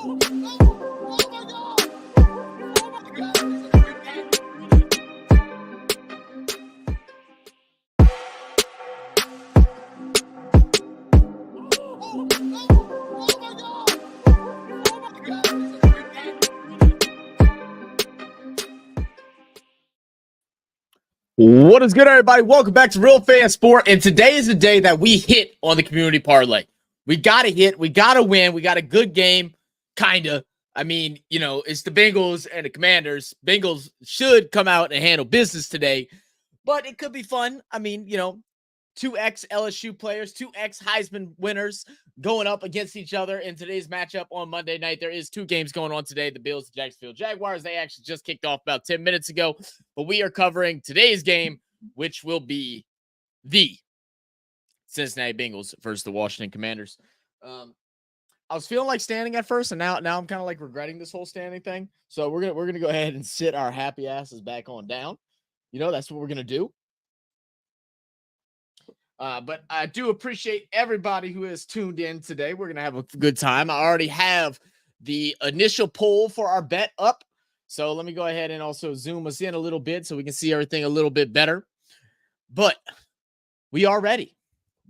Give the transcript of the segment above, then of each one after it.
What is good, everybody? Welcome back to Real Fan Sport. And today is the day that we hit on the community parlay. We got to hit. We got to win. We got a good game, kind of. I mean, you know, it's the Bengals and the Commanders. Bengals should come out and handle business today, but it could be fun. I mean, you know, 2X LSU players, 2X Heisman winners going up against each other in today's matchup on Monday night. There is two games going on today. The Bills and Jacksonville Jaguars. They actually just kicked off about 10 minutes ago, but we are covering today's game, which will be the Cincinnati Bengals versus the Washington Commanders. I was feeling like standing at first, and now I'm kind of like regretting this whole standing thing. So we're gonna go ahead and sit our happy asses back on down. You know, that's what we're gonna do. But I do appreciate everybody who has tuned in today. We're going to have a good time. I already have the initial poll for our bet up. So let me go ahead and also zoom us in a little bit so we can see everything a little bit better. But we are ready.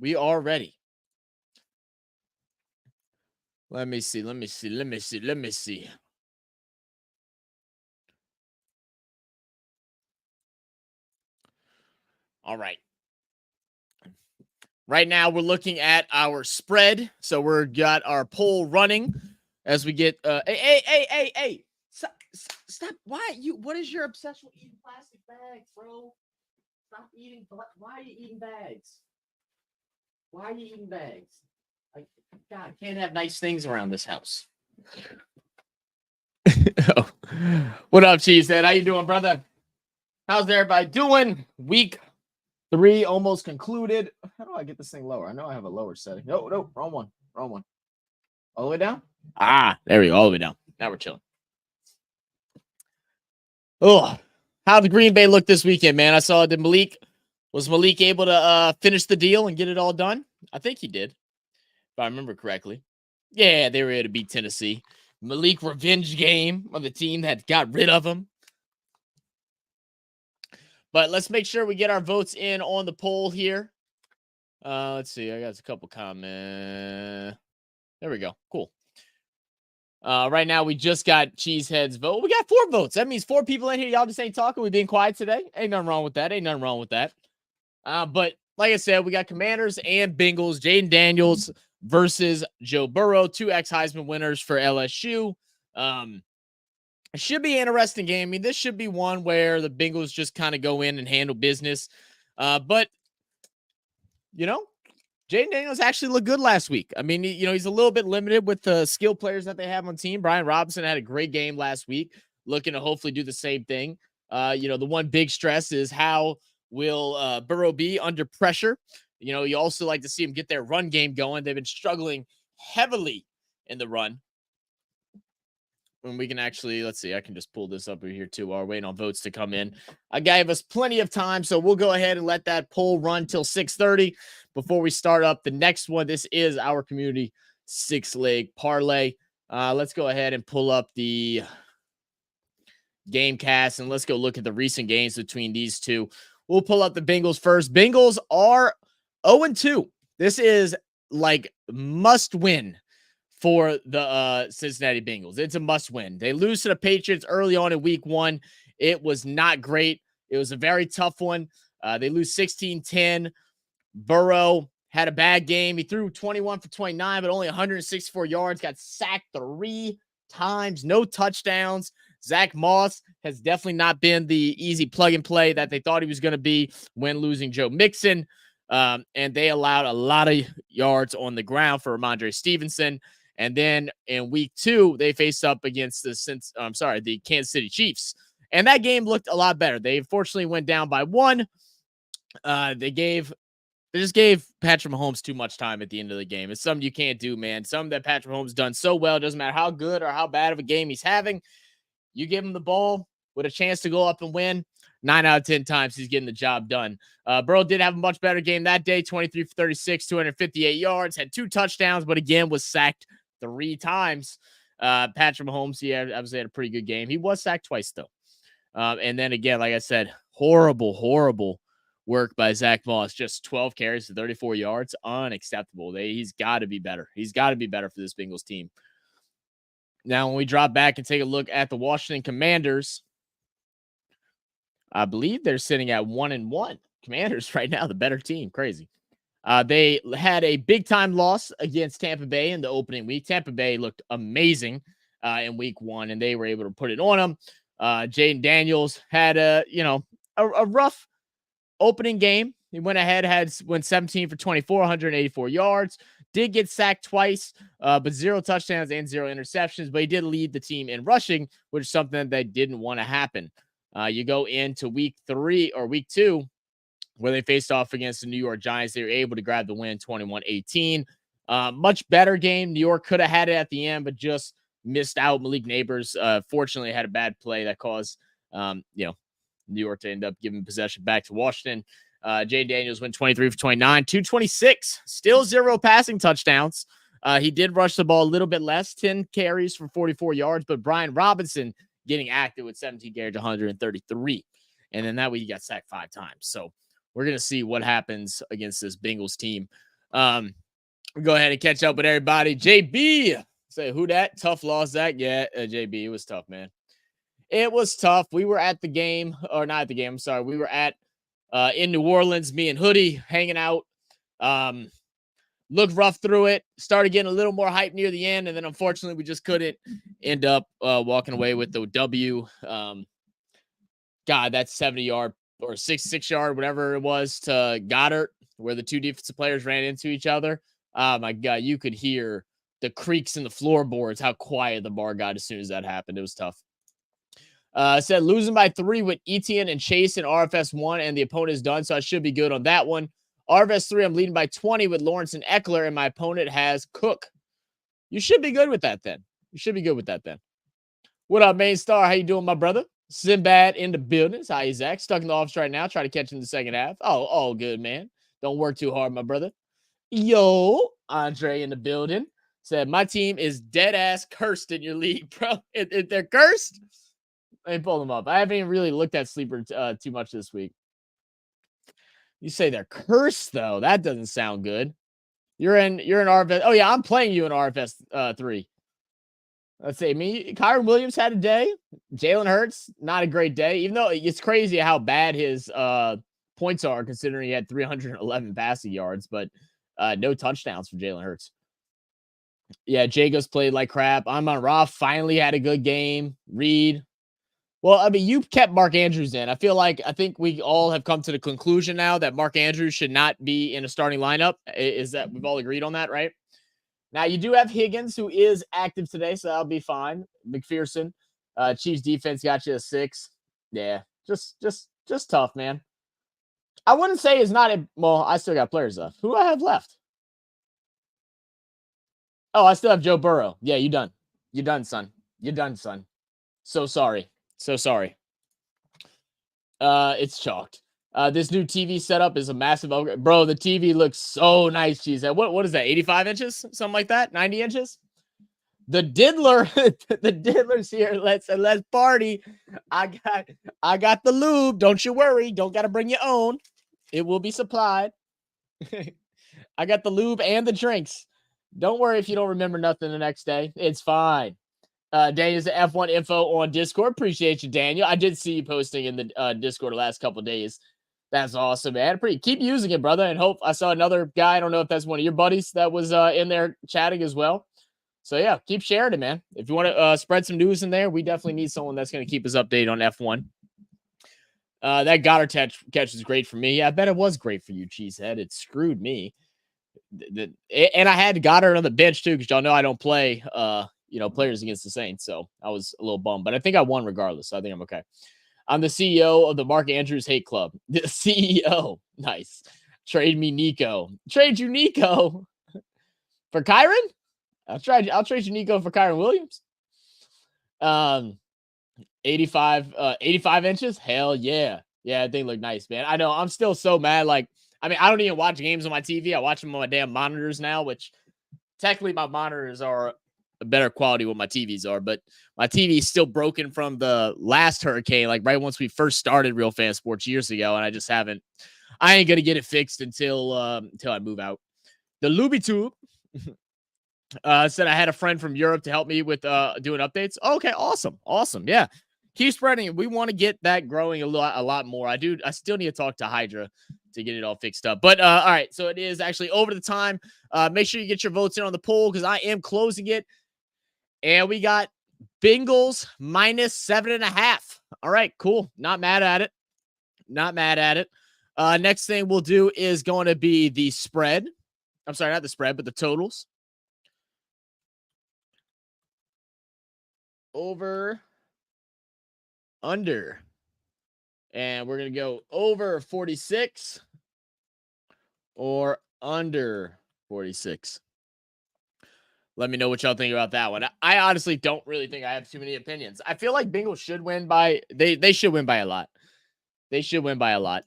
We are ready. Let me see. All right. Right now, we're looking at our spread. So we've got our poll running as we get hey. Stop. What is your obsession with eating plastic bags, bro? Stop eating. Why are you eating bags? God, can't have nice things around this house. Oh. What up, Cheesehead? How you doing, brother? How's everybody doing? Week 3 almost concluded. How do I get this thing lower? I know I have a lower setting. No, wrong one. All the way down? There we go. All the way down. Now we're chilling. Oh, how did Green Bay look this weekend, man? I saw was Malik able to finish the deal and get it all done? I think he did, if I remember correctly. Yeah, they were able to beat Tennessee. Malik revenge game on the team that got rid of him. But let's make sure we get our votes in on the poll here. Let's see. I got a couple comments. There we go. Cool. Right now, we just got Cheesehead's vote. We got 4 votes. That means 4 people in here. Y'all just ain't talking. We being quiet today. Ain't nothing wrong with that. But like I said, we got Commanders and Bengals. Jaden Daniels versus Joe Burrow. 2X Heisman winners for LSU. It should be an interesting game. I mean, this should be one where the Bengals just kind of go in and handle business. But, you know, Jaden Daniels actually looked good last week. I mean, you know, he's a little bit limited with the skill players that they have on team. Brian Robinson had a great game last week, looking to hopefully do the same thing. You know, the one big stress is how will Burrow be under pressure? You know, you also like to see him get their run game going. They've been struggling heavily in the run. When we can actually, let's see, I can just pull this up over here too while we're waiting on votes to come in. I gave us plenty of time, so we'll go ahead and let that poll run till 6:30 before we start up the next one. This is our community 6-leg parlay. Let's go ahead and pull up the game cast, and let's go look at the recent games between these two. We'll pull up the Bengals first. Bengals are 0-2. This is like must win for the Cincinnati Bengals. It's a must win. They lose to the Patriots early on in week 1. It was not great. It was a very tough one. They lose 16-10. Burrow had a bad game. He threw 21 for 29, but only 164 yards, got sacked 3 times, no touchdowns. Zach Moss has definitely not been the easy plug and play that they thought he was going to be when losing Joe Mixon. And they allowed a lot of yards on the ground for Ramondre Stevenson. And then in week 2, they faced up against the Kansas City Chiefs. And that game looked a lot better. They unfortunately went down by 1. They just gave Patrick Mahomes too much time at the end of the game. It's something you can't do, man. Something that Patrick Mahomes done so well. Doesn't matter how good or how bad of a game he's having. You give him the ball with a chance to go up and win, 9 out of 10 times he's getting the job done. Burrow did have a much better game that day, 23 for 36, 258 yards, had 2 touchdowns, but again was sacked 3 times. Patrick Mahomes, he obviously had a pretty good game. He was sacked twice, though. And then again, like I said, horrible work by Zach Moss. Just 12 carries to 34 yards. Unacceptable. He's got to be better. He's got to be better for this Bengals team. Now, when we drop back and take a look at the Washington Commanders, I believe they're sitting at 1-1. Commanders right now, the better team. Crazy. They had a big-time loss against Tampa Bay in the opening week. Tampa Bay looked amazing in week 1, and they were able to put it on them. Jaden Daniels had a rough opening game. He went ahead, went 17 for 24, 184 yards. Did get sacked twice, but 0 touchdowns and 0 interceptions. But he did lead the team in rushing, which is something that didn't want to happen. You go into week 2, where they faced off against the New York Giants. They were able to grab the win 21-18. Much better game. New York could have had it at the end, but just missed out. Malik Neighbors, fortunately, had a bad play that caused, New York to end up giving possession back to Washington. Jay Daniels went 23 for 29, 226, still 0 passing touchdowns. He did rush the ball a little bit less, 10 carries for 44 yards, but Brian Robinson getting active with 17 carries, 133. And then that week he got sacked 5 times. So we're going to see what happens against this Bengals team. We'll go ahead and catch up with everybody. JB, say who that? Tough loss, Zach. Yeah, JB, it was tough, man. It was tough. We were at the game, or not at the game. I'm sorry. We were at in New Orleans, me and Hoodie hanging out. Looked rough through it. Started getting a little more hype near the end, and then unfortunately we just couldn't end up walking away with the W. God, that's 70-yard or 66-yard, whatever it was, to Goddard, where the 2 defensive players ran into each other. Oh my God, you could hear the creaks in the floorboards, how quiet the bar got as soon as that happened. It was tough. Said losing by 3 with Etienne and Chase in RFS 1, and the opponent is done, so I should be good on that one. RFS 3, I'm leading by 20 with Lawrence and Eckler, and my opponent has Cook. You should be good with that then. What up, main star? How you doing, my brother? Sinbad in the building. Hi, Zach. Stuck in the office right now. Try to catch him in the second half. Oh, all good, man. Don't work too hard, my brother. Yo, Andre in the building. Said, my team is dead ass cursed in your league, bro. If they're cursed, let me pull them up. I haven't even really looked at Sleeper too much this week. You say they're cursed, though. That doesn't sound good. You're in RFS. Oh, yeah, I'm playing you in RFS 3. Let's see. Kyron Williams had a day. Jalen Hurts, not a great day. Even though it's crazy how bad his points are, considering he had 311 passing yards, but no touchdowns for Jalen Hurts. Yeah, Jacobs played like crap. Amon-Ra finally had a good game. Reed. Well, I mean, you kept Mark Andrews in. I think we all have come to the conclusion now that Mark Andrews should not be in a starting lineup. Is that we've all agreed on that, right? Now, you do have Higgins, who is active today, so that'll be fine. McPherson, Chiefs defense got you a 6. Yeah, just tough, man. I wouldn't say it's not a – well, I still got players left. Who do I have left? Oh, I still have Joe Burrow. Yeah, you done. You're done, son. You're done, son. So sorry. It's chalked. This new TV setup is a massive upgrade. Bro, the TV looks so nice, Cheesehead. What is that, 85 inches? Something like that? 90 inches? The diddler, the diddler's here. Let's party. I got the lube. Don't you worry. Don't got to bring your own. It will be supplied. I got the lube and the drinks. Don't worry if you don't remember nothing the next day. It's fine. Daniel's at F1 info on Discord. Appreciate you, Daniel. I did see you posting in the Discord the last couple of days. That's awesome, man. Keep using it, brother. And hope I saw another guy. I don't know if that's one of your buddies that was in there chatting as well. So yeah, keep sharing it, man. If you want to spread some news in there, we definitely need someone that's going to keep us updated on F1. That Goddard catch is great for me. Yeah, I bet it was great for you, Cheesehead. It screwed me. And I had Goddard on the bench too, because y'all know I don't play players against the Saints. So I was a little bummed, but I think I won regardless. So I think I'm okay. I'm the CEO of the Mark Andrews Hate Club. The CEO. Nice. Trade me Nico. Trade you Nico for Kyron? I'll trade you Nico for Kyron Williams. 85 inches. Hell yeah. Yeah, they look nice, man. I know. I'm still so mad. Like, I mean, I don't even watch games on my TV. I watch them on my damn monitors now, which technically my monitors are better quality what my TVs are, but my TV is still broken from the last hurricane, like right once we first started Real Fan Sports years ago, and I ain't gonna get it fixed until I move out. The LubiTube said I had a friend from Europe to help me with doing updates. Okay, awesome. Yeah, keep spreading it. We want to get that growing a lot more. I still need to talk to Hydra to get it all fixed up. But all right, so it is actually over the time. Make sure you get your votes in on the poll because I am closing it. And we got Bengals -7.5. All right, cool. Not mad at it. Next thing we'll do is going to be the spread. I'm sorry, not the spread, but the totals. Over, under. And we're going to go over 46 or under 46. Let me know what y'all think about that one. I honestly don't really think I have too many opinions. I feel like Bengals should win by they should win by a lot. They should win by a lot.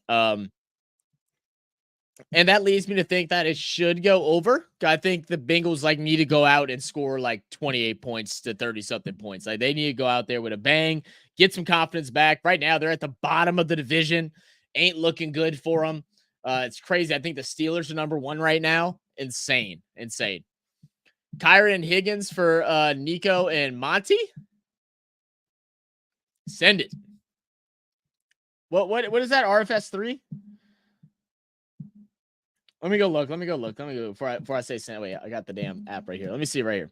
And that leads me to think that it should go over. I think the Bengals need to go out and score 28 points to 30 something points. Like they need to go out there with a bang, get some confidence back. Right now they're at the bottom of the division. Ain't looking good for them. It's crazy. I think the Steelers are number 1 right now. Insane. Kyron and Higgins for Nico and Monty. Send it. What is that? RFS 3? Let me go look. Before I say send. Wait, I got the damn app right here. Let me see right here.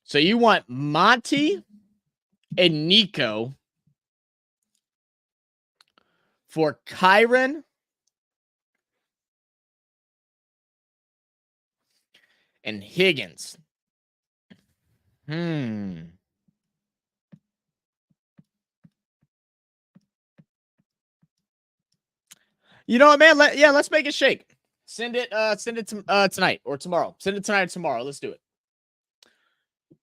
So you want Monty and Nico for Kyron and Higgins. You know what, man? Let's make it shake. Send it tonight or tomorrow. Send it tonight or tomorrow. Let's do it.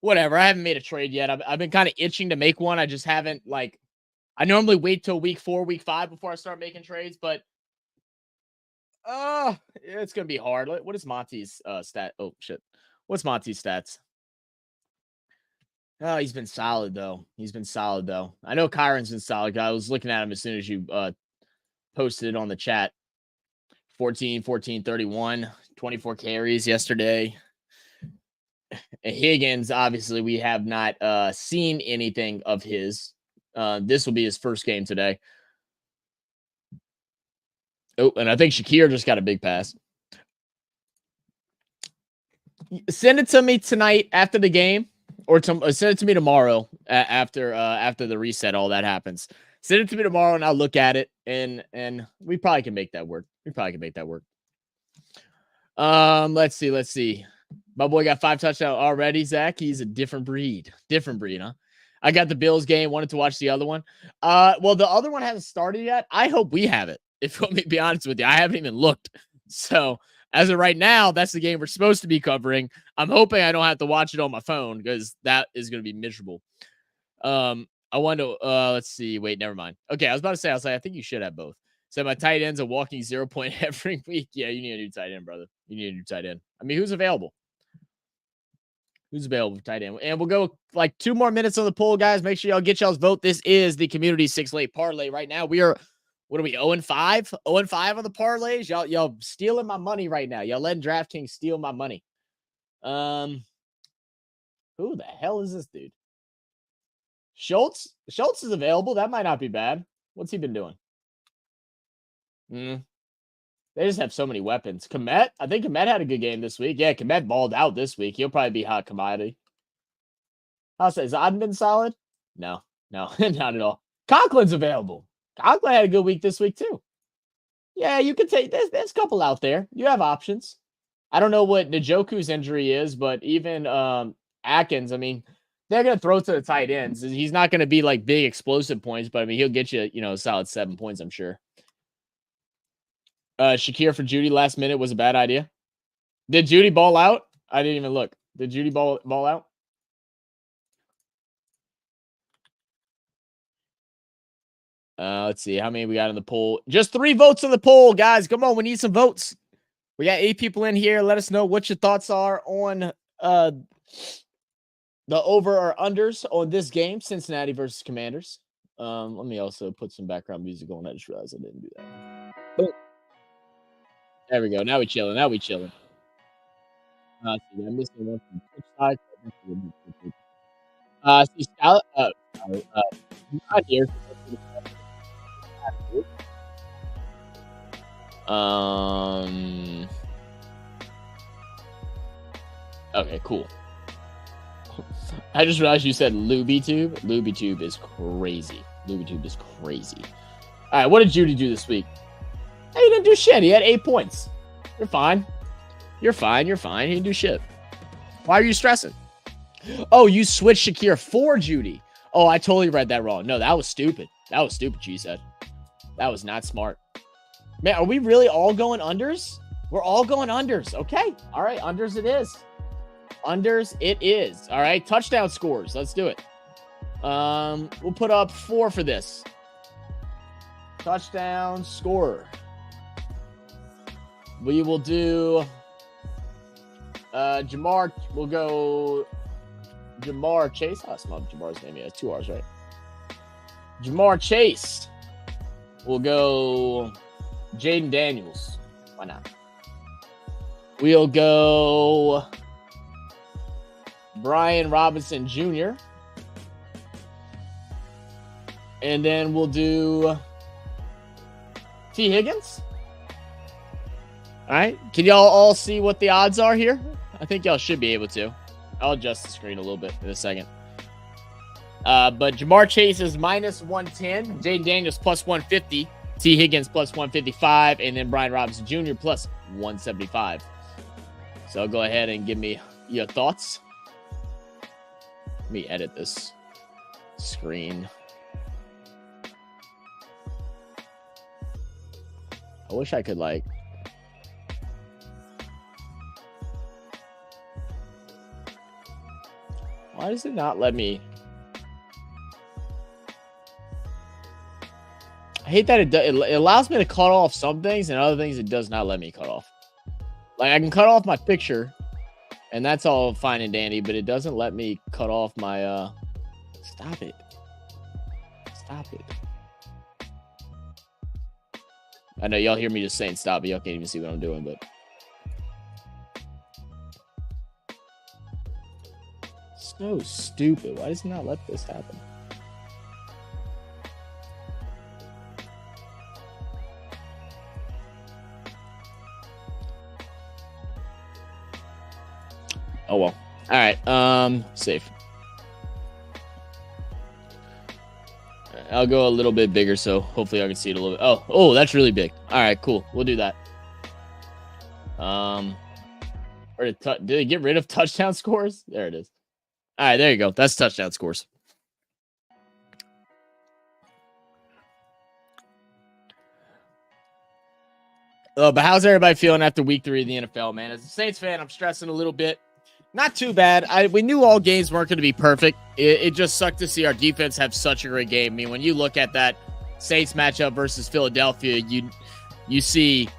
Whatever. I haven't made a trade yet. I've been kind of itching to make one. I just haven't I normally wait till week 4, week 5 before I start making trades, but it's gonna be hard. What is Monty's stat? Oh shit. What's Monty's stats? Oh, he's been solid though. I know Kyron's been solid. I was looking at him as soon as you posted it on the chat. 14, 31, 24 carries yesterday. Higgins, obviously, we have not seen anything of his. This will be his first game today. Oh, and I think Shakir just got a big pass. Send it to me tonight after the game, or send it to me tomorrow after the reset. All that happens. Send it to me tomorrow, and I'll look at it, and we probably can make that work. Let's see. My boy got 5 touchdowns already, Zach. He's a different breed, huh? I got the Bills game. Wanted to watch the other one. Well, the other one hasn't started yet. I hope we have it. If let me be honest with you, I haven't even looked. So as of right now, that's the game we're supposed to be covering. I'm hoping I don't have to watch it on my phone because that is going to be miserable. I want to, let's see. Wait, never mind. Okay, I was about to say, I think you should have both. So my tight end's a walking 0 point every week. Yeah, you need a new tight end, brother. You need a new tight end. I mean, who's available? Who's available for tight end? And we'll go 2 more minutes on the poll, guys. Make sure y'all get y'all's vote. This is the Community 6-Late Parlay. Right now, we are, what are we, 0-5? 0-5 on the parlays? Y'all stealing my money right now. Y'all letting DraftKings steal my money. Who the hell is this dude? Schultz is available. That might not be bad. What's he been doing? They just have so many weapons. Komet, I think Komet had a good game this week. Yeah, Komet balled out this week. He'll probably be hot commodity. I'll say, has Odd been solid? No, not at all. Conklin's available. Conklin had a good week this week too. Yeah, you can take there's a couple out there. You have options. I don't know what Njoku's injury is, but even Atkins, I mean, they're going to throw to the tight ends. He's not going to be big explosive points, but I mean, he'll get you, a solid 7 points, I'm sure. Shakir for Judy last minute was a bad idea. Did Judy ball out? I didn't even look. Did Judy ball out? Let's see how many we got in the poll. Just 3 votes in the poll, guys. Come on, we need some votes. We got 8 people in here. Let us know what your thoughts are on The over or unders on this game, Cincinnati versus Commanders. Let me also put some background music on. I just realized I didn't do that. Boom. There we go. Now we chilling. Now we chilling. See, I'm missing one from Twitch side. See, sorry, not here. Okay, cool. I just realized you said LubyTube. LubyTube is crazy. LubyTube is crazy. All right, what did Judy do this week? Hey, he didn't do shit. He had 8 points. You're fine. You're fine. You're fine. He didn't do shit. Why are you stressing? Oh, you switched Shakir for Judy. Oh, I totally read that wrong. No, that was stupid. That was stupid, she said. That was not smart. Man, are we really all going unders? We're all going unders. Okay. All right, unders it is. Unders it is. All right, touchdown scores. Let's do it. We'll put up 4 for this. Touchdown scorer. We will do Jamar. We'll go Jamar Chase. Oh, that's not Jamar's name. He has 2 R's, right? Jamar Chase. We'll go Jaden Daniels. Why not? We'll go Brian Robinson Jr. And then we'll do T. Higgins. All right. Can y'all all see what the odds are here? I think y'all should be able to. I'll adjust the screen a little bit in a second. But Jamar Chase is minus 110. Jaden Daniels plus 150. T. Higgins plus 155. And then Brian Robinson Jr. plus 175. So go ahead and give me your thoughts. Let me edit this screen. I wish I could like... Why does it not let me? I hate that it allows me to cut off some things and other things it does not let me cut off. Like I can cut off my picture and that's all fine and dandy, but it doesn't let me cut off my stop it. Stop it. I know y'all hear me just saying stop, but y'all can't even see what I'm doing, but so stupid. Why does it not let this happen? Oh well. All right. Safe. I'll go a little bit bigger, so hopefully I can see it a little bit. Oh, that's really big. All right, cool. We'll do that. Did it get rid of touchdown scores? There it is. All right, there you go. That's touchdown scores. But how's everybody feeling after week 3 of the NFL, man? As a Saints fan, I'm stressing a little bit. Not too bad. We knew all games weren't going to be perfect. It just sucked to see our defense have such a great game. I mean, when you look at that Saints matchup versus Philadelphia, you see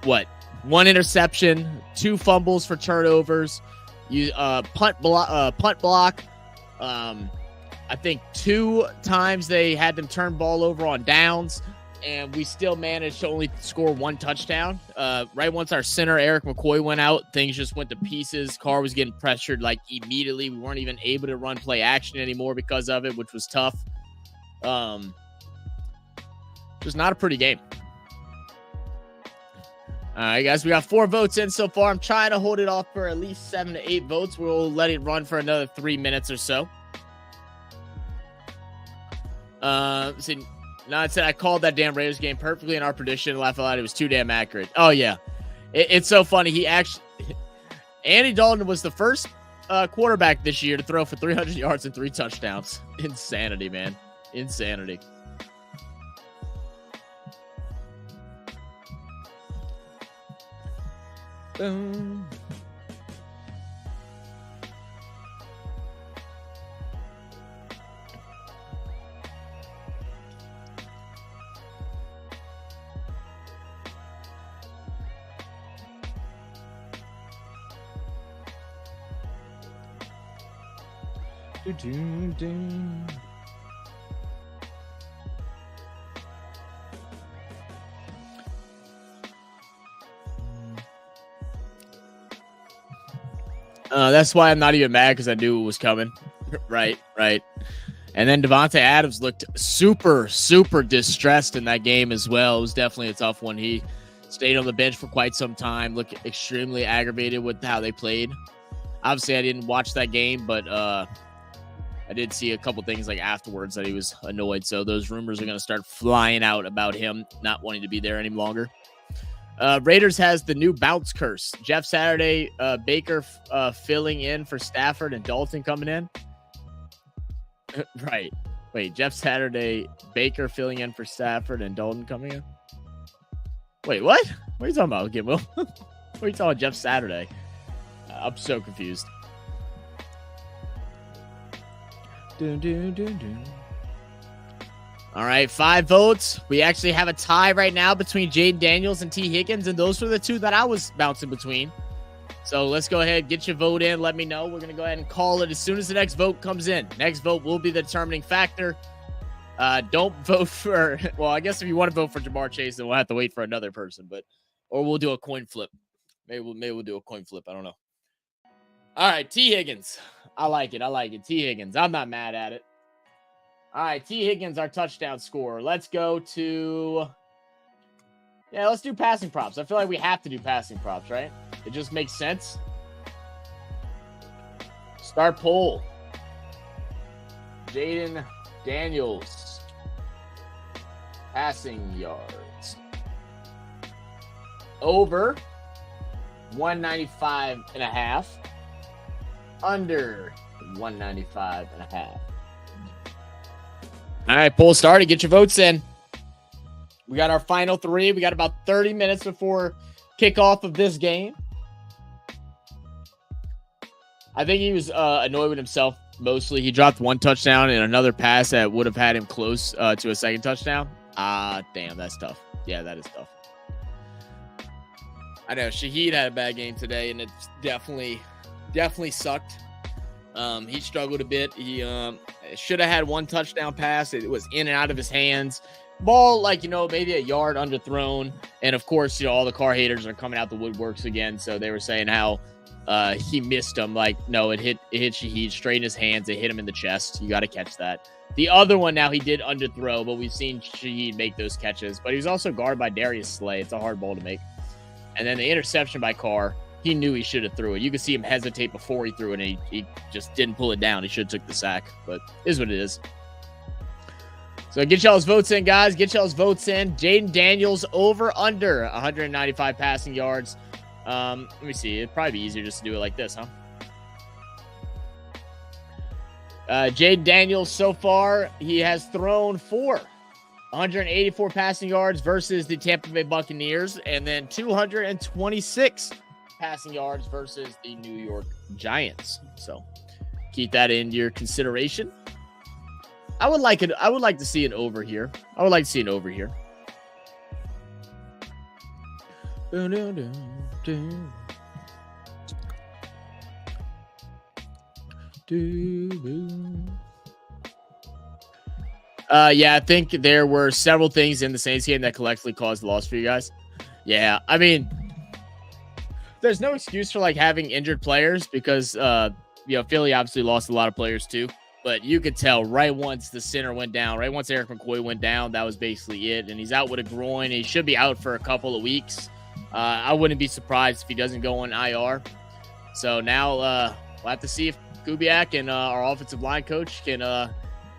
what? 1 interception, 2 fumbles for turnovers. You punt block. I think 2 times they had them turn ball over on downs, and we still managed to only score 1 touchdown. Right once our center Eric McCoy went out, things just went to pieces. Carr was getting pressured like immediately. We weren't even able to run play action anymore because of it, which was tough. Just not a pretty game. All right, guys, we got 4 votes in so far. I'm trying to hold it off for at least 7 to 8 votes. We'll let it run for another 3 minutes or so. See, Nod said, I called that damn Raiders game perfectly in our prediction. Laugh out loud. It was too damn accurate. Oh, yeah. It's so funny. Andy Dalton was the first quarterback this year to throw for 300 yards and 3 touchdowns. Insanity, man. Insanity. Boom. That's why I'm not even mad, because I knew it was coming. Right. And then Devontae Adams looked super, super distressed in that game as well. It was definitely a tough one. He stayed on the bench for quite some time, looked extremely aggravated with how they played. Obviously, I didn't watch that game, but I did see a couple things like afterwards that he was annoyed. So those rumors are going to start flying out about him not wanting to be there any longer. Raiders has the new bounce curse. Jeff Saturday, Baker filling in for Stafford, and Dalton coming in. Right. Wait, Jeff Saturday, Baker filling in for Stafford, and Dalton coming in? Wait, what? What are you talking about? Okay, Will. What are you talking about, Jeff Saturday? I'm so confused. All right, 5 votes. We actually have a tie right now between Jaden Daniels and T. Higgins, and those were the 2 that I was bouncing between. So let's go ahead, get your vote in. Let me know. We're going to go ahead and call it as soon as the next vote comes in. Next vote will be the determining factor. Don't vote for, well, I guess if you want to vote for Jamar Chase, then we'll have to wait for another person, or we'll do a coin flip. Maybe we'll do a coin flip. I don't know. All right, T. Higgins. I like it. T. Higgins. I'm not mad at it. All right, T. Higgins, our touchdown scorer. Let's go to, let's do passing props. I feel like we have to do passing props, right? It just makes sense. Start poll. Jaden Daniels. Passing yards. Over 195.5. Under 195.5. All right, poll started. Get your votes in. We got our final 3. We got about 30 minutes before kickoff of this game. I think he was annoyed with himself mostly. He dropped 1 touchdown and another pass that would have had him close to a second touchdown. Damn, that's tough. Yeah, that is tough. I know Shaheed had a bad game today, and it's definitely sucked. He struggled a bit. He should have had 1 touchdown pass. It was in and out of his hands. Ball, maybe a yard underthrown. And of course, all the car haters are coming out the woodworks again. So they were saying how he missed him. No, it hit Shaheed straight in his hands. It hit him in the chest. You got to catch that. The other one now, he did underthrow, but we've seen Shaheed make those catches. But he was also guarded by Darius Slay. It's a hard ball to make. And then the interception by Carr, he knew he should have threw it. You could see him hesitate before he threw it, and he just didn't pull it down. He should have took the sack, but it is what it is. So get y'all's votes in, guys. Get y'all's votes in. Jaden Daniels over under 195 passing yards. Let me see. It'd probably be easier just to do it like this, huh? Jaden Daniels, so far, he has thrown for 184 passing yards versus the Tampa Bay Buccaneers, and then 226 passing yards versus the New York Giants. So keep that in your consideration. I would like to see an over here. Yeah, I think there were several things in the Saints game that collectively caused the loss for you guys. Yeah, I mean, there's no excuse for having injured players because Philly obviously lost a lot of players too. But you could tell right once the center went down, right once Eric McCoy went down, that was basically it. And he's out with a groin. He should be out for a couple of weeks. I wouldn't be surprised if he doesn't go on IR. So now we'll have to see if Kubiak and our offensive line coach can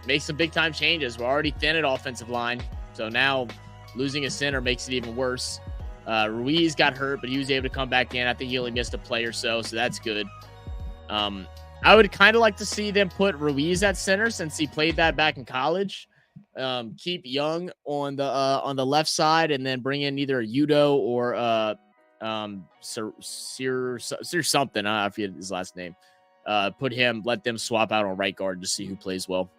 make some big-time changes. We're already thin at offensive line. So now losing a center makes it even worse. Ruiz got hurt, but he was able to come back in. I think he only missed a play or so that's good. I would kind of like to see them put Ruiz at center since he played that back in college. Keep Young on the left side, and then bring in either Udo or Sir something. I forget his last name. Let them swap out on right guard to see who plays well.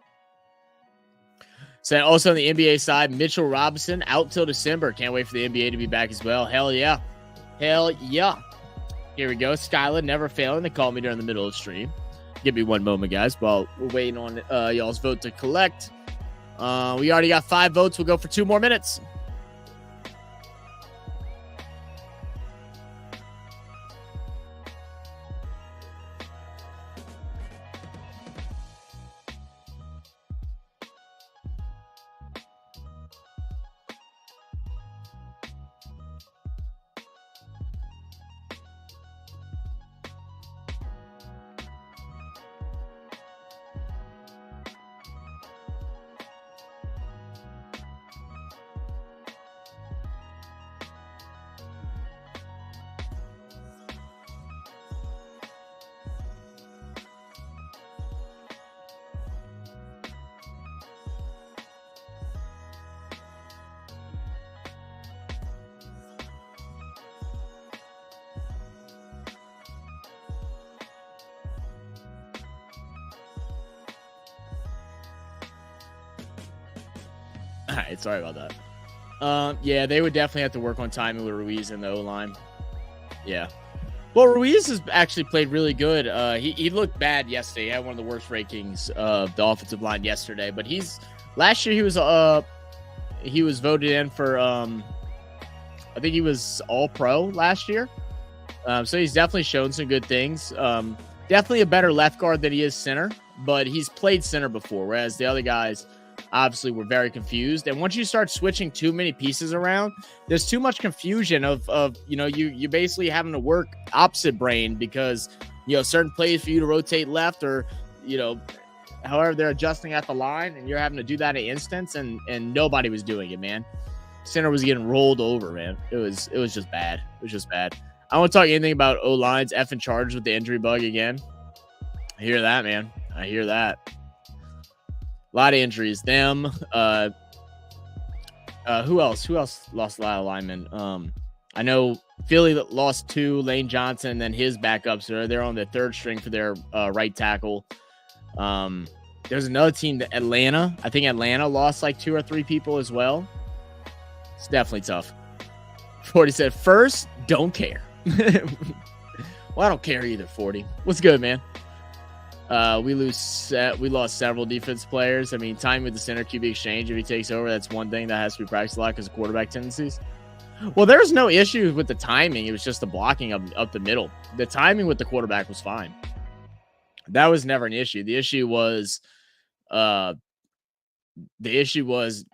So also on the NBA side, Mitchell Robinson out till December. Can't wait for the NBA to be back as well. Hell yeah. Here we go. Skylar never failing. They called me during the middle of the stream. Give me one moment, guys, while we're waiting on y'all's vote to collect. We already got 5 votes. We'll go for 2 more minutes. All right, sorry about that. Yeah, they would definitely have to work on timing with Ruiz in the O-line. Yeah. Well, Ruiz has actually played really good. He looked bad yesterday. He had one of the worst rankings of the offensive line yesterday. But last year he was voted in for I think he was All-Pro last year. So he's definitely shown some good things. Definitely a better left guard than he is center, but he's played center before, whereas the other guys obviously were very confused. And once you start switching too many pieces around, there's too much confusion of you basically having to work opposite brain because, certain plays for you to rotate left or, however they're adjusting at the line and you're having to do that in instance and nobody was doing it, man. Center was getting rolled over, man. It was just bad. It was just bad. I don't want to talk anything about O-lines effing charged with the injury bug again. I hear that, man. I hear that. A lot of injuries. Them. Who else? Who else lost a lot of linemen? I know Philly lost 2. Lane Johnson, and then his backups. They're on the 3rd string for their right tackle. There's another team, Atlanta. I think Atlanta lost like 2 or 3 people as well. It's definitely tough. 40 said, first, don't care. Well, I don't care either, 40. What's good, man? We lost several defense players. I mean, time with the center QB exchange, if he takes over, that's one thing that has to be practiced a lot because of quarterback tendencies. Well, there's no issue with the timing. It was just the blocking up the middle. The timing with the quarterback was fine. That was never an issue. The issue was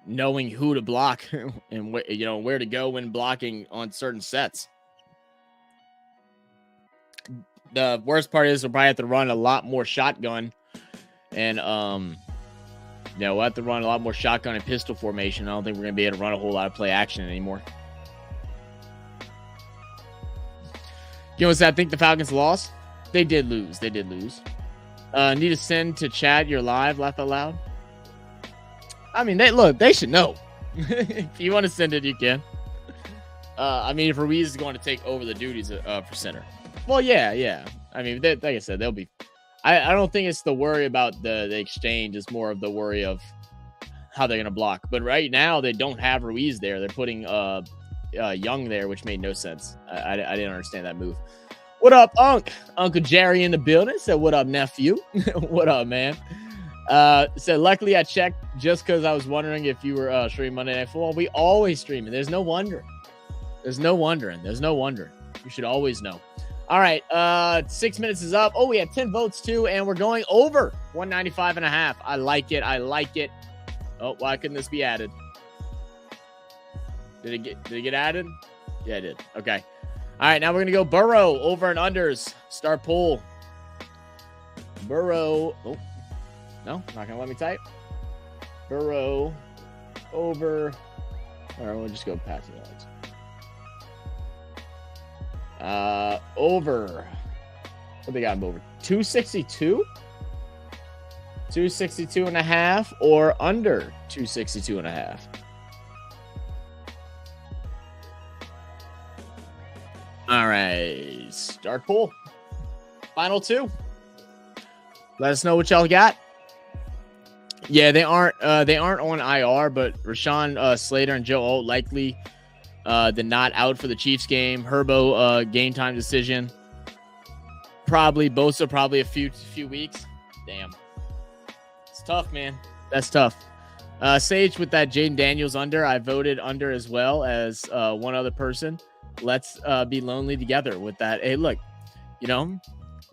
knowing who to block and where to go when blocking on certain sets. The worst part is we'll probably have to run a lot more shotgun and we'll have to run a lot more shotgun and pistol formation. I don't think we're going to be able to run a whole lot of play action anymore. I think the Falcons lost. They did lose. Need to send to chat your live, laugh out loud. I mean, they should know. If you want to send it, you can. If Ruiz is going to take over the duties for center. Well, yeah. I mean, like I said, they'll be. I don't think it's the worry about the exchange. It's more of the worry of how they're going to block. But right now, they don't have Ruiz there. They're putting Young there, which made no sense. I didn't understand that move. What up, Uncle Jerry in the building. Said, what up, nephew? What up, man? Said, luckily I checked just because I was wondering if you were streaming Monday Night Football. We always stream it. There's no wonder. There's no wondering. You should always know. All right, 6 minutes is up. Oh, we have 10 votes too, and we're going over 195.5. I like it. Oh, why couldn't this be added? Did it get added? Yeah, it did. Okay. All right, now we're gonna go Burrow over and unders. Start pool. Burrow. Oh, no, not gonna let me type. Burrow over. All right, we'll just go passing yards. Over. What they got him over? 262? 262.5 or under 262.5? All right. Start pool. Final 2. Let us know what y'all got. Yeah, they aren't on IR, but Rashawn Slater and Joe Alt likely the not out for the Chiefs game. Herbo game time decision. probably Bosa probably a few weeks. Damn. It's tough, man. That's tough. Sage with that Jaden Daniels under. I voted under as well as one other person. Let's be lonely together with that. Hey, look, you know,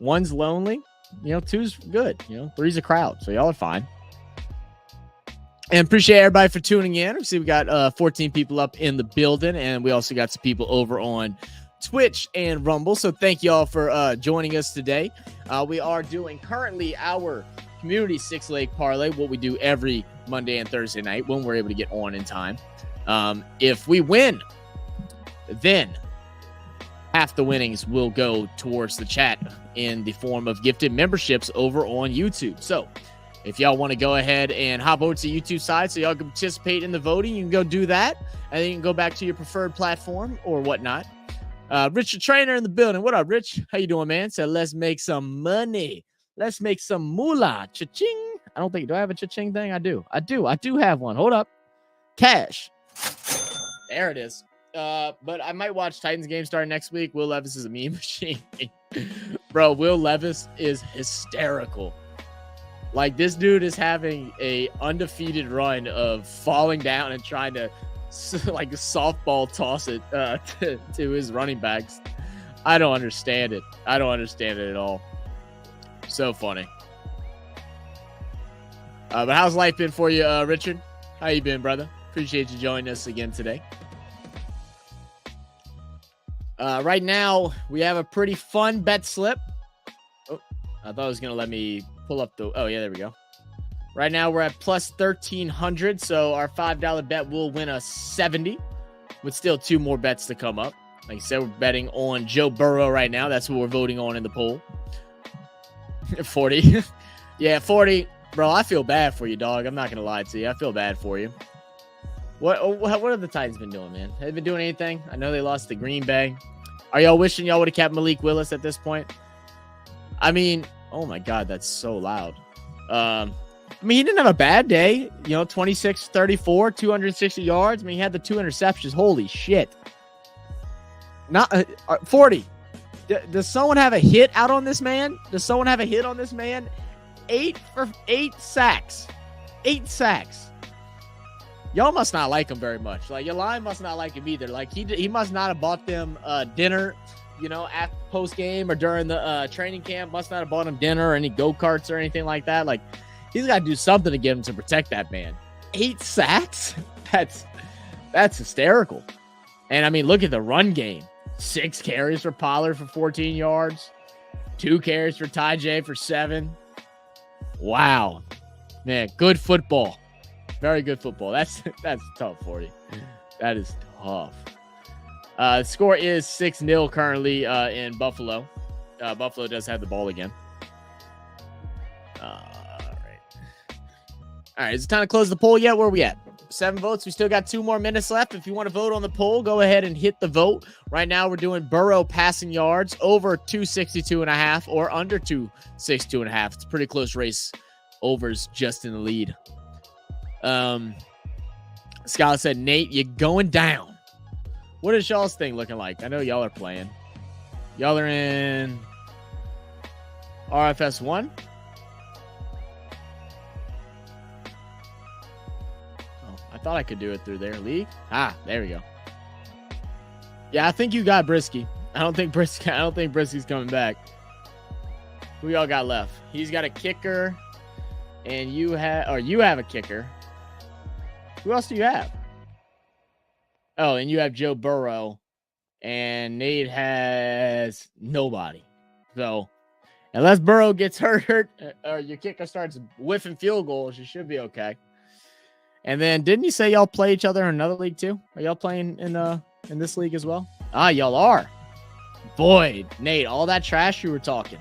one's lonely, you know, two's good, you know, three's a crowd. So y'all are fine. And appreciate everybody for tuning in. We see we got 14 people up in the building, and we also got some people over on Twitch and Rumble. So thank y'all for joining us today. We are doing currently our community 6-leg parlay, what we do every Monday and Thursday night when we're able to get on in time. If we win, then half the winnings will go towards the chat in the form of gifted memberships over on YouTube. So if y'all want to go ahead and hop over to the YouTube side so y'all can participate in the voting, you can go do that. And then you can go back to your preferred platform or whatnot. Richard Trainer in the building. What up, Rich? How you doing, man? Said, let's make some money. Let's make some moolah. Cha-ching. I don't think, do I have a cha-ching thing? I do have one. Hold up. Cash. There it is. But I might watch Titans game starting next week. Will Levis is a meme machine. Bro, Will Levis is hysterical. Like, this dude is having a undefeated run of falling down and trying to like softball toss it to his running backs. I don't understand it. I don't understand it at all. So funny. But how's life been for you, Richard? How you been, brother? Appreciate you joining us again today. Right now, we have a pretty fun bet slip. Oh, I thought it was going to let me pull up the... Oh, yeah, there we go. Right now, we're at plus 1,300, so our $5 bet will win us 70, with still two more bets to come up. Like I said, we're betting on Joe Burrow right now. That's what we're voting on in the poll. 40. Yeah, 40. Bro, I feel bad for you, dog. I'm not going to lie to you. I feel bad for you. What have the Titans been doing, man? Have they been doing anything? I know they lost to Green Bay. Are y'all wishing y'all would have kept Malik Willis at this point? I mean, oh my God, that's so loud. I mean, he didn't have a bad day. You know, 26-34, 260 yards. I mean, he had the 2 interceptions. Holy shit. Not 40. Does someone have a hit out on this man? Does someone have a hit on this man? 8 sacks. 8 sacks. Y'all must not like him very much. Like, your line must not like him either. Like, he must not have bought them dinner, you know, at post game or during the training camp. Must not have bought him dinner or any go-karts or anything like that. Like, he's got to do something to get him to protect that man. 8 sacks? That's hysterical. And, I mean, look at the run game. 6 carries for Pollard for 14 yards. 2 carries for Ty J for 7. Wow. Man, good football. Very good football. That's tough for you. That is tough. The score is 6-0 currently in Buffalo. Buffalo does have the ball again. All right. Is it time to close the poll yet? Where are we at? 7 votes. We still got 2 more minutes left. If you want to vote on the poll, go ahead and hit the vote. Right now, we're doing Burrow passing yards over 262.5 or under 262.5. It's a pretty close race. Overs just in the lead. Scott said, Nate, you're going down. What is y'all's thing looking like? I know y'all are playing. Y'all are in RFS 1. Oh, I thought I could do it through their league. Ah, there we go. Yeah, I think you got Brisky. I don't think Brisky's coming back. Who y'all got left? He's got a kicker, and you have a kicker. Who else do you have? Oh, and you have Joe Burrow, and Nate has nobody. So, unless Burrow gets hurt or your kicker starts whiffing field goals, you should be okay. And then, didn't you say y'all play each other in another league too? Are y'all playing in this league as well? Ah, y'all are. Boy, Nate, all that trash you were talking.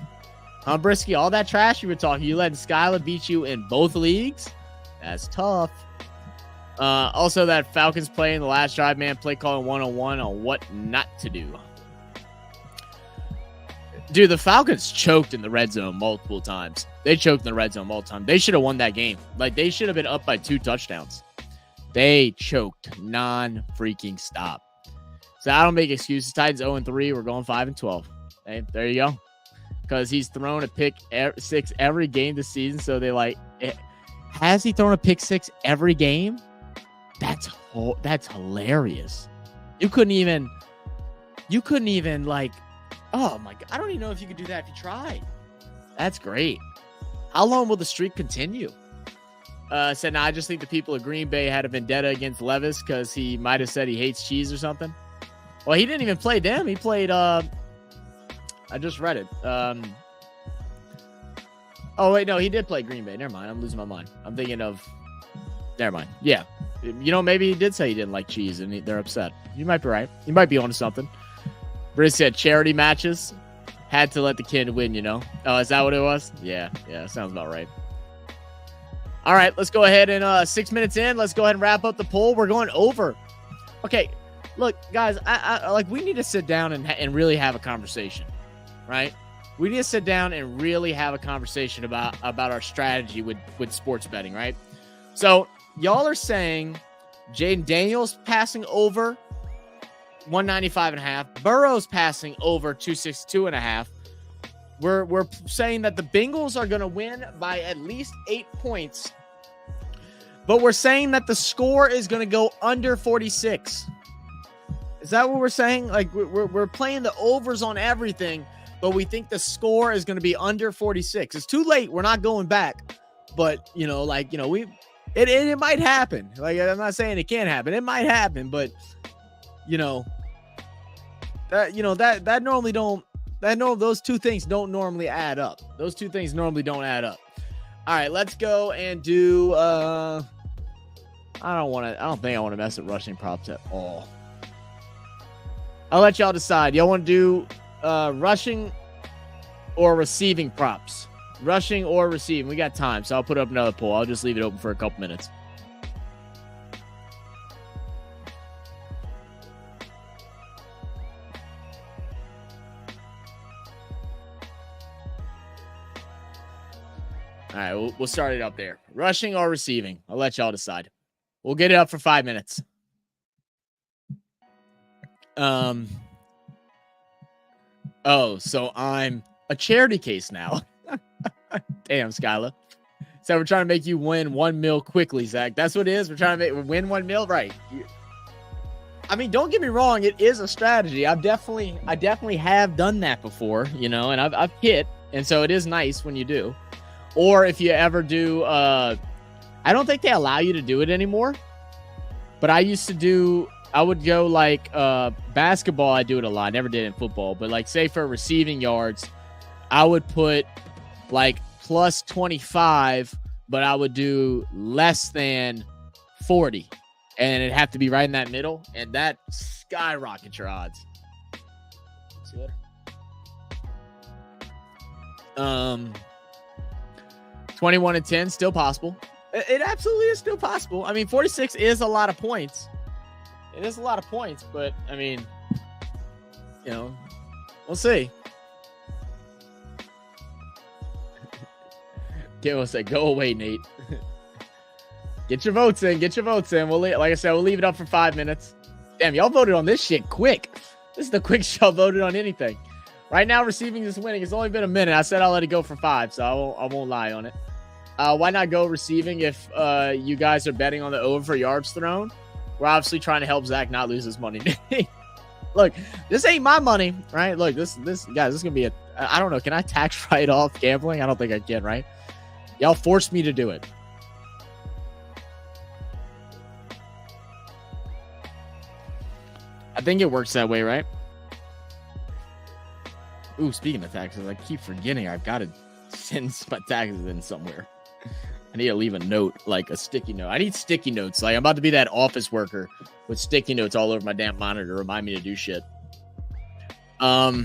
Huh, Brisky? All that trash you were talking. You letting Skylar beat you in both leagues? That's tough. Also, that Falcons play in the last drive, man, play calling 101 on what not to do. Dude, the Falcons choked in the red zone multiple times. They choked in the red zone multiple times. They should have won that game. Like, they should have been up by 2 touchdowns. They choked non-freaking stop. So I don't make excuses. Titans 0-3. We're going 5-12. Hey, there you go. because he's thrown a pick six every game this season. So they like, has he thrown a pick six every game? That's hilarious. You couldn't even like, oh my God. I don't even know if you could do that if you tried. That's great. How long will the streak continue? Said, I just think the people of Green Bay had a vendetta against Levis because he might have said he hates cheese or something. Well, he didn't even play them. He played, I just read it. Oh, wait, no, he did play Green Bay. Never mind. I'm losing my mind. I'm thinking of, never mind. Yeah. You know, maybe he did say he didn't like cheese and they're upset. You might be right. You might be onto something. Britt said charity matches. Had to let the kid win, you know? Oh, is that what it was? Yeah, sounds about right. All right, let's go ahead and 6 minutes in. Let's go ahead and wrap up the poll. We're going over. Okay, look, guys, I like we need to sit down and really have a conversation, right? We need to sit down and really have a conversation about our strategy with sports betting, right? So y'all are saying Jaden Daniels passing over 195.5. Burrow's passing over 262.5. We're saying that the Bengals are going to win by at least 8 points, but we're saying that the score is going to go under 46. Is that what we're saying? Like we're playing the overs on everything, but we think the score is going to be under 46. It's too late. We're not going back, but it might happen. Like I'm not saying it can't happen. It might happen, but that normally don't. Those two things don't normally add up. Those two things normally don't add up. All right, let's go and do. I don't think I want to mess with rushing props at all. I'll let y'all decide. Y'all want to do rushing or receiving props? Rushing or receiving? We got time, so I'll put up another poll. I'll just leave it open for a couple minutes. All right, we'll start it up there. Rushing or receiving? I'll let y'all decide. We'll get it up for 5 minutes. Oh, so I'm a charity case now. Damn, Skyla. So we're trying to make you win $1 million quickly, Zach. That's what it is. We're trying to win $1 million, right? I mean, don't get me wrong. It is a strategy. I definitely have done that before, and I've hit, and so it is nice when you do. Or if you ever do, I don't think they allow you to do it anymore, but I would go like basketball. I do it a lot. I never did it in football, but like say for receiving yards, I would put like plus 25, but I would do less than 40 and it'd have to be right in that middle. And that skyrockets your odds. See that? 21-10, still possible. It absolutely is still possible. I mean, 46 is a lot of points. It is a lot of points, but I mean, we'll see. Kim say, go away, Nate. Get your votes in. Like I said, we'll leave it up for 5 minutes. Damn, y'all voted on this shit quick. This is the quickest y'all voted on anything. Right now, receiving is winning. It's only been a minute. I said I'll let it go for 5, so I won't lie on it. Why not go receiving if you guys are betting on the over for yards thrown? We're obviously trying to help Zach not lose his money. Look, this ain't my money, right? Look, this guys, this is gonna be I don't know. Can I tax write off gambling? I don't think I can, right? Y'all forced me to do it. I think it works that way, right? Ooh, speaking of taxes, I keep forgetting I've got to send my taxes in somewhere. I need to leave a note, like a sticky note. I need sticky notes. Like I'm about to be that office worker with sticky notes all over my damn monitor to remind me to do shit. I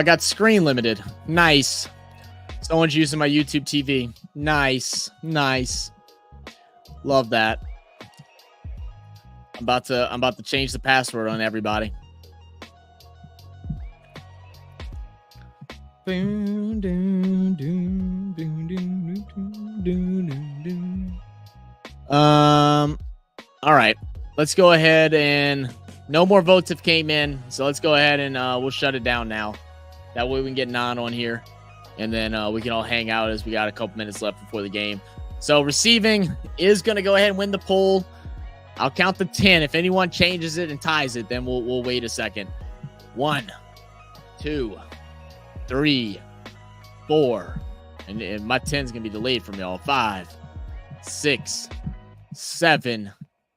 got screen limited. Nice. Someone's using my YouTube TV. Nice. Love that. I'm about to change the password on everybody. All right. Let's go ahead and no more votes have came in. So let's go ahead and we'll shut it down now. That way we can get Nan on here. And then we can all hang out as we got a couple minutes left before the game. So receiving is going to go ahead and win the poll. I'll count to 10. If anyone changes it and ties it, then we'll wait a second. 1, 2, 3, 4. And my 10's going to be delayed from y'all. 5, 6, 7,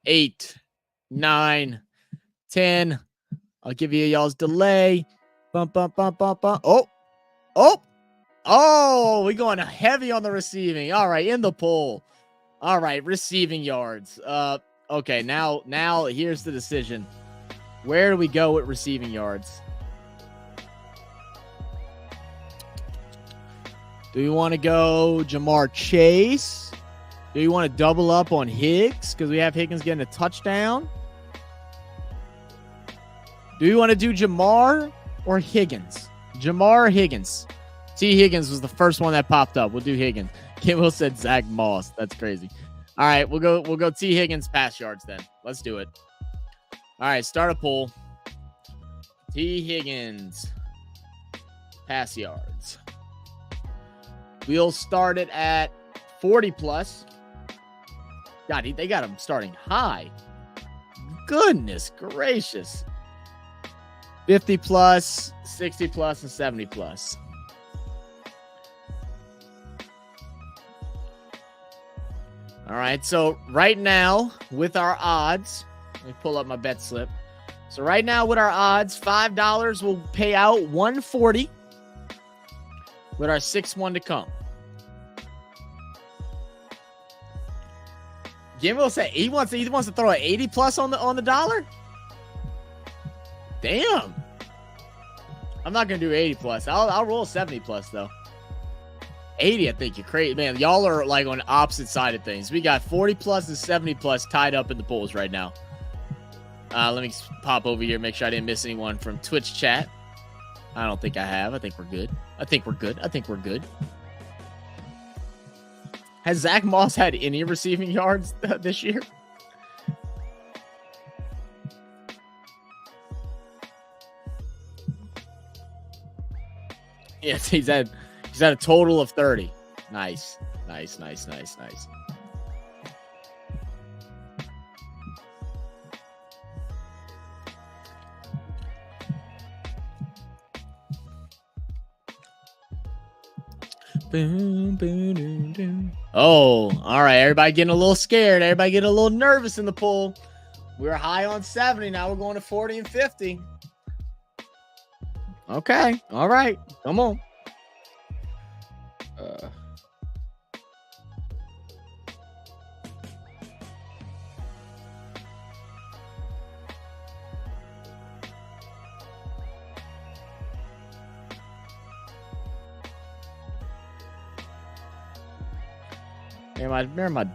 8, 9, 10. I'll give you y'all's delay. Bump, bump, bump, bump, bump. Oh, we're going heavy on the receiving. All right, in the poll. All right, receiving yards. Okay, now here's the decision. Where do we go with receiving yards? Do you want to go Jamar Chase? Do you want to double up on Higgs because we have Higgins getting a touchdown? Do you want to do Jamar or Higgins? Jamar or Higgins? T. Higgins was the first one that popped up. We'll do Higgins. Kim Will said Zach Moss. That's crazy. All right, we'll go T. Higgins pass yards then. Let's do it. All right, start a poll. T. Higgins pass yards. We'll start it at 40 plus. God, they got him starting high. Goodness gracious. 50 plus, 60 plus, and 70 plus. All right, so right now with our odds, let me pull up my bet slip. So right now with our odds, $5 will pay out 140 with our 6-1 to come. Jim will say he wants to throw an 80 plus on the dollar. Damn. I'm not gonna do 80 plus. I'll roll 70 plus though. 80, I think you're crazy, man. Y'all are like on the opposite side of things. We got 40 plus and 70 plus tied up in the polls right now. Let me pop over here, make sure I didn't miss anyone from Twitch chat. I don't think I have. I think we're good. I think we're good. Has Zach Moss had any receiving yards this year? Yes, he's had a total of 30. Nice. Boom, boom, boom, boom. Oh, all right. Everybody getting a little scared. Everybody getting a little nervous in the poll. We were high on 70. Now we're going to 40 and 50. Okay. All right. Come on. Where am I?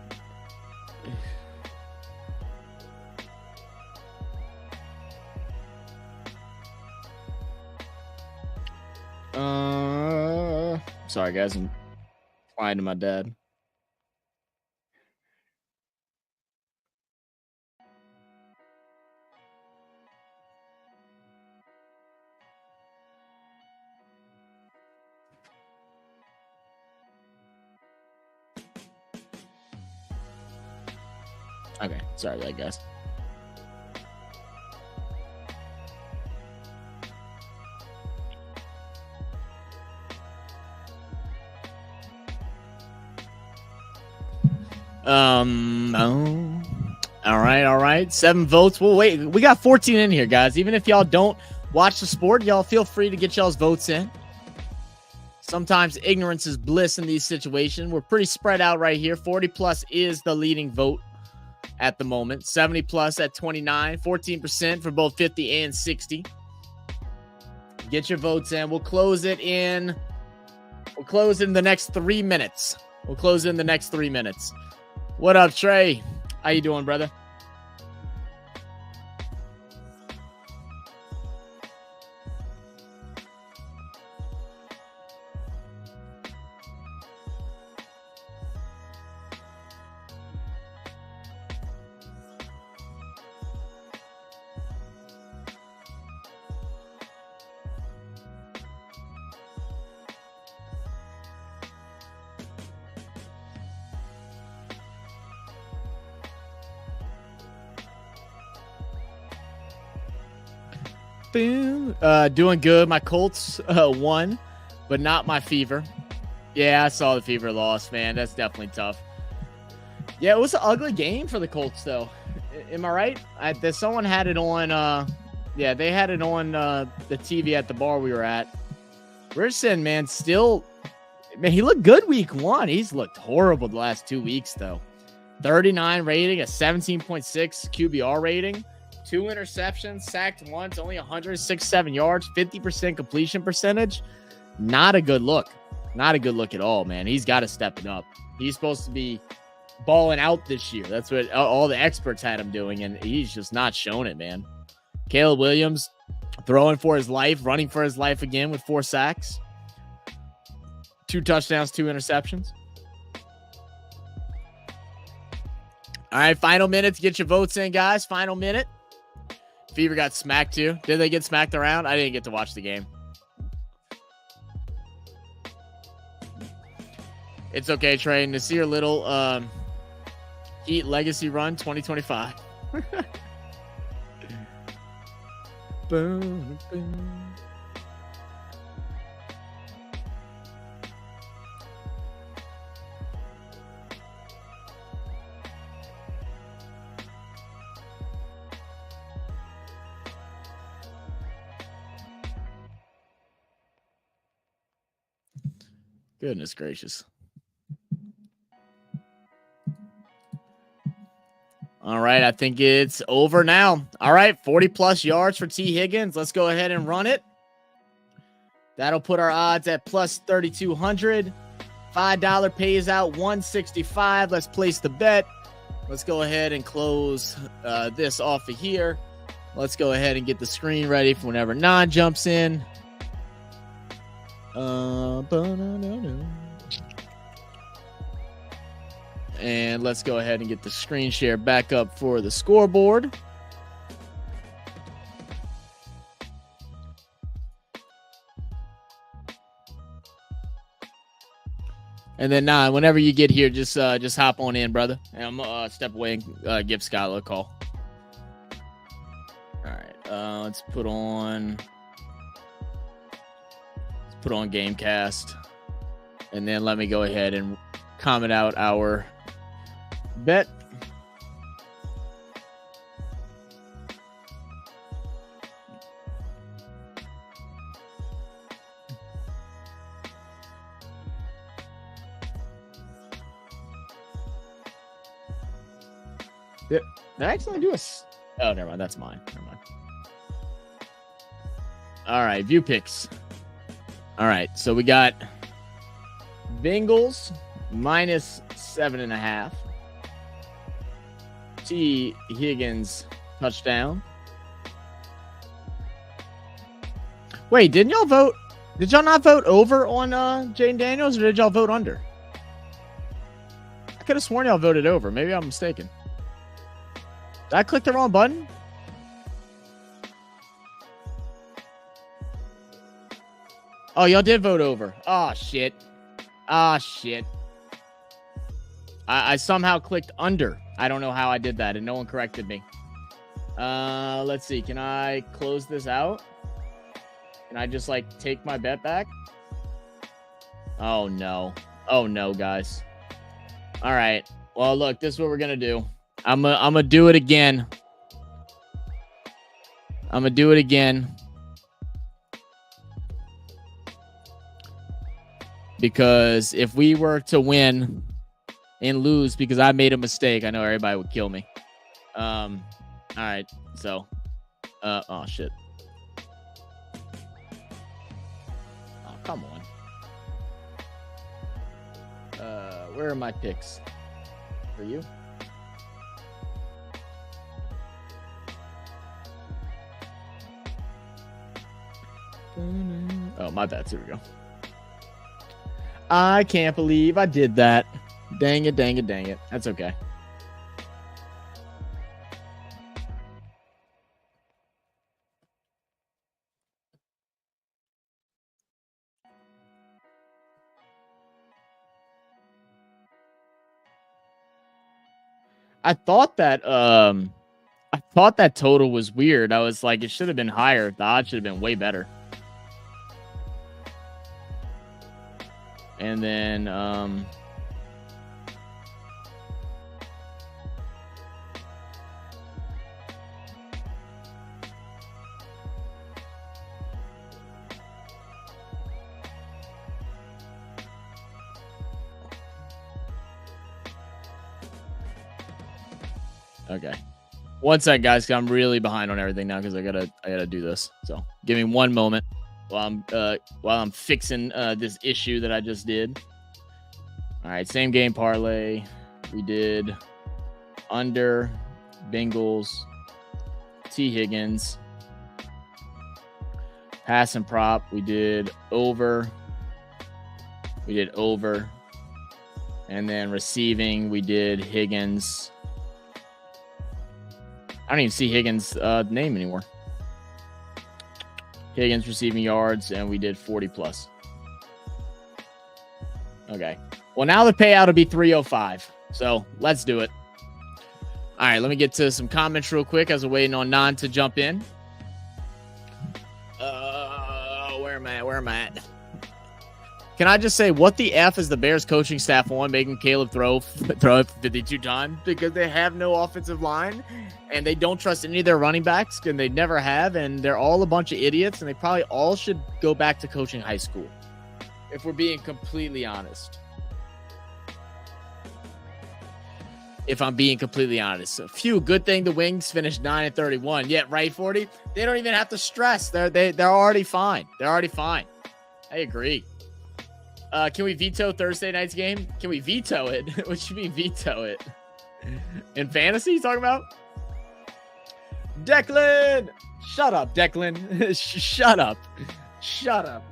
Sorry guys, I'm flying to my dad. Okay, sorry about that, guys. All right. 7 votes. Well, wait, we got 14 in here, guys. Even if y'all don't watch the sport, y'all feel free to get y'all's votes in. Sometimes ignorance is bliss in these situations. We're pretty spread out right here. 40 plus is the leading vote at the moment. 70 plus at 29, 14% for both 50 and 60. Get your votes in. We'll close it in the next 3 minutes. What up, Trey? How you doing, brother? Doing good. My Colts won, but not my Fever. Yeah, I saw the Fever loss, man. That's definitely tough. Yeah, it was an ugly game for the Colts, though. Am I right? Someone had it on. Yeah, they had it on the TV at the bar we were at. Richardson, man, still, man, he looked good week 1. He's looked horrible the last 2 weeks, though. 39 rating, a 17.6 QBR rating, 2 interceptions, sacked once, only 167 yards, 50% completion percentage. Not a good look. Not a good look at all, man. He's got to step it up. He's supposed to be balling out this year. That's what all the experts had him doing, and he's just not showing it, man. Caleb Williams throwing for his life, running for his life again with 4 sacks, 2 touchdowns, 2 interceptions. All right, final minute to get your votes in, guys. Final minute. Fever got smacked too. Did they get smacked around? I didn't get to watch the game. It's okay, Trey. Nasir Little Heat Legacy Run 2025. Boom, boom. Goodness gracious. All right, I think it's over now. All right, 40-plus yards for T. Higgins. Let's go ahead and run it. That'll put our odds at plus 3,200. $5 pays out 165. Let's place the bet. Let's go ahead and close this off of here. Let's go ahead and get the screen ready for whenever Non jumps in. And let's go ahead and get the screen share back up for the scoreboard. And then, whenever you get here, just hop on in, brother. And I'm gonna step away and give Skylar a call. All right, let's put on Gamecast, and then let me go ahead and comment out our bet. Did I actually do oh, never mind. That's mine. Never mind. All right, view picks. All right, so we got Bengals minus 7.5. T. Higgins touchdown. Wait, didn't y'all vote? Did y'all not vote over on Jaden Daniels, or did y'all vote under? I could have sworn y'all voted over. Maybe I'm mistaken. Did I click the wrong button? Oh, y'all did vote over. Oh, shit. Ah, shit. I somehow clicked under. I don't know how I did that, and no one corrected me. Let's see. Can I close this out? Can I just, like, take my bet back? Oh, no. Oh, no, guys. All right. Well, look, this is what we're going to do. I'm gonna do it again. I'm going to do it again. Because if we were to win and lose because I made a mistake, I know everybody would kill me. All right. So, oh, shit. Oh, come on. Where are my picks? For you? Oh, my bad. Here we go. I can't believe I did that. Dang it, dang it, dang it. That's okay. I thought that thought that total was weird. I was like, it should have been higher. The odds should have been way better. And then, okay. One sec, guys. I'm really behind on everything now because I gotta do this. So give me one moment while I'm fixing this issue that I just did. All right, same game parlay. We did under Bengals, T. Higgins, pass and prop. We did over. And then receiving, we did Higgins. I don't even see Higgins' name anymore. Higgins receiving yards, and we did 40 plus. Okay. Well, now the payout will be 305. So let's do it. All right, let me get to some comments real quick as we're waiting on Nan to jump in. Where am I at? Can I just say, what the F is the Bears coaching staff on making Caleb throw it 52 times? Because they have no offensive line, and they don't trust any of their running backs, and they never have, and they're all a bunch of idiots, and they probably all should go back to coaching high school, if we're being completely honest. If I'm being completely honest. So, good thing the Wings finished 9-31. Yeah, right, 40? They don't even have to stress. They're already fine. They're already fine. I agree. Can we veto Thursday night's game? Can we veto it? What you mean veto it? In fantasy, you talking about? Declan! Shut up, Declan. Shut up.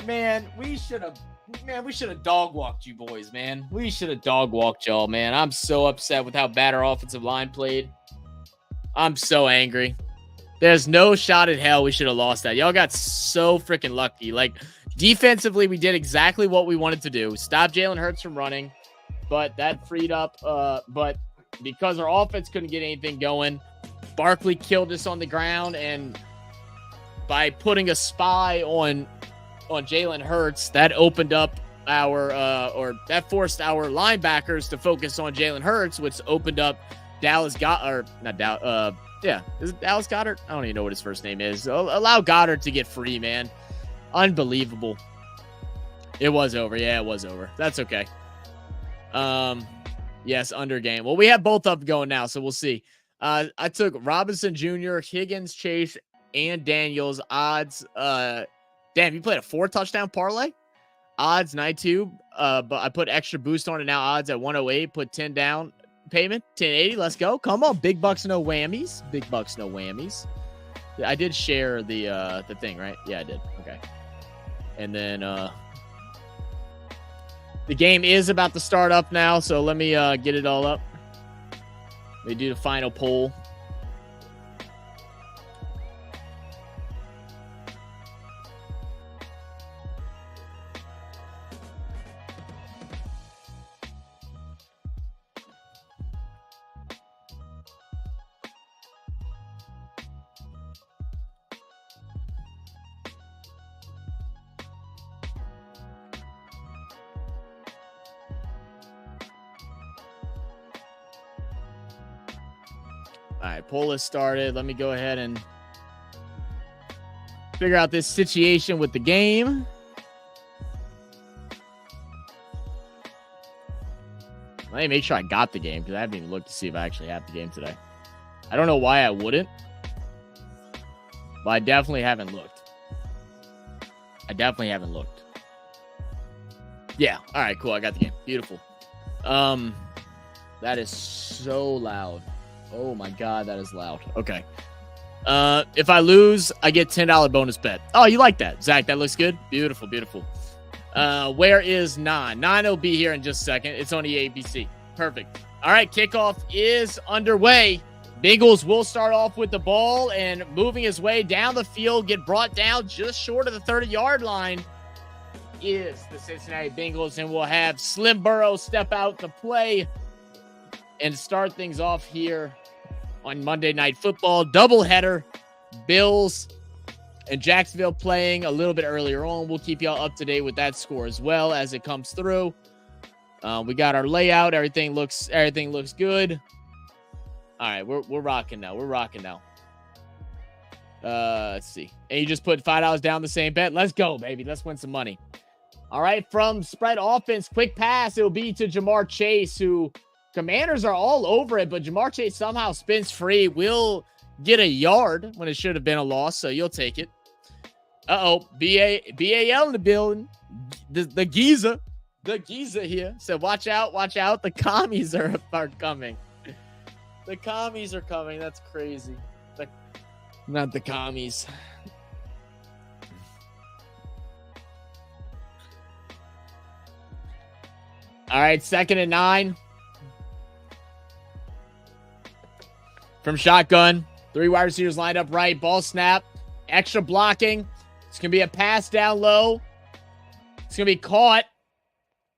Man, we should have dog walked you boys, man. We should have dog walked y'all, man. I'm so upset with how bad our offensive line played. I'm so angry. There's no shot in hell we should have lost that. Y'all got so freaking lucky. Like, defensively, we did exactly what we wanted to do. Stop Jalen Hurts from running, but that freed up. But because our offense couldn't get anything going, Barkley killed us on the ground, and by putting a spy on Jalen Hurts, that opened up that forced our linebackers to focus on Jalen Hurts, which opened up Dallas Goedert. Is it Dallas Goedert? I don't even know what his first name is. Allow Goddard to get free, man. Unbelievable. It was over. Yeah, it was over. That's okay. Yes, under game. Well, we have both up going now, so we'll see. I took Robinson Jr., Higgins, Chase, and Daniels odds. Damn, you played a 4-touchdown parlay? Odds 92. But I put extra boost on it now. Odds at 108. Put 10 down payment. 1080. Let's go. Come on. Big bucks, no whammies. Big bucks, no whammies. I did share the thing, right? Yeah, I did. Okay. And then the game is about to start up now, so let me get it all up. Let me do the final poll. All right, poll is started. Let me go ahead and figure out this situation with the game. Let me make sure I got the game, because I haven't even looked to see if I actually have the game today. I don't know why I wouldn't, but I definitely haven't looked. Yeah. All right, cool. I got the game. Beautiful. That is so loud. Oh my God, that is loud. Okay. If I lose, I get $10 bonus bet. Oh, you like that, Zach? That looks good. Beautiful, beautiful. Where is Nan? Nan will be here in just a second. It's on the ABC. Perfect. All right, kickoff is underway. Bengals will start off with the ball and moving his way down the field, get brought down just short of the 30-yard line is the Cincinnati Bengals, and we'll have Slim Burrow step out to play and start things off here on Monday Night Football. Doubleheader. Bills and Jacksonville playing a little bit earlier on. We'll keep y'all up to date with that score as well as it comes through. We got our layout. Everything looks good. All right, we're rocking now. Let's see. And you just put $5 down the same bet. Let's go, baby. Let's win some money. All right, from spread offense, quick pass. It'll be to Jamar Chase, who Commanders are all over it, but Jamar Chase somehow spins free. Will get a yard when it should have been a loss, so you'll take it. Uh-oh, BAL in the building. The Giza here. So watch out. The commies are coming. The commies are coming. That's crazy. Not the commies. All right, 2nd and 9. From shotgun. 3 wide receivers lined up right. Ball snap. Extra blocking. It's going to be a pass down low. It's going to be caught.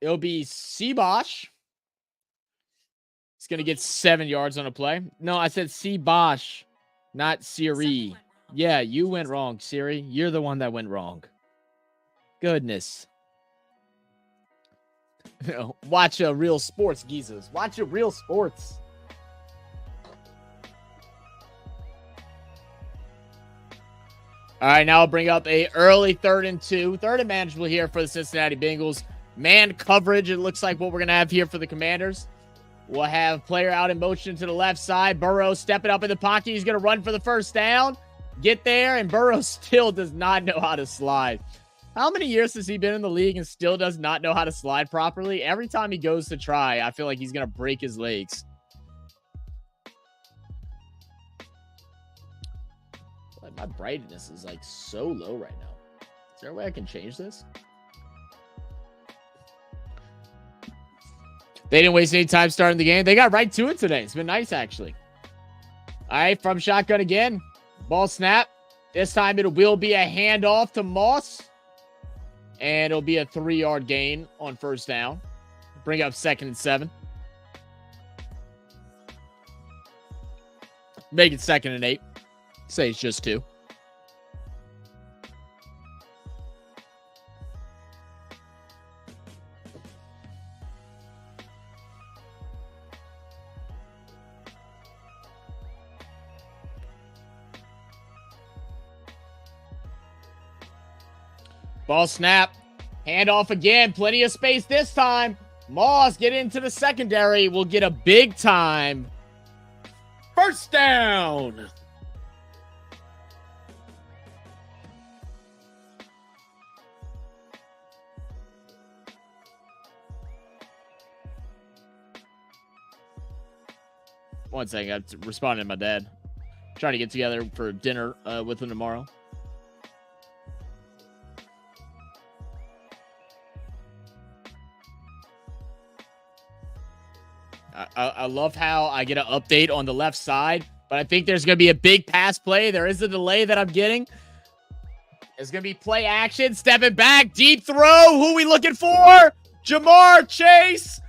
It'll be Seabosh. It's going to get 7 yards on a play. No, I said Seabosh, not Siri. Yeah, you went wrong, Siri. You're the one that went wrong. Goodness. Watch real sports, geezers. Watch real sports. All right, now I'll bring up a early 3rd and 2. 3rd and manageable here for the Cincinnati Bengals. Man coverage, it looks like what we're going to have here for the Commanders. We'll have player out in motion to the left side. Burrow stepping up in the pocket. He's going to run for the first down. Get there, and Burrow still does not know how to slide. How many years has he been in the league and still does not know how to slide properly? Every time he goes to try, I feel like he's going to break his legs. My brightness is like so low right now. Is there a way I can change this? They didn't waste any time starting the game. They got right to it today. It's been nice, actually. All right, from shotgun again. Ball snap. This time it will be a handoff to Moss. And it'll be a 3-yard gain on 1st down. Bring up 2nd and 7. Make it 2nd and 8. Say it's just 2. Ball snap. Handoff again. Plenty of space this time. Moss get into the secondary. Will get a big time 1st down. One second. I'm responding to my dad. Trying to get together for dinner with him tomorrow. I love how I get an update on the left side, but I think there's going to be a big pass play. There is a delay that I'm getting. It's going to be play action. Stepping back. Deep throw. Who we looking for? Jamar Chase.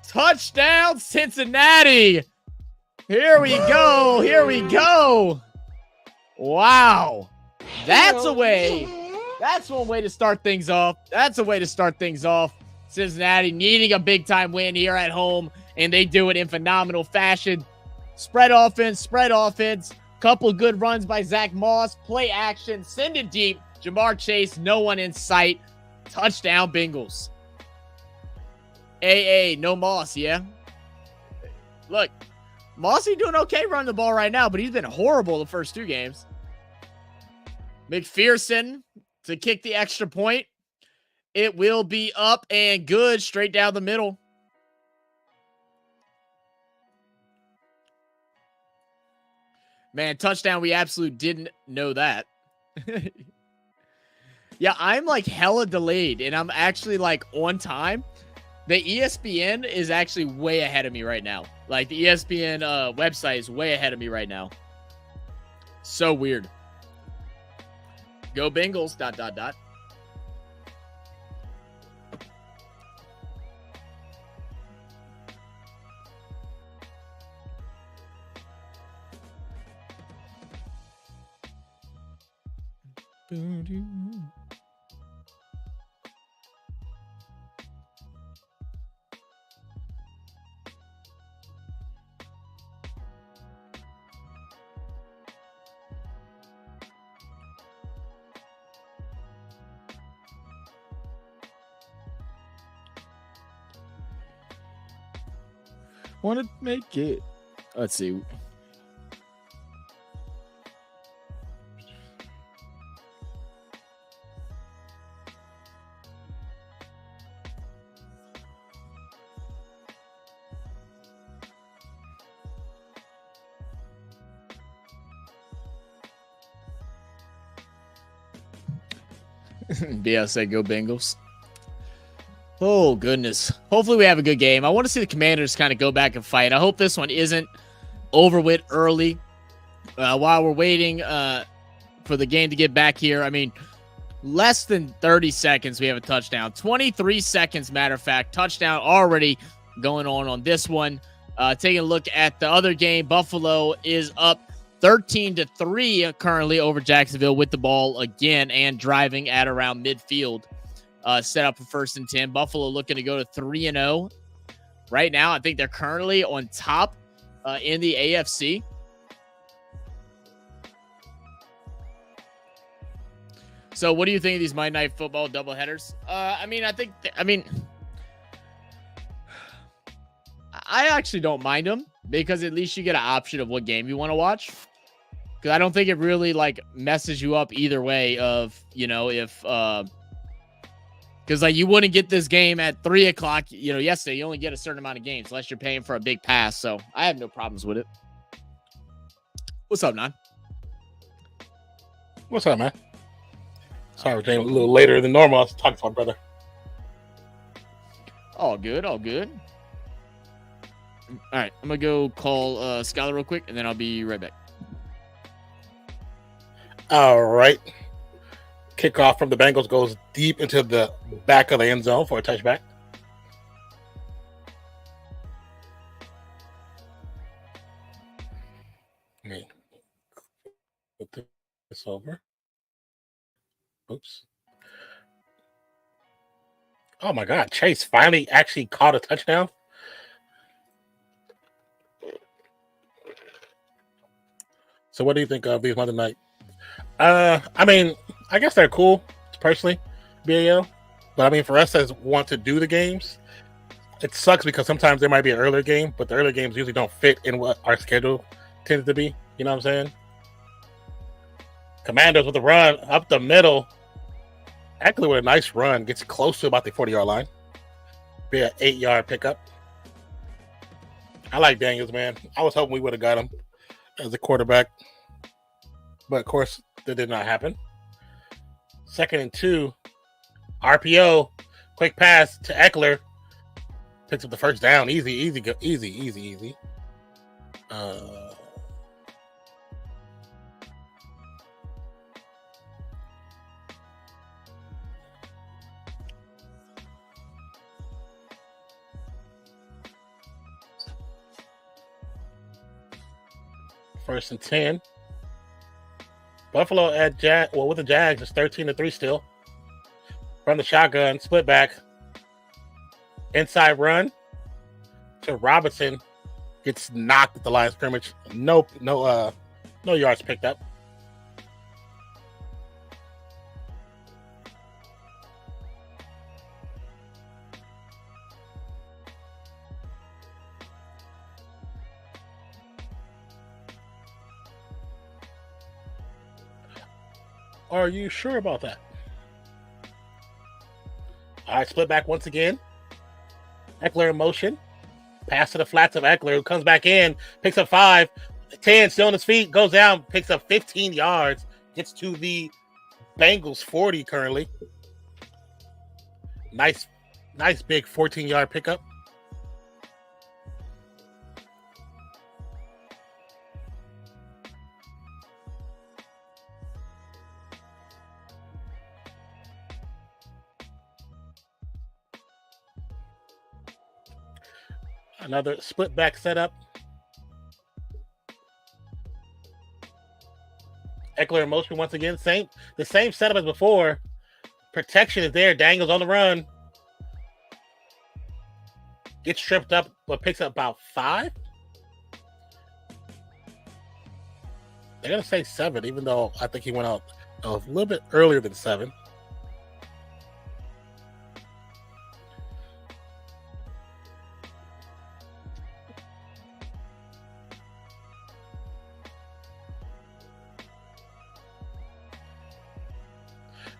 Touchdown, Cincinnati. Here we go. Wow. That's a way. That's one way to start things off. Cincinnati needing a big-time win here at home, and they do it in phenomenal fashion. Spread offense. Couple good runs by Zach Moss. Play action. Send it deep. Jamar Chase, no one in sight. Touchdown, Bengals. No Moss, yeah? Look, Mossy doing okay running the ball right now, but he's been horrible the first 2 games. McPherson to kick the extra point. It will be up and good straight down the middle. Man, touchdown. We absolutely didn't know that. Yeah, I'm like hella delayed, and I'm actually like on time. The ESPN is actually way ahead of me right now. Like the ESPN website is way ahead of me right now. So weird. Go Bengals, ... Want to make it. Let's see. BS go Bengals. Oh, goodness. Hopefully we have a good game. I want to see the Commanders kind of go back and fight. I hope this one isn't over with early while we're waiting for the game to get back here. I mean, less than 30 seconds, we have a touchdown. 23 seconds, matter of fact. Touchdown already going on this one. Taking a look at the other game, Buffalo is up 13-3 currently over Jacksonville with the ball again and driving at around midfield. Set up for 1st and 10. Buffalo looking to go to 3-0 right now. I think they're currently on top in the AFC. So what do you think of these Monday Night Football doubleheaders? I actually don't mind them because at least you get an option of what game you want to watch. Because I don't think it really like messes you up either way of, you know, if because like you wouldn't get this game at 3 o'clock, you know, yesterday. You only get a certain amount of games unless you're paying for a big pass. So I have no problems with it. What's up, Nan? What's up, man? Sorry, we're a little later than normal. I was talking to my brother. All good, all good. All right, I'm going to go call Skylar real quick, and then I'll be right back. All right. Kickoff from the Bengals goes deep into the back of the end zone for a touchback. Let me put this over. Oops. Oh, my God. Chase finally actually caught a touchdown. So what do you think of these Monday night? I mean, I guess they're cool, personally, BAL. But I mean, for us as want to do the games, it sucks because sometimes there might be an earlier game, but the earlier games usually don't fit in what our schedule tends to be. You know what I'm saying? Commanders with a run up the middle. Eckler with a nice run. Gets close to about the 40-yard line. Be an 8-yard pickup. I like Daniels, man. I was hoping we would have got him as a quarterback. But, of course, that did not happen. 2nd and 2. RPO. Quick pass to Eckler. Picks up the first down. Easy. First and 10. Buffalo at with the Jags is 13-3 still. From the shotgun, split back. Inside run to Robinson. Gets knocked at the line of scrimmage. No yards picked up. Are you sure about that? All right, split back once again. Eckler in motion. Pass to the flats of Eckler, who comes back in, picks up 5, 10, still on his feet, goes down, picks up 15 yards, gets to the Bengals 40 currently. Nice big 14-yard pickup. Another split back setup. Eckler in motion once again. The same setup as before. Protection is there. Daniels on the run. Gets tripped up, but picks up about 5. They're going to say 7, even though I think he went out a little bit earlier than 7.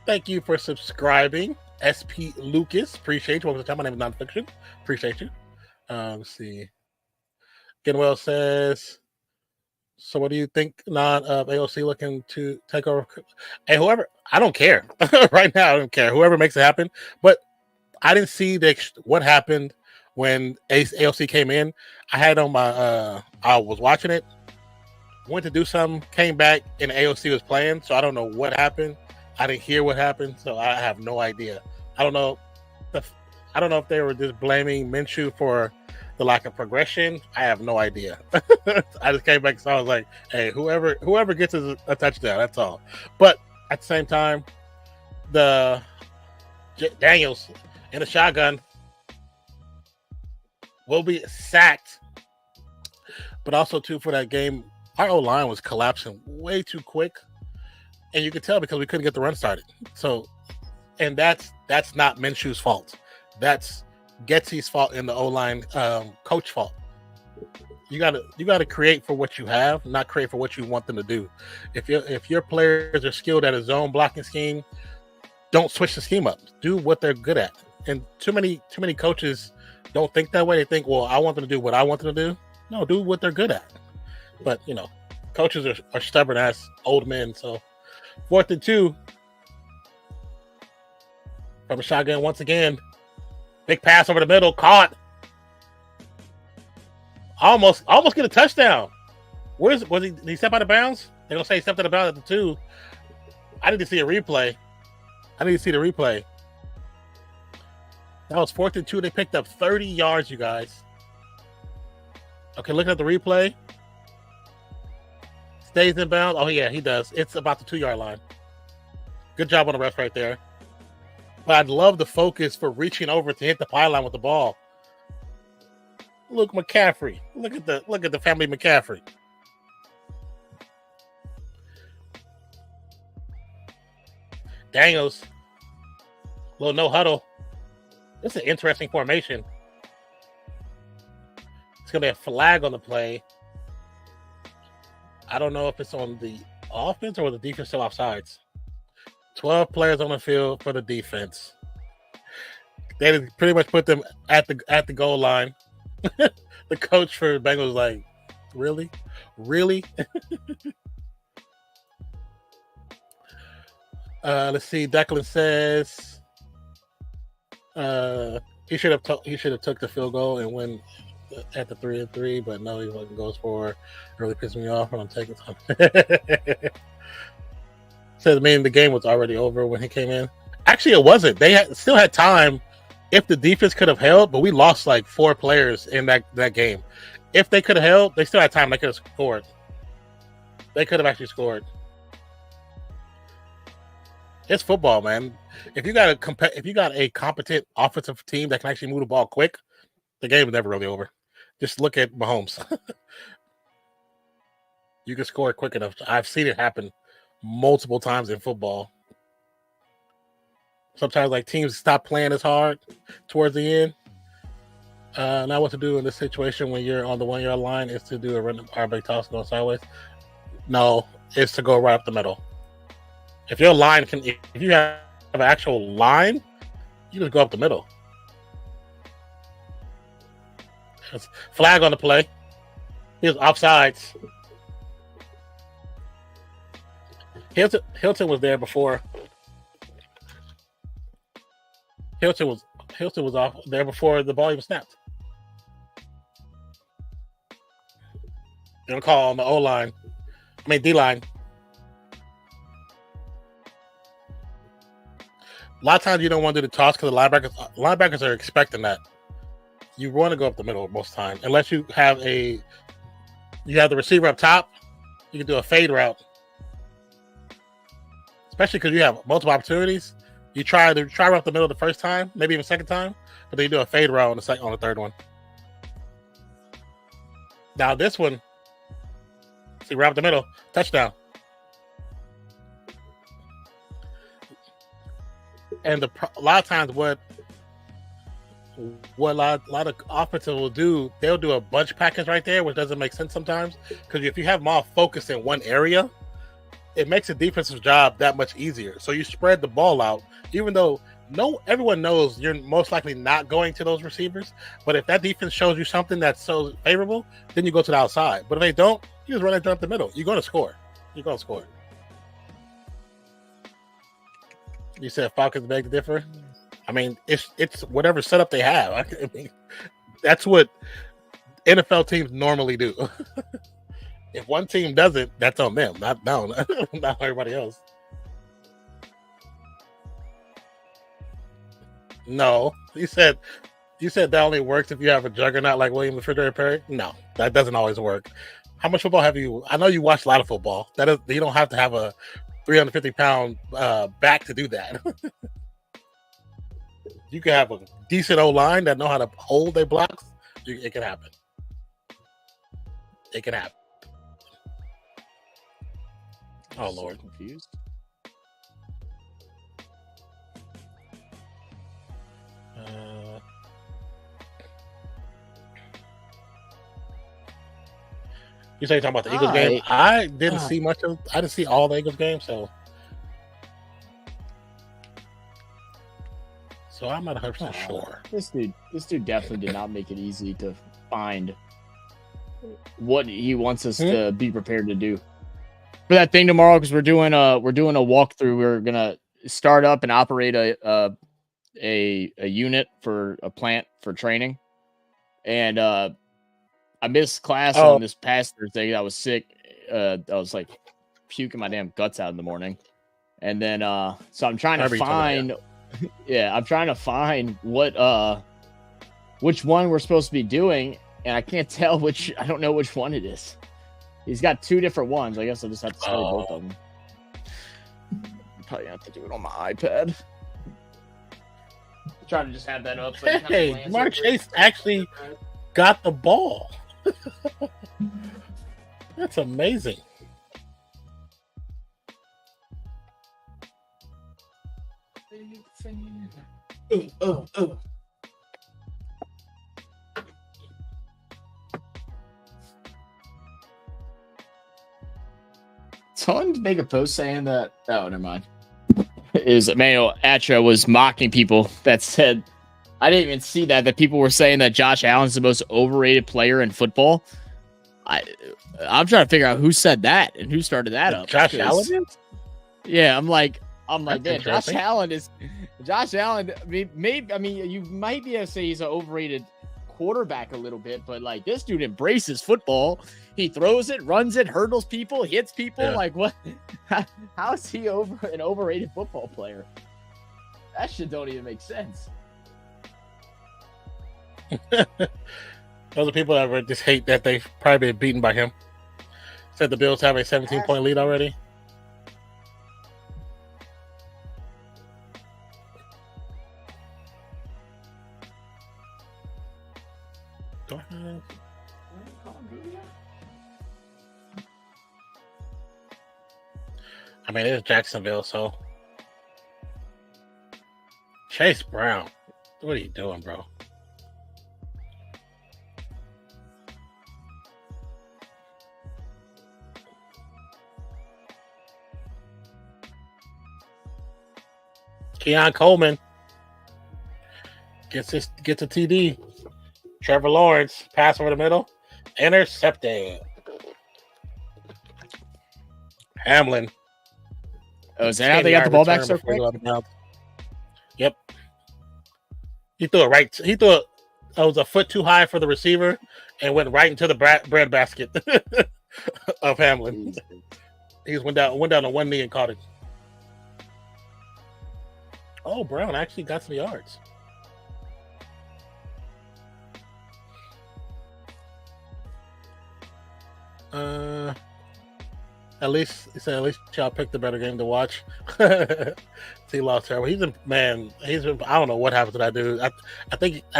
Thank you for subscribing, SP Lucas. Appreciate you. Welcome to the time. My name is Nonfiction. Appreciate you. Let's see. Genwell says, so what do you think AOC looking to take over? Hey, whoever, I don't care. Right now, I don't care. Whoever makes it happen. But I didn't see what happened when AOC came in. I had on my, I was watching it, went to do something, came back, and AOC was playing. So I don't know what happened. I didn't hear what happened, so I have no idea. I don't know if they were just blaming Minshew for the lack of progression. I have no idea. I just came back, so I was like, "Hey, whoever gets a touchdown, that's all." But at the same time, the Daniels in the shotgun will be sacked. But also too, for that game, our O-line was collapsing way too quick. And you could tell because we couldn't get the run started. So, and that's not Minshew's fault. That's Getsy's fault and the O-line coach fault. You gotta create for what you have, not create for what you want them to do. If your players are skilled at a zone blocking scheme, don't switch the scheme up. Do what they're good at. And too many coaches don't think that way. They think, well, I want them to do what I want them to do. No, do what they're good at. But coaches are stubborn as old men, so. 4th and 2 from a shotgun once again. Big pass over the middle, caught. Almost get a touchdown. Was he? Did he step out of bounds? They're gonna say he stepped out of bounds at the 2. I need to see a replay. That was 4th and 2. They picked up 30 yards, you guys. Okay, looking at the replay. Stays in bounds. Oh, yeah, he does. It's about the 2-yard line. Good job on the ref right there. But I'd love the focus for reaching over to hit the pylon with the ball. Look, McCaffrey. Look at the family McCaffrey. Daniels. Little no huddle. This is an interesting formation. It's going to be a flag on the play. I don't know if it's on the offense or the defense still offsides. 12 players on the field for the defense. They pretty much put them at the goal line. The coach for Bengals was like, really? Let's see. Declan says he should have took the field goal and win at the 3-3, but no, he wasn't. Goes for it. Really pissed me off when I'm taking time. Says, man, the game was already over when he came in. Actually, it wasn't. They still had time if the defense could have held, but we lost like 4 players in that game. If they could have held, they still had time. They could have scored. They could have actually scored. It's football, man. If you got a competent offensive team that can actually move the ball quick, the game is never really over. Just look at Mahomes. You can score quick enough. I've seen it happen multiple times in football. Sometimes like teams stop playing as hard towards the end. Now what to do in this situation when you're on the 1-yard line is to do a random RB toss going sideways. No, it's to go right up the middle. If your line if you have an actual line, you just go up the middle. It's flag on the play. He was offsides. Hilton was there before. Hilton was off there before the ball even snapped. They're gonna call on the O-line. I mean D-line. A lot of times you don't want to do the toss because the linebackers are expecting that. You want to go up the middle most times, unless you have the receiver up top. You can do a fade route. especially because you have multiple opportunities. You try right up the middle the first time, maybe even second time, but then you do a fade route on the third one. Now this one, see right up the middle, touchdown. And a lot of times, what a lot of offensive will do, they'll do a bunch package right there, which doesn't make sense sometimes. Because if you have them all focused in one area, it makes the defensive job that much easier. So you spread the ball out, even though everyone knows you're most likely not going to those receivers. But if that defense shows you something that's so favorable, then you go to the outside. But if they don't, you just run it up the middle. You're going to score. You said Falcons beg to differ. I mean, it's whatever setup they have. I mean, that's what NFL teams normally do. If one team doesn't, that's on them, not everybody else. No, you said that only works if you have a juggernaut like William Refrigerator Perry. No, that doesn't always work. How much football have you? I know you watch a lot of football. You don't have to have a 350-pound back to do that. You can have a decent O-line that know how to hold their blocks. It can happen. It can happen. Oh, Lord. So confused. You say you're talking about the Eagles game? I didn't see much of. I didn't see all the Eagles games, so I'm not 100% sure. This dude definitely did not make it easy to find what he wants us to be prepared to do for that thing tomorrow, because we're doing a walkthrough. We're gonna start up and operate a unit for a plant for training, and I missed class on this past Thursday. I was sick. I was like puking my damn guts out in the morning, and then so I'm trying to find. I'm trying to find which one we're supposed to be doing, and I can't tell which. I don't know which one it is. He's got two different ones. I guess I'll just have to study both of them. Probably have to do it on my iPad. Try to just have that up. So hey, Mark Chase actually got the ball. That's amazing. Someone make a post saying that. Oh, never mind. Is Emmanuel Atra was mocking people that said, I didn't even see that people were saying that Josh Allen's the most overrated player in football. I'm trying to figure out who said that and who started that up. Josh Allen? Yeah, I'm like, man, Josh Allen. Maybe you might be able to say he's an overrated quarterback a little bit, but like this dude embraces football. He throws it, runs it, hurdles people, hits people. Yeah. Like what? How is he an overrated football player? That shit don't even make sense. Those are people that just hate that they've probably been beaten by him. Said the Bills have a 17-point lead already. Go ahead. I mean, it's Jacksonville, so Chase Brown. What are you doing, bro? Keon Coleman gets a TD. Trevor Lawrence pass over the middle, intercepted. Hamlin. Oh, is that how they got the ball back so quick? Yep. He threw it right. He threw it. It was a foot too high for the receiver and went right into the bread basket of Hamlin. He just went down on one knee and caught it. Oh, Brown actually got some yards. At least he said, at least y'all picked a better game to watch. He lost terrible. He's been, I don't know what happened to that dude. I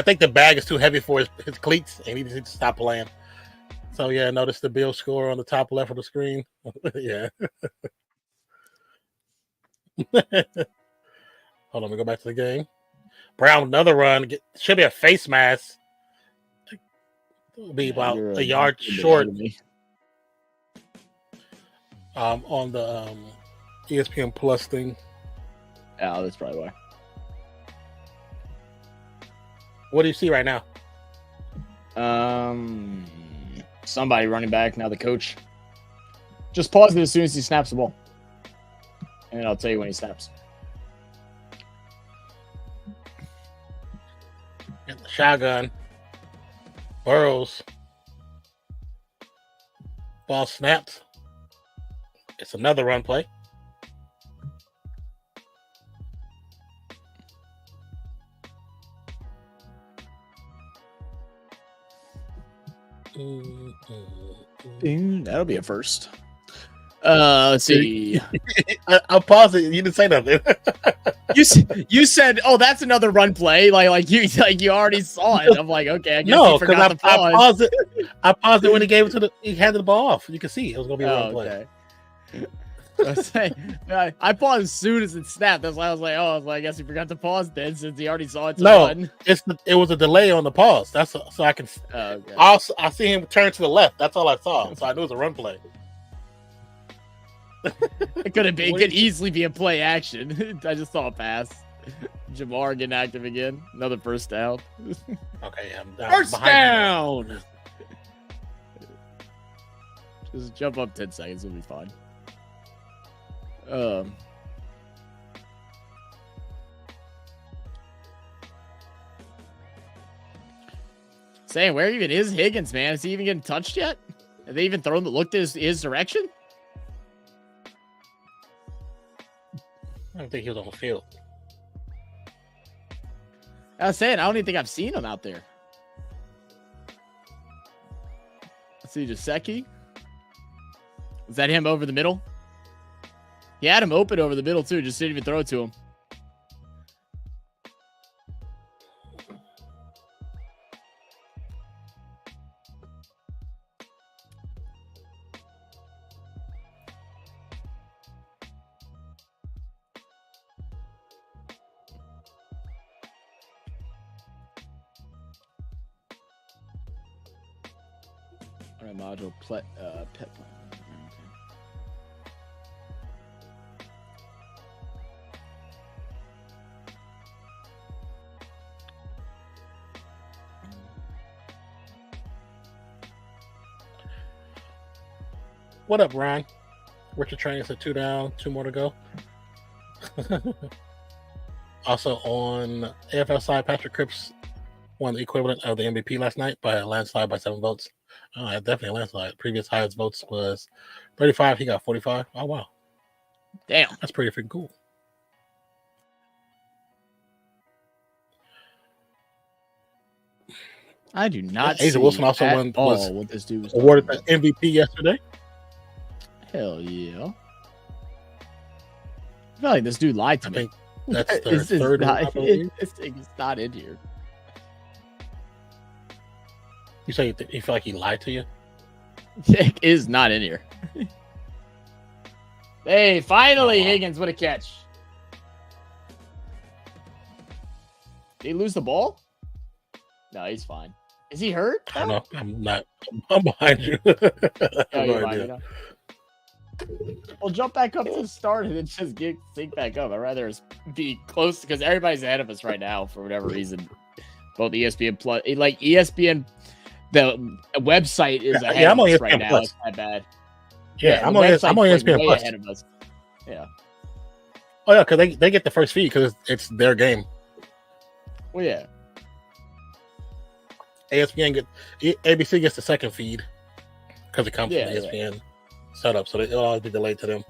think the bag is too heavy for his cleats, and he needs to stop playing. So yeah, notice the Bill score on the top left of the screen. Yeah. Hold on, let me go back to the game. Brown, another run. Should be a face mask. Be about a yard short. On the ESPN Plus thing. Oh, that's probably why. What do you see right now? Somebody running back, now the coach. Just pause it as soon as he snaps the ball. And I'll tell you when he snaps. Get the shotgun. Burrows. Ball snapped. It's another run play. That'll be a first. Let's see. I'll pause it. You didn't say nothing. you said, "Oh, that's another run play." Like you already saw it. I'm like, okay, I guess no, because I paused it. I paused it when he gave it to he handed the ball off. You can see it was gonna be a run play. I paused as soon as it snapped. That's why I was like, I guess he forgot to pause then since he already saw it. Run. It was a delay on the pause. That's so I can. Okay. I see him turn to the left. That's all I saw. So I knew it was a run play. It could easily be a play action. I just saw a pass. Jamar getting active again. Another first down. Okay, I'm first down. Just jump up 10 seconds. We'll be fine. Saying, where even is Higgins, man? Is he even getting touched yet? Have they even looked at his direction? I don't think he was on the field. I was saying, I don't even think I've seen him out there. Let's see, Jasecki. Was that him over the middle? He had him open over the middle, too. Just didn't even throw it to him. All right, module pet plan. What up, Ryan? Richard Train said 2 down, 2 more to go. Also on AFL side, Patrick Cripps won the equivalent of the MVP last night by a landslide by 7 votes. Definitely a landslide. Previous highest votes was 35. He got 45. Oh, wow. Damn. That's pretty freaking cool. I do not Asa Wilson also was what this dude was awarded the MVP yesterday. Hell yeah. I feel like this dude lied to me. That's their third one. This thing is not in here. You say you feel like he lied to you? It is not in here. Hey, finally, Higgins, what a catch. Did he lose the ball? No, he's fine. Is he hurt? I don't know. I'm not. I'm behind you. Well, jump back up to the start and then just sync back up. I'd rather be close because everybody's ahead of us right now for whatever reason. Both ESPN Plus, like ESPN, the website is ahead of us right now. Plus. It's not bad. Yeah, I'm on ESPN Plus. Ahead of us. Yeah. Oh yeah, because they get the first feed because it's their game. Well, yeah. ABC gets the second feed because it comes from the ESPN setup, so it'll always be delayed to them.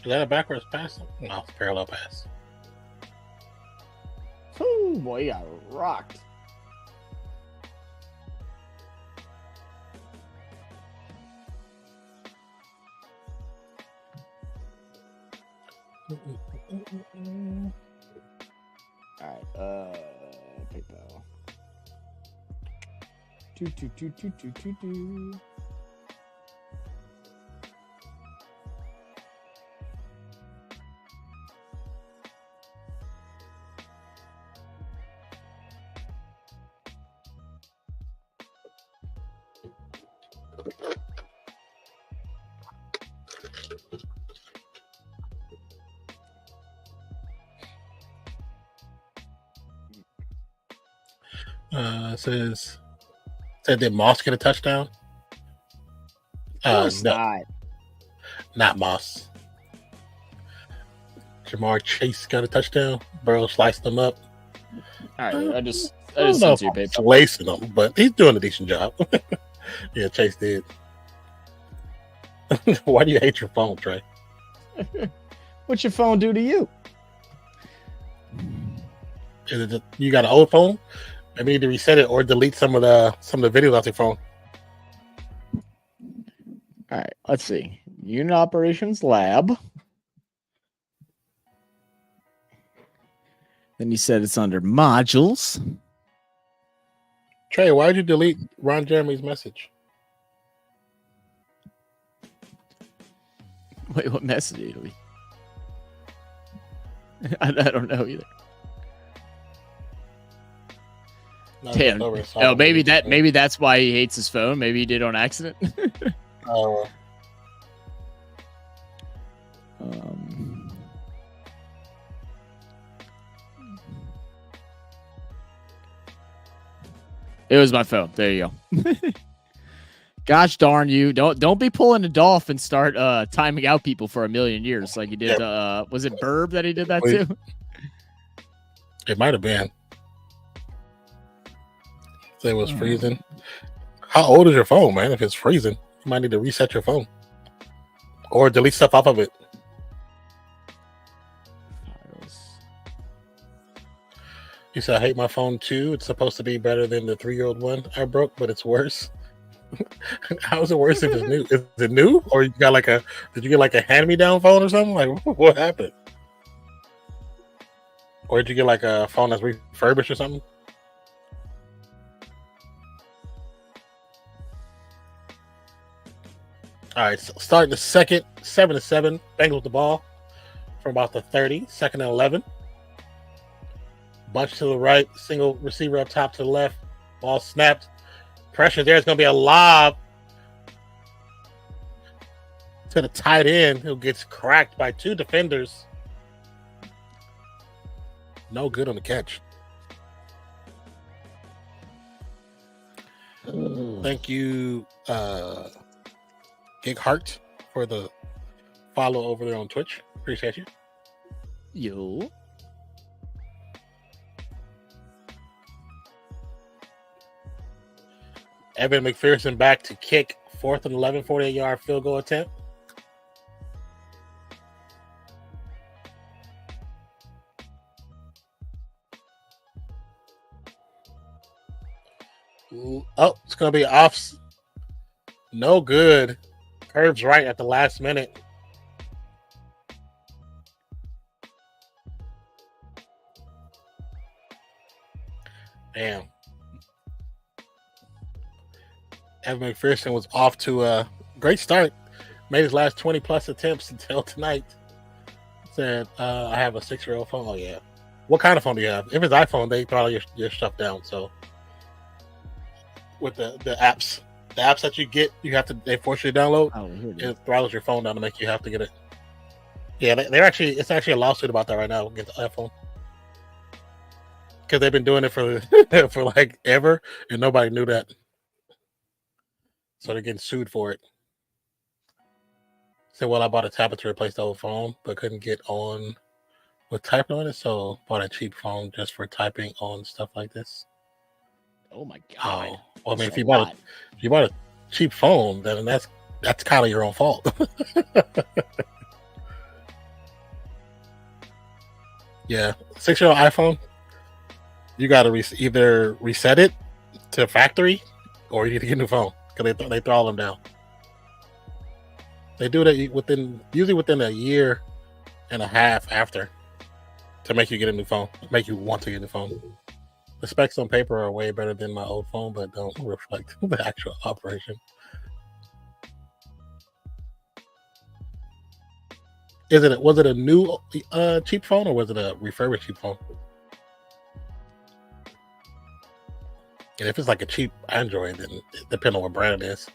Is that a backwards pass? No, it's a parallel pass. Oh boy, he got rocked. All right, PayPal. Do. Said did Moss get a touchdown? No, not Moss. Jamar Chase got a touchdown. Burrow sliced them up. All right, I just sent you paper. Lacing them, but he's doing a decent job. Yeah, Chase did. Why do you hate your phone, Trey? What's your phone do to you? Is it you got an old phone? Maybe you need to reset it or delete some of the videos off your phone. All right, let's see. Unit Operations Lab. Then you said it's under modules. Trey, why did you delete Ron Jeremy's message? Wait, what message did he? I don't know either. Damn. Oh, maybe that's why he hates his phone. Maybe he did on accident. Oh. It was my phone. There you go. Gosh darn you! Don't be pulling the Dolph and start timing out people for a million years like you did. Yep. Was it Burb that he did that too? It might have been. It was freezing. How old is your phone, man? If it's freezing, you might need to reset your phone or delete stuff off of it. You said I hate my phone too. It's supposed to be better than the 3-year-old one I broke, but it's worse. How is it worse if it's new? Is it new, or you got did you get like a hand-me-down phone or something? Like, what happened? Or did you get like a phone that's refurbished or something? All right, so starting the second, 7-7. Bengals with the ball from about the 30, second and 11. Bunch to the right, single receiver up top to the left. Ball snapped. Pressure there. It's going to be a lob to the tight end who gets cracked by 2 defenders. No good on the catch. Thank you, Gig Heart, for the follow over there on Twitch. Appreciate you. Yo. Evan McPherson back to kick 4th and 11, 48-yard field goal attempt. Oh, it's going to be off. No good. Curves right at the last minute. Damn. Evan McPherson was off to a great start. Made his last 20-plus attempts until tonight. Said, I have a 6-year-old phone. Oh, yeah. What kind of phone do you have? If it's iPhone, they probably your stuff down. So with the apps that you get, they force you to download. It throttles your phone down to make you have to get it. Yeah, it's actually a lawsuit about that right now against the iPhone. Because they've been doing it for like ever, and nobody knew that. So they're getting sued for it. Said, well, I bought a tablet to replace the old phone, but couldn't get on with typing on it, so bought a cheap phone just for typing on stuff like this. Oh my god! Well, I mean, if you bought a cheap phone, then that's kind of your own fault. Yeah, 6-year-old iPhone. You got to either reset it to factory, or you need to get a new phone because they throw all them down. They do that usually within a year and a half after, to make you get a new phone, make you want to get a new phone. The specs on paper are way better than my old phone, but don't reflect the actual operation. Was it a new cheap phone, or was it a refurbished cheap phone? And if it's like a cheap Android, then it depends on what brand it is.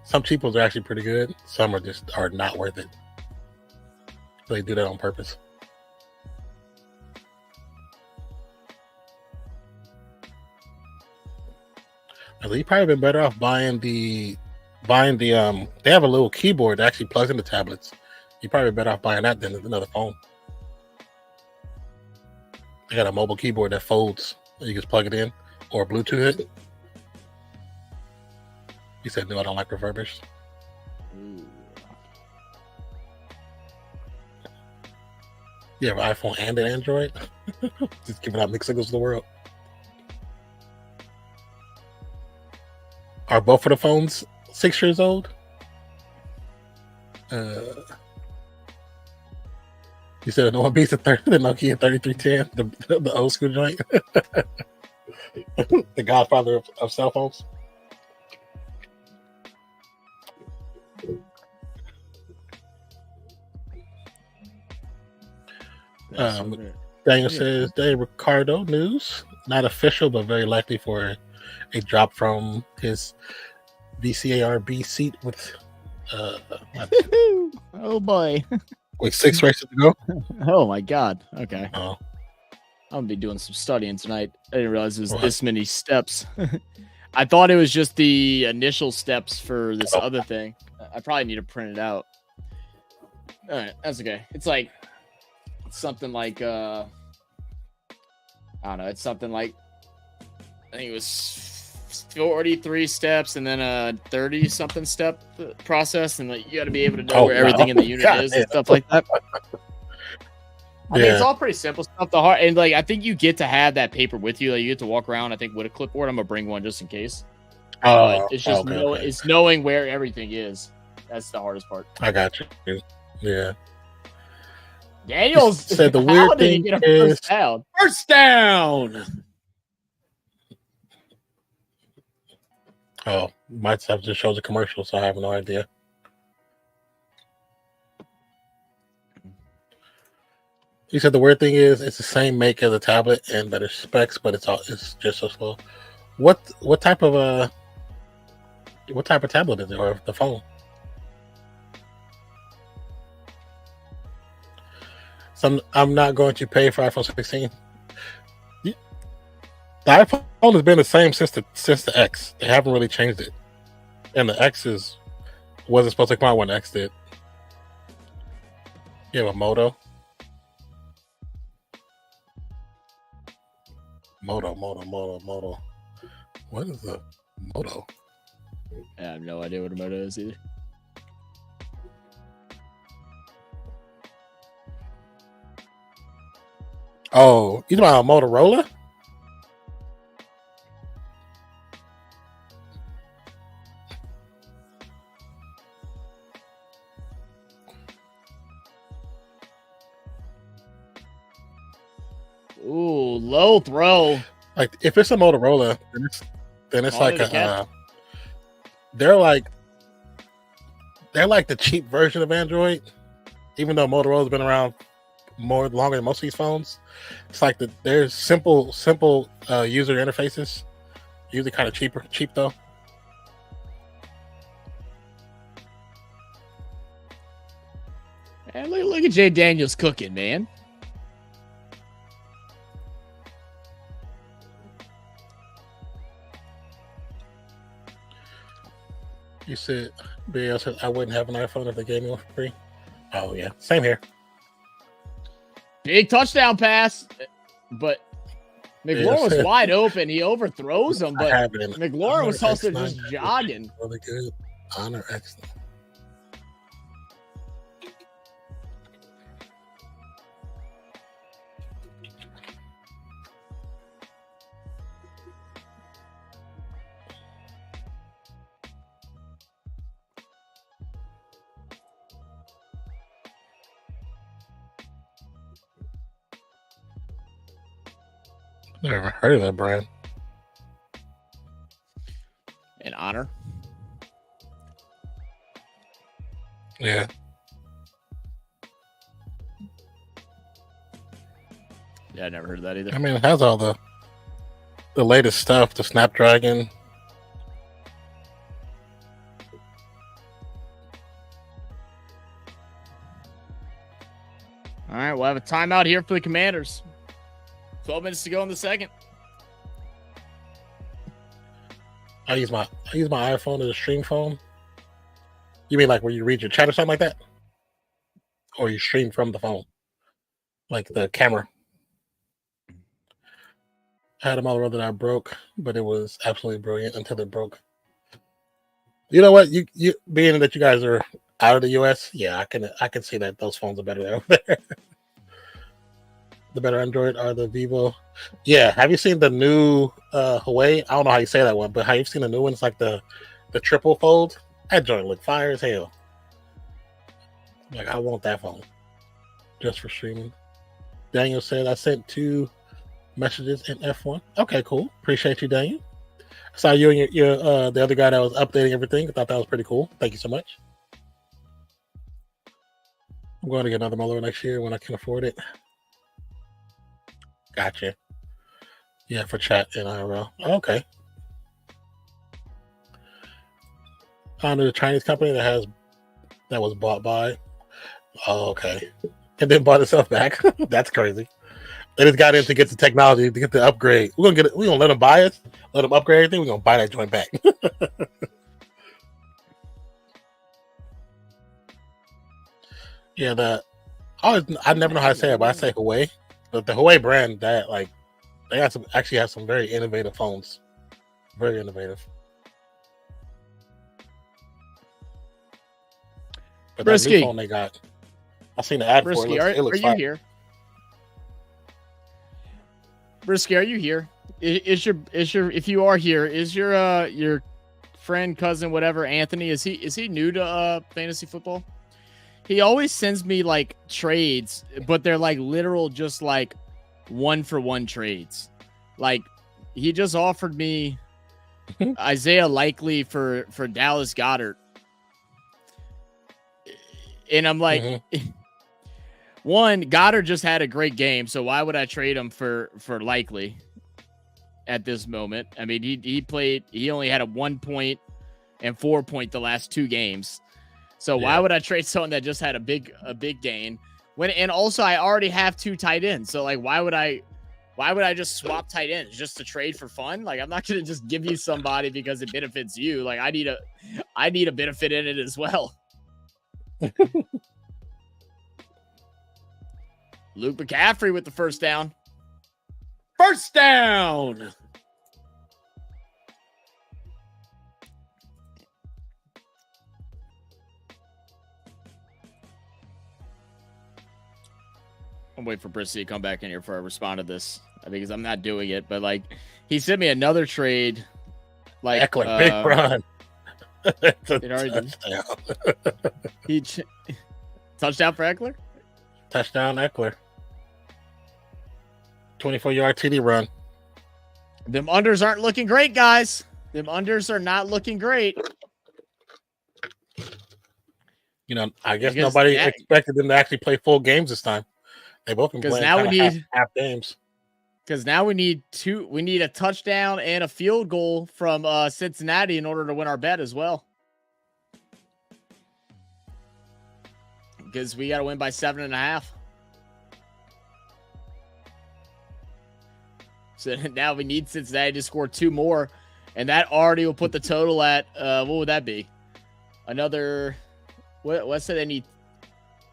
Some cheap ones are actually pretty good. Some are not worth it. They do that on purpose. You've probably been better off buying the they have a little keyboard that actually plugs into tablets. You're probably better off buying that than another phone. They got a mobile keyboard that folds. You just plug it in or Bluetooth it. He said, no, I don't like refurbished. You have an iPhone and an Android? Just giving out mixed signals to the world. Are both of the phones 6 years old? You said no one beats the Nokia 3310, the old school joint, the godfather of cell phones. Daniel says, Dave Ricardo news, not official, but very likely for a drop from his VCARB seat with oh boy. With 6 races to go. Oh my god. Okay. Oh. I'm gonna be doing some studying tonight. I didn't realize it was this many steps. I thought it was just the initial steps for this other thing. I probably need to print it out. All right, that's okay. It's like something like I don't know. It's something like I think it was 43 steps and then a 30 something step process, and like you got to be able to know where everything in the unit is and stuff like that. I mean, it's all pretty simple stuff. The hard and like I think you get to have that paper with you. Like you get to walk around. I think with a clipboard. I'm gonna bring one just in case. It's just it's knowing where everything is. That's the hardest part. I got you. Yeah. Daniels said the weird thing get a first down. First down. Oh, might have just shows a commercial, so I have no idea. He said the weird thing is it's the same make as a tablet and better specs, but it's just so slow. What type of tablet is it, or the phone? So I'm not going to pay for iPhone 16. The iPhone has been the same since the X. They haven't really changed it, and the X wasn't supposed to come out when the X did. You have a Moto. Moto. What is a Moto? I have no idea what a Moto is either. Oh, you talking about a Motorola? Ooh, low throw. Like if it's a Motorola, then it's like they're like the cheap version of Android. Even though Motorola's been around longer than most of these phones, it's like there's simple user interfaces. Usually kind of cheap though. Man, look at Jay Daniels cooking, man. You said, I wouldn't have an iPhone if they gave me one for free. Oh yeah, same here. Big touchdown pass, but McLaurin was wide open. He overthrows him, but McLaurin was also just jogging. Really good. Honor excellent. Never heard of that brand. An Honor. Yeah. Yeah, I never heard of that either. I mean, it has all the latest stuff, the Snapdragon. All right, we'll have a timeout here for the Commanders. 12 minutes to go in the second. I use my iPhone as a stream phone. You mean like where you read your chat or something like that? Or you stream from the phone? Like the camera. I had a model that I broke, but it was absolutely brilliant until it broke. You know what? You being that you guys are out of the US, yeah, I can see that those phones are better over there. The better Android are the Vivo. Yeah, have you seen the new Huawei? I don't know how you say that one, but have you seen the new one? It's like the triple fold. That joint look fire as hell. Like I want that phone just for streaming. Daniel said I sent 2 messages in F1. Okay, cool. Appreciate you, Daniel. I saw you and your the other guy that was updating everything. I thought that was pretty cool. Thank you so much. I'm going to get another Muller next year when I can afford it. Gotcha. Yeah, for chat in IRL. Okay. Found a Chinese company that was bought by. Oh, okay. And then bought itself back. That's crazy. They just got in to get the technology to get the upgrade. We're gonna let them buy it, let them upgrade everything. We're gonna buy that joint back. Yeah, I never know how to say it, but I say Huawei. But the Huawei brand that they actually have some very innovative phones. Very innovative. But that new phone they got, I seen the ad for it. It looks are you here? Brisky, are you here? Is your if you are here, is your friend, cousin, whatever, Anthony, is he new to fantasy football? He always sends me like trades, but they're like literal just like 1-for-1 trades. Like he just offered me Isaiah Likely for Dallas Goedert. And I'm like, one, Goddard just had a great game, so why would I trade him for Likely at this moment? I mean, he only had a 1 point and 4 point the last 2 games. So why would I trade someone that just had a big gain? And also I already have 2 tight ends. So like why would I just swap tight ends just to trade for fun? Like I'm not gonna just give you somebody because it benefits you. Like I need a benefit in it as well. Luke McCaffrey with the first down. First down. I'm waiting for Brissy to come back in here before I respond to this because I'm not doing it. But like, he sent me another trade. Like Eckler, big run. Touchdown for Eckler. Touchdown Eckler. 24-yard TD run. Them unders aren't looking great, guys. Them unders are not looking great. You know, I guess nobody expected them to actually play full games this time. They both been playing now we need half games. Because now we need a touchdown and a field goal from Cincinnati in order to win our bet as well. Because we got to win by 7.5. So now we need Cincinnati to score 2 more, and that already will put the total at what would that be? Another what's that? They need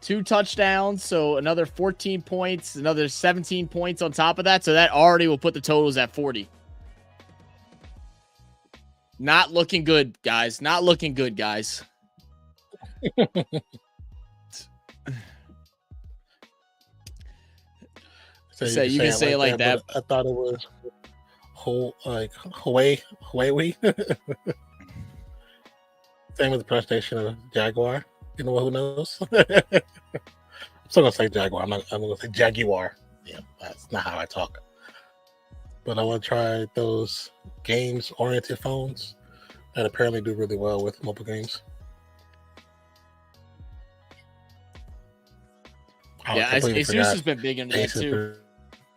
2 touchdowns, so another 14 points, another 17 points on top of that. So that already will put the totals at 40. Not looking good, guys. Not looking good, guys. So you can say it like that. I thought it was Huawei. Same with the pronunciation of Jaguar. You know who knows? I'm still gonna say Jaguar. I'm gonna say Jaguar. Yeah, that's not how I talk. but I want to try those games-oriented phones that apparently do really well with mobile games. Yeah, Asus has been big into that too.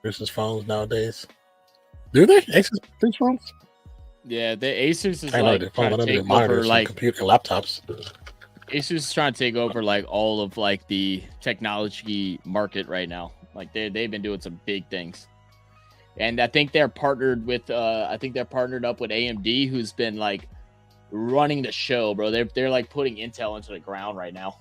Asus phones nowadays. Do they? Asus phones? Yeah, the Asus is like trying to take over like computer laptops. Asus is trying to take over like all of like the technology market right now. Like they've been doing some big things. And I think they're partnered with up with AMD, who's been like running the show, bro. They're like putting Intel into the ground right now.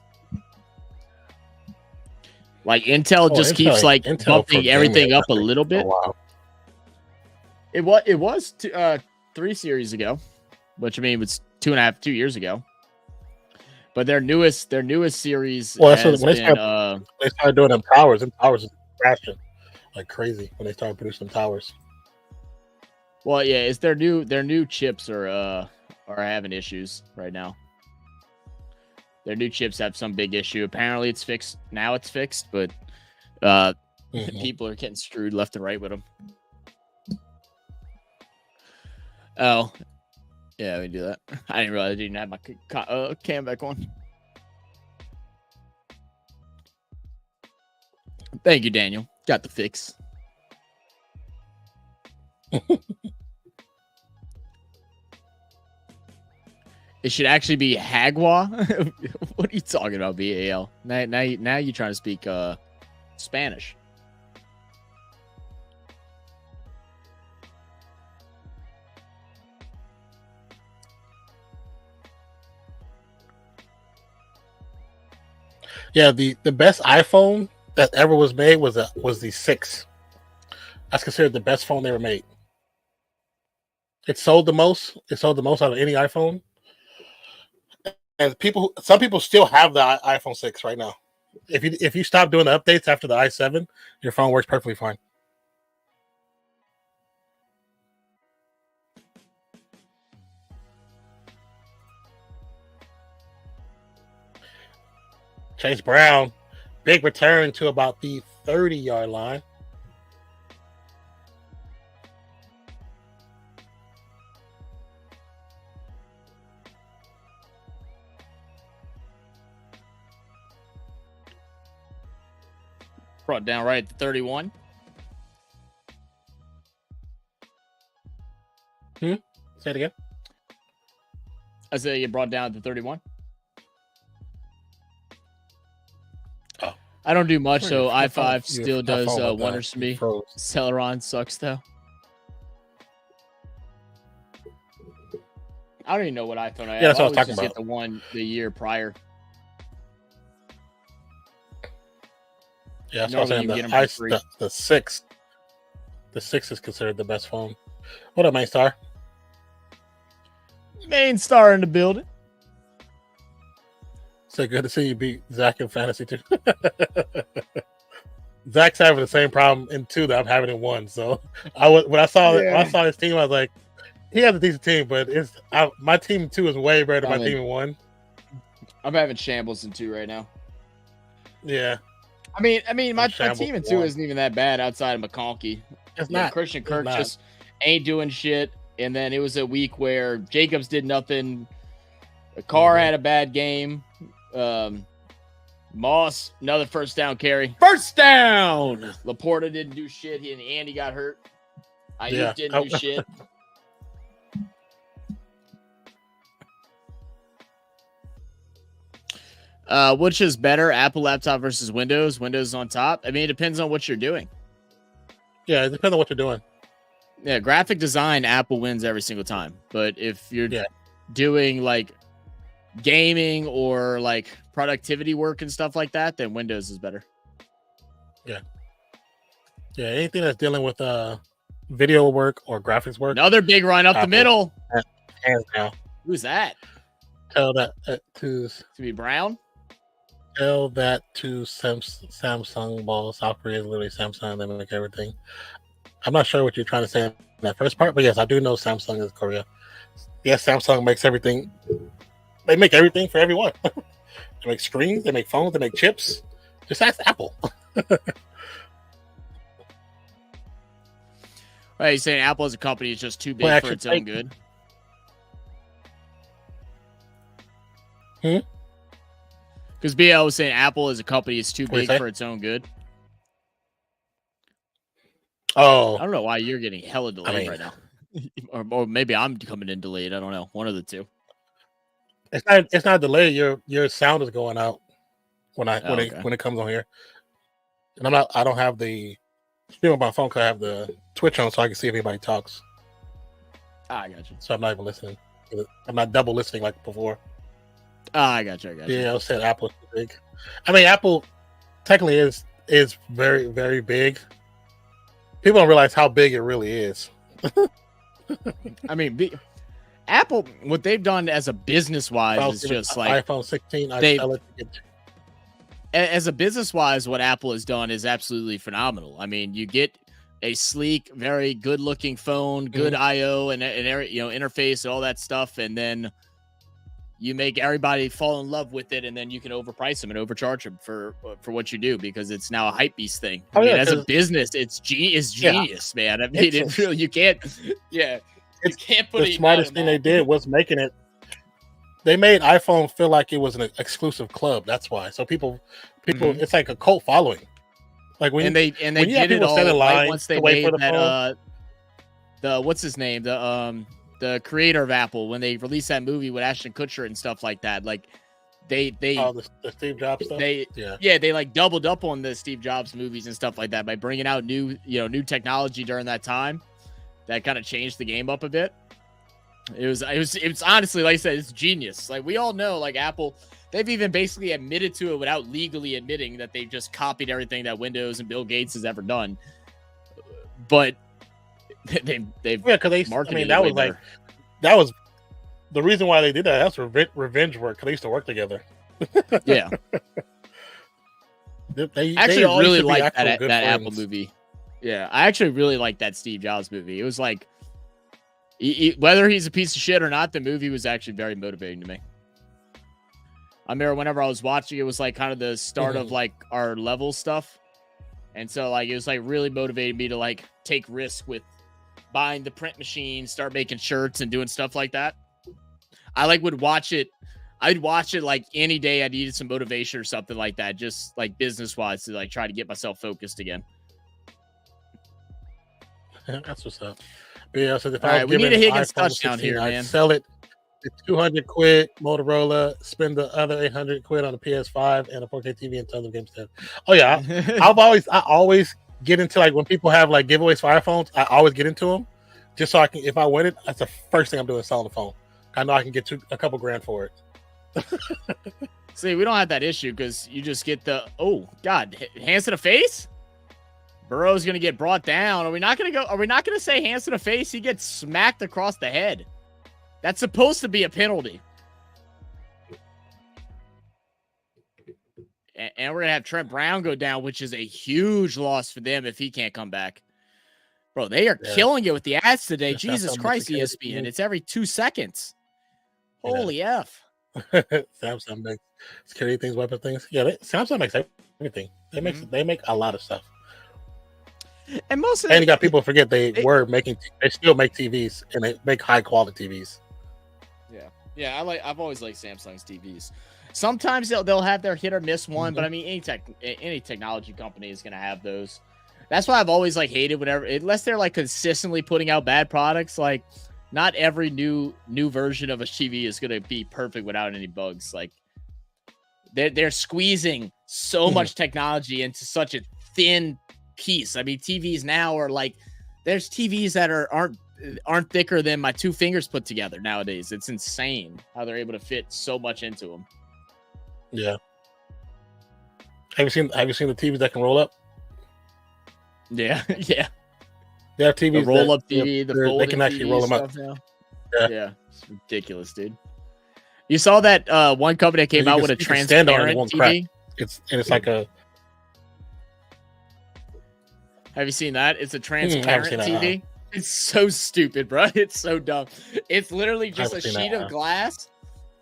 Like Intel keeps like bumping everything up a little bit. It was 3 series ago, which I mean was 2 years ago. But their newest series has been they started doing them towers. And towers is crashing like crazy when they started producing them towers. Well, yeah, it's their new chips are having issues right now. Their new chips have some big issue. Apparently, it's fixed. Now it's fixed, but people are getting screwed left and right with them. Oh, yeah, we do that. I didn't realize I didn't have my cam back on. Thank you, Daniel. Got the fix. It should actually be Hagwa. What are you talking about, BAL? Now you're trying to speak Spanish. Yeah, the best iPhone that ever was made was the 6. That's considered the best phone they ever made. It sold the most. It sold the most out of any iPhone. And some people still have the iPhone 6 right now. If you stop doing the updates after the i7, your phone works perfectly fine. Chase Brown, big return to about the 30-yard line. Brought down right at the 31. Say it again. I said you brought down at the 31. Oh. I don't do much, so i5 still does wonders for me. Celeron sucks, though. I don't even know what iPhone I have. Yeah, that's what I was talking about. Get the one the year prior. Yeah, that's what I'm saying. The 6. The 6 is considered the best phone. What up, Main Star? Main Star in the building. So good to see you beat Zach in fantasy too. Zach's having the same problem in 2 that I'm having in 1. So when I saw his team, I was like, he has a decent team, but my team in 2 is way better than my team in 1. I'm having shambles in 2 right now. Yeah. I mean, my team in 2 isn't even that bad outside of McConkey. It's not. Christian Kirk just ain't doing shit. And then it was a week where Jacobs did nothing. Carr had a bad game. Moss, another first down carry. First down! Laporta didn't do shit. He and Andy got hurt. Ayuk didn't do shit. Which is better, Apple laptop versus Windows? Windows on top? I mean, it depends on what you're doing. Yeah, it depends on what you're doing. Yeah, graphic design, Apple wins every single time. But if you're doing like gaming or like productivity work and stuff like that, then Windows is better. Yeah. Yeah, anything that's dealing with video work or graphics work. Another big run up the middle. Hands down. Who's that? Tell that to be Brown. Tell that to Samsung Ball. South Korea is literally Samsung. They make everything. I'm not sure what you're trying to say in that first part, but yes, I do know Samsung is Korea. Yes, Samsung makes everything. They make everything for everyone. They make screens, they make phones, they make chips. Just ask Apple. Right, you're saying Apple as a company is just too big Well, for its own good? Because BL was saying Apple as a company is too big for its own good. Oh, I don't know why you're getting hella delayed right now. or maybe I'm coming in delayed. I don't know. One of the two. It's not delayed. Your sound is going out when it comes on here. And I don't have the still on my phone because I have the Twitch on so I can see if anybody talks. I got you. So I'm not even listening. I'm not double listening like before. I got you. Yeah, I said Apple is big. I mean, Apple technically is very, very big. People don't realize how big it really is. I mean, Apple, what they've done as a business wise is just like iPhone 16. As a business wise, what Apple has done is absolutely phenomenal. I mean, you get a sleek, very good looking phone, good IO and interface and all that stuff, and then you make everybody fall in love with it, and then you can overprice them and overcharge them for what you do because it's now a hype beast thing. I mean, as a business, it's genius, man. I mean, it's really you can't put the smartest thing they did was making it. They made iPhone feel like it was an exclusive club. That's why. So people, it's like a cult following. Like when they did it all right once they made that. What's his name? The creator of Apple, when they released that movie with Ashton Kutcher and stuff like that, like the Steve Jobs stuff. They like doubled up on the Steve Jobs movies and stuff like that by bringing out new technology during that time. That kind of changed the game up a bit. It was honestly, like I said, it's genius. Like we all know, like Apple, they've even basically admitted to it without legally admitting that they've just copied everything that Windows and Bill Gates has ever done. But they've because that was the reason why they did that. That's revenge work because they used to work together. Yeah, I actually really like that Apple movie. Yeah, I actually really like that Steve Jobs movie. It was like, whether he's a piece of shit or not, the movie was actually very motivating to me. I remember whenever I was watching, it was like kind of the start of like our level stuff, and so like it was like really motivating me to like take risk with buying the print machine, start making shirts and doing stuff like that. Would watch it. I'd watch it like any day I needed some motivation or something like that, just like business wise to like try to get myself focused again. That's what's up. But yeah, so if all right, we need a Higgins touchdown here, man. I'd sell it for 200 quid Motorola, spend the other 800 quid on a PS5 and a 4K TV and tons of games. Oh yeah, I always get into like when people have like giveaways for iPhones. I always get into them just so I can. If I win it, that's the first thing I'm doing is selling the phone. I know I can get a couple grand for it. See, we don't have that issue because you just get the hands to the face. Burrow's gonna get brought down. Are we not gonna say hands to the face? He gets smacked across the head. That's supposed to be a penalty. And we're gonna have Trent Brown go down, which is a huge loss for them if he can't come back. Bro, they are killing it with the ads today. Jesus Christ, ESPN. It's every 2 seconds. Holy F. Samsung makes security things, weapon things. Yeah, Samsung makes everything. They make a lot of stuff. And you got people forget they still make TVs and they make high quality TVs. Yeah. I've always liked Samsung's TVs. Sometimes they'll have their hit or miss one, but I mean any technology company is gonna have those. That's why I've always like hated whenever, unless they're like consistently putting out bad products. Like not every new version of a TV is gonna be perfect without any bugs. Like they're squeezing so much technology into such a thin piece. I mean, TVs now are like, there's TVs that aren't thicker than my 2 fingers put together nowadays. It's insane how they're able to fit so much into them. Yeah. Have you seen the TVs that can roll up? Yeah, yeah. They have TVs the roll up TV, the folding they can actually TV roll them up. Now. Yeah, it's ridiculous, dude. You saw that one company that came out with a transparent TV? It's like a. Have you seen that? It's a transparent TV. It's so stupid, bro. It's so dumb. It's literally just a sheet of glass,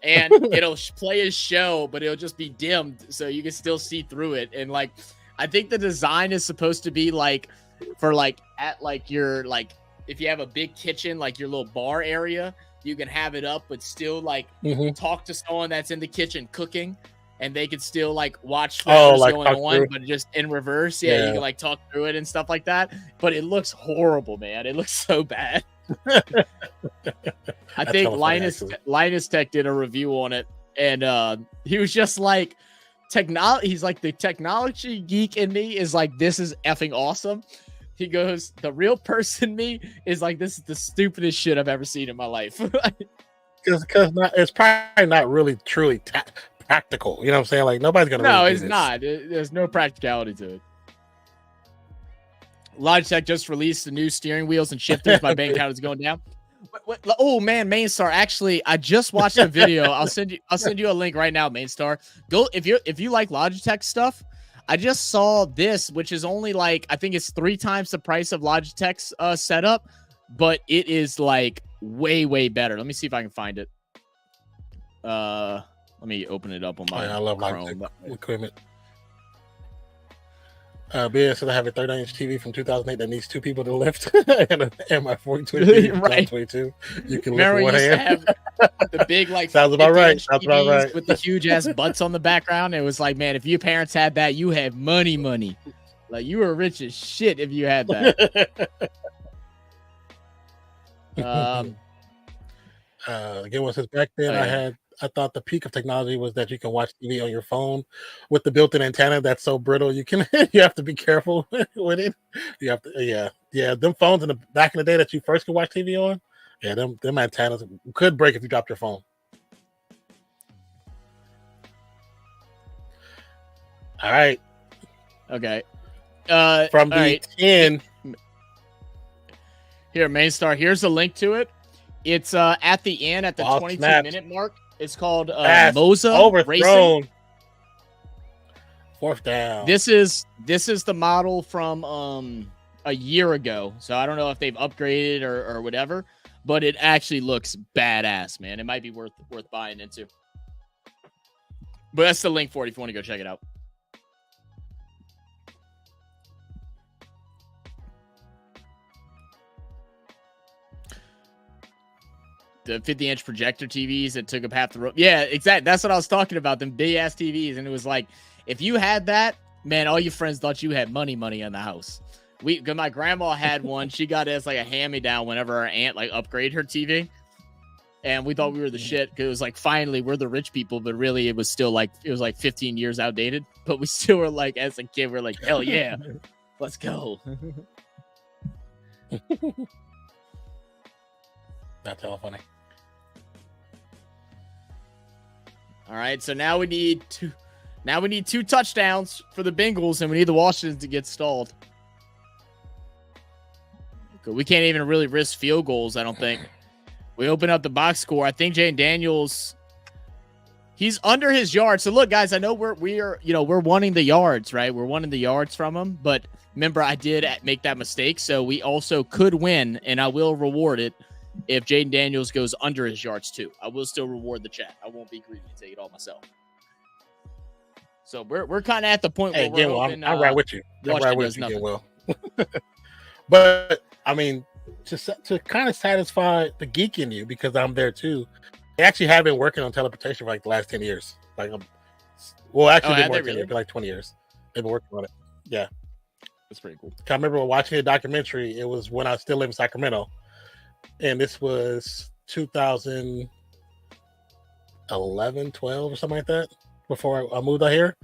and it'll play a show, but it'll just be dimmed, so you can still see through it. And like, I think the design is supposed to be like for like at like your like if you have a big kitchen, like your little bar area, you can have it up, but still like talk to someone that's in the kitchen cooking, and they can still like watch whatever's going on, but just in reverse. Yeah, you can like talk through it and stuff like that. But it looks horrible, man. It looks so bad. I think Linus Tech did a review on it, and he was just like, technology. He's like, the technology geek in me is like, this is effing awesome. He goes, the real person me is like, this is the stupidest shit I've ever seen in my life. Because it's probably not really truly practical. You know what I'm saying? Like, nobody's gonna. No, it's not. There's no practicality to it. Logitech just released the new steering wheels and shifters. My bank account is going down. Oh man, Mainstar. Actually, I just watched a video. I'll send you a link right now, Mainstar. Go if you like Logitech stuff. I just saw this, which is only like, I think it's 3 times the price of Logitech's setup, but it is like way better. Let me see if I can find it. Let me open it up on my I love Chrome. Logitech equipment. BS said I have a 39-inch TV from 2008 that needs 2 people to lift, and my 42 right. 22. You can remember lift one hand. Have the big like sounds about right. Sounds about right. With the huge ass butts on the background. It was like, man, if your parents had that, you had money. Like, you were rich as shit if you had that. Again, one says back then I thought the peak of technology was that you can watch TV on your phone with the built-in antenna that's so brittle you have to be careful with it. You have to, yeah. Them phones in the back in the day that you first could watch TV on, them antennas could break if you dropped your phone. All right. Okay. From the 10. Here, Mainstar. Here's a link to it. It's at the end at the 22-minute mark. It's called Moza overthrown. Racing. 4th down. This is the model from a year ago. So I don't know if they've upgraded or whatever, but it actually looks badass, man. It might be worth buying into. But that's the link for it if you want to go check it out. The 50-inch projector TVs that took up half the room. Yeah, exactly. That's what I was talking about, them big-ass TVs. And it was like, if you had that, man, all your friends thought you had money in the house. My grandma had one. She got it as like a hand-me-down whenever our aunt like upgraded her TV. And we thought we were the shit because it was like, finally, we're the rich people. But really, it was still like, 15 years outdated. But we still were like, as a kid, we're like, hell yeah, let's go. That's all funny. All right, so now we need 2 touchdowns for the Bengals, and we need the Washington to get stalled. We can't even really risk field goals, I don't think. We open up the box score. I think Jayden Daniels, he's under his yards. So look, guys, I know we're wanting the yards, right? We're wanting the yards from him, but remember, I did make that mistake, so we also could win, and I will reward it. If Jayden Daniels goes under his yards too, I will still reward the chat. I won't be greedy and take it all myself. So we're kind of at the point where we're hoping, I'm right with you. I'm right with you, Will. But I mean, to kind of satisfy the geek in you, because I'm there too. They actually have been working on teleportation for like the last 10 years. Like, been working for like 20 years. They've been working on it. Yeah, that's pretty cool. I remember watching a documentary. It was when I still live in Sacramento. And this was 2011, 12 or something like that, before I moved out here.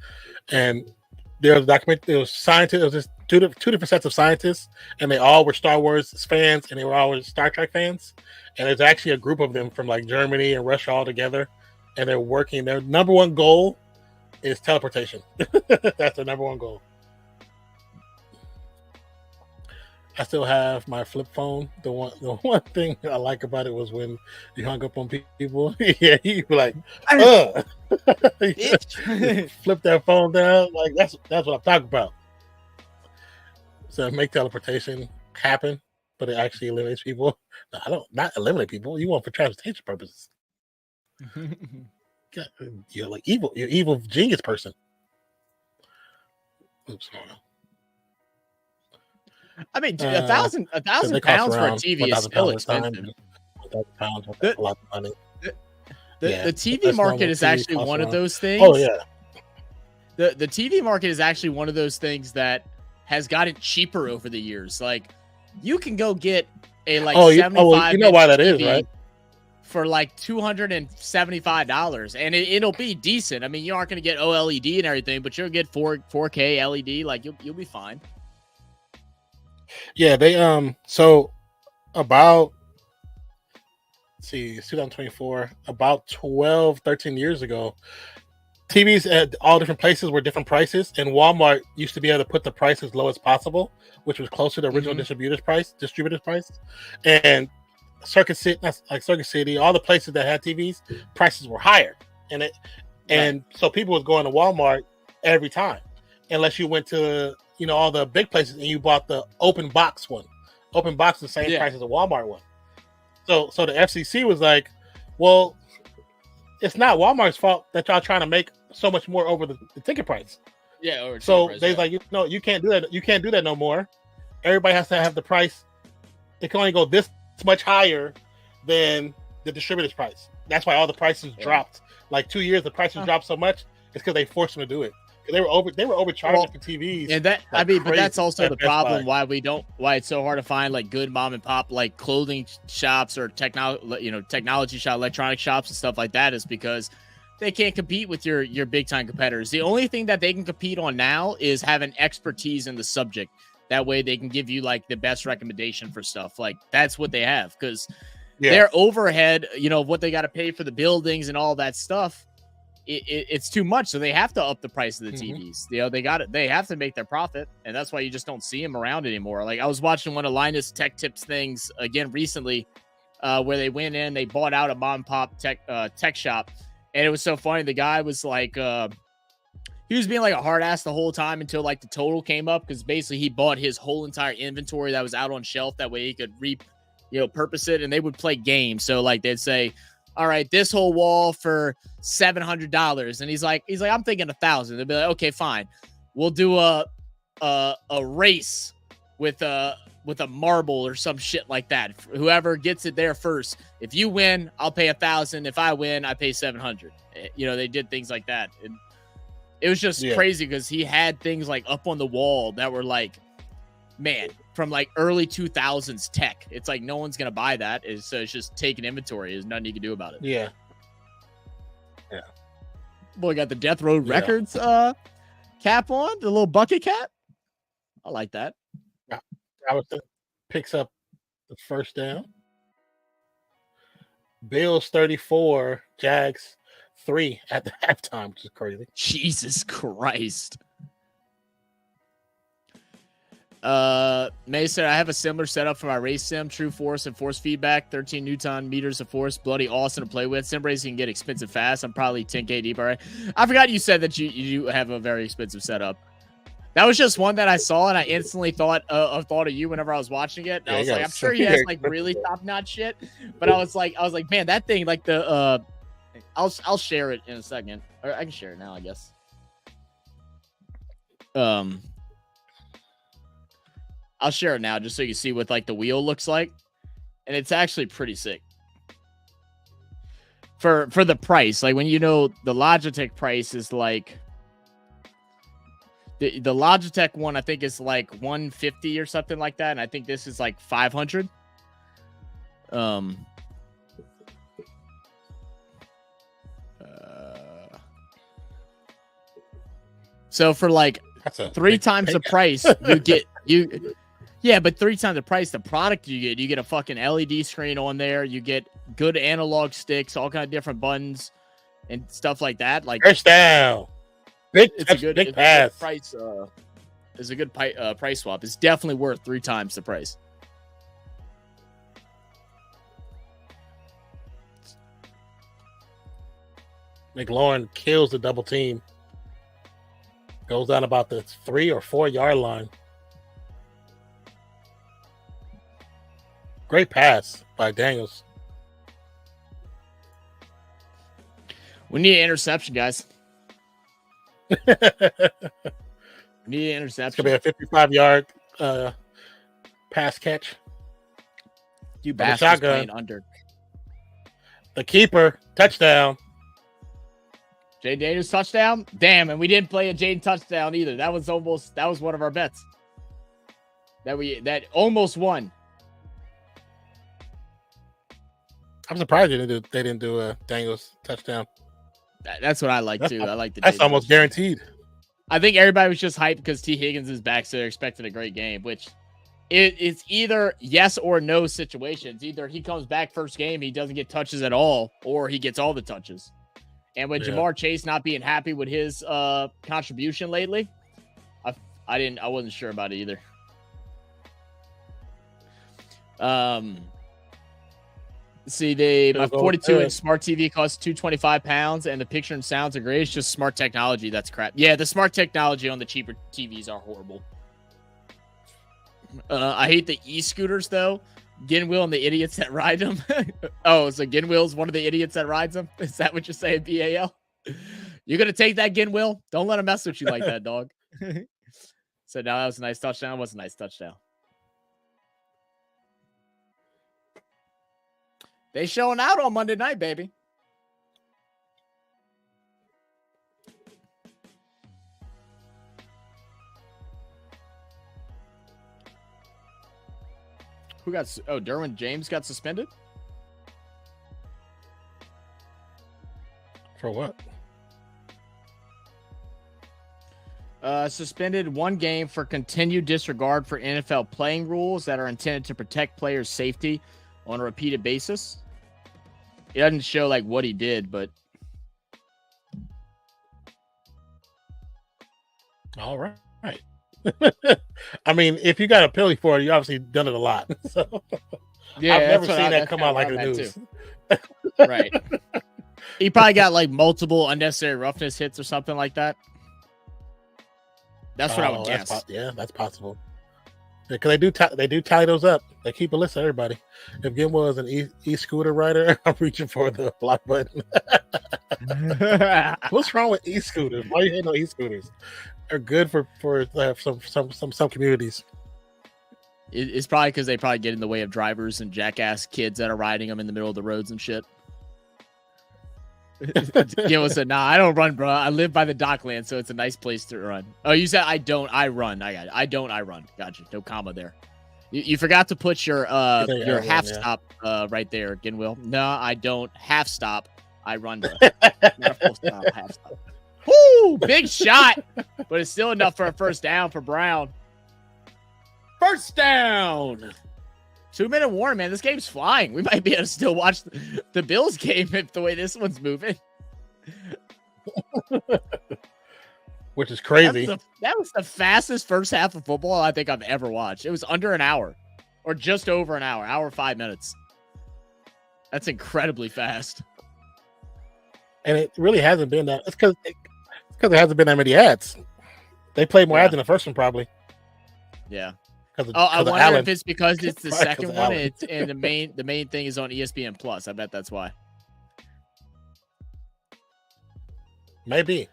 And there was a document. There was scientists. It was just two different sets of scientists, and they all were Star Wars fans, and they were all Star Trek fans. And there's actually a group of them from like Germany and Russia all together, and they're working. Their number one goal is teleportation. That's their number one goal. I still have my flip phone. The one thing I like about it was when you hung up on people. Yeah, you were like, flip that phone down. Like that's what I'm talking about. So make teleportation happen, but it actually eliminates people. No, not eliminate people. You want for transportation purposes. You're like evil. You're evil genius person. Oops, hold on. I mean, a Because thousand they cost pounds for a around TV is 1,000 still pounds at a time. expensive. 1,000 pounds, The, that's a lot of money. the TV That's market normal. is TV actually costs one of around. those things. Oh yeah, The TV market is actually one of those things that has gotten cheaper over the years. Like, you can go get a like 75 you know why that TV is, right? for like $275, and it'll be decent. I mean, you aren't going to get OLED and everything, but you'll get 4K LED. Like, you'll be fine. Yeah, they so about it's 2024, about 12-13 years ago, TVs at all different places were different prices, and Walmart used to be able to put the price as low as possible, which was close to the original distributor's price. And Circuit City, all the places that had TVs, prices were higher, and so people was going to Walmart every time, unless you went to all the big places and you bought the open box one. Open box the same price as the Walmart one. So the FCC was like, well, it's not Walmart's fault that y'all trying to make so much more over the ticket price. Yeah. So they're like, you can't do that. You can't do that no more. Everybody has to have the price. It can only go this much higher than the distributor's price. That's why all the prices dropped. Like 2 years, the prices dropped so much. It's because they forced them to do it. They were overcharging for TVs. And but that's also the problem why it's so hard to find like good mom and pop like clothing shops or technology shop, electronic shops and stuff like that, is because they can't compete with your big time competitors. The only thing that they can compete on now is having expertise in the subject. That way they can give you like the best recommendation for stuff. Like, that's what they have, because their overhead, what they got to pay for the buildings and all that stuff, it's too much. So they have to up the price of the TVs. They have to make their profit, and that's why you just don't see them around anymore. Like, I was watching one of Linus Tech Tips things again recently, where they went in, they bought out a mom and pop tech shop, and it was so funny. The guy was like, he was being like a hard ass the whole time until like the total came up, because basically he bought his whole entire inventory that was out on shelf. That way he could purpose it, and they would play games. So like they'd say, all right, this whole wall for $700, and he's like, I'm thinking 1,000. They'd be like, okay, fine, we'll do a race with a marble or some shit like that. Whoever gets it there first, if you win, I'll pay 1,000. If I win, I pay 700. They did things like that, and it was just crazy because he had things like up on the wall that were like, man, from like early 2000s tech. It's like no one's gonna buy that. So it's just taking inventory. There's nothing you can do about it. Yeah. Boy, got the Death Road Records cap on, the little bucket cap. I like that. Picks up the first down. Bills 34, Jags 3 at the halftime, which is crazy. Jesus Christ. May said, I have a similar setup for my race sim, true force and force feedback, 13 Newton meters of force, bloody awesome to play with. Sim racing can get expensive fast. I'm probably 10K deep. All right. I forgot you said that you have a very expensive setup. That was just one that I saw, and I instantly thought of you whenever I was watching it. And I was like, I'm sure he has like really top notch shit, but I was like, man, that thing, like the I'll share it in a second, or I can share it now, I guess. I'll share it now just so you see what like the wheel looks like, and it's actually pretty sick for the price. Like, when the Logitech price is like the Logitech one, I think is like 150 or something like that, and I think this is like 500. So for like 3 times the price, but 3 times the price, the product you get a fucking LED screen on there. You get good analog sticks, all kind of different buttons and stuff like that. Like, first down, it's a good pass. Price is a good price swap. It's definitely worth 3 times the price. McLaurin kills the double team. Goes down about the 3 or 4 yard line. Great pass by Daniels. We need an interception, guys. We need an interception. It's going to be a 55-yard pass catch. You the bastards shotgun. playing under. The keeper, touchdown. Jaden Daniels touchdown. Damn, and we didn't play a Jaden touchdown either. That was one of our bets. That almost won. I'm surprised they didn't do a Daniels touchdown. That's what I like too. I like the. That's almost guaranteed. I think everybody was just hyped because T. Higgins is back, so they're expecting a great game. Which it's either yes or no situations. Either he comes back first game, he doesn't get touches at all, or he gets all the touches. And with Jamar Chase not being happy with his contribution lately, I wasn't sure about it either. See, my 42-inch smart TV costs £225, and the picture and sounds are great. It's just smart technology that's crap. Yeah, the smart technology on the cheaper TVs are horrible. I hate the e-scooters though. Ginwill and the idiots that ride them. Oh, so Ginwill's one of the idiots that rides them? Is that what you're saying, BAL? You're gonna take that, Ginwill? Don't let him mess with you like that, dog. So now that was a nice touchdown. Was a nice touchdown. They showing out on Monday night, baby. Who got? Oh, Derwin James got suspended. For what? Suspended 1 game for continued disregard for NFL playing rules that are intended to protect players' safety on a repeated basis. It doesn't show like what he did, but all right. I mean, if you got a penalty for it, you obviously done it a lot. So yeah, I've never seen that come out like the news. Right. He probably got like multiple unnecessary roughness hits or something like that. That's what I would guess. That's possible. Because they do tally those up. They keep a list of everybody. If Gimwell is an e-scooter rider, I'm reaching for the block button. What's wrong with e-scooters? Why you hate on e-scooters? They're good for some communities. It's probably because they probably get in the way of drivers and jackass kids that are riding them in the middle of the roads and shit. Gil said, "Nah, I don't run, bro. I live by the dockland, so it's a nice place to run." Oh, you said I don't. I run. I got it. I don't. I run. Gotcha. No comma there. You forgot to put your half stop right there, Ginwill. No, I don't. Half stop. I run. Bro. Not a full stop. Half stop. Woo! Big shot, but it's still enough for a first down for Brown. First down. 2-minute warning, man. This game's flying. We might be able to still watch the Bills game if the way this one's moving. Which is crazy. That was the fastest first half of football I think I've ever watched. It was under an hour or just over an hour 5 minutes. That's incredibly fast. And it really hasn't been that. It's because there hasn't been that many ads. They played more ads in the first one, probably. Yeah. I wonder if it's because it's the second one and the main thing is on ESPN Plus. I bet that's why. Maybe.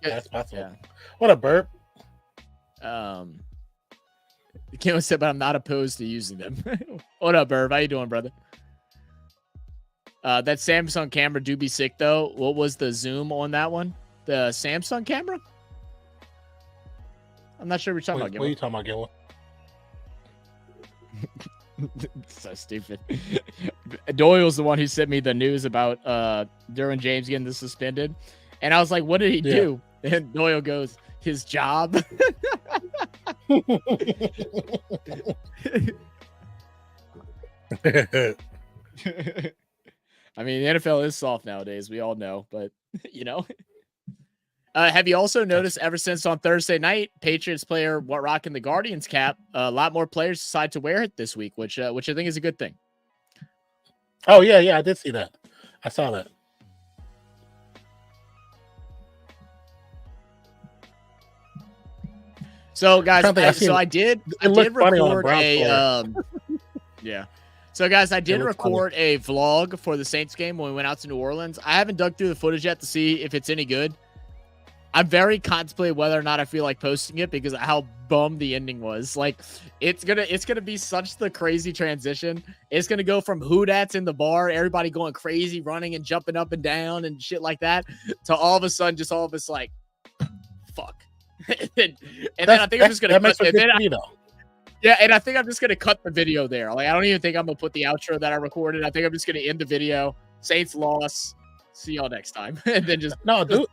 That's possible. Yeah. What a burp. Kim said, but I'm not opposed to using them. What up, Burp? How you doing, brother? That Samsung camera do be sick, though. What was the zoom on that one? The Samsung camera? I'm not sure what you're talking about. What are you talking about, Gil? So stupid. Doyle's the one who sent me the news about Derwin James getting suspended. And I was like, what did he do? And Doyle goes, his job. I mean, the NFL is soft nowadays. We all know, but you know. Have you also noticed ever since on Thursday night, Patriots player rocking the Guardians cap, a lot more players decide to wear it this week, which I think is a good thing. Oh yeah, I did see that. I saw that. So guys, I did record So guys, I did record a vlog for the Saints game when we went out to New Orleans. I haven't dug through the footage yet to see if it's any good. I'm very contemplating whether or not I feel like posting it because of how bum the ending was. Like, it's gonna be such the crazy transition. It's gonna go from who that's in the bar, everybody going crazy, running and jumping up and down and shit like that, to all of a sudden just all of us like, fuck. and then I think I'm just gonna cut it. Yeah, and I think I'm just gonna cut the video there. Like, I don't even think I'm gonna put the outro that I recorded. I think I'm just gonna end the video. Saints loss. See y'all next time. And then just do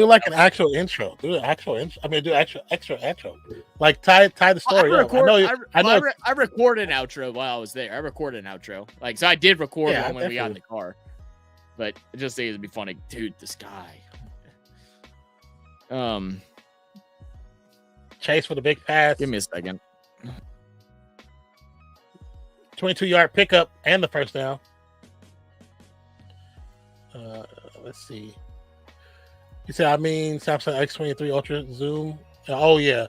like an actual intro. Do an actual intro. I mean, do extra intro. Like tie the story up. I recorded an outro while I was there. I recorded an outro. Like, so I did record one when we got in the car. But I just think it'd be funny, dude. This guy. Chase for the big pass. Give me a second. 22-yard pickup and the first down. Let's see. You said, Samsung X23 Ultra Zoom. Oh yeah,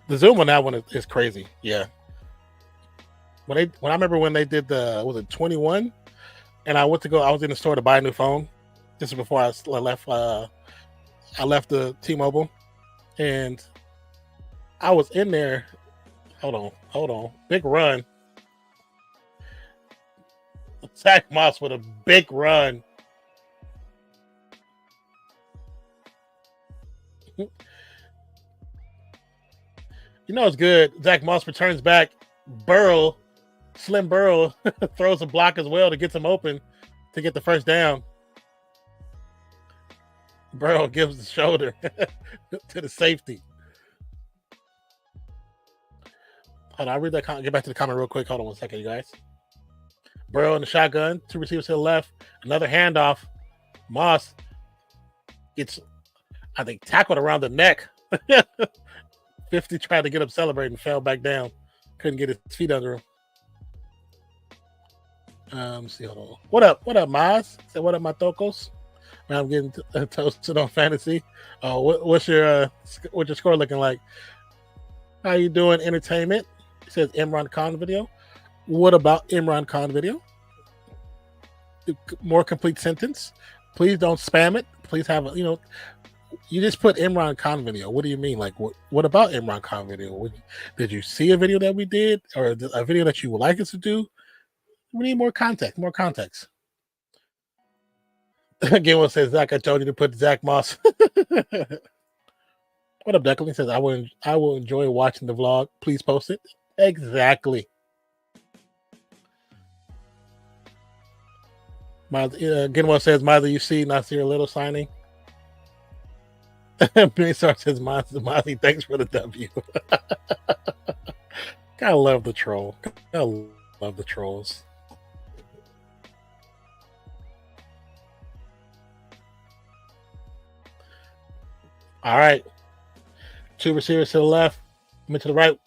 the zoom on that one is crazy. Yeah. When I remember when they did was it 21, and I was in the store to buy a new phone. This is before I left. I left the T-Mobile, and I was in there. Hold on. Big run. Zach Moss with a big run. You know it's good. Zach Moss returns back. Slim Burrow throws a block as well to get him open to get the first down. Burrow gives the shoulder to the safety. Hold on, I'll read that comment. Get back to the comment real quick. Hold on 1 second, you guys. Burrow in the shotgun. 2 receivers to the left. Another handoff. Moss gets, I think, tackled around the neck. 50 tried to get up celebrating, fell back down. Couldn't get his feet under him. See, hold on. What up, Maz? Say what up, my tocos? Man, I'm getting toasted on fantasy. What's your score looking like? How you doing, entertainment? It says Imran Khan video. What about Imran Khan video? More complete sentence. Please don't spam it. Please have you just put Imran Khan video. What do you mean? Like, what about Imran Khan video? Did you see a video that we did, or a video that you would like us to do? We need more context. More context. Again, one says, Zach, I told you to put Zach Moss. What up, Declan? He says, I will enjoy watching the vlog. Please post it. Exactly. Again, one says, Miley, you see Nasir Little signing. Star says, Miley, thanks for the W. Gotta love the troll. Gotta love the trolls. All right. 2 receivers to the left. To the right.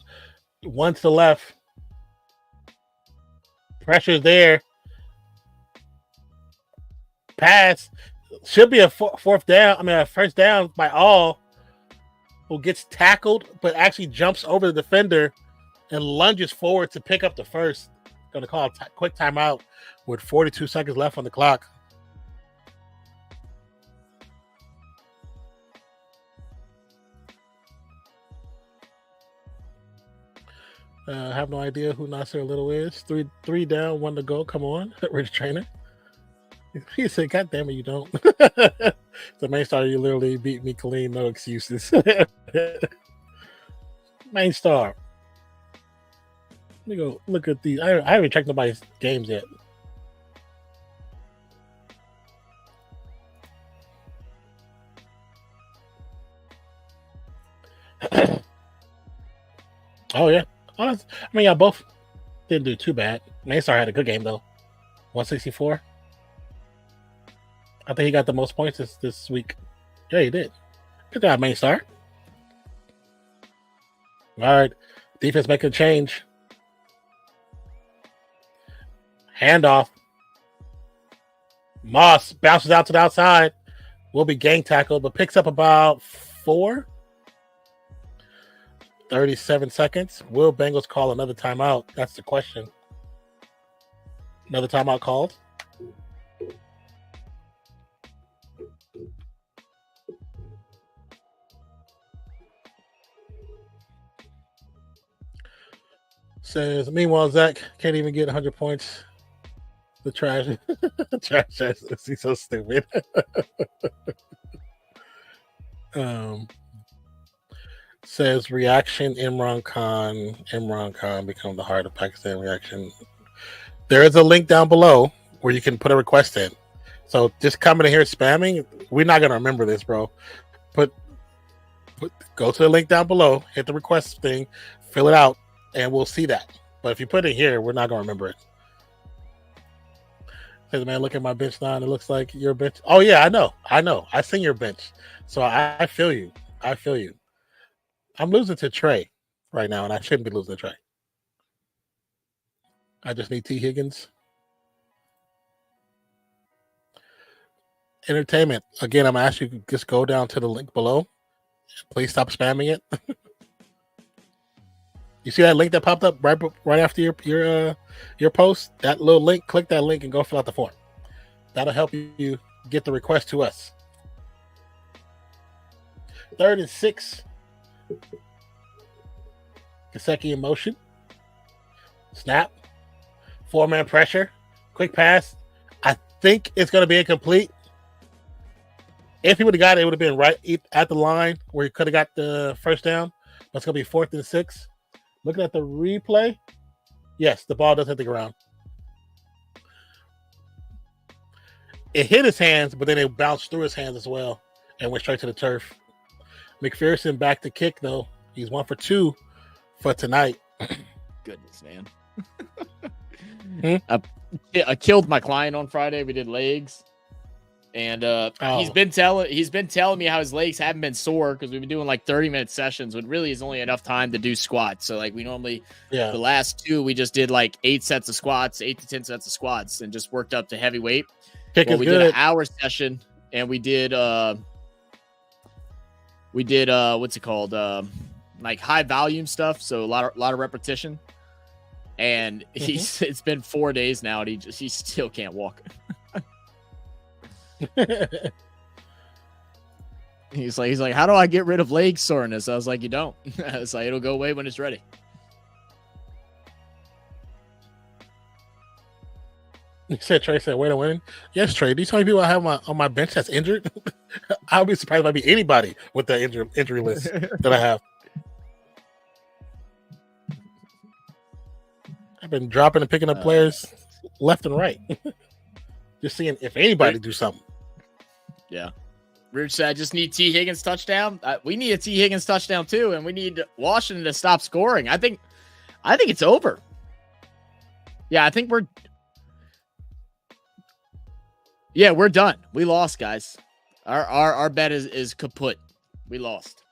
1 to the left. Pressure's there. Pass. Should be a first down by all. Who gets tackled, but actually jumps over the defender and lunges forward to pick up the first. Going to call a quick timeout with 42 seconds left on the clock. I have no idea who Nasir Little is. Three down, 1 to go. Come on, Rich Trainer. He said, God damn it, you don't. The main star, you literally beat me clean. No excuses. Main star. Let me go look at these. I haven't checked nobody's games yet. Oh, yeah. Y'all both didn't do too bad. Maystar had a good game, though. 164. I think he got the most points this week. Yeah, he did. Good job, Maystar. All right. Defense making a change. Handoff. Moss bounces out to the outside. Will be gang tackled, but picks up about 4. 37 seconds. Will Bengals call another timeout? That's the question. Another timeout called. says, meanwhile, Zach can't even get 100 points. The trash. Trash. He's so stupid. Says reaction Imran Khan become the heart of Pakistan reaction. There is a link down below where you can put a request in. So just coming in here spamming, we're not gonna remember this, bro. Go to the link down below, hit the request thing, fill it out, and we'll see that. But if you put it here, we're not gonna remember it. Says, man, look at my bench line. It looks like your bench. Oh yeah, I know. I seen your bench, so I feel you. I'm losing to Trey right now, and I shouldn't be losing to Trey. I just need T. Higgins. Entertainment. Again, I'm going to ask you to just go down to the link below. Please stop spamming it. You see that link that popped up right after your post? That little link, click that link and go fill out the form. That'll help you get the request to us. 3rd and 6. Gesicki in motion. Snap. 4-man pressure. Quick pass. I think it's going to be incomplete. If he would have got it, it would have been right at the line where he could have got the first down. But it's going to be 4th and 6. Looking at the replay. Yes, the ball does hit the ground. It hit his hands, but then it bounced through his hands as well and went straight to the turf. McPherson back to kick, though. He's 1 for 2 for tonight. Goodness, man. I killed my client on Friday. We did legs. And he's been telling me how his legs haven't been sore because we've been doing like 30-minute sessions when really is only enough time to do squats. So like we normally, the last 2, we just did like 8 sets of squats, 8 to 10 sets of squats, and just worked up to heavyweight. We did an hour session, and we did what's it called? Like high volume stuff. So a lot of repetition. And it's been 4 days now, and he still can't walk. He's like, how do I get rid of leg soreness? I was like, you don't. It's like it'll go away when it's ready. Trey said, "Way to win." Yes, Trey. Do you tell me people I have on my bench that's injured? I'll be surprised if I be anybody with the injury list that I have. I've been dropping and picking up players left and right. Just seeing if anybody do something. Yeah. Rich said, I just need T. Higgins touchdown. We need a T. Higgins touchdown too, and we need Washington to stop scoring. I think it's over. Yeah, I think we're done. We lost, guys. Our bet is kaput. We lost.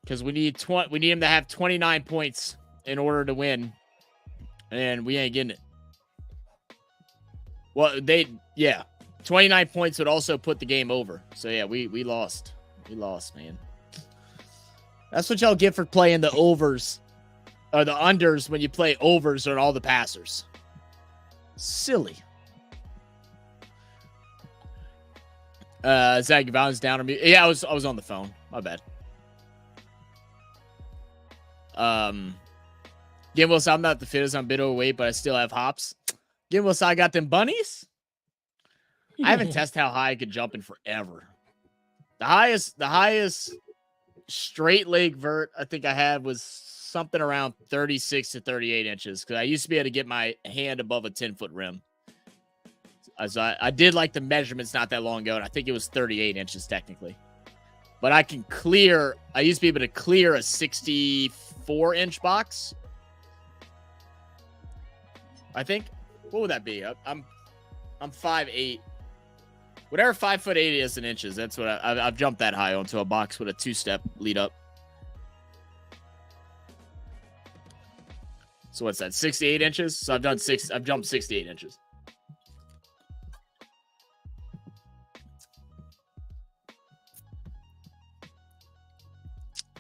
Because we need him to have 29 points in order to win. And we ain't getting it. Well, 29 points would also put the game over. So yeah, we lost. We lost, man. That's what y'all get for playing the overs or the unders when you play overs on all the passers. Silly. Zach Valen's down on me. Yeah, I was on the phone. My bad. Gimwell, I'm not the fittest. I'm a bit overweight, but I still have hops. Gimwell, I got them bunnies. I haven't tested how high I could jump in forever. The highest straight leg vert I think I had was something around 36 to 38 inches because I used to be able to get my hand above a 10-foot rim. I did like the measurements not that long ago, and I think it was 38 inches technically. But I used to be able to clear a 64-inch box. I think. What would that be? I'm 5'8". Whatever 5'8" is in inches. That's what I've jumped that high onto a box with a 2-step lead up. So what's that? 68 inches. So I've jumped 68 inches.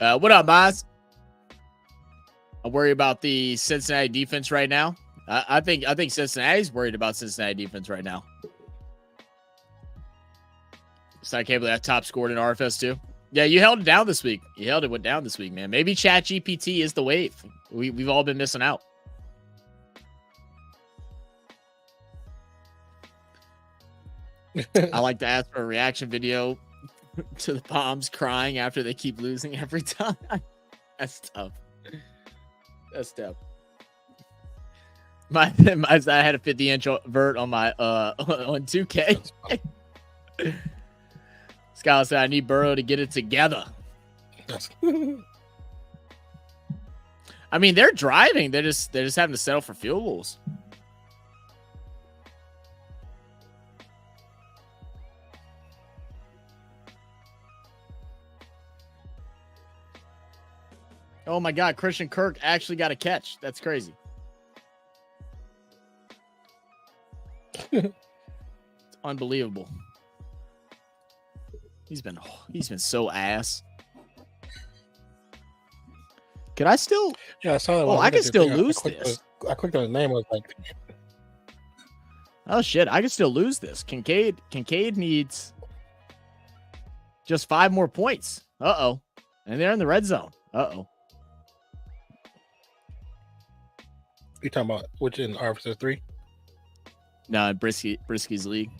What up, Miles? I worry about the Cincinnati defense right now. I think Cincinnati's worried about Cincinnati defense right now. So I can't believe I top scored in RFS too. Yeah, you held it down this week. You held it down this week, man. Maybe ChatGPT is the wave. We've all been missing out. I like to ask for a reaction video to the Palms crying after they keep losing every time. That's tough. That's tough. I had a 50-inch vert on my on 2K. Scott said I need Burrow to get it together. I mean, they're driving. They're just having to settle for field goals. Oh my God, Christian Kirk actually got a catch. That's crazy. It's unbelievable. He's been so ass. Could I still? Yeah, I saw that. Oh, I can still lose this. I clicked on his name. I was like, oh shit, I can still lose this. Kincaid needs just 5 more points. Uh-oh. And they're in the red zone. Uh-oh. You talking about which in Officer 3? No, Brisky's league.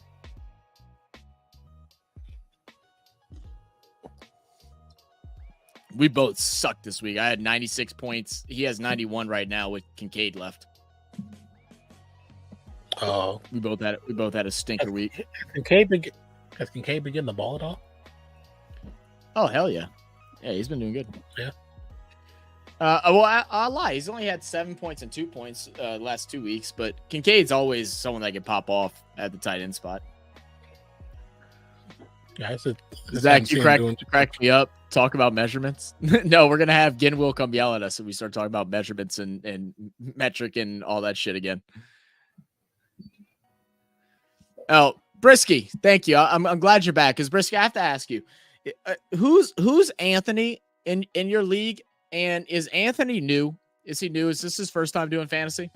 We both sucked this week. I had 96 points. He has 91 right now with Kincaid left. Oh, we both had a stinker week. Has Kincaid been getting the ball at all? Oh hell yeah, yeah, he's been doing good. Yeah. Well, I'll lie. He's only had 7 points and 2 points last 2 weeks, but Kincaid's always someone that can pop off at the tight end spot. Yeah, Zach, you cracked me up. Talk about measurements. No, we're gonna have Ginwill come yell at us if we start talking about measurements and metric and all that shit again. Oh, Brisky, thank you. I'm glad you're back. Because Brisky, I have to ask you, who's Anthony in your league? And is Anthony new? Is he new? Is this his first time doing fantasy?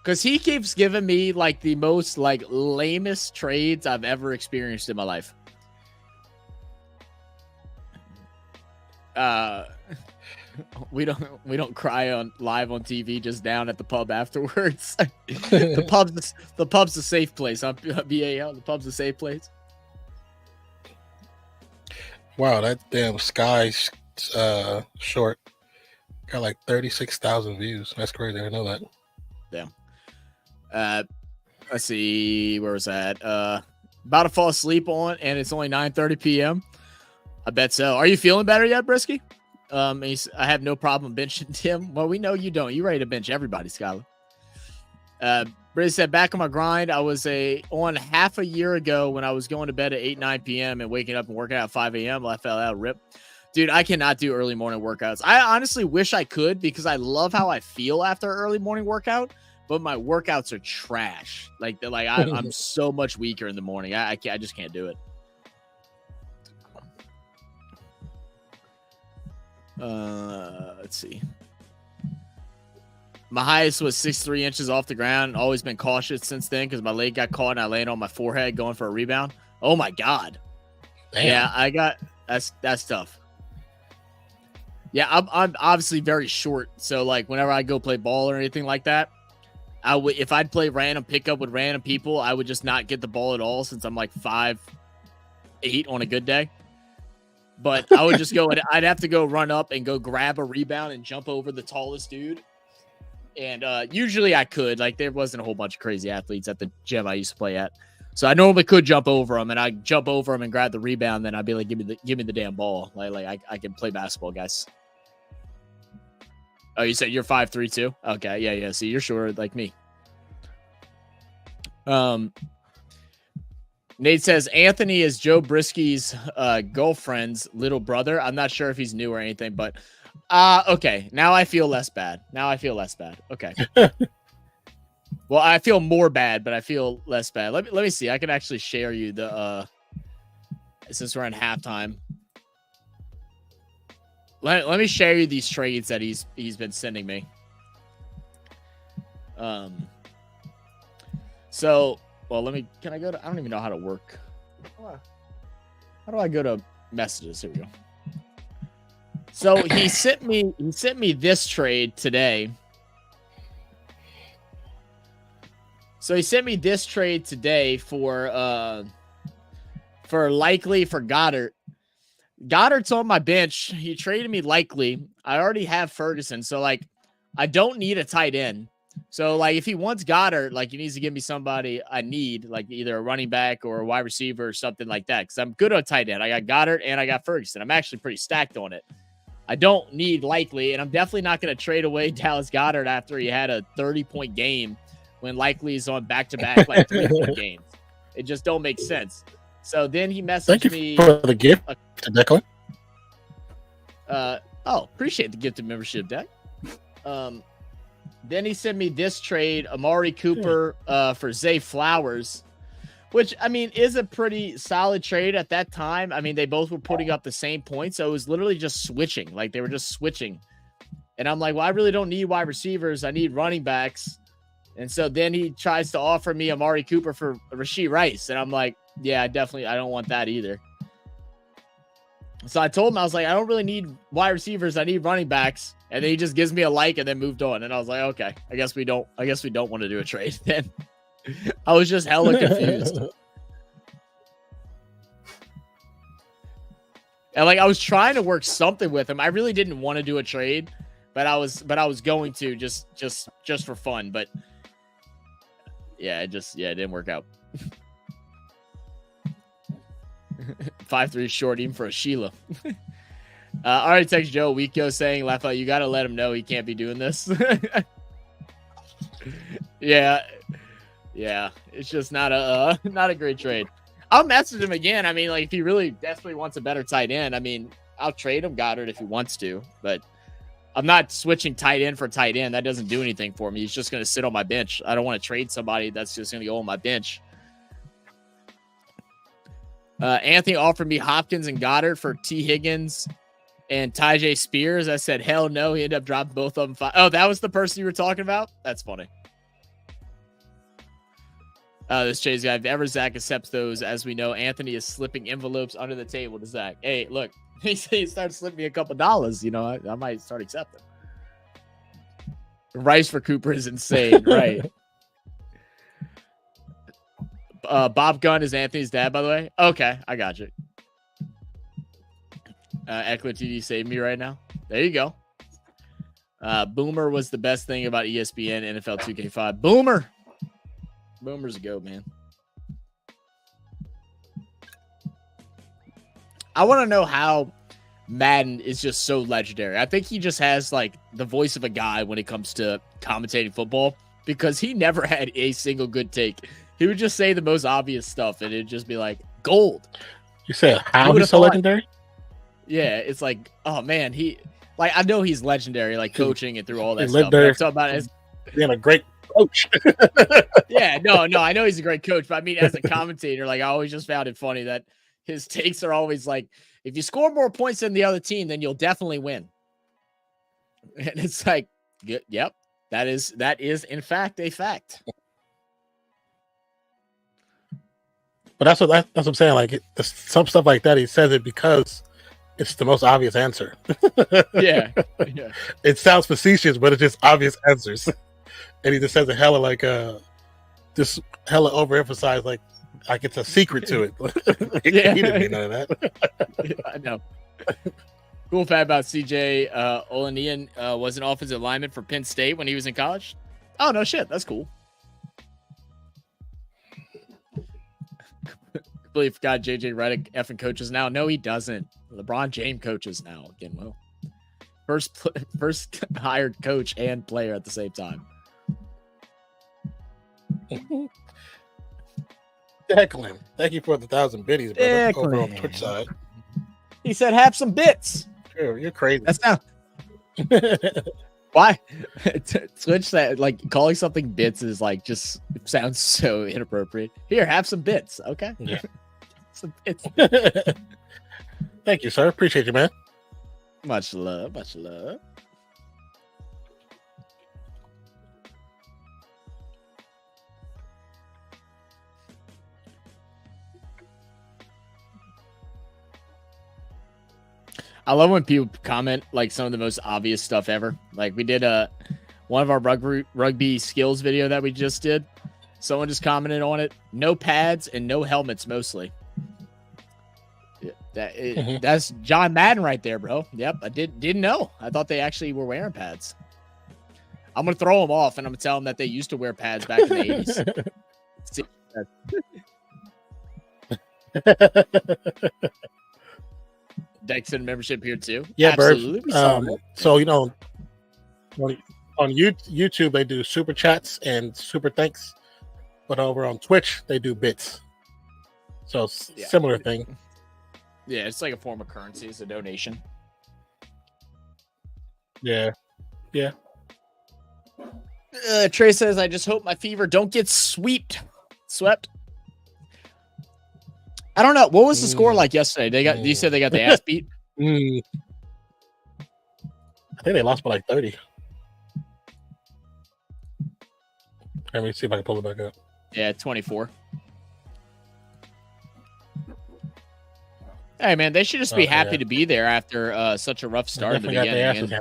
Because he keeps giving me like the most like lamest trades I've ever experienced in my life. We don't cry on live on TV, just down at the pub afterwards. the pub's a safe place. BAL, the pub's a safe place. Wow, that damn Sky's short got like 36,000 views. That's crazy. I didn't know that. Yeah. Let's see, where was that? About to fall asleep on, and it's only 9:30 p.m. I bet so. Are you feeling better yet, Brisky? I have no problem benching Tim. Well, we know you don't. You ready to bench everybody, Skylar. Brisky said, back on my grind. I was on half a year ago when I was going to bed at 8, 9 p.m. and waking up and working out at 5 a.m. I fell out, rip. Dude, I cannot do early morning workouts. I honestly wish I could because I love how I feel after an early morning workout, but my workouts are trash. I'm so much weaker in the morning. I just can't do it. Let's see. My highest was 6'3" inches off the ground. Always been cautious since then because my leg got caught and I landed on my forehead going for a rebound. Oh my God. Damn. Yeah, that's tough. Yeah, I'm obviously very short. So like whenever I go play ball or anything like that, if I'd play random pickup with random people, I would just not get the ball at all since I'm like 5'8" on a good day. But I would just go and I'd have to go run up and go grab a rebound and jump over the tallest dude. And usually I could. Like there wasn't a whole bunch of crazy athletes at the gym I used to play at. So I normally could jump over them, and I jump over them and grab the rebound. Then I'd be like, "Give me the damn ball!" Like I can play basketball, guys. Oh, you said you're 5'3" too? Okay, yeah. See, you're short like me. Nate says Anthony is Joe Brisky's girlfriend's little brother. I'm not sure if he's new or anything, but okay. Now I feel less bad. Okay. Well, I feel more bad, but I feel less bad. Let me see. I can actually share you the since we're in halftime. Let me share you these trades that he's been sending me. So, well, can I go to, I don't even know how to work. How do I go to messages. Here we go. So he sent me this trade today. So he sent me this trade today for Likely for Goddard. Goddard's on my bench. He traded me Likely. I already have Ferguson, so like I don't need a tight end. So like if he wants Goddard, like he needs to give me somebody I need, like either a running back or a wide receiver or something like that. Because I'm good on tight end. I got Goddard and I got Ferguson. I'm actually pretty stacked on it. I don't need Likely, and I'm definitely not going to trade away Dallas Goddard after he had a 30-point game when Likely is on back-to-back like 3-point games. It just don't make sense. So then he messaged me for the gift to Declan. Appreciate the gifted membership, Deck. Then he sent me this trade, Amari Cooper for Zay Flowers, which, I mean, is a pretty solid trade at that time. I mean, they both were putting up the same points, so it was literally just switching. Like, they were just switching. And I'm like, well, I really don't need wide receivers. I need running backs. And so then he tries to offer me Amari Cooper for Rashee Rice. And I'm like, yeah, I don't want that either. So I told him, I was like, I don't really need wide receivers. I need running backs. And then he just gives me a like and then moved on. And I was like, okay, I guess we don't want to do a trade then. I was just hella confused. And like I was trying to work something with him. I really didn't want to do a trade, but I was going to just for fun. But yeah, it didn't work out. 5'3" short, even for a Sheila. I already text Joe a week ago saying, Leffa, you got to let him know he can't be doing this. Yeah. It's just not a great trade. I'll message him again. I mean, like, if he really desperately wants a better tight end, I mean, I'll trade him Goddard if he wants to, but I'm not switching tight end for tight end. That doesn't do anything for me. He's just going to sit on my bench. I don't want to trade somebody that's just going to go on my bench. Anthony offered me Hopkins and Goddard for T. Higgins and Tyjae Spears. I said, hell no. He ended up dropping both of them. Oh, that was the person you were talking about? That's funny. This Chase guy, if ever Zach accepts those, as we know, Anthony is slipping envelopes under the table to Zach. Hey, look, he starts slipping me a couple dollars. You know, I might start accepting. Rice for Cooper is insane, right? Bob Gunn is Anthony's dad, by the way. Okay, I got you. Eckler TD saved me right now. There you go. Boomer was the best thing about ESPN NFL 2K5. Boomer's a goat, man. I want to know how Madden is just so legendary. I think he just has like the voice of a guy when it comes to commentating football, because he never had a single good take. He would just say the most obvious stuff and it'd just be like gold. You said how he's so legendary? Yeah, it's like, oh man, I know he's legendary, like coaching and through all that stuff. I'm talking about as being a great coach. Yeah, no, I know he's a great coach, but I mean, as a commentator, like I always just found it funny that his takes are always like, if you score more points than the other team, then you'll definitely win. And it's like, yep, that is in fact a fact. But that's what I'm saying. Like some stuff like that, he says it because it's the most obvious answer. Yeah. It sounds facetious, but it's just obvious answers. And he just says a hella like just hella overemphasized, like it's a secret to it. Yeah. He didn't mean none of that. I know. Cool fact about CJ Olaniyan was an offensive lineman for Penn State when he was in college. Oh no shit, that's cool. Completely forgot JJ Redick effing coaches now. No, he doesn't. LeBron James coaches now. Again, well, first hired coach and player at the same time. Declan, thank you for the 1,000 biddies, brother. Over on the Twitch side. He said, "Have some bits." Sure, you're crazy. That's now. Why? Twitch that like calling something bits is like just sounds so inappropriate. Here, have some bits, okay? Yeah. Some bits. Thank you, sir. Appreciate you, man. Much love, much love. I love when people comment like some of the most obvious stuff ever. Like we did one of our rugby skills video that we just did. Someone just commented on it. No pads and no helmets mostly. That's John Madden right there, bro. Yep, I didn't know. I thought they actually were wearing pads. I'm gonna throw them off and I'm gonna tell them that they used to wear pads back in the 80s. Dexon membership here too. Yeah, absolutely. So on YouTube they do super chats and super thanks, but over on Twitch they do bits. So similar thing. Yeah, it's like a form of currency. It's a donation. Yeah. Trey says, I just hope my Fever don't get swept. I don't know. What was the score like yesterday? You said they got the ass beat? I think they lost by like 30. Let me see if I can pull it back up. Yeah, 24. Hey, man, they should just be happy to be there after such a rough start at the beginning.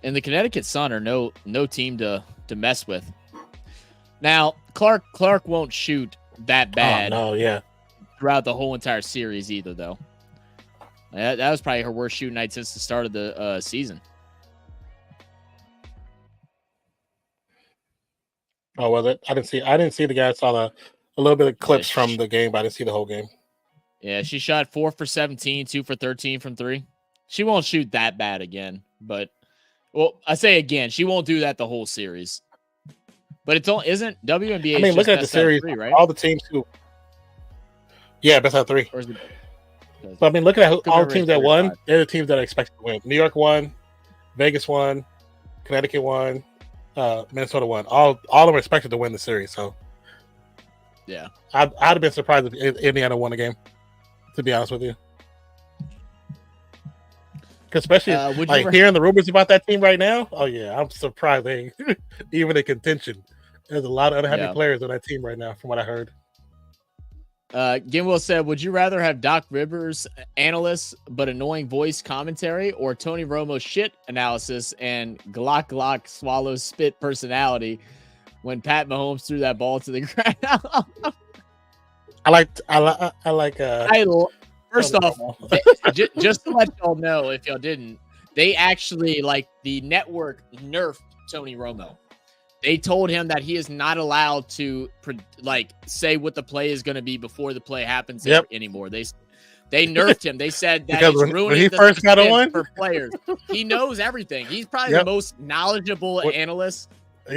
And the Connecticut Sun are no team to mess with. Now, Clark won't shoot that bad. Oh, no, yeah. Throughout the whole entire series either, though. That was probably her worst shooting night since the start of the season. Oh, was it? I didn't see the guy. I saw a little bit of clips from the game, but I didn't see the whole game. Yeah, she shot 4 for 17, 2 for 13 from 3. She won't shoot that bad again, but I say again, she won't do that the whole series. But isn't WNBA? I mean, looking at the series, 3, right? All the teams who, best out of 3. But I mean, looking at all the teams that won, they're the teams that are expected to win. New York won, Vegas won, Connecticut won, Minnesota won. All of them are expected to win the series. So, yeah, I'd have been surprised if Indiana won a game. To be honest with you, especially hearing the rumors about that team right now. Oh yeah, I'm surprised they even in contention. There's a lot of unhappy players on that team right now, from what I heard. Gimwell said, would you rather have Doc Rivers analyst but annoying voice commentary, or Tony Romo shit analysis and Glock swallow spit personality when Pat Mahomes threw that ball to the ground? First off, just to let y'all know, if y'all didn't, they actually, the network nerfed Tony Romo. They told him that he is not allowed to say what the play is going to be before the play happens anymore. They nerfed him. They said that it's ruining when he first got on for players. He knows everything. He's probably the most knowledgeable analyst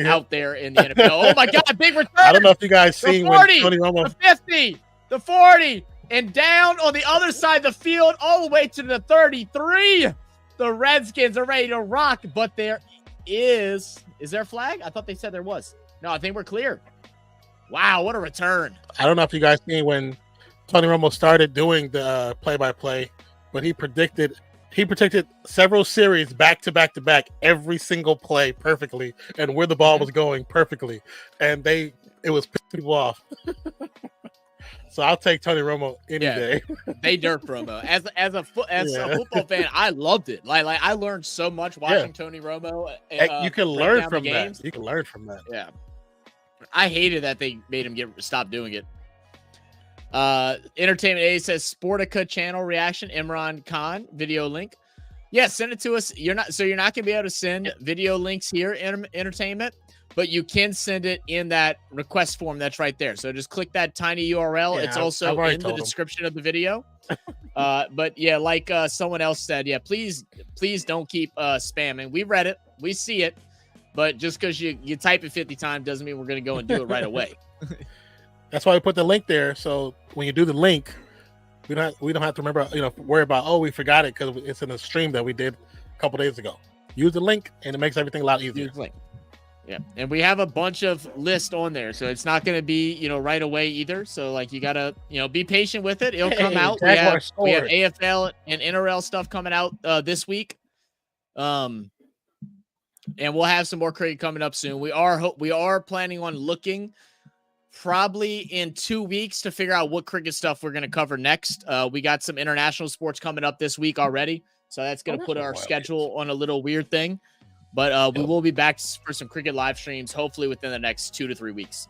out there in the NFL. Oh my God, big return! I don't know if you guys seen 40, Tony Romo, the 50, the 40, and down on the other side of the field, all the way to the 33. The Redskins are ready to rock, but there is there a flag? I thought they said there was. No, I think we're clear. Wow, what a return! I don't know if you guys seen when Tony Romo started doing the play-by-play, but he predicted several series back to back, every single play perfectly, and where the ball was going perfectly, and it was pissing people off. So I'll take Tony Romo any day. They nerfed Romo. As a football fan, I loved it. Like I learned so much watching Tony Romo. You can learn from that. You can learn from that. Yeah. I hated that they made him stop doing it. Entertainment A says Sportica channel reaction, Imran Khan video link. Yeah, send it to us. You're not gonna be able to send video links here in entertainment, but you can send it in that request form that's right there. So just click that tiny URL. It's also in the description of the video. But yeah, like someone else said, please don't keep spamming. We read it, we see it, but just because you type it 50 times doesn't mean we're gonna go and do it right away. That's why we put the link there. So when you do the link, we don't have to remember, worry about, we forgot it because it's in a stream that we did a couple days ago. Use the link and it makes everything a lot easier. Yeah, and we have a bunch of lists on there, so it's not going to be right away either. So you gotta be patient with it. It'll come out. We have AFL and NRL stuff coming out this week, and we'll have some more cricket coming up soon. We are planning on looking probably in 2 weeks to figure out what cricket stuff we're going to cover next. We got some international sports coming up this week already, so that's going to put our schedule on a little weird thing. But we will be back for some cricket live streams, hopefully within the next 2 to 3 weeks.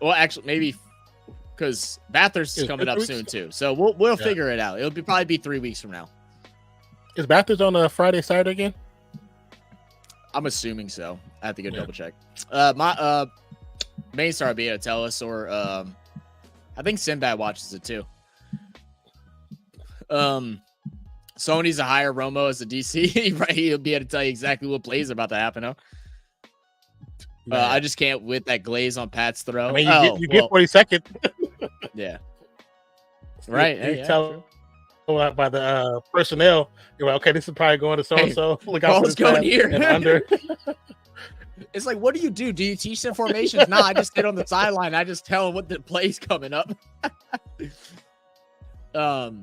Well, actually, maybe because Bathurst is coming up soon too, so we'll figure it out. It'll probably be 3 weeks from now. Is Bathurst on a Friday, Saturday again? I'm assuming so. I have to go double check. My main star will be able to tell us, or I think Sinbad watches it too. Sony's a hire Romo as a DC, right? He'll be able to tell you exactly what plays are about to happen. Huh? I just can't with that glaze on Pat's throw. I mean, you get 40 seconds. Yeah. Right. You tell by the personnel, you're like, okay, this is probably going to so-and-so. Look out for this going here. And under. It's like, what do you do? Do you teach them formations? Nah, I just sit on the sideline. I just tell them what the play's coming up. Let's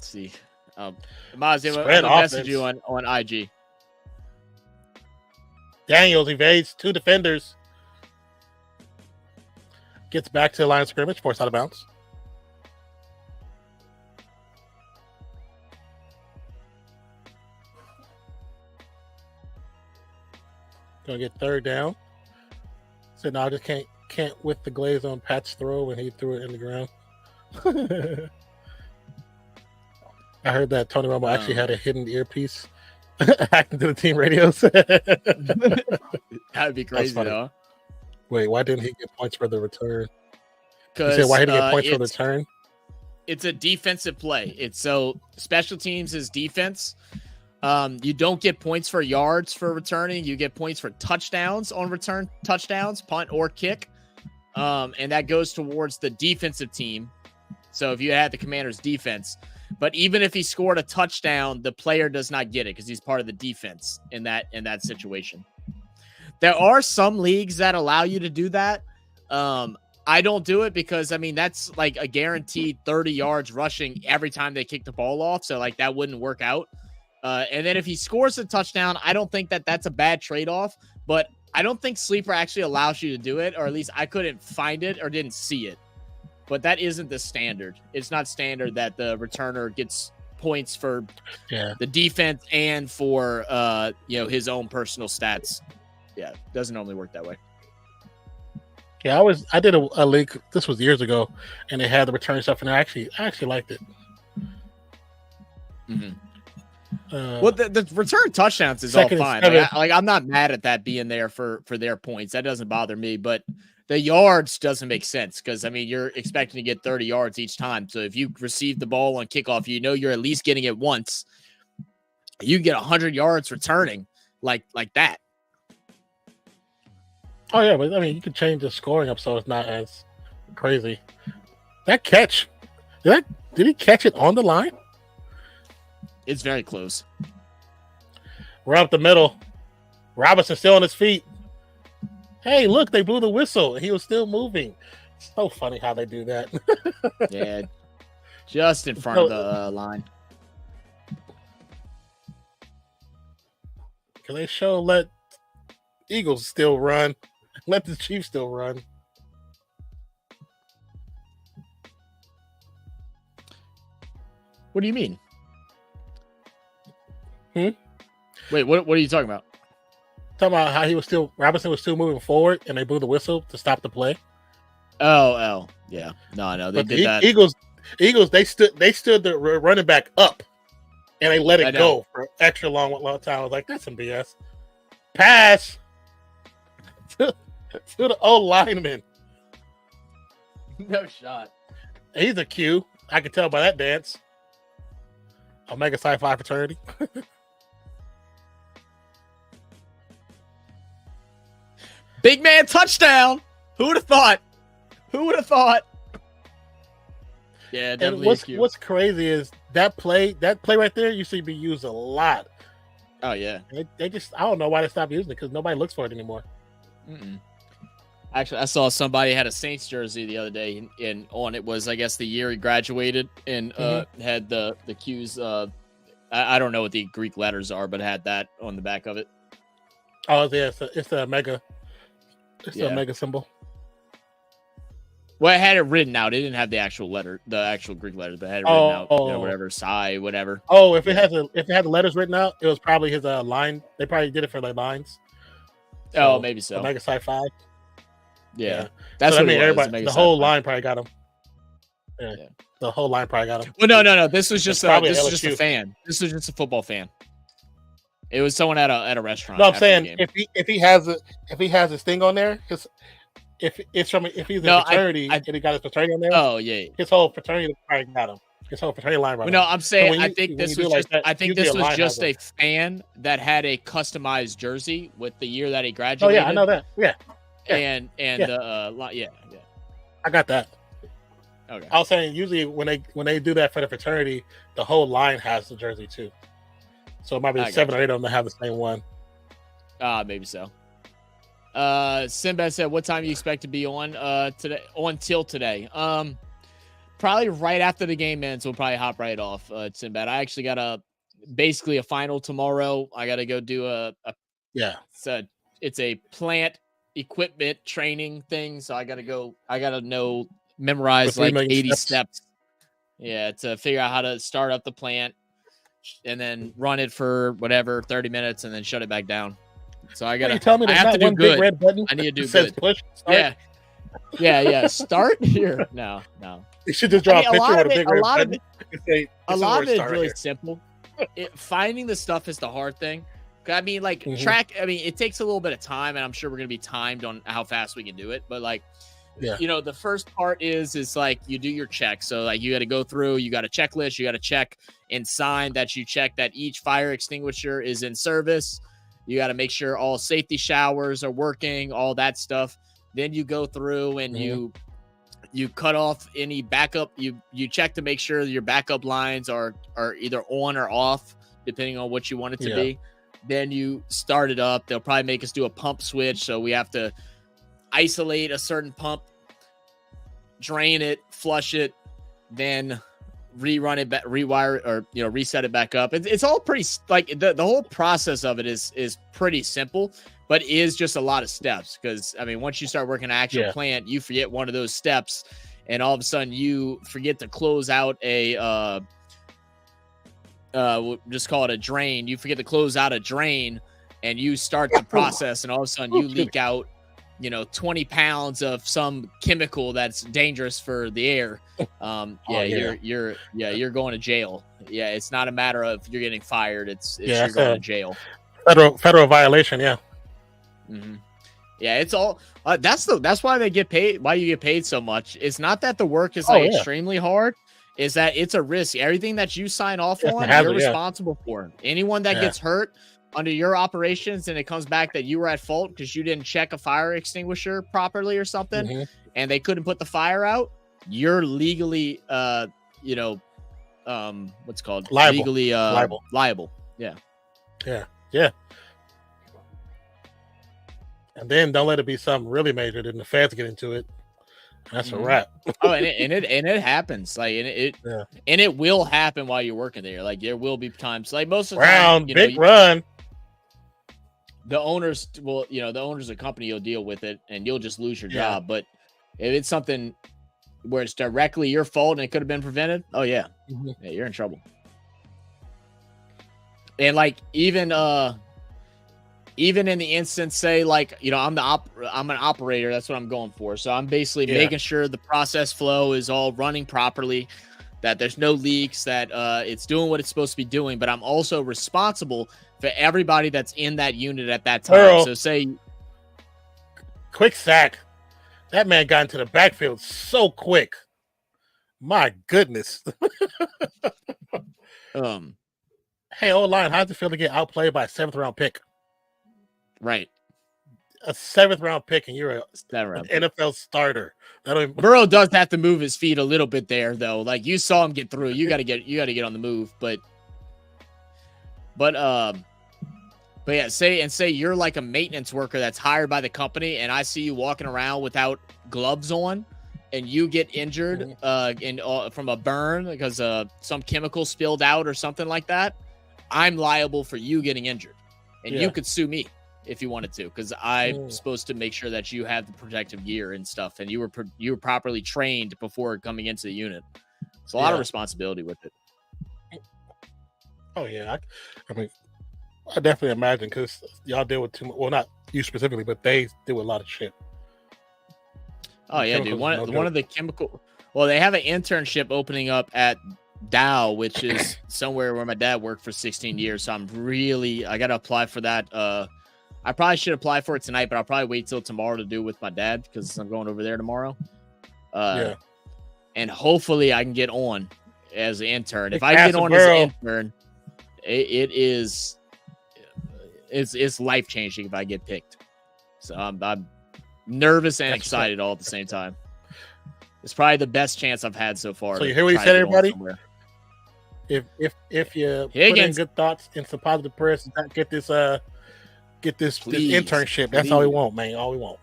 see. Maz, I'm gonna message you on IG. Daniels evades 2 defenders. Gets back to the line of scrimmage, forced out of bounds. Gonna get 3rd down. So now I just can't with the glaze on Pat's throw when he threw it in the ground. I heard that Tony Romo actually had a hidden earpiece acting to the team radios. That'd be crazy, though. Wait, why didn't he get points for the return? Because why didn't he get points for the return? It's a defensive play. It's so special teams is defense. You don't get points for yards for returning. You get points for touchdowns on return touchdowns, punt or kick. And that goes towards the defensive team. So if you had the Commanders defense, but even if he scored a touchdown, the player does not get it because he's part of the defense in that situation. There are some leagues that allow you to do that. I don't do it because, I mean, that's like a guaranteed 30 yards rushing every time they kick the ball off. So, like, that wouldn't work out. And then if he scores a touchdown, I don't think that that's a bad trade-off. But I don't think Sleeper actually allows you to do it, or at least I couldn't find it or didn't see it. But that isn't the standard. It's not standard that the returner gets points for the defense and for his own personal stats. Yeah, it doesn't normally work that way. Yeah, I did a league. This was years ago, and they had the return stuff, and I actually liked it. Mm-hmm. Well, the return touchdowns is all fine. I'm not mad at that being there for their points. That doesn't bother me. But the yards doesn't make sense because, I mean, you're expecting to get 30 yards each time. So if you receive the ball on kickoff, you know you're at least getting it once. You get 100 yards returning like that. Oh, yeah, but I mean, you can change the scoring up so it's not as crazy. That catch, did he catch it on the line? It's very close. We're up the middle. Robinson still on his feet. Hey, look, they blew the whistle. He was still moving. So funny how they do that. Yeah, just in front of the line. Can they let Eagles still run? Let the Chiefs still run. What do you mean? Wait, what are you talking about? Talking about how Robinson was still moving forward and they blew the whistle to stop the play. Oh, yeah. No, they did that. Eagles, they stood the running back up and they let it go for extra long time. I was like, that's some BS. Pass to the old lineman. No shot. He's a Q. I can tell by that dance. Omega Psi Phi fraternity. Big man touchdown. Who would have thought? Yeah, definitely. And what's crazy is that play right there used to be used a lot. Oh yeah. They just, I don't know why they stopped using it because nobody looks for it anymore. Mm-mm. Actually, I saw somebody had a Saints jersey the other day, and on it was, I guess, the year he graduated, and had the Q's. I I don't know what the Greek letters are, but it had that on the back of it. Oh yeah, it's a mega. It's a mega symbol. Well, it had it written out. It didn't have the actual Greek letters, but it had it written out. Whatever, psi, whatever. Oh, if it had the letters written out, it was probably his line. They probably did it for the lines. So, maybe so. Mega Psi 5. Yeah. That's what everybody. The whole line probably got him. Yeah. The whole line probably got him. Well, no. This was just a fan. This was just a football fan. It was someone at a restaurant. No, I'm saying if he has this thing on there, if he's in fraternity and he got his fraternity on there, his whole fraternity probably got him. His whole fraternity line right. No, I'm saying I think this was just a fan that had a customized jersey with the year that he graduated. Oh yeah, I know that. Yeah. And I got that. Okay. I was saying usually when they do that for the fraternity, the whole line has the jersey too. So it might be 7 or 8 of them that have the same one. Maybe so. Sinbad said, "What time do you expect to be on today? Till today? Probably right after the game ends. We'll probably hop right off. Sinbad, I actually got basically a final tomorrow. I got to go do it's a plant equipment training thing. So I got to memorize like 80 steps. Yeah, to figure out how to start up the plant and then run it for whatever 30 minutes and then shut it back down. So I got to tell me I have to do good. Red button I need to do good. Push, start. Yeah. Start here. No. You should just draw a picture with a big red button. A lot of it is really simple. Finding the stuff is the hard thing. I mean, like track. I mean, it takes a little bit of time, and I'm sure we're gonna be timed on how fast we can do it. But like, the first part is like you do your check. So like you got to go through. You got a checklist. You got to check and sign that you check that each fire extinguisher is in service. You got to make sure all safety showers are working. All that stuff. Then you go through and you cut off any backup. You check to make sure your backup lines are either on or off, depending on what you want it to be. Then you start it up. They'll probably make us do a pump switch. So we have to isolate a certain pump, drain it, flush it, then rerun it back, rewire or reset it back up. It's all pretty like the whole process of it is pretty simple, but is just a lot of steps. Because I mean, once you start working an actual plant, you forget one of those steps, and all of a sudden you forget to close out a we'll just call it a drain. You forget to close out a drain, and you start the process, and all of a sudden you leak out 20 pounds of some chemical that's dangerous for the air. You're going to jail. Yeah, it's not a matter of you're getting fired. It's you're going to jail. Federal violation. Yeah. Mm-hmm. Yeah, it's all that's why they get paid. Why you get paid so much? It's not that the work is extremely hard. Is that it's a risk. Everything that you sign off on, you're responsible for. Anyone that gets hurt under your operations and it comes back that you were at fault because you didn't check a fire extinguisher properly or something, and they couldn't put the fire out, you're legally what's called liable. Legally liable. Yeah. And then don't let it be something really major. Then the feds get into it. That's a wrap. And it happens. Like and it will happen while you're working there. Like there will be times. Like most of the time, big run. The owners will, the owners of the company will deal with it, and you'll just lose your job. But if it's something where it's directly your fault and it could have been prevented, you're in trouble. And like even in the instance, say like I'm an operator. That's what I'm going for. So I'm basically making sure the process flow is all running properly, that there's no leaks, that it's doing what it's supposed to be doing. But I'm also responsible for everybody that's in that unit at that time. Earl, so say, quick sack. That man got into the backfield so quick. My goodness. Hey, O-line, how's it feel to get outplayed by a 7th round pick? Right. A 7th round pick, and you're an NFL starter. Burrow does have to move his feet a little bit there, though. Like you saw him get through. You got to get on the move. But yeah, say you're like a maintenance worker that's hired by the company, and I see you walking around without gloves on, and you get injured from a burn because some chemical spilled out or something like that. I'm liable for you getting injured, and you could sue me if you wanted to, because I'm supposed to make sure that you have the protective gear and stuff, and you were properly trained before coming into the unit. It's a lot of responsibility with it. Oh yeah, I mean, I definitely imagine, because y'all deal with too much. Well, not you specifically, but they deal with a lot of shit. Oh yeah, dude. One of the chemical. Well, they have an internship opening up at Dow, which is somewhere where my dad worked for 16 years. So I got to apply for that. I probably should apply for it tonight, but I'll probably wait till tomorrow to do it with my dad, because I'm going over there tomorrow. And hopefully I can get on as an intern. If I get on as an intern, it's life changing if I get picked. So I'm nervous and excited all at the same time. It's probably the best chance I've had so far. So you hear what he said, everybody? If you put in good thoughts and some positive prayers, get this internship. That's all we want, man. All we want.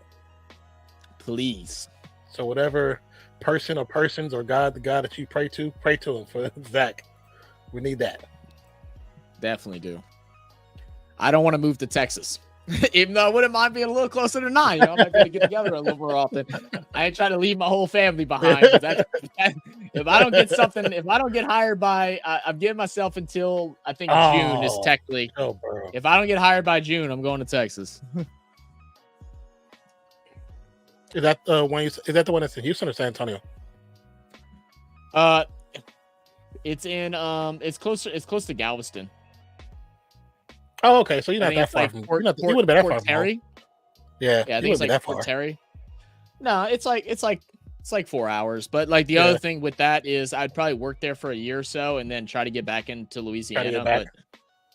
Please. So whatever person or persons or God, the God that you pray to him for Zach. We need that. Definitely do. I don't want to move to Texas. Even though I wouldn't mind being a little closer to 9, I'm not going to get together a little more often. I ain't trying to leave my whole family behind. If I don't get something, if I don't get hired by, I'm giving myself until I think June is technically. Oh, bro. If I don't get hired by June, I'm going to Texas. Is that the one that's in Houston or San Antonio? It's in it's close to Galveston. Oh, okay. So you're not that far from. You would have been that far from Terry. Yeah, I think it's like Fort Terry. No, it's like 4 hours. But like the other thing with that is I'd probably work there for a year or so and then try to get back into Louisiana.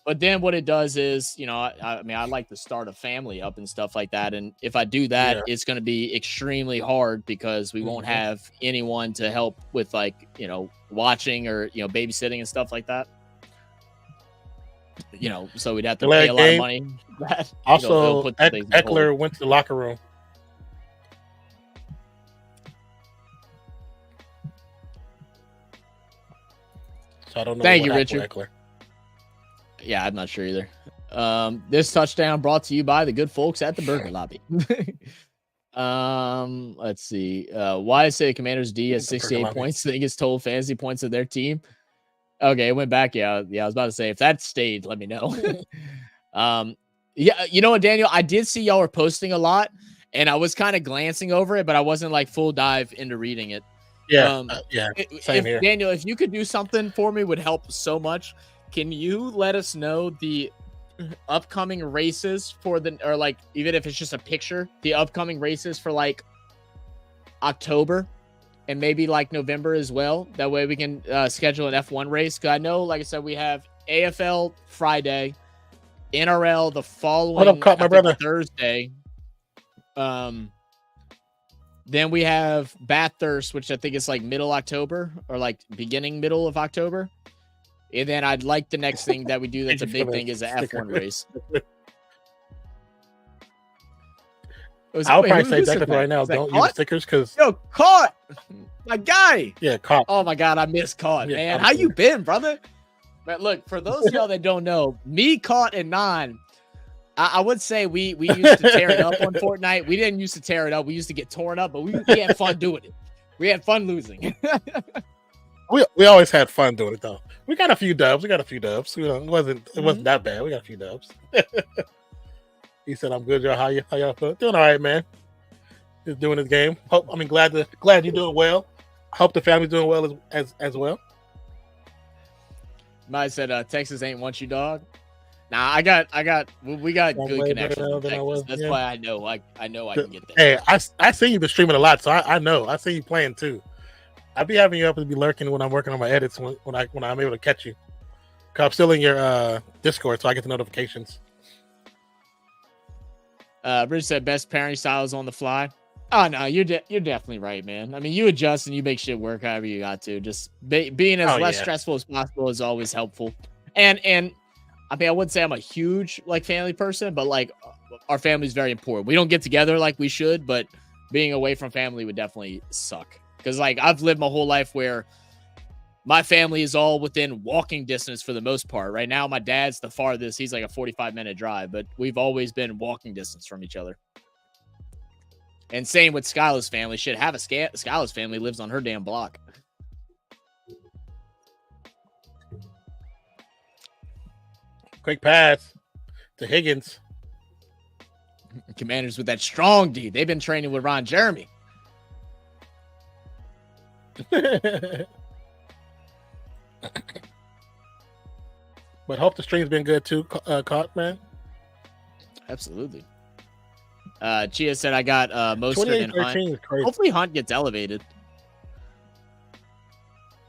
But then what it does is, I mean, I like to start a family up and stuff like that. And if I do that, it's going to be extremely hard because we won't have anyone to help with watching or, babysitting and stuff like that. So we'd have to pay a lot of money. Also, Eckler went to the locker room. So I don't know. Thank you, Richard. Eckler. Yeah, I'm not sure either. This touchdown brought to you by the good folks at the Burger Lobby. Let's see. YSA Commanders D has 68 points. I think it's total fantasy points of their team. Okay, it went back. Yeah, I was about to say, if that stayed, let me know. Yeah, you know what, Daniel? I did see y'all were posting a lot, and I was kind of glancing over it, but I wasn't like full dive into reading it. Yeah, same here. Daniel, if you could do something for me, would help so much. Can you let us know the upcoming races or like, even if it's just a picture, the upcoming races for like October and maybe like November as well? That way we can schedule an F1 race. Cause I know, like I said, we have AFL Friday, NRL the following Thursday. Then we have Bathurst, which I think is like middle October or like middle of October. And then I'd like the next thing that we do that's a big thing is an F1 race. I'll probably say that right now. Don't use stickers because Caught, my guy. Yeah, Caught. Oh my God, I miss Caught, man. How you been, brother? But look, for those of y'all that don't know, me, Caught, and Nan, I would say we used to tear it up on Fortnite. We didn't used to tear it up. We used to get torn up, but we had fun doing it. We had fun losing. We always had fun doing it though. We got a few dubs. It wasn't that bad. We got a few dubs. He said, "I'm good, y'all. How y'all feel? Doing all right, man. Just doing his game. Glad you're doing well. Hope the family's doing well as well." Mike said, "Texas ain't want you, dog." Nah, we got good connections. That's why I know I can get there. Hey, I see you been streaming a lot, so I know. I see you playing too. I'll be having you up and be lurking when I'm working on my edits when I'm able to catch you. Cause I'm still in your Discord, so I get the notifications. Rich said best parenting style is on the fly. Oh no, you're definitely right, man. I mean, you adjust and you make shit work however you got to. Just being as less stressful as possible is always helpful. And I mean, I wouldn't say I'm a huge like family person, but like our family's very important. We don't get together like we should, but being away from family would definitely suck. Because like I've lived my whole life where my family is all within walking distance for the most part. Right now, my dad's the farthest. He's like a 45-minute drive, but we've always been walking distance from each other. And same with Skylar's family. Shit, half of Skylar's family lives on her damn block. Quick pass to Higgins. Commanders with that strong D. They've been training with Ron Jeremy. But hope the stream's been good too, caught, man. Absolutely. Chia said I got Mostert and Hunt. Hopefully Hunt gets elevated.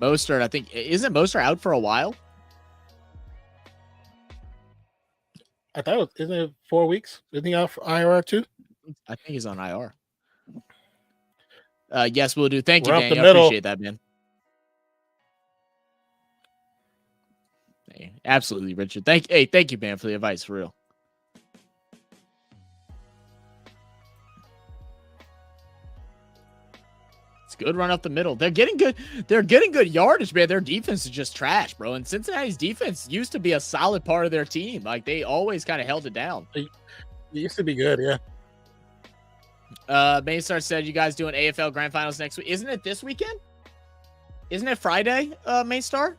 Mostert, I think, isn't Mostert out for a while? I thought it was, isn't it 4 weeks? Isn't he out for IR too? I think he's on IR. Yes, we'll do. Thank you, Daniel. I appreciate that, man. Hey, absolutely, Richard. Thank you, man, for the advice, for real. It's good run up the middle. They're getting good. They're getting good yardage, man. Their defense is just trash, bro. And Cincinnati's defense used to be a solid part of their team. Like, they always kind of held it down. It used to be good, yeah. Maystar said you guys doing AFL Grand Finals next week. Isn't it this weekend? Isn't it Friday, Maystar?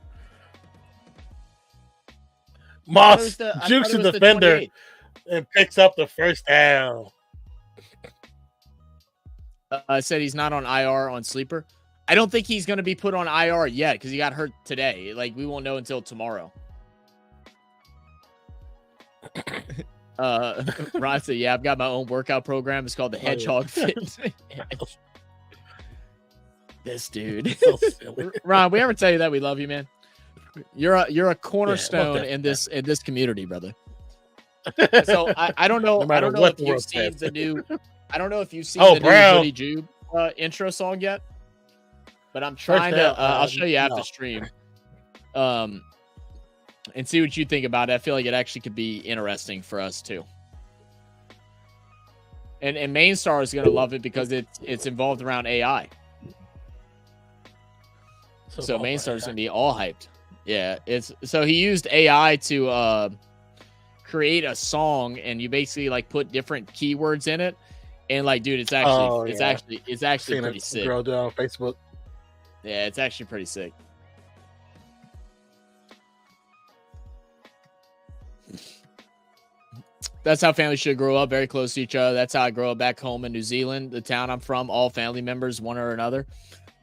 Moss jukes the defender and picks up the first down. Said he's not on IR on Sleeper. I don't think he's going to be put on IR yet because he got hurt today. Like, we won't know until tomorrow. Ron said, yeah, I've got my own workout program. It's called the Hedgehog Fit. This dude. So silly. Ron, we ever tell you that we love you, man? You're a cornerstone in this community, brother. So I don't know. I don't know if you've seen the new. I don't know if you've seen the new Hoodie Jube intro song yet, but I'm trying to. I'll show you after stream, and see what you think about it. I feel like it actually could be interesting for us too. And Mainstar is gonna love it because it's involved around AI. So Mainstar is gonna be all hyped. Yeah, so he used AI to create a song, and you basically like put different keywords in it, and like, dude, it's actually it's actually pretty sick. Girl do on Facebook. Yeah, it's actually pretty sick. That's how families should grow up, very close to each other. That's how I grow up back home in New Zealand, the town I'm from. All family members, one or another.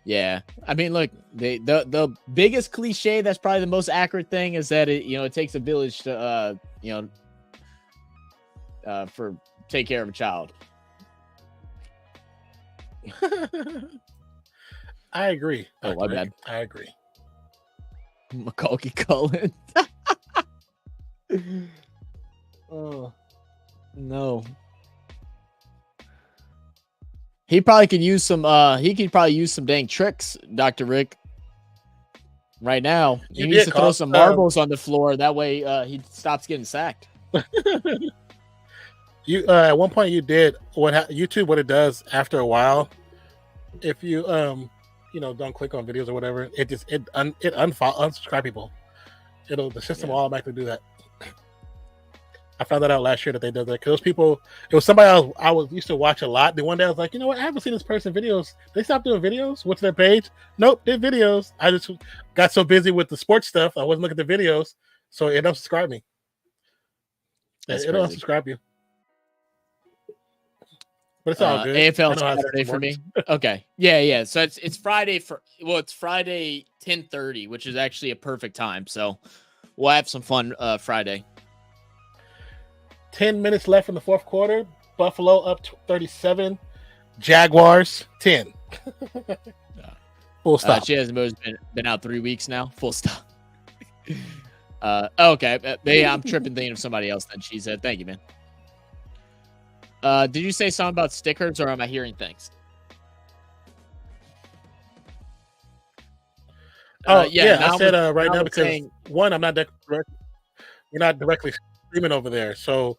Yeah, I mean, look, the biggest cliche that's probably the most accurate thing is that it takes a village to take care of a child. I agree. Oh, my bad. I agree. Macaulay Cullen. Oh no. He probably could use some dang tricks, Dr. Rick. Right now. He needs to throw some marbles on the floor. That way he stops getting sacked. You at one point you did YouTube, what it does after a while, if you don't click on videos or whatever, it unsubscribe people. The system will automatically do that. I found that out last year that they did that because those people, it was somebody I used to watch a lot. Then one day I was like, you know what? I haven't seen this person videos. They stopped doing videos. What's their page? Nope, they're videos. I just got so busy with the sports stuff, I wasn't looking at the videos, so it unsubscribed me. It'll unsubscribe you. But it's all good. AFL Saturday for me. Okay, yeah. So it's Friday it's Friday 10:30, which is actually a perfect time. So we'll have some fun Friday. 10 minutes left in the fourth quarter. Buffalo up 37. Jaguars 10. Full stop. She hasn't been out 3 weeks now. Full stop. Okay. I'm tripping thinking of somebody else then. She said, thank you, man. Did you say something about stickers, or am I hearing things? Yeah. I said right now because one, we're not directly streaming over there. So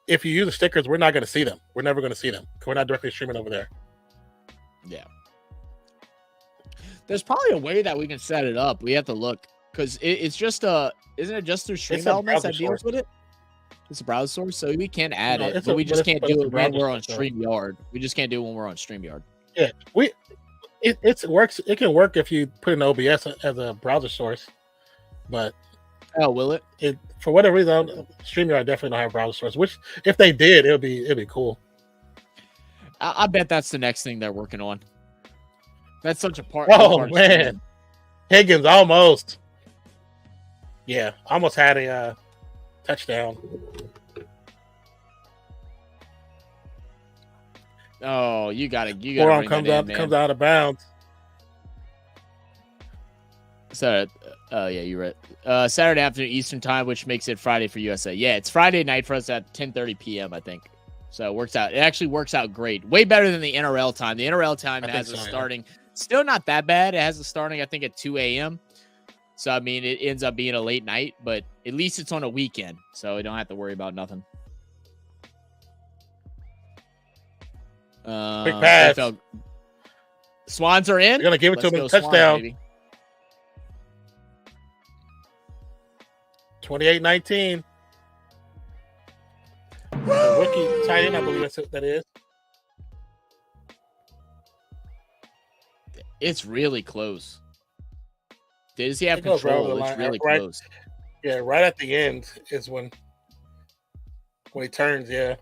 if you use the stickers, we're not going to see them. We're never going to see them because we're not directly streaming over there. Yeah. There's probably a way that we can set it up. We have to look because it's just isn't it just through Stream It's a Elements browser that deals source. with it? It's a browser source, so we can add No, it, it's but a- we but just it's- can't but do it's a it when browser we're on source, though. StreamYard. We just can't do it when we're on StreamYard. Yeah, it works. It can work if you put in OBS as a browser source, but Oh, will it? for whatever reason, StreamYard definitely don't have browser source. Which, if they did, it'd be cool. I bet that's the next thing they're working on. That's such a part. Oh, part of man. streaming. Higgins almost. Yeah, almost had a touchdown. Oh, you got to Forearm bring that in, man. comes out of bounds. So, yeah, you're right. Saturday afternoon Eastern time, which makes it Friday for USA. Yeah, it's Friday night for us at 10:30 p.m. I think. So it works out. It actually works out great. Way better than the NRL time. The NRL time has a starting. Still not that bad. It has a starting, I think, at 2 a.m. So I mean, it ends up being a late night, but at least it's on a weekend, so we don't have to worry about nothing. Quick pass. Swans are in. They're gonna give it to him in a touchdown. 28-19. Rookie tight end, I believe that's what that is. It's really close. Does he have It goes right over control? the It's line, really right. close. Yeah, right at the end is when he turns. Yeah.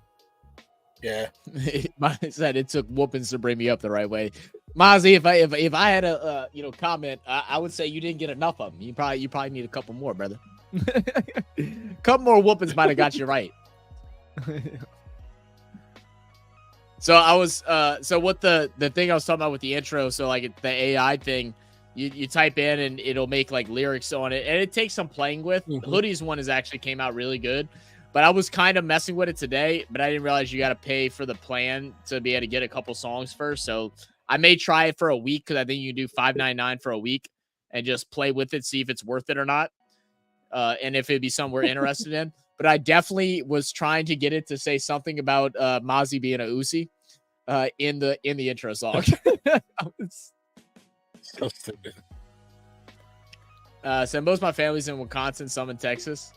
Mine said it took whoopings to bring me up the right way. Mozzie, if I had a comment, I would say you didn't get enough of them. You probably need a couple more, brother. Couple more whoopings might have got you right. So I was so what the thing I was talking about with the intro, so like the AI thing, you type in and it'll make like lyrics on it, and it takes some playing with. Mm-hmm. Hoodie's one has actually came out really good, but I was kind of messing with it today, but I didn't realize you got to pay for the plan to be able to get a couple songs first. So I may try it for a week because I think you can do $5.99 for a week and just play with it, see if it's worth it or not, and if it'd be something we're interested in. But I definitely was trying to get it to say something about Mozzie being a Uzi in the intro song. So stupid. So most of my family's in Wisconsin, some in Texas.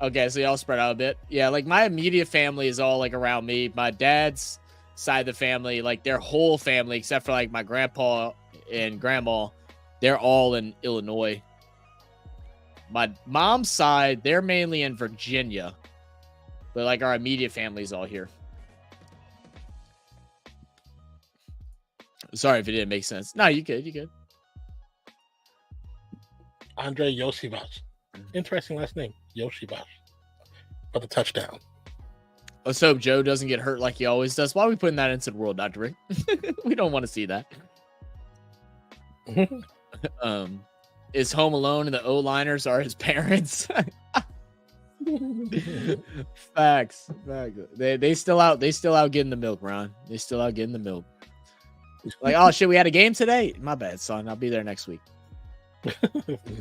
Okay, so y'all spread out a bit. Yeah, like my immediate family is all like around me. My dad's side of the family, like their whole family, except for like my grandpa and grandma, they're all in Illinois. My mom's side, they're mainly in Virginia, but like our immediate family's all here. Sorry if it didn't make sense. No, you good. Andre Yoshivash. Interesting last name. Yoshivash. For the touchdown. Let's hope Joe doesn't get hurt like he always does. Why are we putting that into the world, Dr. Rick? We don't want to see that. Is Home Alone and the O-liners are his parents? Facts. They still out getting the milk, Ron. They still out getting the milk. Like, oh shit, we had a game today. My bad, son. I'll be there next week.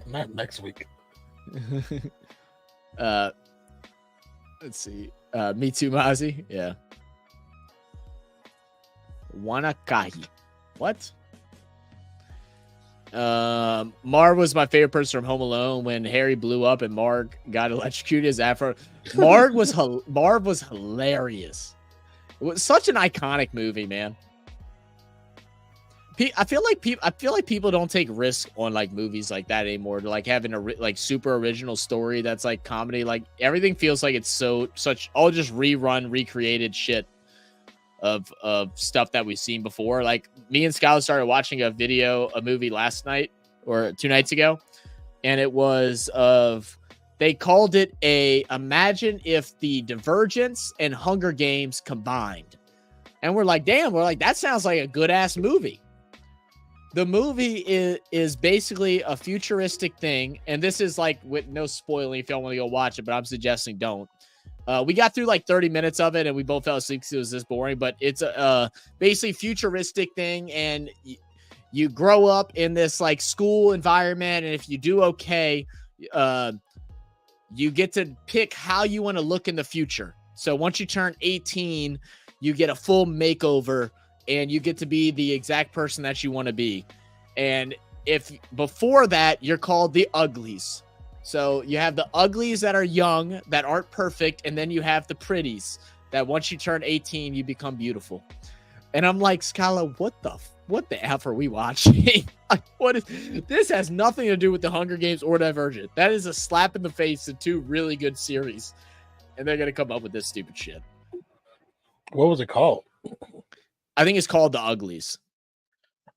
Not next week. Let's see. Me too, Mozzie. Yeah. Wanakahi. What? Marv was my favorite person from Home Alone when Harry blew up and Marv got electrocuted as afro. Marv was hilarious. It was such an iconic movie, man. I feel like people don't take risks on like movies like that anymore. To like having a like super original story that's like comedy. Like everything feels like it's such all just recreated shit of stuff that we've seen before. Like me and Skylar started watching a movie last night or 2 nights ago, and it was they called it imagine if the Divergence and Hunger Games combined. And we're like, damn, that sounds like a good ass movie. The movie is basically a futuristic thing, and this is like with no spoiling if y'all want to go watch it, but I'm suggesting don't. We got through like 30 minutes of it, and we both fell asleep because it was this boring, but it's a basically futuristic thing, and you grow up in this like school environment, and if you do okay, you get to pick how you want to look in the future. So once you turn 18, you get a full makeover, and you get to be the exact person that you want to be. And if before that you're called the uglies. So you have the uglies that are young, that aren't perfect, and then you have the pretties that once you turn 18, you become beautiful. And I'm like, Skylar, what the F are we watching? Like, what is this? Has nothing to do with the Hunger Games or Divergent. That is a slap in the face to two really good series. And they're gonna come up with this stupid shit. What was it called? I think it's called The Uglies.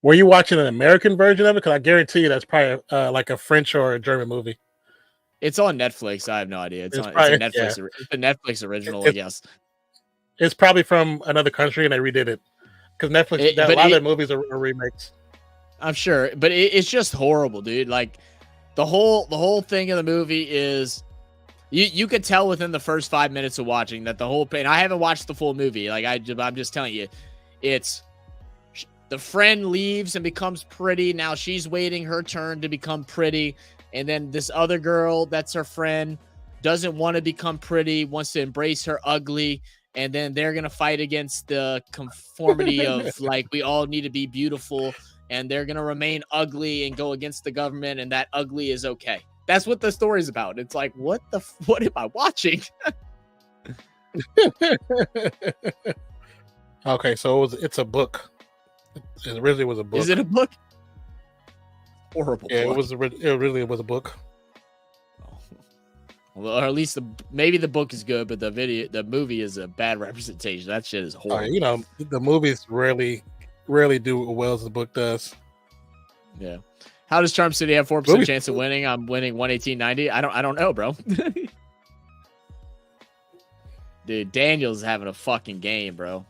Were you watching an American version of it? Because I guarantee you that's probably like a French or a German movie. It's on Netflix. I have no idea. It's a Netflix. Yeah. It's a Netflix original, I guess. It's probably from another country and they redid it. Because Netflix, a lot of their movies are remakes. I'm sure, but it's just horrible, dude. Like the whole thing of the movie is, you could tell within the first 5 minutes of watching that the whole pain. I haven't watched the full movie. Like I'm just telling you, it's the friend leaves and becomes pretty. Now she's waiting her turn to become pretty, and then this other girl that's her friend doesn't want to become pretty, wants to embrace her ugly. And then they're going to fight against the conformity of like, we all need to be beautiful, and they're going to remain ugly and go against the government. And that ugly is okay. That's what the story's about. It's like, what am I watching? Okay. So it's a book. It really was a book. Is it a book? Horrible. Yeah, book. It really was a book. Well, or at least maybe the book is good, but the movie is a bad representation. That shit is horrible. The movies rarely do as well as the book does. Yeah. How does Charm City have 4% chance of winning? I'm winning 118.90. I don't know, bro. Dude, Daniel's having a fucking game, bro.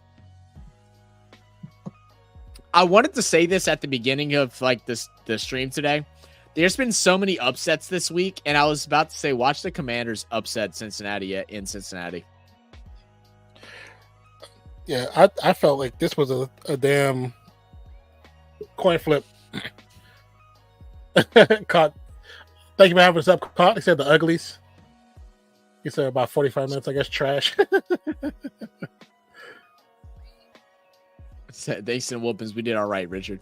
I wanted to say this at the beginning of like the stream today. There's been so many upsets this week, and I was about to say, watch the Commanders upset Cincinnati in Cincinnati. Yeah, I felt like this was a damn coin flip. Caught. Thank you for having us up. Caught. He said the uglies. He said about 45 minutes, I guess, trash. They sent whoopings. We did all right, Richard.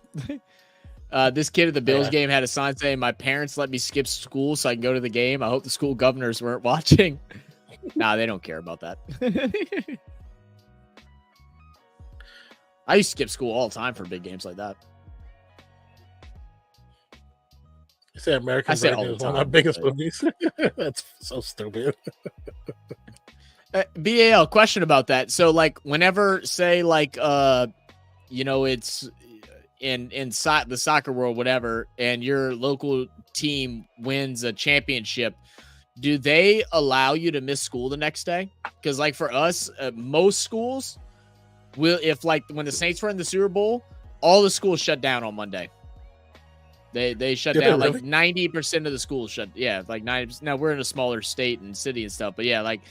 This kid at the Bills game had a sign saying, "My parents let me skip school so I can go to the game. I hope the school governors weren't watching." Nah, they don't care about that. I used to skip school all the time for big games like that. You said American Version is one of my biggest movies. That's so stupid. BAL, question about that. So, like, whenever, say, like, it's in the soccer world, whatever, and your local team wins a championship, do they allow you to miss school the next day? Because like for us, most schools will, if like when the Saints were in the Super Bowl, all the schools shut down on Monday. They shut down, really? Like 90% of the schools shut. Yeah, like 90%. Now we're in a smaller state and city and stuff, but yeah, like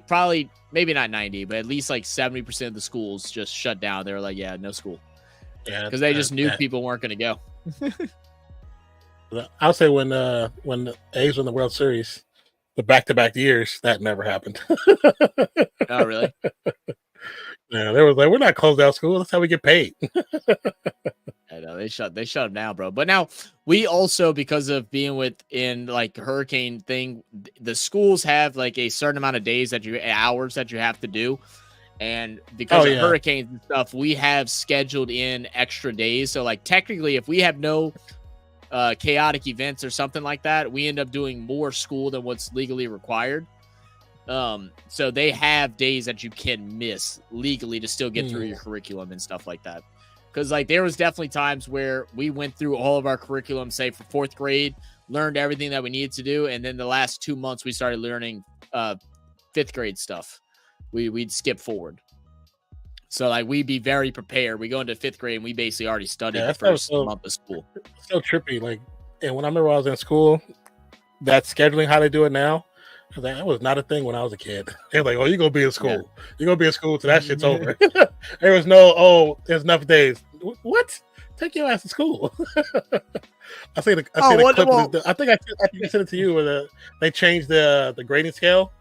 probably maybe not 90, but at least like 70% of the schools just shut down. They were like, yeah, no school. Yeah, because they just knew people weren't going to go. I'll say when the A's won the World Series, the back-to-back years, that never happened. Oh, really? Yeah, they was like, we're not closed out school. That's how we get paid. I know they shut them down, bro. But now we also, because of being within like hurricane thing, the schools have like a certain amount of hours that you have to do. And because of hurricanes and stuff, we have scheduled in extra days. So like technically, if we have no chaotic events or something like that, we end up doing more school than what's legally required. So they have days that you can miss legally to still get through your curriculum and stuff like that. Because like there was definitely times where we went through all of our curriculum, say for 4th grade, learned everything that we needed to do, and then the last 2 months we started learning 5th grade stuff. We'd skip forward. So like we'd be very prepared. We go into 5th grade and we basically already studied the first month of school. So trippy. Like, and when I remember I was in school, that scheduling, how they do it now, I was like, that was not a thing when I was a kid. They're like, oh, you're gonna be in school. Yeah. You're gonna be in school till that shit's over. There was no, there's enough days. What? Take your ass to school. I think the clip. I think I sent it to you where they changed the grading scale.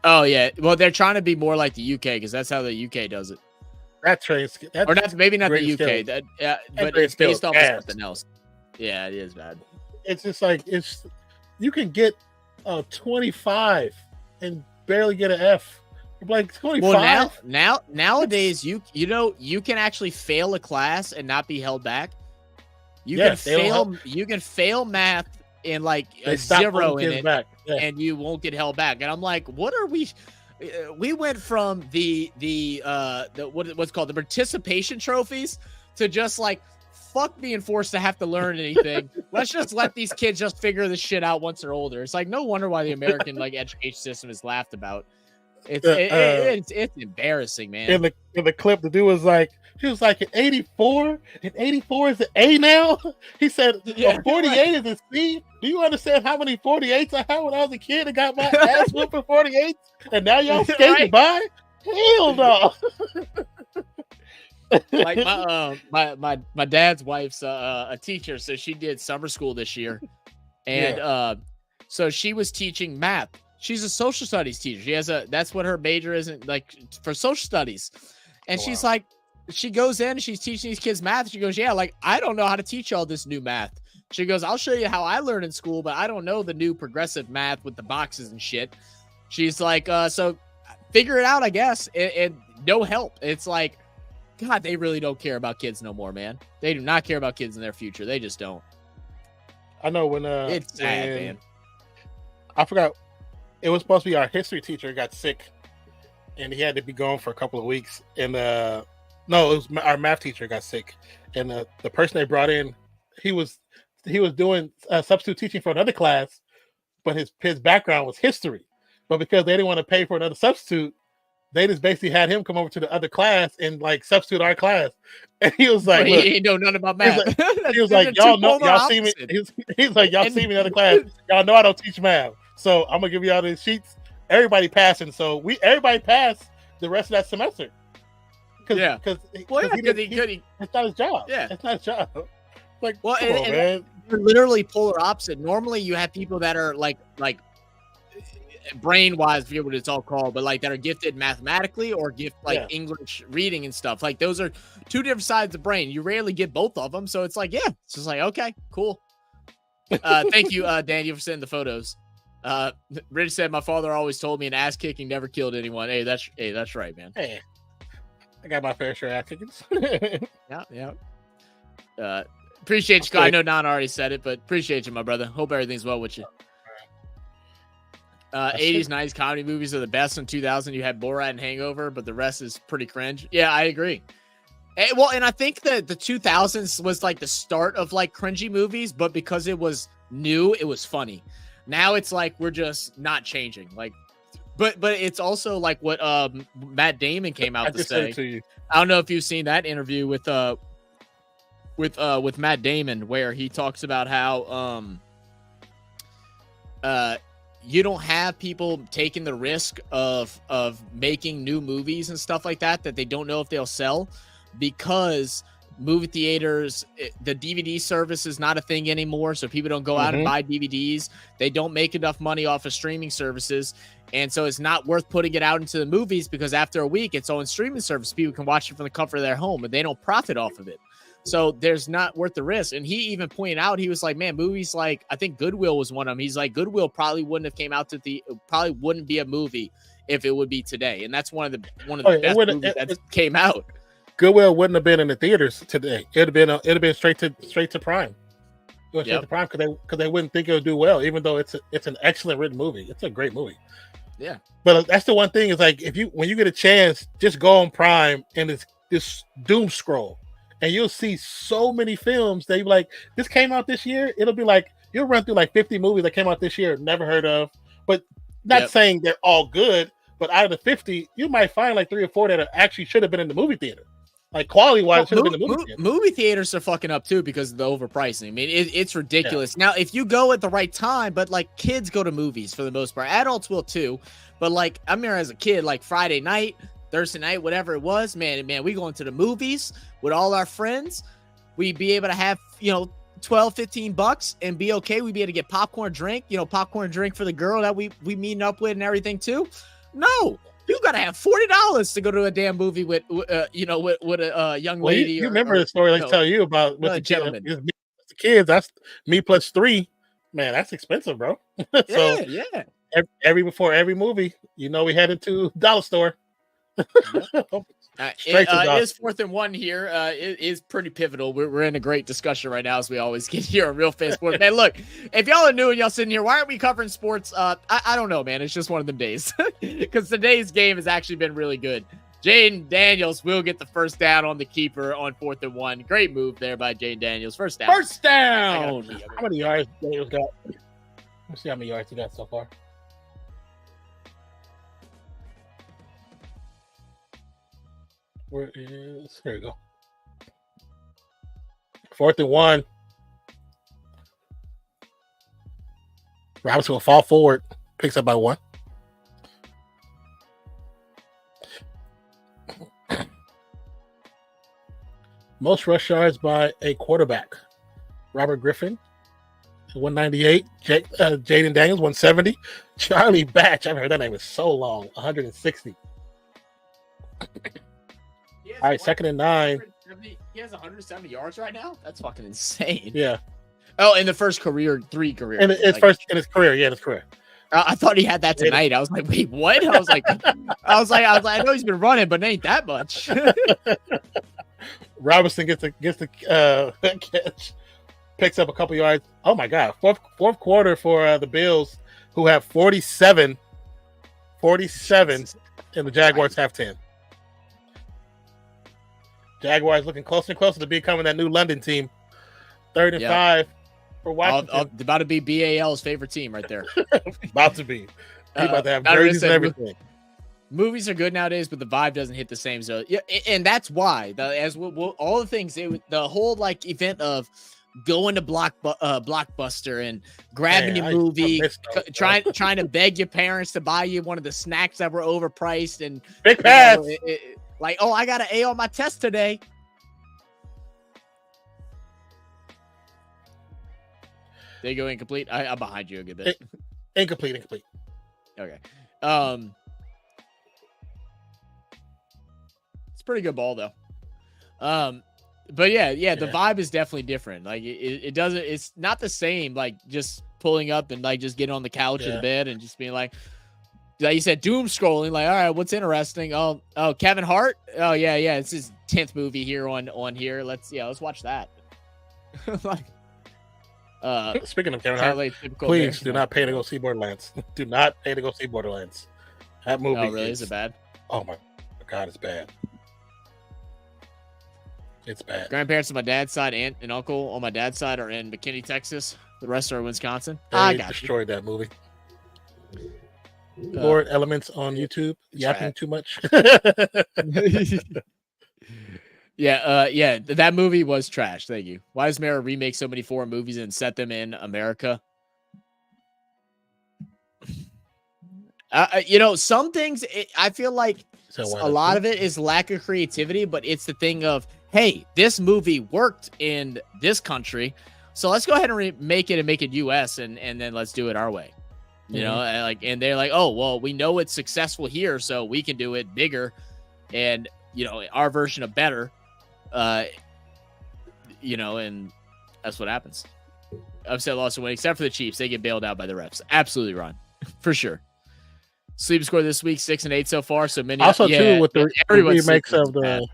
Oh yeah, well they're trying to be more like the UK because that's how the UK does it. That train, or not, maybe not the UK, that but it's based off of something else. Yeah, it is bad. It's just like you can get a 25 and barely get an F. Like 25. Well, nowadays you can actually fail a class and not be held back. You can fail math in like a 0 in it, and you won't get held back. And I'm like, what are we? We went from the what's called the participation trophies to just like fuck being forced to have to learn anything. Let's just let these kids just figure this shit out once they're older. It's like no wonder why the American like education system is laughed about. It's embarrassing, man. In the clip, the dude was like, he was like, an 84, and 84 is an A now. He said, 48 is a C. Do you understand how many 48s I had when I was a kid and got my ass whooped for 48s? And now y'all skating by? Hell no. Like my dad's wife's a teacher, so she did summer school this year, and so she was teaching math. She's a social studies teacher. She has that's what her major is, like for social studies. And she's like, she goes in and she's teaching these kids math. She goes, yeah, like, I don't know how to teach all this new math. She goes, I'll show you how I learned in school, but I don't know the new progressive math with the boxes and shit. She's like, so figure it out, I guess. And no help. It's like, God, they really don't care about kids no more, man. They do not care about kids in their future. They just don't. I know when it's sad, man. I forgot. It was supposed to be our history teacher got sick, and he had to be gone for a couple of weeks. And no, it was our math teacher got sick, and the person they brought in, he was doing substitute teaching for another class, but his background was history. But because they didn't want to pay for another substitute, they just basically had him come over to the other class and like substitute our class. And he was like, he ain't know nothing about math. He was like, y'all see me. He's like, y'all see me in the other class. Y'all know I don't teach math. So I'm gonna give you all these sheets. Everybody passing. So everybody passed the rest of that semester. Because it's not his job. Yeah, it's not his job. Like, well, and man. You're literally polar opposite. Normally, you have people that are like brain wise, forget what it's all called, but like that are gifted mathematically or English reading and stuff. Like those are two different sides of the brain. You rarely get both of them. So it's like, yeah, it's just like, okay, cool. Thank you, Daniel, for sending the photos. Rich said, my father always told me an ass kicking never killed anyone. Hey, that's right, man. Hey, I got my fair share of ass kickings. Yeah. Appreciate you, Scott. I know Don already said it, but appreciate you, my brother. Hope everything's well with you. 80s, 90s comedy movies are the best. In 2000, you had Borat and Hangover, but the rest is pretty cringe. Yeah, I agree. And I think that the 2000s was like the start of like cringy movies, but because it was new, it was funny. Now it's like we're just not changing. Like, but it's also like what Matt Damon came out to say. I don't know if you've seen that interview with Matt Damon where he talks about how you don't have people taking the risk of making new movies and stuff like that they don't know if they'll sell, because movie theaters, the DVD service is not a thing anymore. So people don't go out and buy DVDs. They don't make enough money off of streaming services. And so it's not worth putting it out into the movies, because after a week, it's on streaming service. People can watch it from the comfort of their home, and they don't profit off of it. So there's not worth the risk. And he even pointed out, he was like, man, movies like, I think Goodwill was one of them. He's like, Goodwill probably wouldn't have came out probably wouldn't be a movie if it would be today. And that's one of the best movies that came out. Goodwill wouldn't have been in the theaters today. It'd have been straight to Prime. It was straight to Prime because they wouldn't think it would do well, even though it's an excellent written movie. It's a great movie. Yeah. But that's the one thing is like, when you get a chance, just go on Prime and it's this doom scroll, and you'll see so many films that you're like, this came out this year. It'll be like, you'll run through like 50 movies that came out this year, never heard of, but not saying they're all good, but out of the 50, you might find like 3 or 4 that actually should have been in the movie theater. Like quality wise, should have been in the movie theater. Movie theaters are fucking up too because of the overpricing. I mean, it's ridiculous. Yeah. Now, if you go at the right time, but like kids go to movies for the most part, adults will too. But like I remember as a kid, like Friday night, Thursday night, whatever it was, man, we going to the movies with all our friends. We'd be able to have, $12, $15 and be okay. We'd be able to get popcorn drink for the girl that we meeting up with and everything too. No, You gotta have $40 to go to a damn movie with with a young Well, lady. you remember the story I tell you about with the gentleman. kids? That's me plus 3. Man, that's expensive, bro. So Yeah. before every movie, we headed to dollar store. It is 4th and 1 here. It is pretty pivotal. We're in a great discussion right now, as we always get here on Real Fan Sports. Man, look, if y'all are new and y'all sitting here, why aren't we covering sports? I don't know, man. It's just one of them days because today's game has actually been really good. Jaden Daniels will get the first down on the keeper on 4th and 1. Great move there by Jaden Daniels. First down. First down. How many yards Daniels got? Let's see how many yards he got so far. Here we go. 4th and 1. Robinson will fall forward. Picks up by 1. Most rush yards by a quarterback. Robert Griffin, 198. Jaden Daniels, 170. Charlie Batch, I've heard that name is so long, 160. All right, 2nd and 9. He has 170 yards right now. That's fucking insane. Yeah. Oh, in the first three careers. In his career, yeah, his career. I thought he had that tonight. I was like, wait, what? I was like, I know he's been running, but it ain't that much. Robinson gets the catch, picks up a couple yards. Oh my God! Fourth quarter for the Bills, who have 47, and the Jaguars have 10. Jaguars looking closer and closer to becoming that new London team. 3rd and 5 for Washington. About to be BAL's favorite team right there. About to be. He's about to have jerseys and everything. Movies are good nowadays, but the vibe doesn't hit the same. So yeah, and that's why all the things the whole like event of going to Blockbuster and grabbing a movie, trying to beg your parents to buy you one of the snacks that were overpriced and big pass. Like, oh, I got an A on my test today. They go incomplete. I'm behind you a good bit. Incomplete. Okay. It's a pretty good ball though. But yeah, the vibe is definitely different. Like it doesn't. It's not the same. Like just pulling up and like just getting on the couch or the bed and just being like you said, doom scrolling. Like, all right, what's interesting? Oh, Kevin Hart. Oh yeah. It's his 10th movie here on here. Let's watch that. Like, speaking of Kevin Hart, please do not pay to go see Borderlands. Do not pay to go see Borderlands. That movie. Oh, really? Is it bad? Oh my God, it's bad. It's bad. Grandparents on my dad's side, aunt and uncle on my dad's side are in McKinney, Texas. The rest are in Wisconsin. They destroyed that movie. Board elements on YouTube. Yapping too much. That movie was trash. Thank you. Why does Mara remake so many foreign movies and set them in America? Some things I feel like a lot of it is lack of creativity, but it's the thing of, hey, this movie worked in this country, so let's go ahead and remake it and make it US and then let's do it our way. You know, and they're like, oh, well, we know it's successful here, so we can do it bigger and, our version of better, and that's what happens. Upset, loss, and win, except for the Chiefs. They get bailed out by the refs. Absolutely, Ron. For sure. Sleep score this week, 6-8 so far. So many. Also, too, with the remakes of the.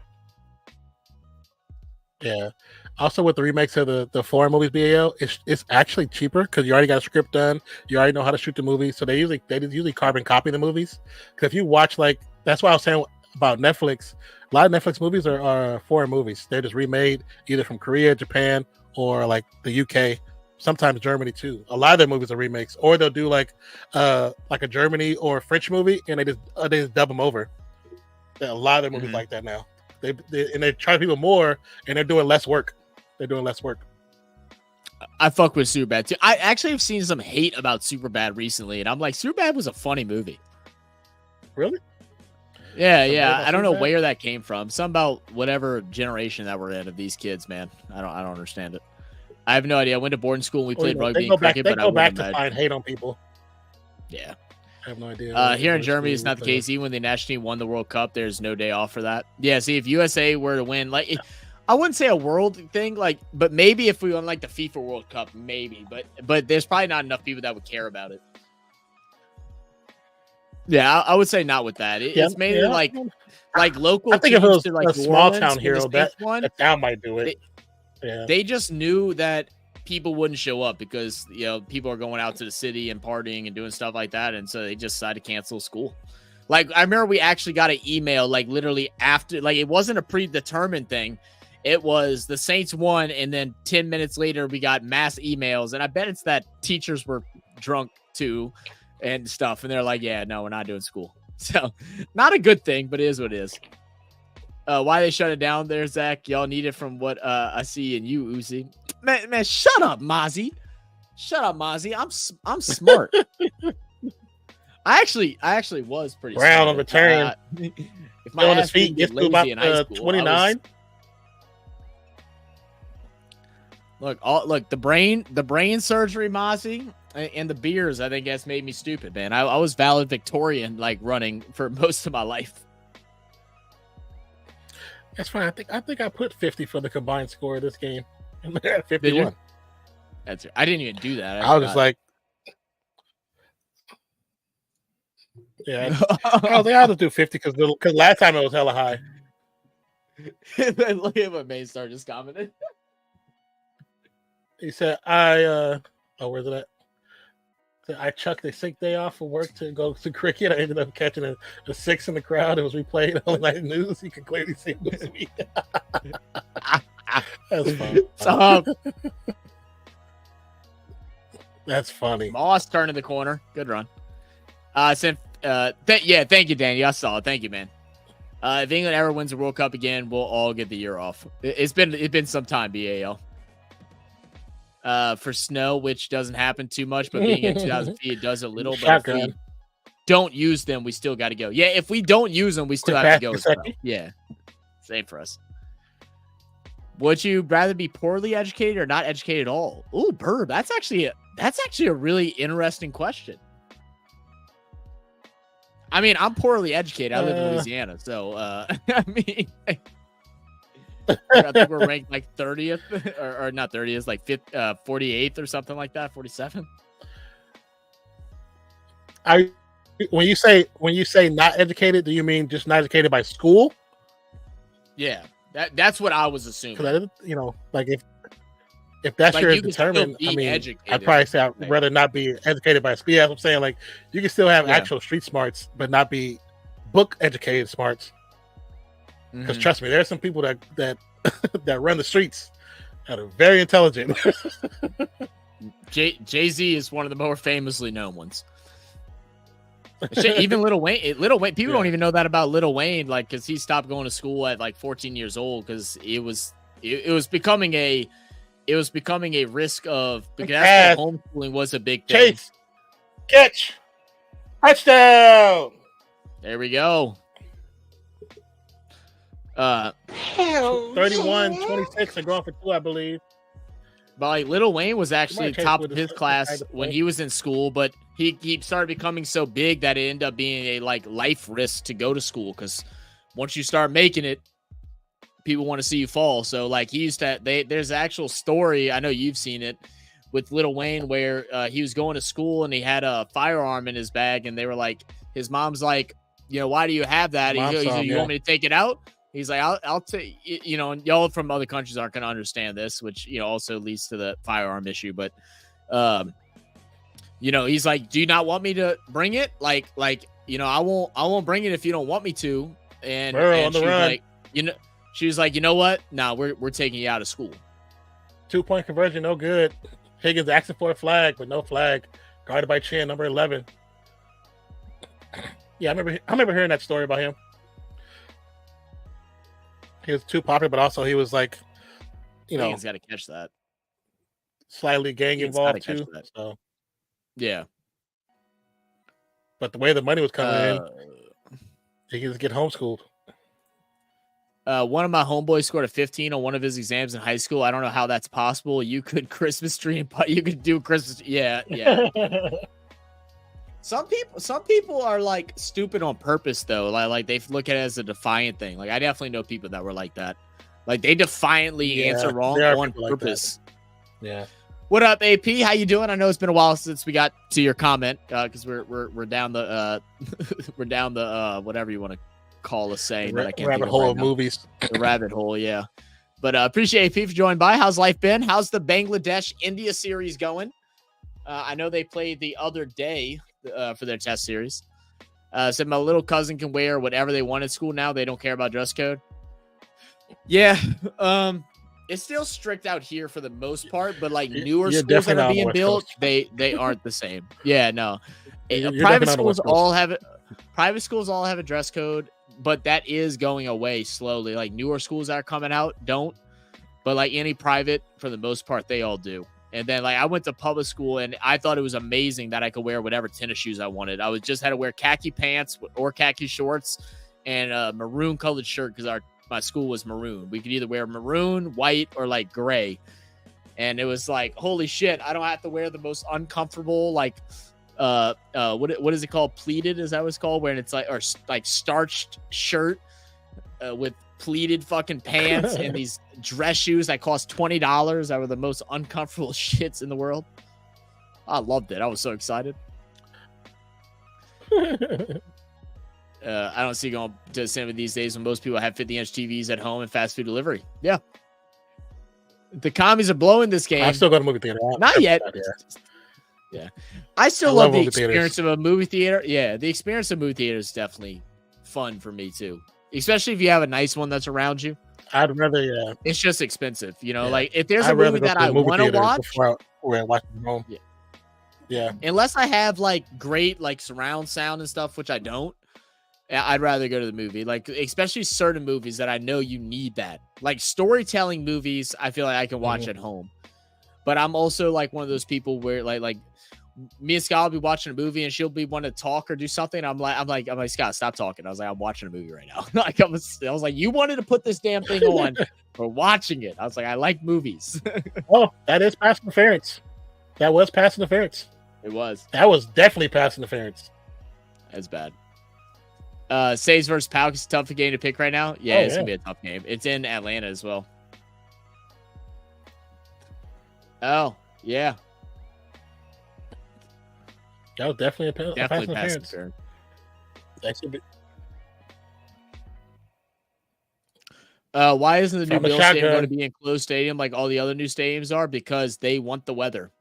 Yeah. Also, with the remakes of the foreign movies, BAL, it's actually cheaper because you already got a script done. You already know how to shoot the movie, so they usually carbon copy the movies. Because if you watch, like, that's why I was saying about Netflix. A lot of Netflix movies are foreign movies. They're just remade either from Korea, Japan, or like the UK. Sometimes Germany too. A lot of their movies are remakes, or they'll do like a Germany or a French movie, and they just dub them over. A lot of their movies like that now. They charge people more, and they're doing less work. I fuck with Superbad too. I actually have seen some hate about Superbad recently, and I'm like, Superbad was a funny movie. Really? Yeah. I don't know where that came from. Something about whatever generation that we're in of these kids, man. I don't understand it. I have no idea. I went to boarding school and we played rugby and cricket, but I go back to find hate on people. Yeah. I have no idea. Here in Germany, it's not the case. Even when the national team won the World Cup, there's no day off for that. Yeah, see, if USA were to win, like, I wouldn't say a world thing, like, but maybe if we won like the FIFA World Cup, maybe. But there's probably not enough people that would care about it. Yeah, I would say not with that. It's mainly like local. I think if it was like a small town hero, that town might do it. They just knew that people wouldn't show up because, you know, people are going out to the city and partying and doing stuff like that. And so they just decided to cancel school. Like, I remember we actually got an email, like, literally after, like, it wasn't a predetermined thing. It was the Saints won. And then 10 minutes later, we got mass emails. And I bet it's that teachers were drunk too and stuff. And they're like, yeah, no, we're not doing school. So not a good thing, but it is what it is. Why they shut it down there, Zach? Y'all need it from what I see in you, Uzi. Man, shut up, Mozzie. Shut up, Mozzie. I'm smart. I actually was pretty Brown smart. on return. If my on his feet gets to about 29. Look, the brain surgery, Mozzie, and the beers, I think that's made me stupid, man. I was valedictorian, like, running for most of my life. That's fine. I think I put 50 for the combined score of this game. 51. That's I didn't even do that. I was just like, yeah. I was like, I'll just do 50 because last time it was hella high. Look at what Main Star just commented. He said, where's it at? I chucked a sick day off from work to go to cricket. I ended up catching a 6 in the crowd. It was replayed on night news. You can clearly see it was me. That's fun. That's funny. Moss turning the corner. Good run. Thank you, Danny. I saw it. Thank you, man. If England ever wins the World Cup again, we'll all get the year off. It's been some time, BAL. For snow, which doesn't happen too much, but being at 2,000 feet, it does a little. But if we don't use them, we still got to go. Yeah, if we don't use them, we still have to go as well. Yeah, same for us. Would you rather be poorly educated or not educated at all? Ooh, Burb, that's actually a really interesting question. I mean, I'm poorly educated. I live in Louisiana, so I mean. I think we're ranked like 30th or not 30th, like 48th or something like that, 47. When you say not educated, do you mean just not educated by school? Yeah, that's what I was assuming. You know, like if that's like your determined, I mean, educated. I'd probably say I'd rather not be educated by school. Yeah, I'm saying, like, you can still have actual street smarts, but not be book educated smarts. Because trust me, there's some people that run the streets that are very intelligent. Jay-Z is one of the more famously known ones. Even Lil Wayne. People don't even know that about Lil Wayne, like, because he stopped going to school at like 14 years old because it was becoming a risk of, because that's when homeschooling was a big thing. Chase, catch, touchdown. There we go. 31-26 are going for 2, I believe. But like Lil Wayne was actually top of his class when he was in school, but he started becoming so big that it ended up being a like life risk to go to school, because once you start making it, people want to see you fall. So like he used to, there's an actual story, I know you've seen it, with Lil Wayne where he was going to school and he had a firearm in his bag, and they were like, his mom's like, you know, why do you have that? He's like, you want me to take it out? He's like, I'll take, you know, and y'all from other countries aren't going to understand this, which, you know, also leads to the firearm issue. But, you know, he's like, do you not want me to bring it? Like, you know, I won't bring it if you don't want me to. And she was like, you know, she was like, you know what? Nah, we're taking you out of school. 2-point conversion, no good. Higgins asking for a flag, but no flag. Guarded by Chin, number 11. Yeah, I remember hearing that story about him. He was too popular, but also he was like, you know, he's got to catch that. Slightly gang involved too. So yeah. But the way the money was coming in, he could just get homeschooled. One of my homeboys scored a 15 on one of his exams in high school. I don't know how that's possible. You could Christmas tree and you could do Christmas. Yeah. Some people are like stupid on purpose though. Like they look at it as a defiant thing. Like I definitely know people that were like that. Like they defiantly answer wrong on purpose. Like yeah. What up, AP? How you doing? I know it's been a while since we got to your comment because we're down the we're down the whatever you want to call a saying that I can't rabbit hole of movies. The rabbit hole, yeah. But appreciate AP for joining by. How's life been? How's the Bangladesh India series going? I know they played the other day for their test series. Said my little cousin can wear whatever they want at school now. They don't care about dress code. Yeah. It's still strict out here for the most part, but like newer schools that are being built, they aren't the same. Yeah, no. Private schools all have a dress code, but that is going away slowly. Like newer schools that are coming out don't, but like any private, for the most part, they all do. And then like I went to public school and I thought it was amazing that I could wear whatever tennis shoes I wanted. I just had to wear khaki pants or khaki shorts and a maroon colored shirt because my school was maroon. We could either wear maroon, white, or like gray. And it was like, holy shit, I don't have to wear the most uncomfortable, like, what is it called? Pleated, is that what it's called? Where it's like, or like starched shirt with pleated fucking pants and these dress shoes that cost $20 that were the most uncomfortable shits in the world. I loved it. I was so excited. I don't see going to cinema these days when most people have 50-inch TVs at home and fast food delivery. Yeah. The commies are blowing this game. I still go to movie theater. Not yet. Yeah. I still love the experience of a movie theater. Yeah. The experience of movie theater is definitely fun for me too. Especially if you have a nice one that's around you. I'd rather, yeah. It's just expensive. You know, like if there's a movie that I want to watch. We're watching at home. Yeah. Yeah. Unless I have like great like surround sound and stuff, which I don't. I'd rather go to the movie, like especially certain movies that I know you need that. Like storytelling movies, I feel like I can watch at home. But I'm also like one of those people where like me and Scott will be watching a movie and she'll be wanting to talk or do something. I'm like Scott, stop talking. I was like, I'm watching a movie right now. Like I was like, you wanted to put this damn thing on. We're watching it. I was like, I like movies. Oh, that is pass interference. That was pass interference. It was. That was definitely pass interference. That's bad. Saves versus Pauk is a tough game to pick right now. Yeah, it's gonna be a tough game. It's in Atlanta as well. Oh, yeah. That was definitely a pass interference. That should be. Why isn't the new Bill Stadium going to be enclosed stadium like all the other new stadiums are? Because they want the weather.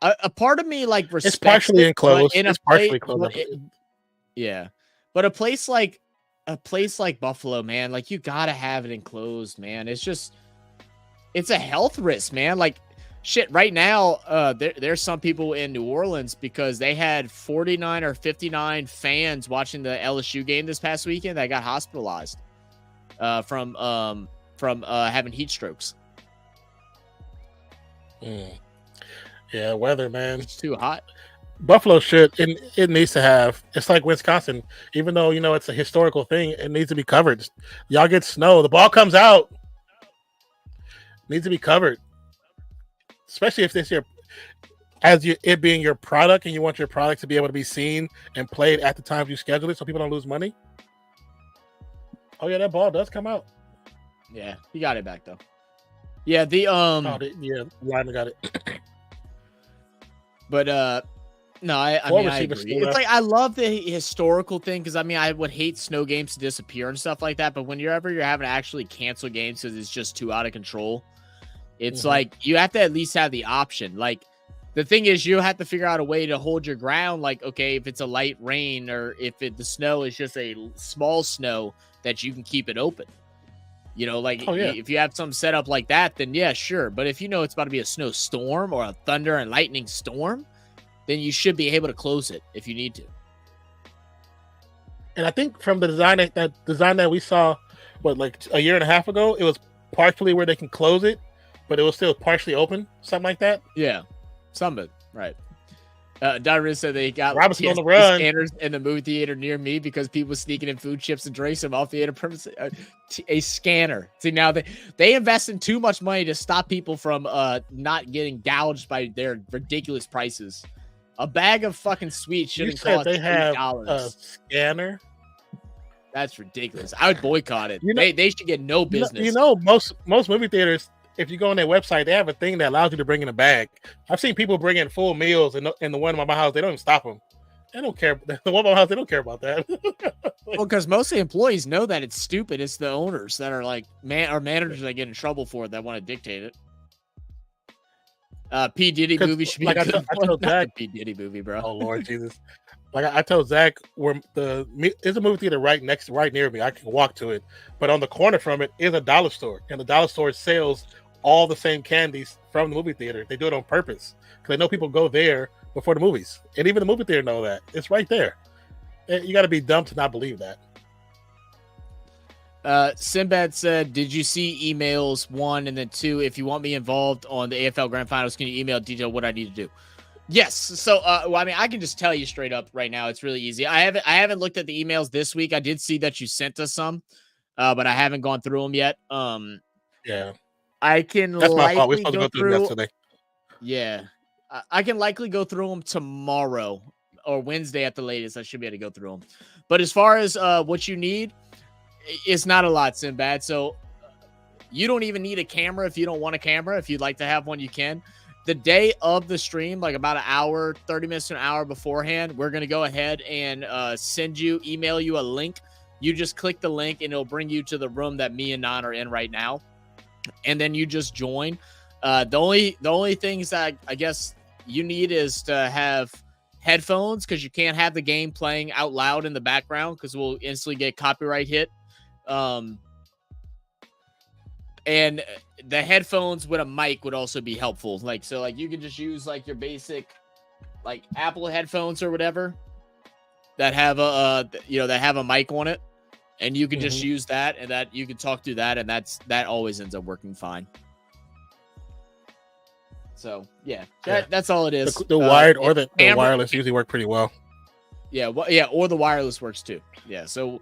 A part of me like respects. It's partially enclosed. It's partially closed. Yeah. But a place like Buffalo, man, like you gotta have it enclosed, man. It's a health risk, man. Like shit, right now, there's some people in New Orleans because they had 49 or 59 fans watching the LSU game this past weekend that got hospitalized from having heat strokes. Yeah, weather, man. It's too hot. Buffalo it needs to have, it's like Wisconsin, even though, you know, it's a historical thing, it needs to be covered. Y'all get snow, the ball comes out, needs to be covered, especially if this year, it being your product and you want your product to be able to be seen and played at the time you schedule it so people don't lose money. Oh yeah, that ball does come out. Yeah, he got it back though. Yeah, Lyman got it. But no, I mean, I agree. It's like I love the historical thing because I mean, I would hate snow games to disappear and stuff like that. But when you're having to actually cancel games because it's just too out of control, it's like you have to at least have the option. Like the thing is, you have to figure out a way to hold your ground. Like, okay, if it's a light rain or if the snow is just a small snow, that you can keep it open. You know, like if you have some setup like that, then yeah, sure. But if you know it's about to be a snowstorm or a thunder and lightning storm, then you should be able to close it if you need to. And I think from the design that we saw, like a year and a half ago, it was partially where they can close it, but it was still partially open, something like that. Yeah, some of it, right. Darren said they got Robinson on the run scanners in the movie theater near me because people sneaking in food, chips, and drinks from off theater premises. A scanner. See, now they invest in too much money to stop people from not getting gouged by their ridiculous prices A bag of fucking sweets You shouldn't said cost they have a $8. scanner. That's ridiculous. I would boycott it. You know- They should get no business. Most movie theaters, if you go on their website, they have a thing that allows you to bring in a bag. I've seen people bring in full meals, and the one in my house, they don't even stop them. They don't care. The one in my house, they don't care about that. Well, because most of the employees know that it's stupid. It's the owners that are like managers that get in trouble for it that want to dictate it. P. Diddy movie should be like a I good told one. Not Zach- the P. Diddy movie, bro. Oh Lord Jesus! Like I told Zach, there's a movie theater right near me. I can walk to it, but on the corner from it is a dollar store, and the dollar store sells all the same candies from the movie theater. They do it on purpose because they know people go there before the movies, and even the movie theater know that it's right there. You got to be dumb to not believe that. Sinbad said, "Did you see emails 1 and then 2? If you want me involved on the AFL Grand Finals, can you email detail what I need to do?" Yes. So, well, I mean, I can just tell you straight up right now. It's really easy. I haven't looked at the emails this week. I did see that you sent us some, but I haven't gone through them yet. Yeah, I can that's my fault. We're likely supposed to go go through them yesterday. Yeah, I can likely go through them tomorrow or Wednesday at the latest. I should be able to go through them. But as far as what you need, it's not a lot, Sinbad. So you don't even need a camera if you don't want a camera. If you'd like to have one, you can. The day of the stream, like about an hour, 30 minutes to an hour beforehand, we're going to go ahead and email you a link. You just click the link and it'll bring you to the room that me and Nan are in right now. And then you just join. The only things that I guess you need is to have headphones, because you can't have the game playing out loud in the background because we'll instantly get copyright hit. And the headphones with a mic would also be helpful. Like you can just use like your basic like Apple headphones or whatever that have a mic on it, and you can just use that, and that you can talk through that, and that always ends up working fine. So yeah, that's all it is. The wired or the wireless usually work pretty well. Yeah, or the wireless works too. Yeah, so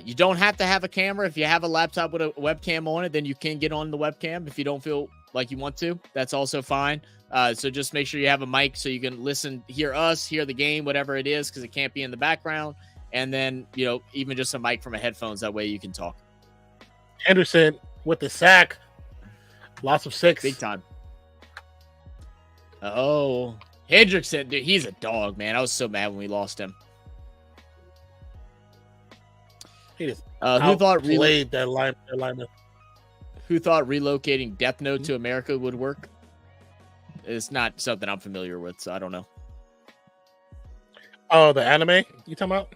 you don't have to have a camera. If you have a laptop with a webcam on it, then you can get on the webcam. If you don't feel like you want to, that's also fine. So just make sure you have a mic so you can hear us, hear the game, whatever it is, because it can't be in the background. And then, even just a mic from a headphones. That way you can talk. Anderson with the sack. Lots of 6. Big time. Oh, Hendrickson, dude, he's a dog, man. I was so mad when we lost him. He just who thought that lineman? Who thought relocating Death Note to America would work? It's not something I'm familiar with, so I don't know. Oh, the anime you talking about?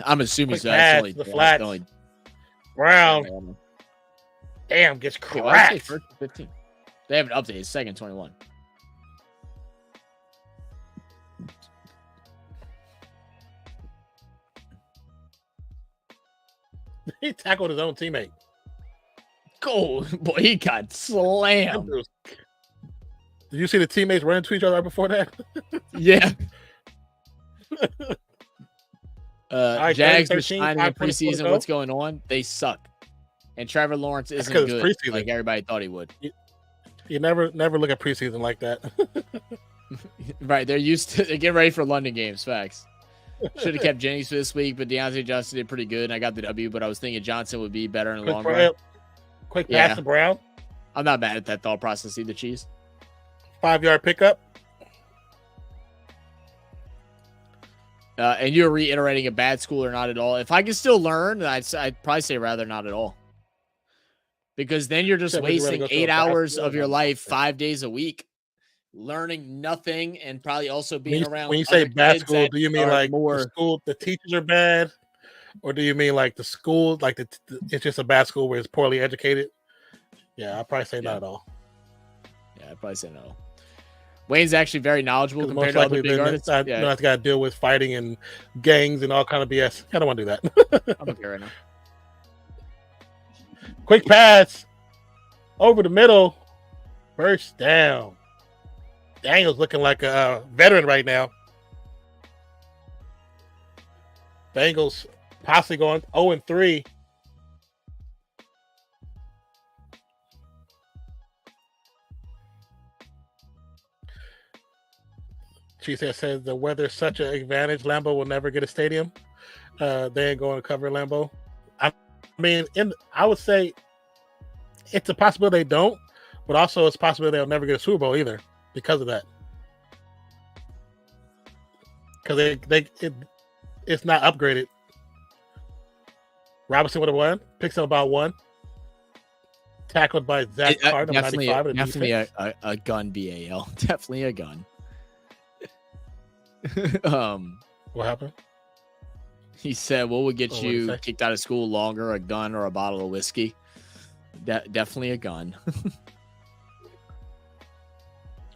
I'm assuming so. That's the flats. Brown. Damn, gets cracked. First 15. They haven't updated. Second 21. He tackled his own teammate. Cool. Boy, he got slammed. Did you see the teammates running to each other right before that? Yeah. Right, Jags were shining in preseason. What's going on? They suck. And Trevor Lawrence isn't good like everybody thought he would. You never look at preseason like that. Right. They're getting ready for London games. Facts. Should have kept Jennings for this week, but Deontay Johnson did pretty good, and I got the W, but I was thinking Johnson would be better in the long run. Quick pass to Brown. I'm not mad at that thought process either, Cheese. 5-yard pickup. And you're reiterating a bad school or not at all. If I can still learn, I'd probably say rather not at all. Because then you're just wasting 8 hours of your life 5 days a week learning nothing, and probably also being around. When you say bad school, do you mean like the school, the teachers are bad? Or do you mean like the school, like it's just a bad school where it's poorly educated? Yeah, I'd probably say not at all. Yeah, I'd probably say no. Wayne's actually very knowledgeable compared to other big artists. I have to deal with fighting and gangs and all kind of BS. I don't want to do that. I'm okay right now. Quick pass over the middle. First down. Daniel's looking like a veteran right now. Bengals possibly going 0-3. She says the weather's such an advantage. Lambeau will never get a stadium. They ain't going to cover Lambeau. I mean, I would say it's a possibility they don't, but also it's a possibility they'll never get a Super Bowl either because of that. Because it's not upgraded. Robinson would have won. Picks up about one. Tackled by Zach Carter. Definitely a gun, BAL. Definitely a gun. What happened? He said, what would get you kicked out of school longer, a gun or a bottle of whiskey? Definitely a gun.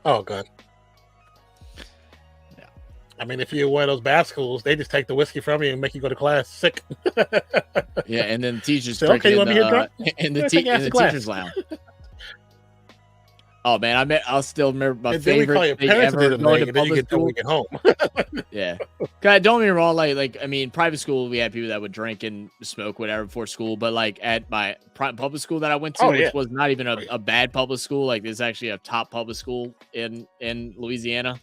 Oh, gun. Yeah. I mean, if you're one of those bad schools, they just take the whiskey from you and make you go to class sick. Yeah, and then the teachers so, okay, you want to be here drunk? In the teacher's lounge. Oh man, I'll still remember my favorite thing ever going to public school. Get home. Yeah, God, don't get me wrong. Like I mean, private school we had people that would drink and smoke whatever before school, but like at my public school that I went to, which was not even a bad public school, like this is actually a top public school in Louisiana,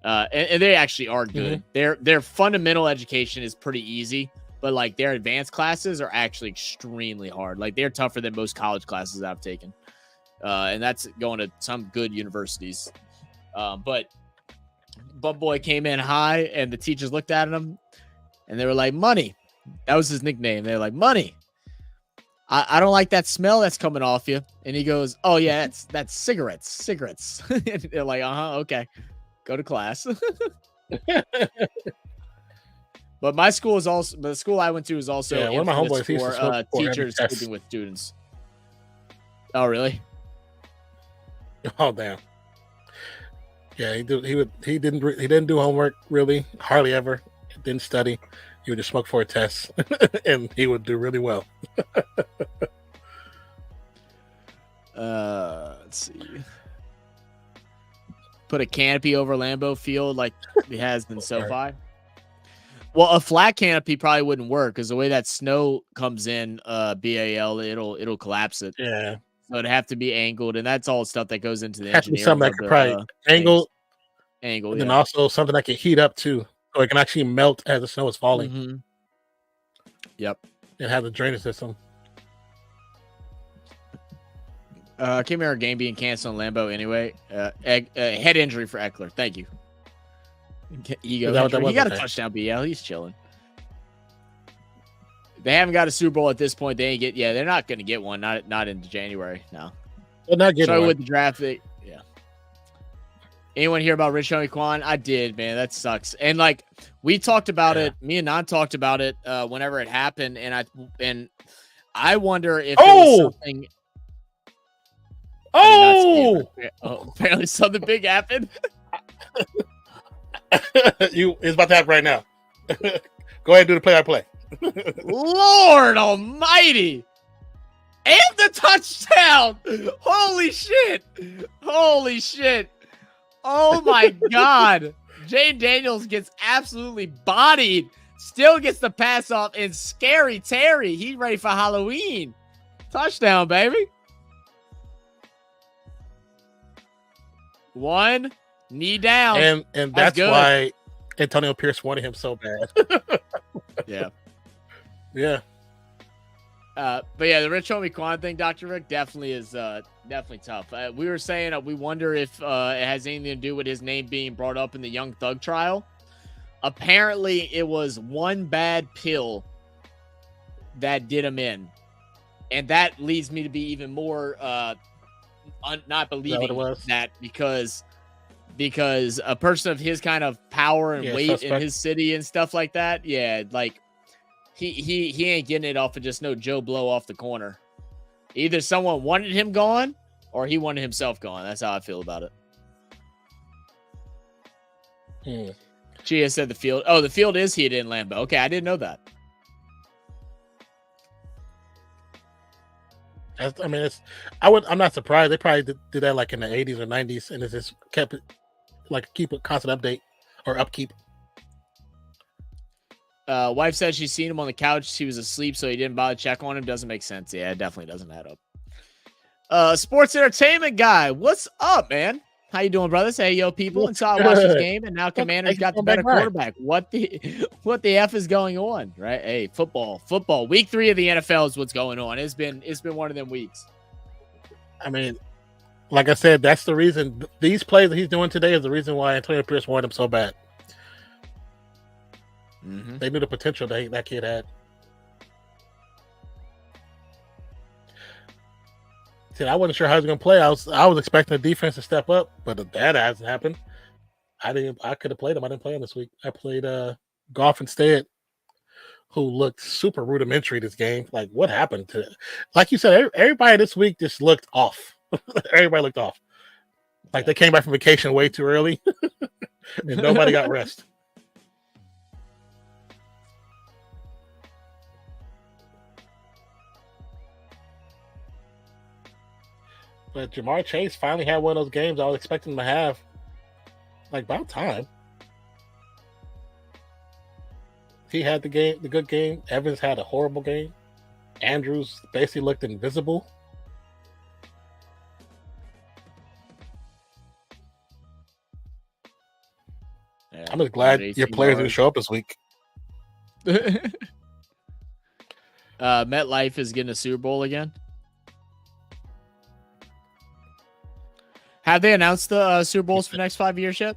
and they actually are good. Their fundamental education is pretty easy, but like their advanced classes are actually extremely hard. Like they're tougher than most college classes I've taken. And that's going to some good universities. But Bub Boy came in high, and the teachers looked at him, and they were like, "Money." That was his nickname. They were like, "Money. I don't like that smell that's coming off you." And he goes, "Oh yeah, that's cigarettes." And they're like, okay, go to class." But my school is also the school I went to is also one of my homeboys for teachers sleeping with students. Oh really? Oh damn! Yeah, he didn't do homework really, hardly ever. Didn't study. He would just smoke for a test, and he would do really well. Let's see. Put a canopy over Lambeau Field like it has been so far. Well, a flat canopy probably wouldn't work because the way that snow comes in, BAL, it'll collapse it. Yeah. So it'd have to be angled, and that's all stuff that goes into the engineering. Has to be something that could probably angle, and then also something that can heat up too, so it can actually melt as the snow is falling. Yep. And have the drainage system. Came here, game being canceled on Lambeau anyway. Head injury for Eckler. Thank you. He got a touchdown, BL. He's chilling. They haven't got a Super Bowl at this point. They ain't get. Yeah, they're not going to get one. Not in January. No. They're not getting one. With the draft. Yeah. Anyone hear about Rich Homie Quan? I did, man. That sucks. And like we talked about it. Me and Nan talked about it whenever it happened. And I wonder if there was something. Apparently something big happened. It's about to happen right now. Go ahead and do the play-by-play. Lord almighty. And the touchdown. Holy shit. Oh my God. Jane Daniels gets absolutely bodied. Still gets the pass off. And Scary Terry, he's ready for Halloween. Touchdown, baby. One knee down. And that's why Antonio Pierce wanted him so bad. Yeah. Yeah. But yeah, the Rich Homie Quan thing, Dr. Rick, definitely is definitely tough. We were saying we wonder if it has anything to do with his name being brought up in the Young Thug trial. Apparently, it was one bad pill that did him in. And that leads me to be even more not believing that because a person of his kind of power and weight in his city and stuff like that, like he ain't getting it off of just no Joe Blow off the corner. Either someone wanted him gone or he wanted himself gone. That's how I feel about it. Chia said the field. Oh, the field is heated in Lambeau. Okay, I didn't know that. I'm not surprised. They probably did that like in the 80s or 90s, and it's just kept it like keep a constant update or upkeep. Wife said she's seen him on the couch. He was asleep, so he didn't bother to check on him. Doesn't make sense. Yeah, it definitely doesn't add up. Sports entertainment guy, what's up, man? How you doing, brothers? Hey, yo, people. And so I watched this game, and now Commanders got the better quarterback. What the F is going on, right? Hey, football. Week 3 of the NFL is what's going on. It's been one of them weeks. I mean, like I said, that's the reason. These plays that he's doing today is the reason why Antonio Pierce wanted him so bad. Mm-hmm. They knew the potential that kid had. See, I wasn't sure how he was going to play. I was expecting the defense to step up, but that hasn't happened. I could have played him. I didn't play him this week. I played Goff instead, who looked super rudimentary this game. Like, what happened to it? Like you said, everybody this week just looked off. Everybody looked off. Like they came back from vacation way too early, and nobody got rest. But Jamar Chase finally had one of those games I was expecting him to have. Like, about time. He had the good game. Evans had a horrible game. Andrews basically looked invisible. Yeah, I'm just glad your players didn't show up this week. MetLife is getting a Super Bowl again. Have they announced the Super Bowls for the next 5 years yet?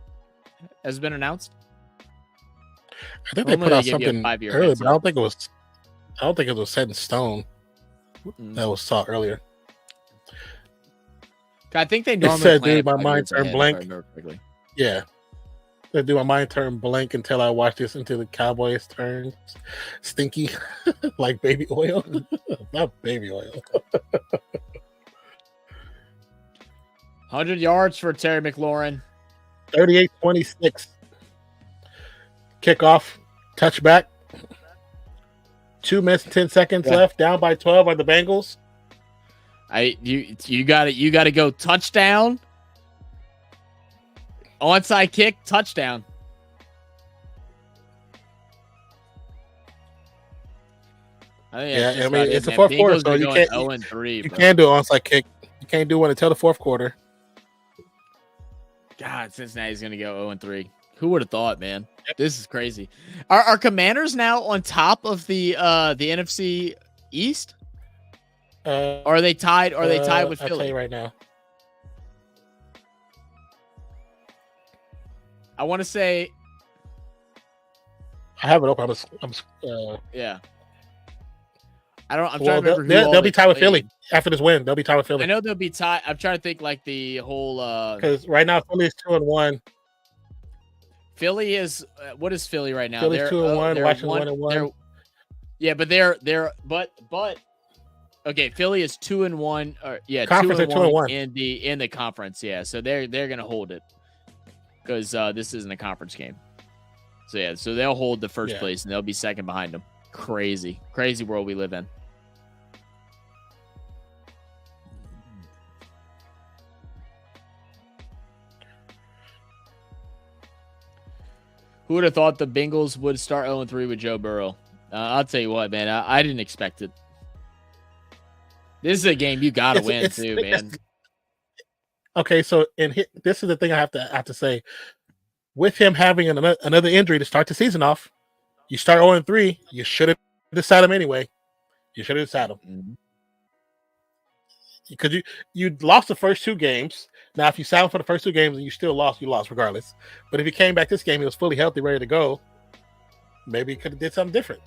Has it been announced? I think they put out something earlier, but I don't think it was set in stone. That was saw earlier. I think they normally said, dude, my mind turned blank. Yeah. Dude, my mind turned blank until I watched this until the Cowboys turned stinky like baby oil. Not baby oil. 100 yards for Terry McLaurin. 38-26. Kickoff, touchback. 2 minutes and 10 seconds left. Down by 12 are the Bengals. You got to go touchdown. Onside kick, touchdown. I mean, it's the fourth quarter, so you can't. 0-3, you can't do an onside kick. You can't do one until the fourth quarter. God, Cincinnati's going to go 0-3. Who would have thought, man? Yep. This is crazy. Are Commanders now on top of the NFC East? Or are they tied? Are they tied with Philly? I'll tell you right now. I want to say. I have it open. Yeah. I'm trying to remember who they'll be tied with Philly after this win. They'll be tied with Philly. I know they'll be tied. I'm trying to think like the whole because right now Philly is 2-1. Philly is what is Philly right now? Philly's 2-1. Washington 1-1. Yeah, but they're okay. Philly is 2-1. Or yeah, conference 2-1 in the conference. Yeah, so they're gonna hold it because this isn't a conference game. So yeah, so they'll hold the first place and they'll be second behind them. Crazy world we live in. Who would have thought the Bengals would start 0-3 with Joe Burrow? I'll tell you what, man. I didn't expect it. This is a game you got to win, too, man. Okay, so this is the thing I have to say. With him having another injury to start the season off, you start 0-3, you should have decided him anyway. You should have decided him. Because you lost the first 2 games. Now, if you signed for the first 2 games and you still lost, you lost regardless. But if he came back this game, he was fully healthy, ready to go, maybe he could have did something different.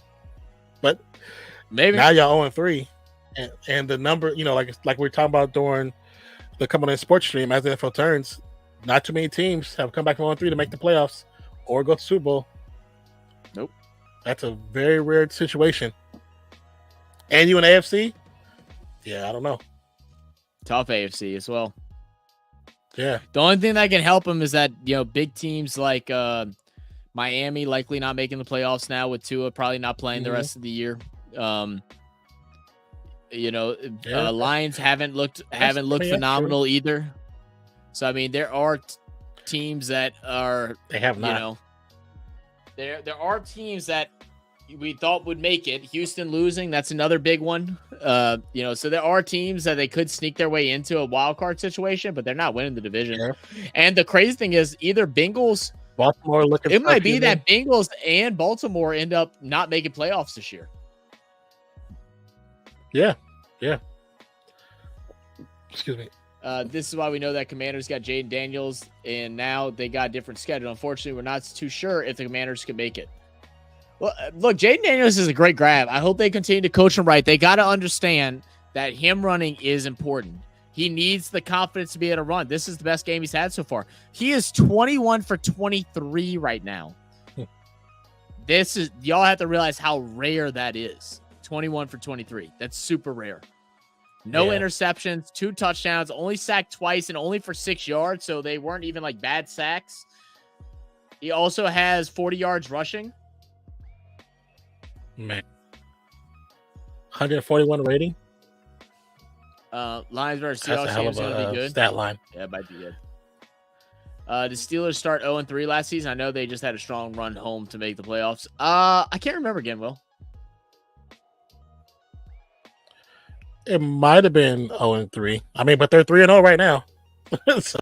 But maybe now y'all 0-3. And the number, like we were talking about during the Coming In Sports stream, as the NFL turns, not too many teams have come back from 0-3 to make the playoffs or go to Super Bowl. Nope. That's a very rare situation. And you in AFC? Yeah, I don't know. Tough AFC as well. Yeah. The only thing that can help them is that, big teams like Miami likely not making the playoffs now with Tua probably not playing the rest of the year. Lions haven't looked phenomenal either. So, I mean, there are teams that are... They have not. There are teams that, we thought would make it. Houston losing, that's another big one. So there are teams that they could sneak their way into a wild card situation, but they're not winning the division. Yeah. And the crazy thing is either Bengals, Baltimore looking. it might be that Bengals and Baltimore end up not making playoffs this year. Yeah. Excuse me. This is why we know that Commanders got Jaden Daniels, and now they got a different schedule. Unfortunately, we're not too sure if the Commanders can make it. Well, look, Jaden Daniels is a great grab. I hope they continue to coach him right. They got to understand that him running is important. He needs the confidence to be able to run. This is the best game he's had so far. He is 21 for 23 right now. Y'all have to realize how rare that is. 21 for 23. That's super rare. No interceptions, 2 touchdowns, only sacked twice and only for 6 yards. So they weren't even like bad sacks. He also has 40 yards rushing. Man. 141 rating. Lions versus That's Seahawks a hell game's of going to be a good. stat line. Yeah, it might be good. The Steelers start 0-3 last season. I know they just had a strong run home to make the playoffs. I can't remember again, Will. It might have been 0-3. I mean, but they're 3-0 right now. So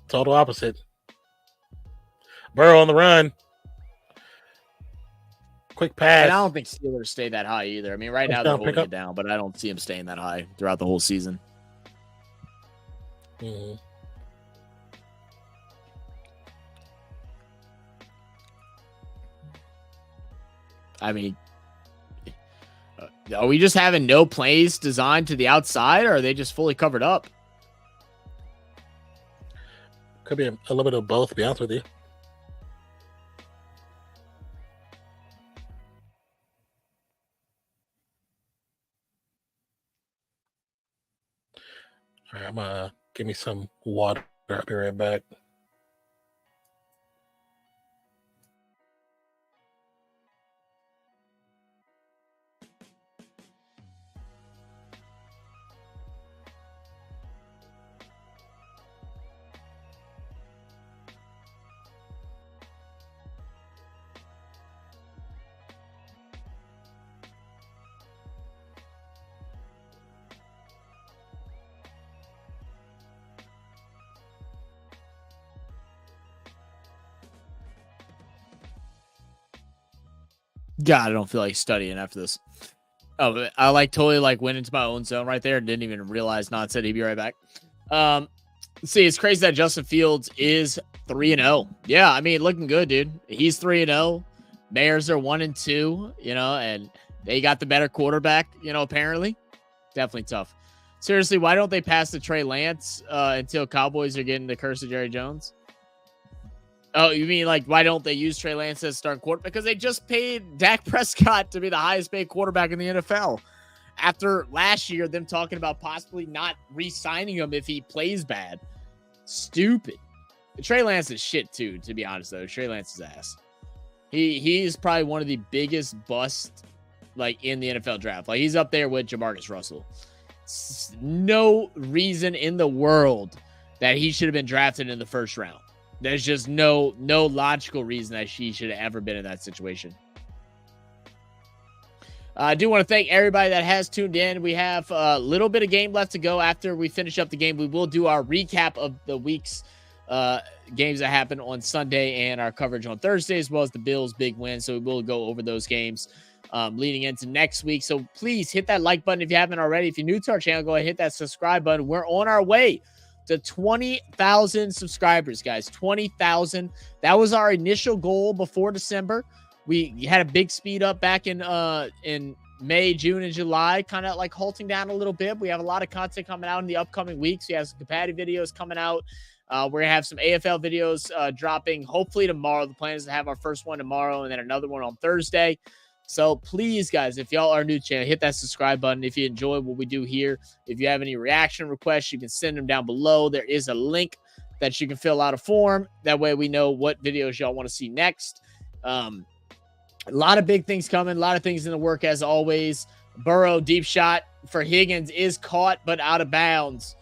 total opposite. Burrow on the run. Quick pass. And I don't think Steelers stay that high either. I mean, right now they're holding it down, but I don't see them staying that high throughout the whole season. Mm-hmm. I mean, are we just having no plays designed to the outside, or are they just fully covered up? Could be a little bit of both, to be honest with you. All right, I'm gonna give me some water. I'll be right back. God, I don't feel like studying after this. Oh, I totally went into my own zone right there and didn't even realize Nod said he'd be right back. See, it's crazy that Justin Fields is 3-0. Yeah, I mean, looking good, dude. He's 3-0. Bears are 1-2, and they got the better quarterback, apparently. Definitely tough. Seriously, why don't they pass to Trey Lance until Cowboys are getting the curse of Jerry Jones? Oh, you mean why don't they use Trey Lance as starting quarterback? Because they just paid Dak Prescott to be the highest paid quarterback in the NFL. After last year, them talking about possibly not re-signing him if he plays bad. Stupid. Trey Lance is shit too, to be honest, though. Trey Lance is ass. He is probably one of the biggest busts in the NFL draft. He's up there with Jamarcus Russell. No reason in the world that he should have been drafted in the first round. There's just no logical reason that she should have ever been in that situation. I do want to thank everybody that has tuned in. We have a little bit of game left to go after we finish up the game. We will do our recap of the week's games that happened on Sunday and our coverage on Thursday, as well as the Bills' big win. So we will go over those games leading into next week. So please hit that like button if you haven't already. If you're new to our channel, go ahead and hit that subscribe button. We're on our way to 20,000 subscribers, guys. 20,000. That was our initial goal before December. We had a big speed up back in May, June, and July, kind of halting down a little bit. We have a lot of content coming out in the upcoming weeks. We have some competitive videos coming out. We're going to have some AFL videos dropping hopefully tomorrow. The plan is to have our first one tomorrow and then another one on Thursday. So please, guys, if y'all are new to the channel, hit that subscribe button. If you enjoy what we do here, if you have any reaction requests, you can send them down below. There is a link that you can fill out a form. That way we know what videos y'all want to see next. A lot of big things coming, a lot of things in the work as always. Burrow deep shot for Higgins is caught but out of bounds.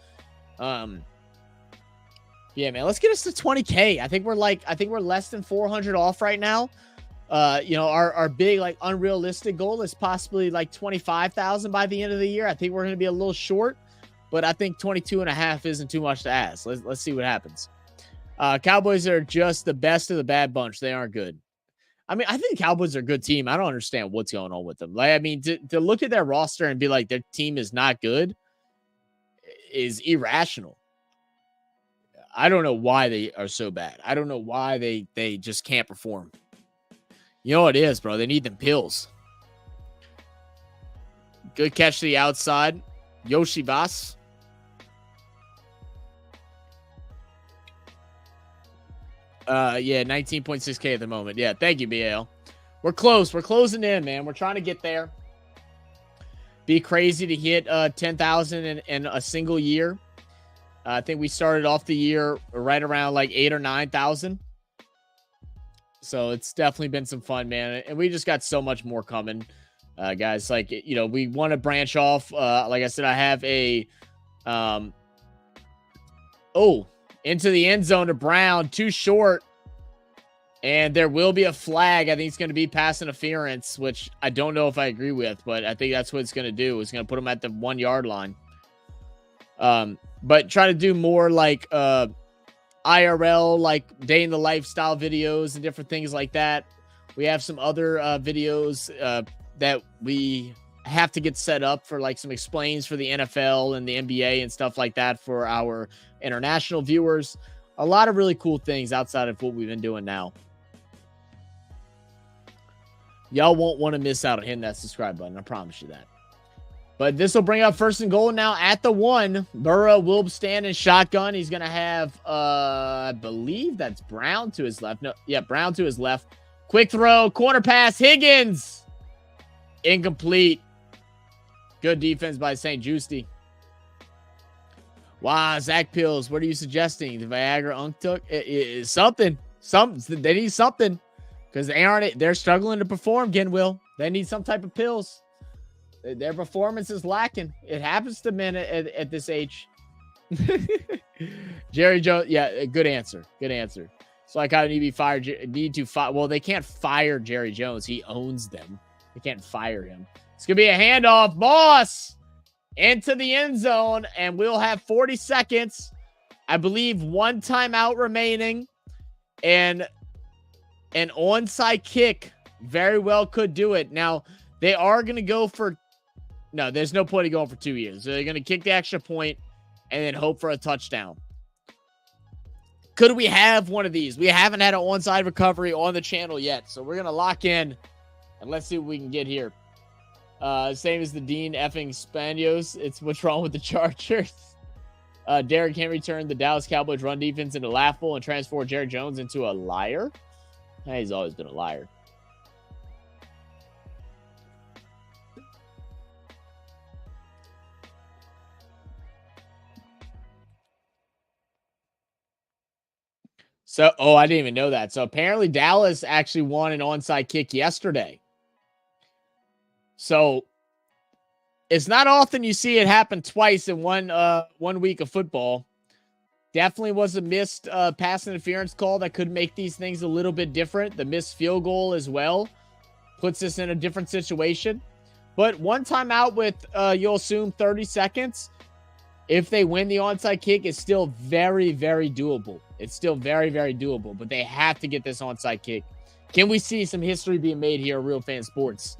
Yeah, man. Let's get us to 20K. I think we're less than 400 off right now. Our big, like, unrealistic goal is possibly like 25,000 by the end of the year. I think we're going to be a little short, but I think 22.5 isn't too much to ask. Let's see what happens. Cowboys are just the best of the bad bunch. They aren't good. I mean, I think Cowboys are a good team. I don't understand what's going on with them. Like, I mean, to look at their roster and be like their team is not good is irrational. I don't know why they are so bad. I don't know why they just can't perform. You know what it is, bro? They need them pills. Good catch to the outside. Yoshibas. Yeah, 19.6K at the moment. Yeah, thank you, BAL. We're close. We're closing in, man. We're trying to get there. Be crazy to hit 10,000 in a single year. I think we started off the year right around like 8,000 or 9,000. So it's definitely been some fun, man. And we just got so much more coming, guys. Like, we want to branch off. Like I said, I have a into the end zone to Brown, too short. And there will be a flag. I think it's going to be pass interference, which I don't know if I agree with, but I think that's what it's going to do. It's going to put him at the 1 yard line. But try to do more like IRL, like day in the lifestyle videos and different things like that. We have some other videos that we have to get set up for, like some explains for the NFL and the NBA and stuff like that for our international viewers. A lot of really cool things outside of what we've been doing now. Y'all won't want to miss out on hitting that subscribe button. I promise you that. But this will bring up 1st and goal now at the 1. Burrow will stand in shotgun. He's going to have, I believe that's Brown to his left. No, yeah, Brown to his left. Quick throw, corner pass, Higgins. Incomplete. Good defense by St. Justy. Wow, Zach Pills, what are you suggesting? The Viagra Unktook? It's something. They need something. Because they're struggling to perform, Genwill. They need some type of pills. Their performance is lacking. It happens to men at this age. Jerry Jones, yeah, good answer. Good answer. So I kind of need to fire. Well, they can't fire Jerry Jones. He owns them. They can't fire him. It's going to be a handoff. Moss into the end zone, and we'll have 40 seconds. I believe 1 timeout remaining, and an onside kick very well could do it. Now, they are going to go for... No, there's no point in going for 2 years. So they're going to kick the extra point and then hope for a touchdown. Could we have one of these? We haven't had an onside recovery on the channel yet. So we're going to lock in and let's see what we can get here. Same as the Dean effing Spanios. It's what's wrong with the Chargers. Derrick Henry turned the Dallas Cowboys run defense into laughable and transformed Jerry Jones into a liar. He's always been a liar. So, I didn't even know that. So apparently Dallas actually won an onside kick yesterday. So it's not often you see it happen twice in one week of football. Definitely was a missed pass interference call that could make these things a little bit different. The missed field goal as well puts us in a different situation. But 1 timeout with, you'll assume, 30 seconds. If they win the onside kick, it's still very, very doable. It's still very, very doable. But they have to get this onside kick. Can we see some history being made here at Real Fan Sports?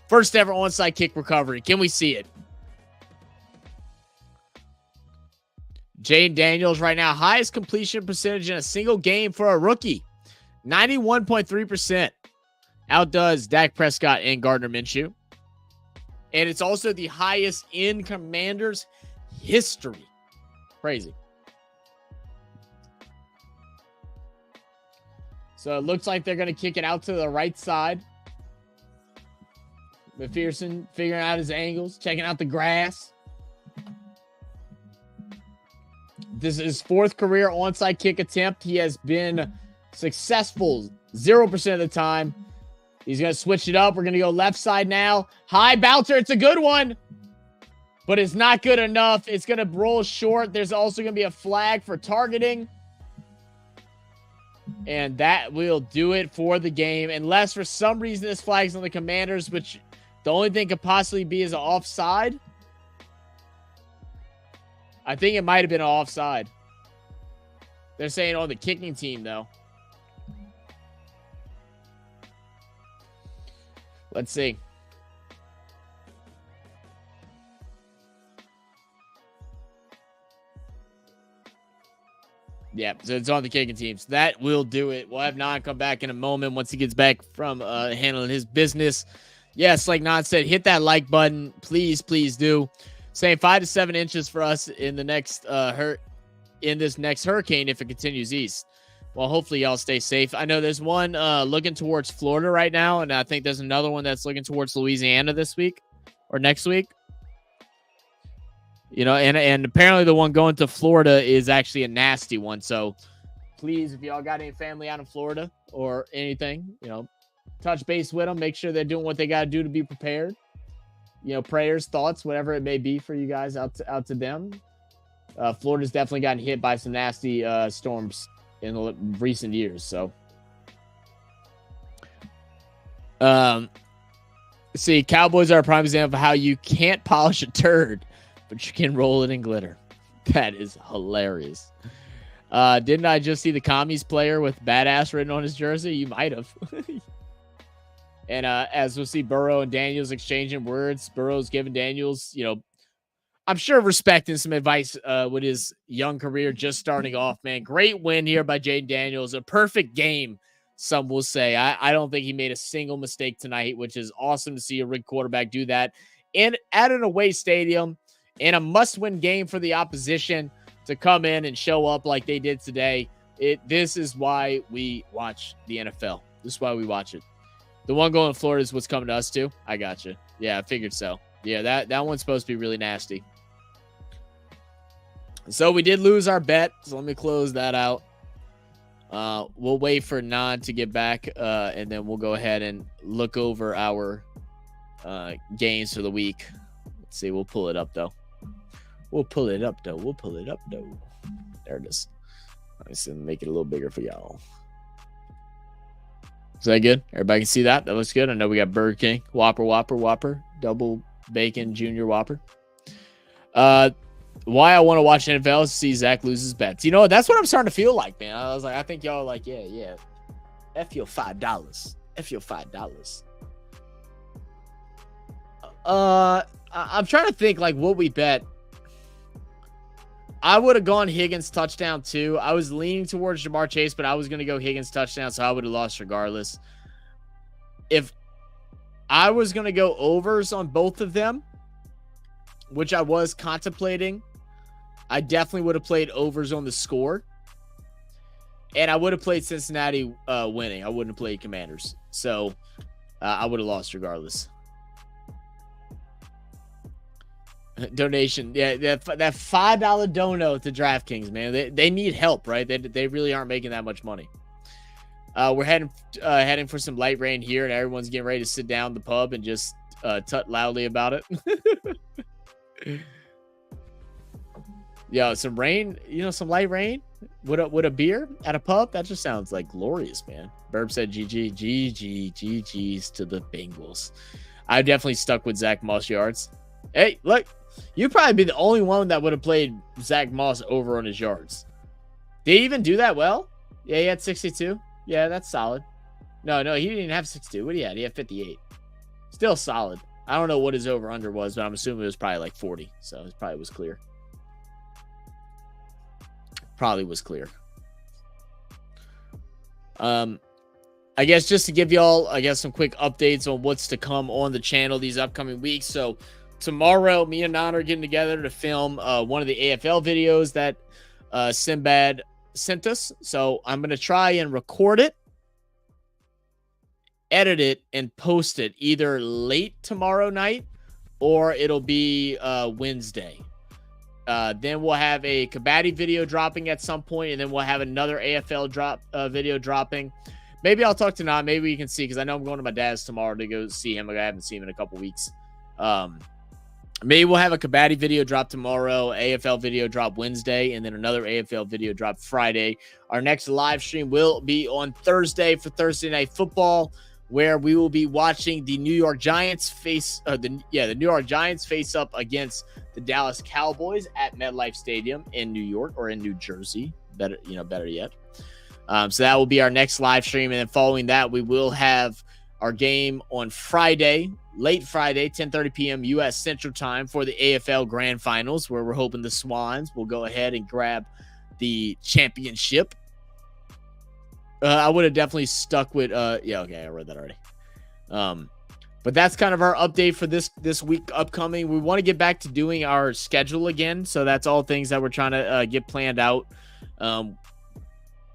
First ever onside kick recovery. Can we see it? Jaden Daniels right now, highest completion percentage in a single game for a rookie. 91.3%. Outdoes Dak Prescott and Gardner Minshew. And it's also the highest in Commanders history. Crazy. So it looks like they're going to kick it out to the right side. McPherson figuring out his angles, checking out the grass. This is his 4th career onside kick attempt. He has been successful 0% of the time. He's going to switch it up. We're going to go left side now. High bouncer. It's a good one, but it's not good enough. It's going to roll short. There's also going to be a flag for targeting. And that will do it for the game. Unless for some reason this flag's on the Commanders, which the only thing could possibly be is an offside. I think it might have been an offside. They're saying on the kicking team, though. Let's see. Yeah, so it's on the kicking team. So that will do it. We'll have Nan come back in a moment once he gets back from handling his business. Yes, like Nan said, hit that like button. Please, please do. Saying 5 to 7 inches for us in the next this next hurricane if it continues east. Well, hopefully y'all stay safe. I know there's one looking towards Florida right now, and I think there's another one that's looking towards Louisiana this week or next week. You know, and apparently the one going to Florida is actually a nasty one. So please, if y'all got any family out in Florida or anything, you know, touch base with them. Make sure they're doing what they got to do to be prepared. You know, prayers, thoughts, whatever it may be for you guys out to them. Florida's definitely gotten hit by some nasty storms in the recent years. So, see, Cowboys are a prime example of how you can't polish a turd, but you can roll it in glitter. That is hilarious. Didn't I just see the commies player with badass written on his jersey? You might have. And as we'll see Burrow and Daniels exchanging words, Burrow's giving Daniels, you know, I'm sure respecting some advice with his young career just starting off, man. Great win here by Jaden Daniels. A perfect game, some will say. I don't think he made a single mistake tonight, which is awesome to see a rig quarterback do that. And at an away stadium, in a must-win game for the opposition to come in and show up like they did today. This is why we watch the NFL. This is why we watch it. The one going to Florida is what's coming to us too. I got you. Yeah, I figured so. Yeah, that one's supposed to be really nasty. So we did lose our bet. So let me close that out. We'll wait for Nan to get back, and then we'll go ahead and look over our games for the week. Let's see. We'll pull it up though. We'll pull it up though. There it is. Let's make it a little bigger for y'all. Is that good? Everybody can see that? That looks good. I know we got Burger King, Whopper, double bacon, junior Whopper. Why I want to watch NFL is to see Zach lose his bets. You know, that's what I'm starting to feel like, man. I was like, I think y'all are like, yeah. F your $5. F your $5. I'm trying to think like what we bet. I would have gone Higgins touchdown too. I was leaning towards Jamar Chase, but I was going to go Higgins touchdown, so I would have lost regardless. If I was going to go overs on both of them, which I was contemplating, I definitely would have played overs on the score. And I would have played Cincinnati winning. I wouldn't have played Commanders. So I would have lost regardless. Donation. Yeah, that $5 dono to DraftKings, man. They need help, right? They really aren't making that much money. We're heading for some light rain here, and everyone's getting ready to sit down in the pub and just tut loudly about it. Yeah, some rain, some light rain with a beer at a pub. That just sounds like glorious, man. Burb said GG's to the Bengals. I definitely stuck with Zach Moss yards. Hey, look, you'd probably be the only one that would have played Zach Moss over on his yards. Did he even do that well? Yeah, he had 62. Yeah, that's solid. No, he didn't have 62. What do you have? He had 58. Still solid. I don't know what his over-under was, but I'm assuming it was probably like 40. So it probably was clear. I guess just to give y'all, some quick updates on what's to come on the channel these upcoming weeks. So tomorrow, me and Nan are getting together to film one of the AFL videos that Sinbad sent us. So I'm going to try and record it, edit it, and post it either late tomorrow night or it'll be Wednesday. Then we'll have a Kabaddi video dropping at some point, and then we'll have another AFL video dropping. Maybe I'll talk to Nan. Maybe you can see, because I know I'm going to my dad's tomorrow to go see him. I haven't seen him in a couple weeks. Maybe we'll have a Kabaddi video drop tomorrow, AFL video drop Wednesday, and then another AFL video drop Friday. Our next live stream will be on Thursday for Thursday Night Football, where we will be watching the New York Giants face the New York Giants face up against the Dallas Cowboys at MetLife Stadium in New York or in New Jersey. Better yet. So that will be our next live stream, and then following that, we will have our game on Friday, late Friday, 10:30 p.m. U.S. Central Time for the AFL Grand Finals, where we're hoping the Swans will go ahead and grab the championship. I would have definitely stuck with yeah, okay, I read that already. But that's kind of our update for this week upcoming. We want to get back to doing our schedule again, so that's all things that we're trying to get planned out.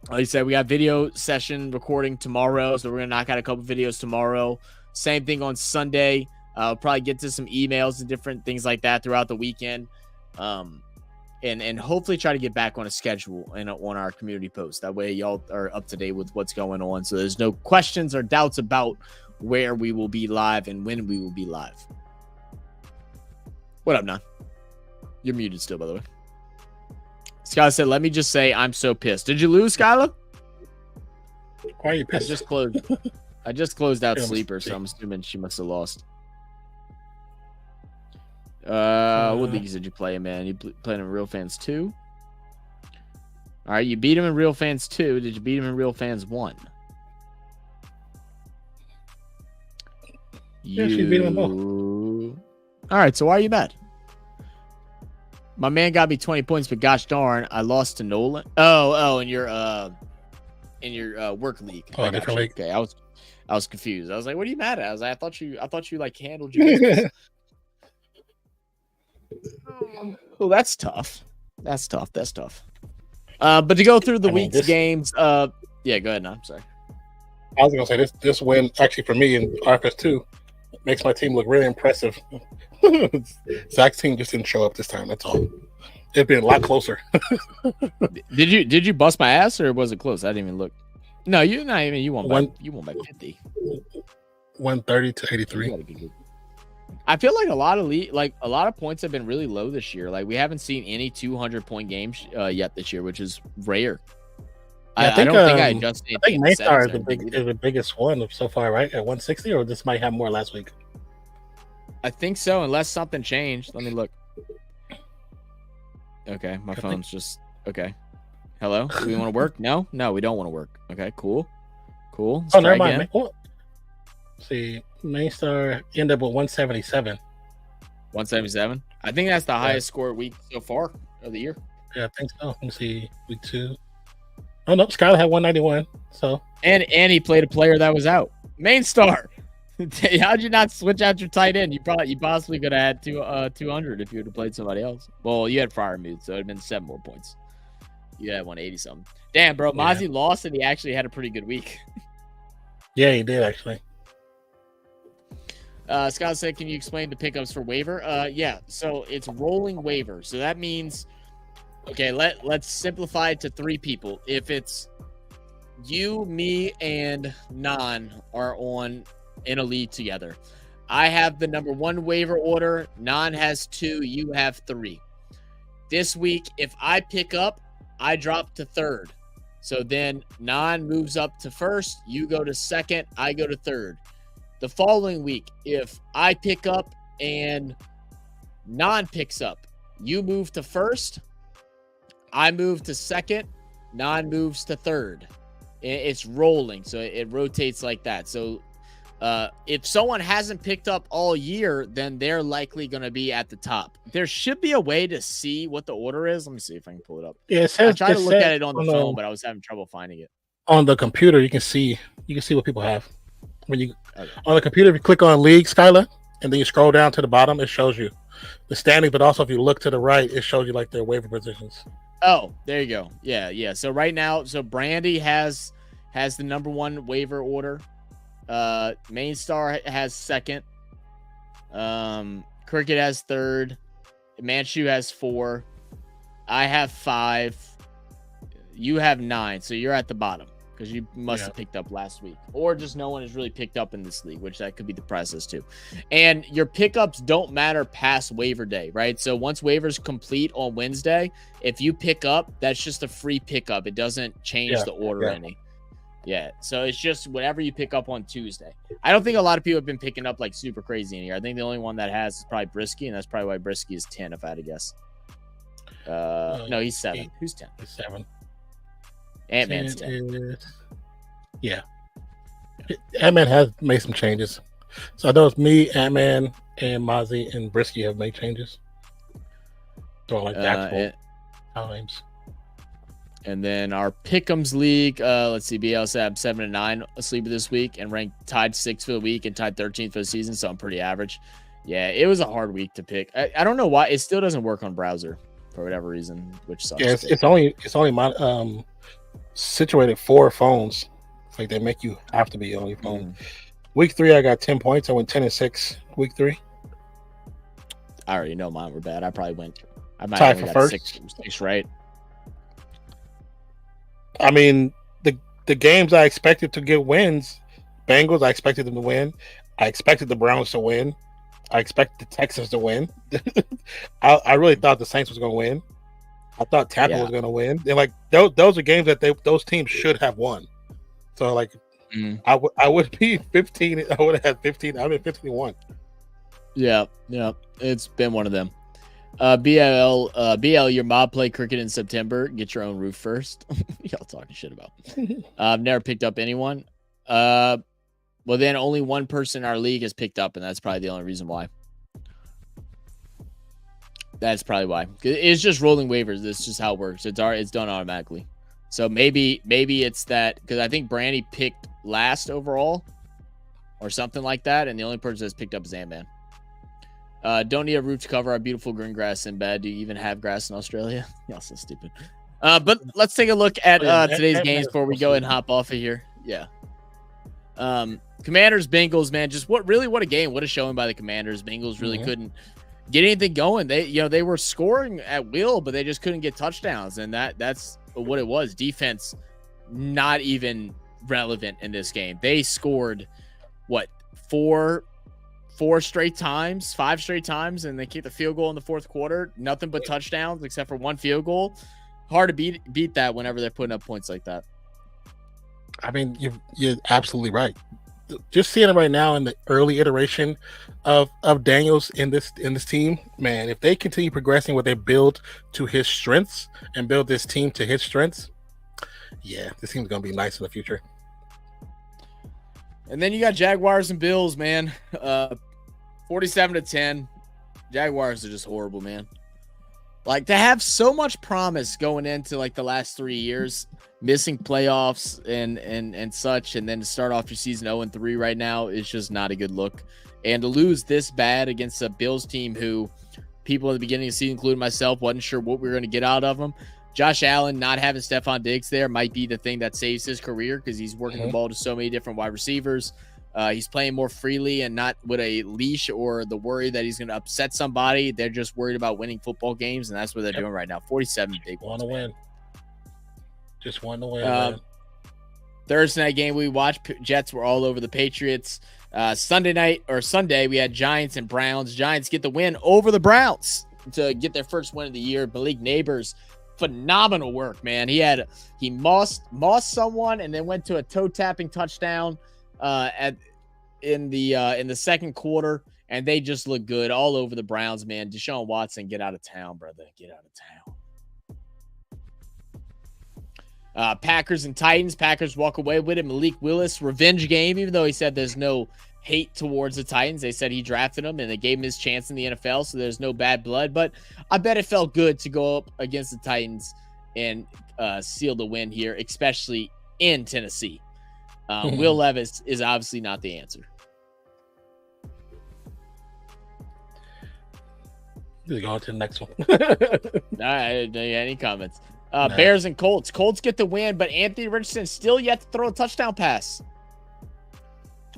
Like I said, we got video session recording tomorrow, so we're gonna knock out a couple videos tomorrow. Same thing on Sunday. I'll probably get to some emails and different things like that throughout the weekend. And hopefully try to get back on a schedule and on our community post. That way y'all are up to date with what's going on. So there's no questions or doubts about where we will be live and when we will be live. What up, Nan? You're muted still, by the way. Skylar said, let me just say I'm so pissed. Did you lose, Skylar? Why are you pissed? I just closed out Sleeper, so I'm assuming she must have lost. What leagues did you play in, man? You played in Real Fans 2? All right, you beat him in Real Fans 2. Did you beat him in Real Fans 1? Yeah, she beat him both. All right, so why are you mad? My man got me 20 points, but gosh darn, I lost to Nolan. Oh, in your work league. Oh, different league. Okay, I was confused. I was like, "What are you mad at?" I was like, "I thought you like handled your business." Well, that's tough. That's tough. But to go through the week's games, yeah, go ahead. No, I'm sorry. I was gonna say this win actually for me in RFS 2 makes my team look really impressive. Zach's team just didn't show up this time. That's all. It'd been a lot closer. Did you bust my ass or was it close? I didn't even look. No, you not even. You won by 50. 130 to 83. I feel like a lot of points have been really low this year. Like we haven't seen any 200-point games yet this year, which is rare. Yeah, I don't think I adjusted. I think Maystar is the biggest one so far, right? At 160, or this might have more last week. I think so, unless something changed. Let me look. Okay, my phone's just okay. Hello, do we want to work? No, we don't want to work. Okay, cool. Let's never mind. See, Maystar ended up with 177. 177. I think that's the highest score week so far of the year. Yeah, I think so. Let me see, week 2. Oh no, Skylar had 191. So and he played a player that was out. Main star. How'd you not switch out your tight end? You possibly could have had 200 if you would have played somebody else. Well, you had Freiermuth, so it'd been 7 more points. You had 180 something. Damn, bro, Mozzie lost and he actually had a pretty good week. Yeah, he did actually. Scott said, "Can you explain the pickups for waiver?" Yeah. So it's rolling waiver. So that means, okay, let's simplify it to 3 people. If it's you, me, and Nan are in a league together, I have the number 1 waiver order. Nan has 2. You have 3. This week, if I pick up, I drop to 3rd. So then Nan moves up to 1st. You go to 2nd. I go to 3rd. The following week, if I pick up and Nan picks up, you move to 1st. I move to 2nd. Nan moves to 3rd. It's rolling, so it rotates like that. So if someone hasn't picked up all year, then they're likely going to be at the top. There should be a way to see what the order is. Let me see if I can pull it up. Yeah, I tried to look at it on the phone, but I was having trouble finding it. On the computer, you can see what people have. When you on the computer, if you click on League, Skylar, and then you scroll down to the bottom, it shows you the standings. But also, if you look to the right, it shows you like their waiver positions. Oh, there you go. Yeah. So right now, Brandy has the number 1 waiver order. Main Star has 2nd. Cricket has 3rd. Manchu has 4. I have 5. You have 9. So you're at the bottom because you must have picked up last week, or just no one has really picked up in this league, which that could be the process too. And your pickups don't matter past waiver day, right? So once waivers complete on Wednesday, if you pick up, that's just a free pickup. It doesn't change the order any. Yeah, so it's just whatever you pick up on Tuesday. I don't think a lot of people have been picking up like super crazy in here. I think the only one that has is probably Brisky, and that's probably why Brisky is 10, if I had to guess. No, he's 7. Who's 10? He's 7. Ant-Man's 10. Yeah. Ant-Man has made some changes. So I know it's me, Ant-Man, and Mozzie and Brisky have made changes. So like actual times. And then our Pick'ems league, let's see, BLSAB 7 and 9 asleep this week and ranked tied 6th for the week and tied 13th for the season, so I'm pretty average. Yeah, it was a hard week to pick. I don't know why it still doesn't work on browser for whatever reason, which sucks. Yeah, it's only my situated 4 phones. It's like they make you have to be on your phone. Week 3, I got 10 points. I went 10 and 6. Week 3. I already know mine were bad. I might tied have for got first. 6 right. I mean, the games I expected to get wins, Bengals, I expected them to win. I expected the Browns to win. I expected the Texans to win. I really thought the Saints was going to win. I thought Tampa was going to win. And like those are games that those teams should have won. So like I would be 15. I would have had 15. I would have been 15-1. Yeah, it's been one of them. BL, your mob play cricket in September. Get your own roof first. Y'all talking shit about. I've never picked up anyone. Well, then only one person in our league has picked up, and that's probably the only reason why. That's probably why. It's just rolling waivers. This is just how it works. It's done automatically. So maybe it's that, because I think Brandy picked last overall or something like that, and the only person that's picked up is Ant-Man. Don't need a roof to cover our beautiful green grass in bed. Do you even have grass in Australia? Y'all so stupid. But let's take a look at today's games before we go and hop off of here. Yeah. Commanders, Bengals, man, just what a game. What a showing by the Commanders. Bengals really couldn't get anything going. They were scoring at will, but they just couldn't get touchdowns, and that's what it was. Defense not even relevant in this game. They scored five straight times, and they kicked the field goal in the fourth quarter. Nothing but touchdowns except for one field goal. Hard to beat that whenever they're putting up points like that. I mean, you're absolutely right. Just seeing it right now in the early iteration of Daniels in this team, man, if they continue progressing what they build to his strengths and build this team to his strengths, yeah, this team's going to be nice in the future. And then you got Jaguars and Bills, man. 47-10. Jaguars are just horrible, man. Like, to have so much promise going into like the last 3 years, missing playoffs and such, and then to start off your season 0-3 right now is just not a good look. And to lose this bad against a Bills team who people at the beginning of the season, including myself, wasn't sure what we were going to get out of them. Josh Allen not having Stephon Diggs there might be the thing that saves his career, because he's working the ball to so many different wide receivers. He's playing more freely and not with a leash or the worry that he's going to upset somebody. They're just worried about winning football games, and that's what they're doing right now. 47 big ones. Just want to win. Thursday night game we watched, Jets were all over the Patriots. Sunday, we had Giants and Browns. Giants get the win over the Browns to get their first win of the year. Malik Neighbors, phenomenal work, man. He mossed someone and then went to a toe tapping touchdown in the second quarter, and they just look good all over the Browns, man. Deshaun Watson, get out of town, brother. Get out of town. Packers and Titans. Packers walk away with it. Malik Willis, revenge game, even though he said there's no hate towards the Titans. They said he drafted him and they gave him his chance in the NFL, so there's no bad blood. But I bet it felt good to go up against the Titans and seal the win here, especially in Tennessee. Will Levis is obviously not the answer. Go on to the next one. All right, any comments? No. Bears and Colts. Colts get the win, but Anthony Richardson still yet to throw a touchdown pass.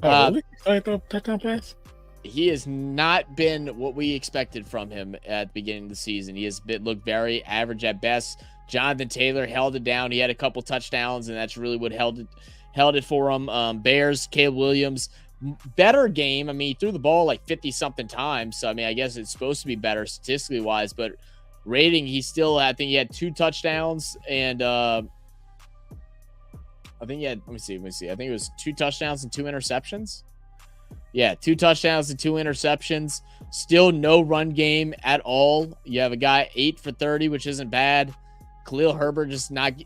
Really? Throw a touchdown pass? He has not been what we expected from him at the beginning of the season. He has looked very average at best. Jonathan Taylor held it down. He had a couple touchdowns, and that's really what held it for him. Bears, Caleb Williams, better game. I mean, he threw the ball like 50-something times. So, I mean, I guess it's supposed to be better statistically wise, but rating, I think he had 2 touchdowns and I think he had, let me see. I think it was 2 touchdowns and 2 interceptions. Yeah, 2 touchdowns and 2 interceptions. Still no run game at all. You have a guy 8 for 30, which isn't bad. Khalil Herbert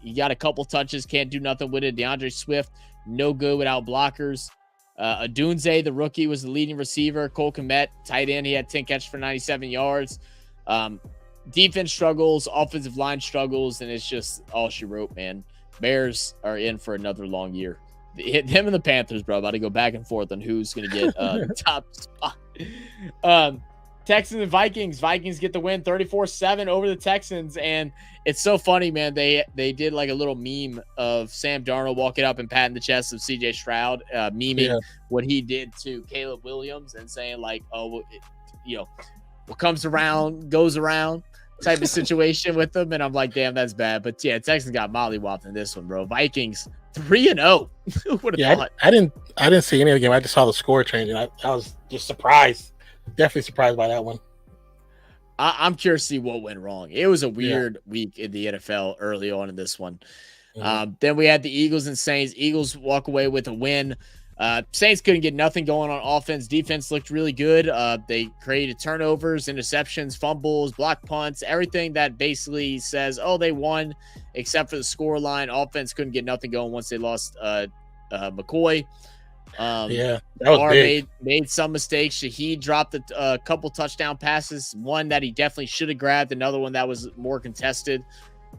he got a couple touches, can't do nothing with it. DeAndre Swift, no good without blockers. Adunze, the rookie, was the leading receiver. Cole Kmet, tight end, he had 10 catches for 97 yards. Defense struggles, offensive line struggles, and it's just all she wrote, man. Bears are in for another long year. Him and the Panthers, bro, about to go back and forth on who's going to get top spot. Texans and Vikings. Vikings get the win 34-7 over the Texans. And it's so funny, man. They did like a little meme of Sam Darnold walking up and patting the chest of CJ Stroud, memeing what he did to Caleb Williams and saying like, oh, what comes around goes around type of situation with them. And I'm like, damn, that's bad. But yeah, Texans got mollywopped in this one, bro. Vikings 3-0. Who would have thought? I didn't see any of the game. I just saw the score change, and I was just surprised. Definitely surprised by that one. I'm curious to see what went wrong. It was a weird week in the NFL early on in this one. Then we had the Eagles and Saints. Eagles walk away with a win. Saints couldn't get nothing going on offense. Defense looked really good. They created turnovers, interceptions, fumbles, block punts, everything that basically says, oh, they won, except for the score line. Offense couldn't get nothing going once they lost McCoy. That was Barr big. made some mistakes. Shaheed dropped a couple touchdown passes, one that he definitely should have grabbed, another one that was more contested.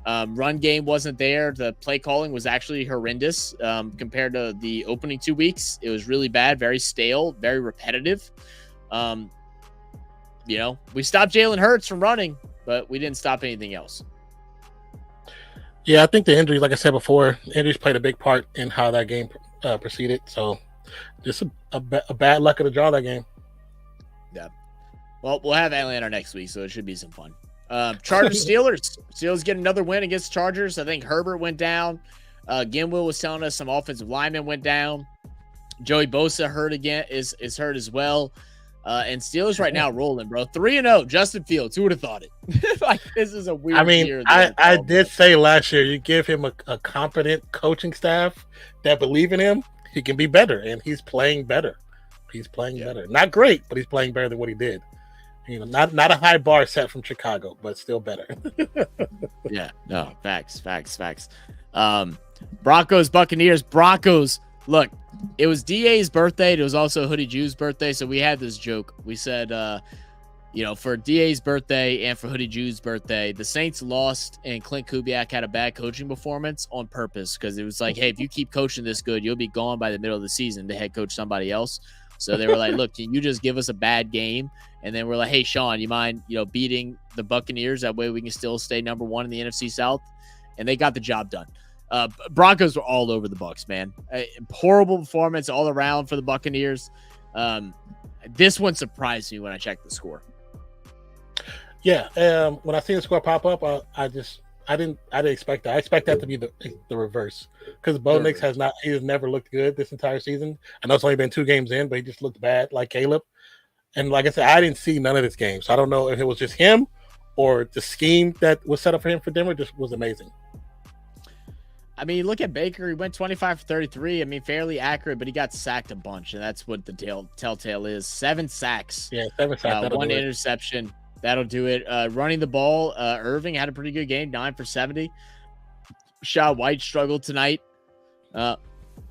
Run game wasn't there. The play calling was actually horrendous compared to the opening 2 weeks. It was really bad, very stale, very repetitive. We stopped Jalen Hurts from running, but we didn't stop anything else. Yeah, I think the injuries, like I said before, injuries played a big part in how that game proceeded. So just a bad luck of the draw that game. Yeah. Well, we'll have Atlanta next week, so it should be some fun. Chargers Steelers. Steelers get another win against Chargers. I think Herbert went down. Gimwell was telling us some offensive linemen went down. Joey Bosa hurt again, is hurt as well. And Steelers right now rolling, bro. 3-0. Justin Fields. Who would have thought it? Like, this is a weird year. I did say last year, you give him a competent coaching staff that believe in him, he can be better, and he's playing better. He's playing better. Not great, but he's playing better than what he did. Not a high bar set from Chicago, but still better. Yeah, no, facts. Broncos, Buccaneers. Broncos, look, it was DA's birthday. It was also Hoodie Jew's birthday, so we had this joke. We said, for DA's birthday and for Hoodie Jew's birthday, the Saints lost, and Clint Kubiak had a bad coaching performance on purpose because it was like, hey, if you keep coaching this good, you'll be gone by the middle of the season to head coach somebody else. So they were like, look, can you just give us a bad game? And then we're like, hey, Sean, you mind, beating the Buccaneers? That way we can still stay number 1 in the NFC South. And they got the job done. Broncos were all over the Bucs, man. Horrible performance all around for the Buccaneers. This one surprised me when I checked the score. Yeah, when I see the score pop up, I didn't expect that. I expect that to be the reverse because Bo Nix has never looked good this entire season. I know it's only been 2 games in, but he just looked bad like Caleb. And like I said, I didn't see none of this game, so I don't know if it was just him or the scheme that was set up for him for Denver just was amazing. I mean, look at Baker. He went 25 for 33. I mean, fairly accurate, but he got sacked a bunch, and that's what the telltale is. 7 sacks. Yeah, 7 sacks. 1 interception. That'll do it. Running the ball, Irving had a pretty good game, 9 for 70. Shad White struggled tonight.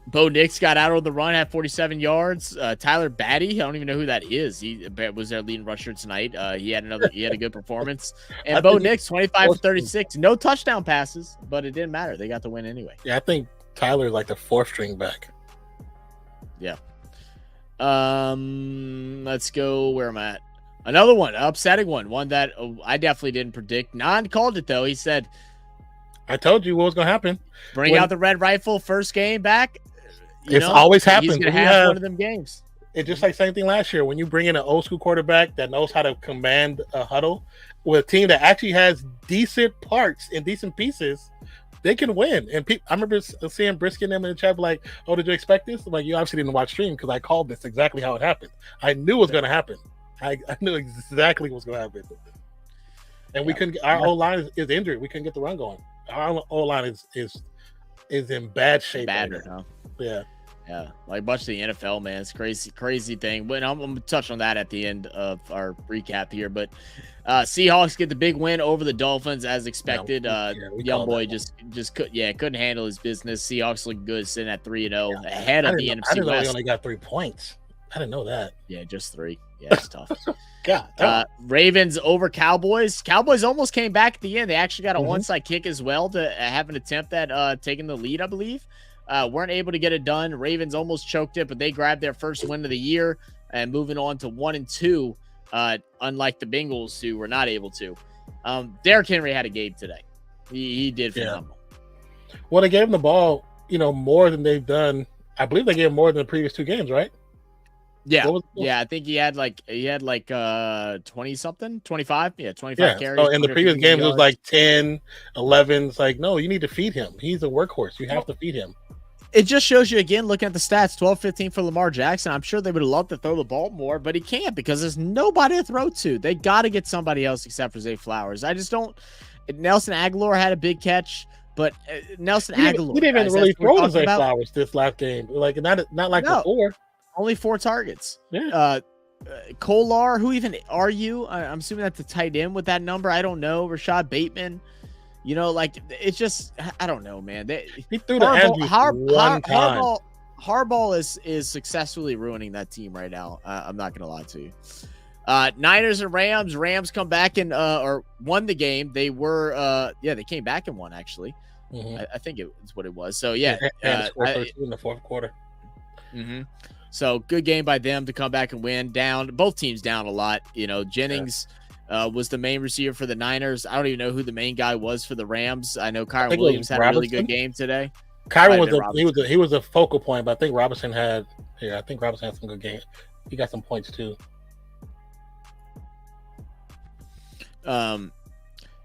Bo Nix got out on the run, had 47 yards. Tyler Batty, I don't even know who that is. He was their leading rusher tonight. He had a good performance. And Bo Nix, 25 for 36. No touchdown passes, but it didn't matter. They got the win anyway. Yeah, I think Tyler's like the 4th string back. Yeah. Let's go. Where am I at? Another one, upsetting one that I definitely didn't predict. Nan called it, though. He said, I told you what was going to happen. Bring out the red rifle first game back. It's always happened. He's going to have one of them games. It's just like same thing last year. When you bring in an old school quarterback that knows how to command a huddle with a team that actually has decent parts and decent pieces, they can win. And I remember seeing Brisket and them in the chat like, "Oh, did you expect this?" I'm like, "You obviously didn't watch stream because I called this exactly how it happened. I knew it was going to happen. I knew exactly what was going to happen." And we couldn't. Our O line is injured. We couldn't get the run going. Our O line is in bad shape. Bad, right now. huh? Yeah. Yeah, like much of the NFL, man. It's crazy thing. But I'm gonna touch on that at the end of our recap here. But Seahawks get the big win over the Dolphins as expected. Young boy just couldn't handle his business. Seahawks look good, sitting at 3-0 ahead of the NFC I didn't know West. he only got 3 points. I didn't know that. Yeah, just 3. Yeah, it's tough. God. Ravens over Cowboys. Cowboys almost came back at the end. They actually got a onside kick as well to have an attempt at taking the lead, I believe. Weren't able to get it done. Ravens almost choked it, but they grabbed their first win of the year and moving on to 1-2, unlike the Bengals, who were not able to. Derrick Henry had a game today. He did phenomenal. Well, they gave him the ball, more than they've done. I believe they gave him more than the previous 2 games, right? Yeah. I think he had like 20 something, 25. Yeah, 25 carries. So in the previous games, it was like 10, 11. It's like, no, you need to feed him. He's a workhorse. You have to feed him. It just shows you again, looking at the stats, 12-15 for Lamar Jackson. I'm sure they would have loved to throw the ball more, but he can't because there's nobody to throw to. They got to get somebody else except for Zay Flowers. I just don't. Nelson Aguilar had a big catch, but Nelson Aguilar. He didn't even really throw to Zay Flowers this last game. Like not like before. Only 4 targets. Yeah. Kolar, who even are you? I'm assuming that's a tight end with that number. I don't know. Rashad Bateman. It's just, I don't know, man. He threw the Andrews one time. Harbaugh is successfully ruining that team right now. I'm not going to lie to you. Niners and Rams. Rams come back and or won the game. They were, they came back and won, actually. I think it's what it was. So, yeah. In the fourth quarter. So, good game by them to come back and win. Both teams down a lot. Jennings was the main receiver for the Niners. I don't even know who the main guy was for the Rams. I know Kyron Williams had a really good game today. Kyron was a focal point, but I think Robinson had some good games. He got some points too. Then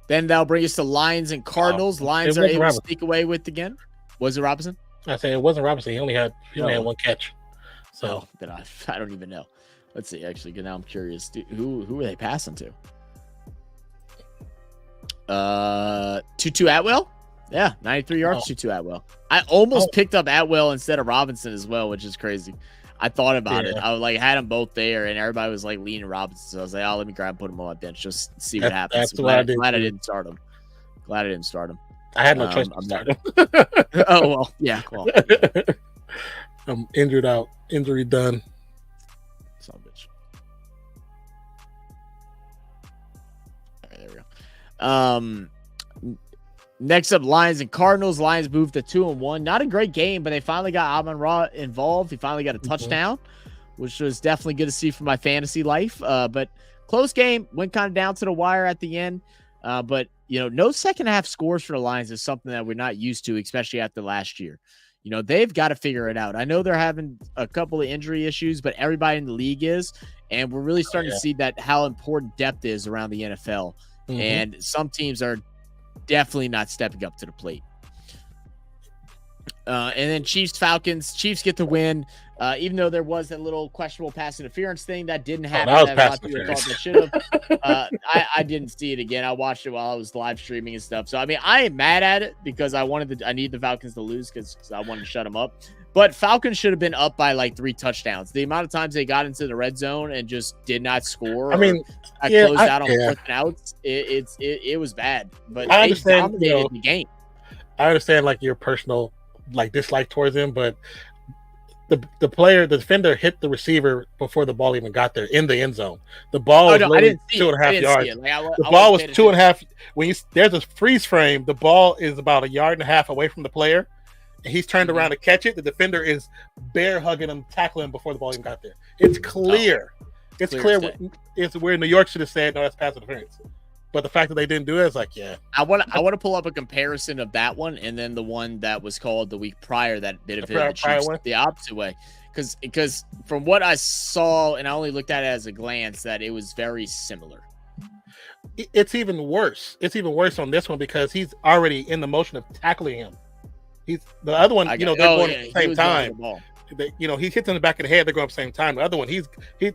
that'll bring us to Lions and Cardinals. Lions are able to sneak away with again. Was it Robinson? I say it wasn't Robinson. He only had 1 catch. So then I don't even know. Let's see. Actually, now I'm curious. Who were they passing to? Tutu Atwell. Yeah, 93 yards. Tutu Atwell. I almost picked up Atwell instead of Robinson as well, which is crazy. I thought about it. I had them both there, and everybody was leaning Robinson. So I was like, let me grab and put him on my bench, just see what happens. That's what I did. Glad I didn't start him. I had no choice to start him. Oh well, yeah. Well, I'm injured out. Injury done. Son of a bitch. All right, there we go. Next up, Lions and Cardinals. Lions moved to 2-1. Not a great game, but they finally got Amon-Ra involved. He finally got a touchdown, which was definitely good to see for my fantasy life. But close game, went kind of down to the wire at the end. But no second half scores for the Lions is something that we're not used to, especially after last year. They've got to figure it out. I know they're having a couple of injury issues, but everybody in the league is, and we're really starting to see that how important depth is around the NFL. And some teams are definitely not stepping up to the plate. And then Chiefs-Falcons. Chiefs get the win, even though there was that little questionable pass interference thing that didn't happen. I didn't see it again. I watched it while I was live streaming and stuff. So, I am mad at it because I need the Falcons to lose because I wanted to shut them up. But Falcons should have been up by 3 touchdowns. The amount of times they got into the red zone and just did not score. Closed out on 4th and outs. It was bad. But I they dominated the game. I understand your personal dislike towards him, but the defender hit the receiver before the ball even got there in the end zone. The ball was 2.5 yards. The ball was 2.5. There's a freeze frame, the ball is about 1.5 yards away from the player. And he's turned around to catch it. The defender is bear hugging him, tackling him before the ball even got there. It's clear. It's clear. It's where New York should have said, no, that's pass interference. But the fact that they didn't do it is I want to pull up a comparison of that one and then the one that was called the week prior that did it the Chiefs the opposite way. because from what I saw, and I only looked at it as a glance, that it was very similar. It's even worse. It's even worse on this one because he's already in the motion of tackling him. He's the other one, they're going at the same time. He hits in the back of the head, they're going at the same time. The other one, he's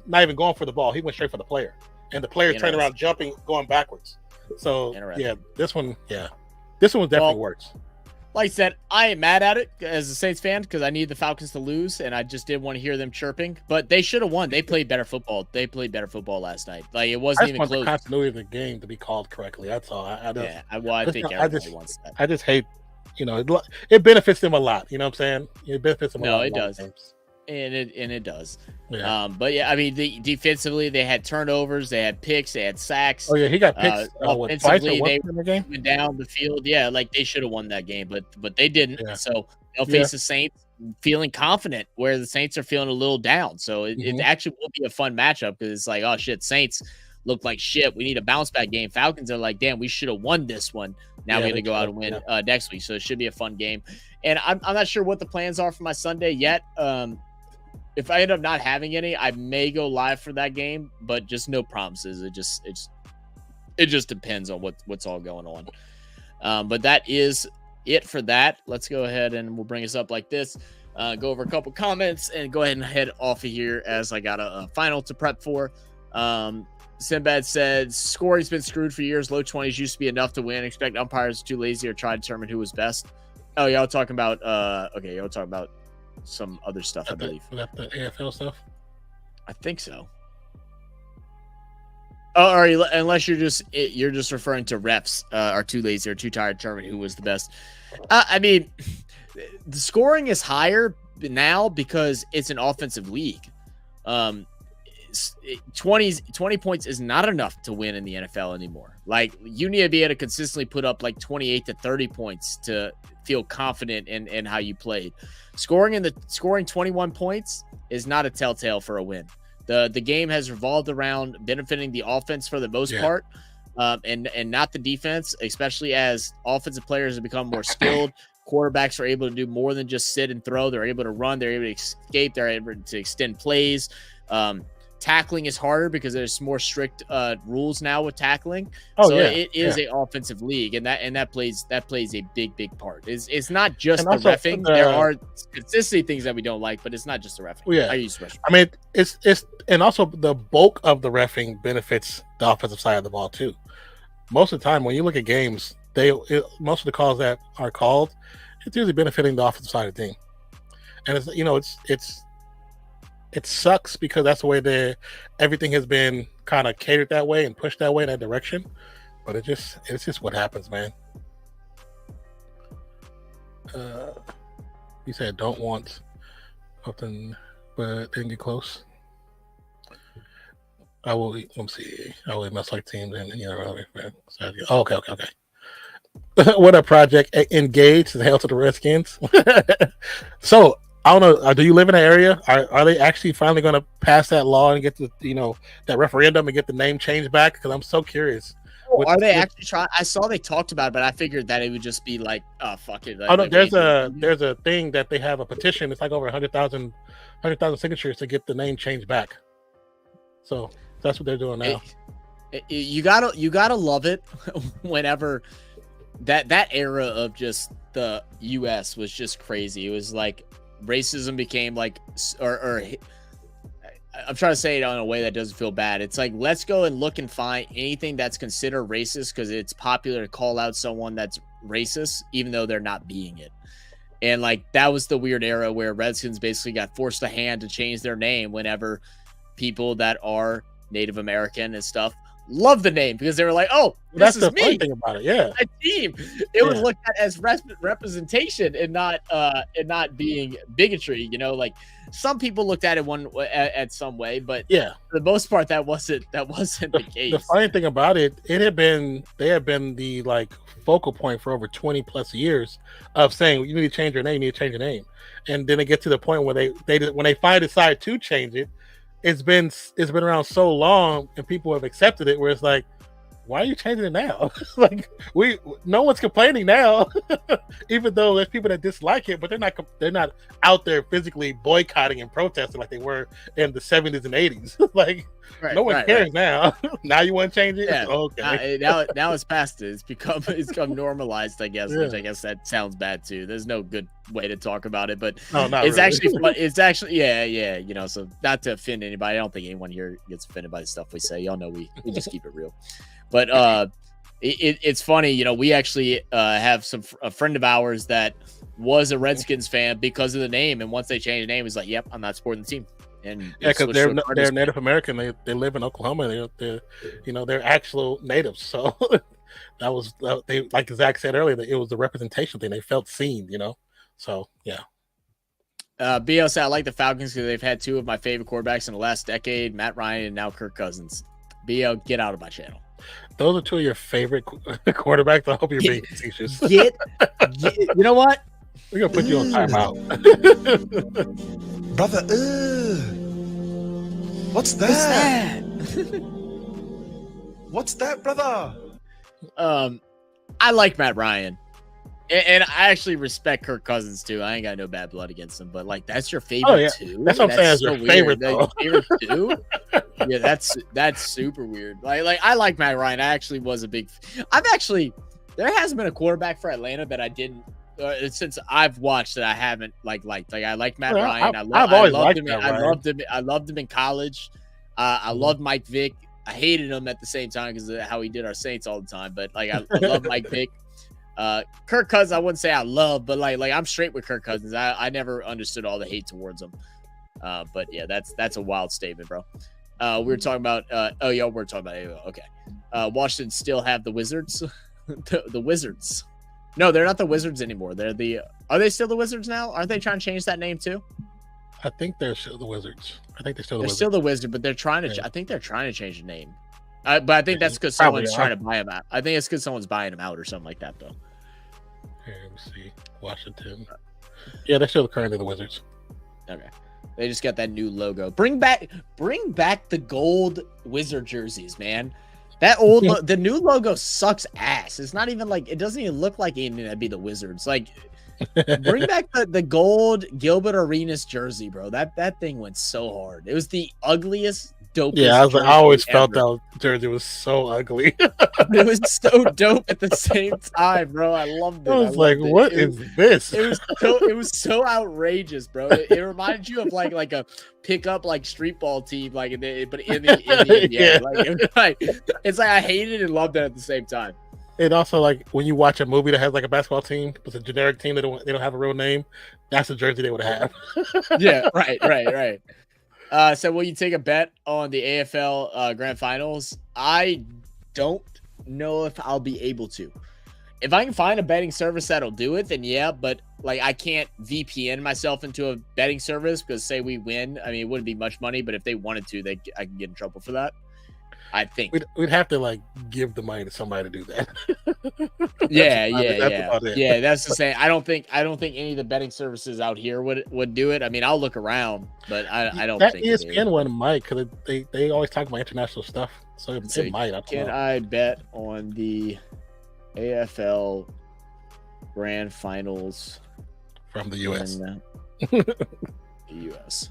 not even going for the ball. He went straight for the player. And the player turned around jumping, going backwards. So this one was definitely worse. Like I said, I ain't mad at it as a Saints fan because I need the Falcons to lose, and I just didn't want to hear them chirping. But they should have won. They played better football. They played better football last night. Like, it wasn't even close. The continuity of the game to be called correctly. That's all. I think everybody wants that. I just hate, it benefits them a lot. You know what I'm saying? It benefits them a lot. No, it does. And it does. Yeah. But yeah, I mean, defensively, they had turnovers, they had picks, they had sacks. Oh yeah, he got picks. Offensively, they were moving down the field. Yeah, like they should have won that game, but they didn't. Yeah. So they'll face the Saints feeling confident, where the Saints are feeling a little down. So it actually will be a fun matchup because it's like, oh shit, Saints look like shit. We need a bounce back game. Falcons are like, damn, we should have won this one. Now we're gonna go out and win next week. So it should be a fun game. And I'm not sure what the plans are for my Sunday yet. If I end up not having any, I may go live for that game, but just no promises. It just depends on what's all going on. But that is it for that. Let's go ahead and we'll bring us up like this. Go over a couple comments and go ahead and head off of here as I got a final to prep for. Sinbad said, scoring's been screwed for years. Low 20s used to be enough to win. Expect umpires too lazy or try to determine who was best. Oh, y'all talking about y'all talking about some other stuff, I believe. The AFL stuff? I think so. Oh, or unless you're just referring to refs are too lazy or too tired to determine who was the best. I mean, the scoring is higher now because it's an offensive league. 20 points is not enough to win in the NFL anymore. Like, you need to be able to consistently put up like 28 to 30 points to feel confident in how you played. Scoring 21 points is not a telltale for a win. The game has revolved around benefiting the offense for the most part, and not the defense, especially as offensive players have become more skilled. Quarterbacks are able to do more than just sit and throw. They're able to run. They're able to escape. They're able to extend plays. Tackling is harder because there's more strict rules now with tackling. It is a offensive league, and that plays a big part. It's not just the reffing. There are consistency things that we don't like, but it's not just the reffing. Yeah, I mean, it's and also the bulk of the reffing benefits the offensive side of the ball too. Most of the time, when you look at games, most of the calls that are called, it's usually benefiting the offensive side of the team, and it sucks because that's the way everything has been kind of catered that way and pushed that way in that direction. But it's just what happens, man. You said don't want something, but didn't get close. I will. Let me see. I will mess like teams and okay. What a project engaged and hail to the Redskins. So. I don't know. Do you live in an area? Are they actually finally going to pass that law and get that referendum and get the name changed back? Because I'm so curious. Are they actually trying? I saw they talked about it, but I figured that it would just be like, oh, fuck it. Like, there's a thing that they have a petition. It's like over 100,000 signatures to get the name changed back. So that's what they're doing now. You gotta love it whenever that era of just the U.S. was just crazy. It was like. Racism became like, or I'm trying to say it in a way that doesn't feel bad. It's like, let's go and look and find anything that's considered racist because it's popular to call out someone that's racist, even though they're not being it. And like, that was the weird era where Redskins basically got forced a hand to change their name whenever people that are Native American and stuff love the name because they were like, oh, that's the funny thing about it. Yeah, my team. It was looked at as representation and not being bigotry. Like some people looked at it at some way, but for the most part, that wasn't the case. The funny thing about it, they have been the like focal point for over 20 plus years of saying you need to change your name, and then they get to the point where they finally decide to change it. It's been around so long and people have accepted it where it's like, why are you changing it now? Like no one's complaining now, even though there's people that dislike it, but they're not out there physically boycotting and protesting like they were in the 70s and 80s. Like no one cares now. Now you want to change it? Yeah. Okay. Now it's past it. It's become normalized, I guess. Which I guess that sounds bad too. There's no good way to talk about it, but it's actually fun. It's actually yeah. You know, so not to offend anybody. I don't think anyone here gets offended by the stuff we say. Y'all know we just keep it real. But it's funny, you know, we actually have a friend of ours that was a Redskins fan because of the name, and once they changed the name, he's like, "Yep, I'm not supporting the team." And yeah, because they're Native American. They live in Oklahoma. They're actual natives. So that was they, like Zach said earlier, that it was the representation thing. They felt seen, you know. So yeah. BLC, I like the Falcons because they've had two of my favorite quarterbacks in the last decade, Matt Ryan and now Kirk Cousins. BL, get out of my channel. Those are two of your favorite quarterbacks. I hope you're being facetious. You know what? We're gonna put you on timeout, brother. What's that? What's that, brother? I like Matt Ryan, and I actually respect Kirk Cousins too. I ain't got no bad blood against him, but like that's your favorite too. That's what I'm saying. Is your favorite though. Favorite too? Yeah, that's super weird. Like I like Matt Ryan. I actually was a big. There hasn't been a quarterback for Atlanta that I didn't since I've watched that I haven't liked. Like I like Matt Ryan. I've always liked him. I loved him in college. I loved Mike Vick. I hated him at the same time because of how he did our Saints all the time. But like I love Mike Vick. Kirk Cousins, I wouldn't say I love, but like I'm straight with Kirk Cousins. I never understood all the hate towards him. But yeah, that's a wild statement, bro. We were talking about we're talking about okay. Washington still have the Wizards. the Wizards. No, they're not the Wizards anymore. Are they still the Wizards now? Aren't they trying to change that name too? I think they're still the Wizards. I think they're still the They're Wizards. still the Wizards, but they're trying to. I think they're trying to change the name. But I think that's because someone's trying to buy him out. I think it's because someone's buying him out or something like that, though. Here, let me see. Washington. Yeah, they're still currently the Wizards. Okay. They just got that new logo. Bring back the gold Wizard jerseys, man. The new logo sucks ass. It's not even like, it doesn't even look like anything that'd be the Wizards. Like, bring back the gold Gilbert Arenas jersey, bro. That thing went so hard. It was the ugliest, dopest. Yeah, I always felt that jersey was so ugly. It was so dope at the same time, bro. I loved it. I was like, what is this? It was so outrageous, bro. It reminded you of like a pickup like street ball team, like in the NBA. Yeah. It's like I hated and loved it at the same time. And also, like when you watch a movie that has like a basketball team, it's a generic team, they don't have a real name. That's the jersey they would have. Yeah, right. So will you take a bet on the AFL Grand Finals? I don't know if I'll be able to. If I can find a betting service that'll do it, then yeah. But like I can't VPN myself into a betting service because say we win, I mean it wouldn't be much money, but if they wanted to, I can get in trouble for that. I think we'd have to like give the money to somebody to do that. Yeah. That's the same. I don't think any of the betting services out here would do it. I mean, I'll look around, but I don't think ESPN one might because they always talk about international stuff, so it might. I bet on the AFL Grand Finals from the US? The US.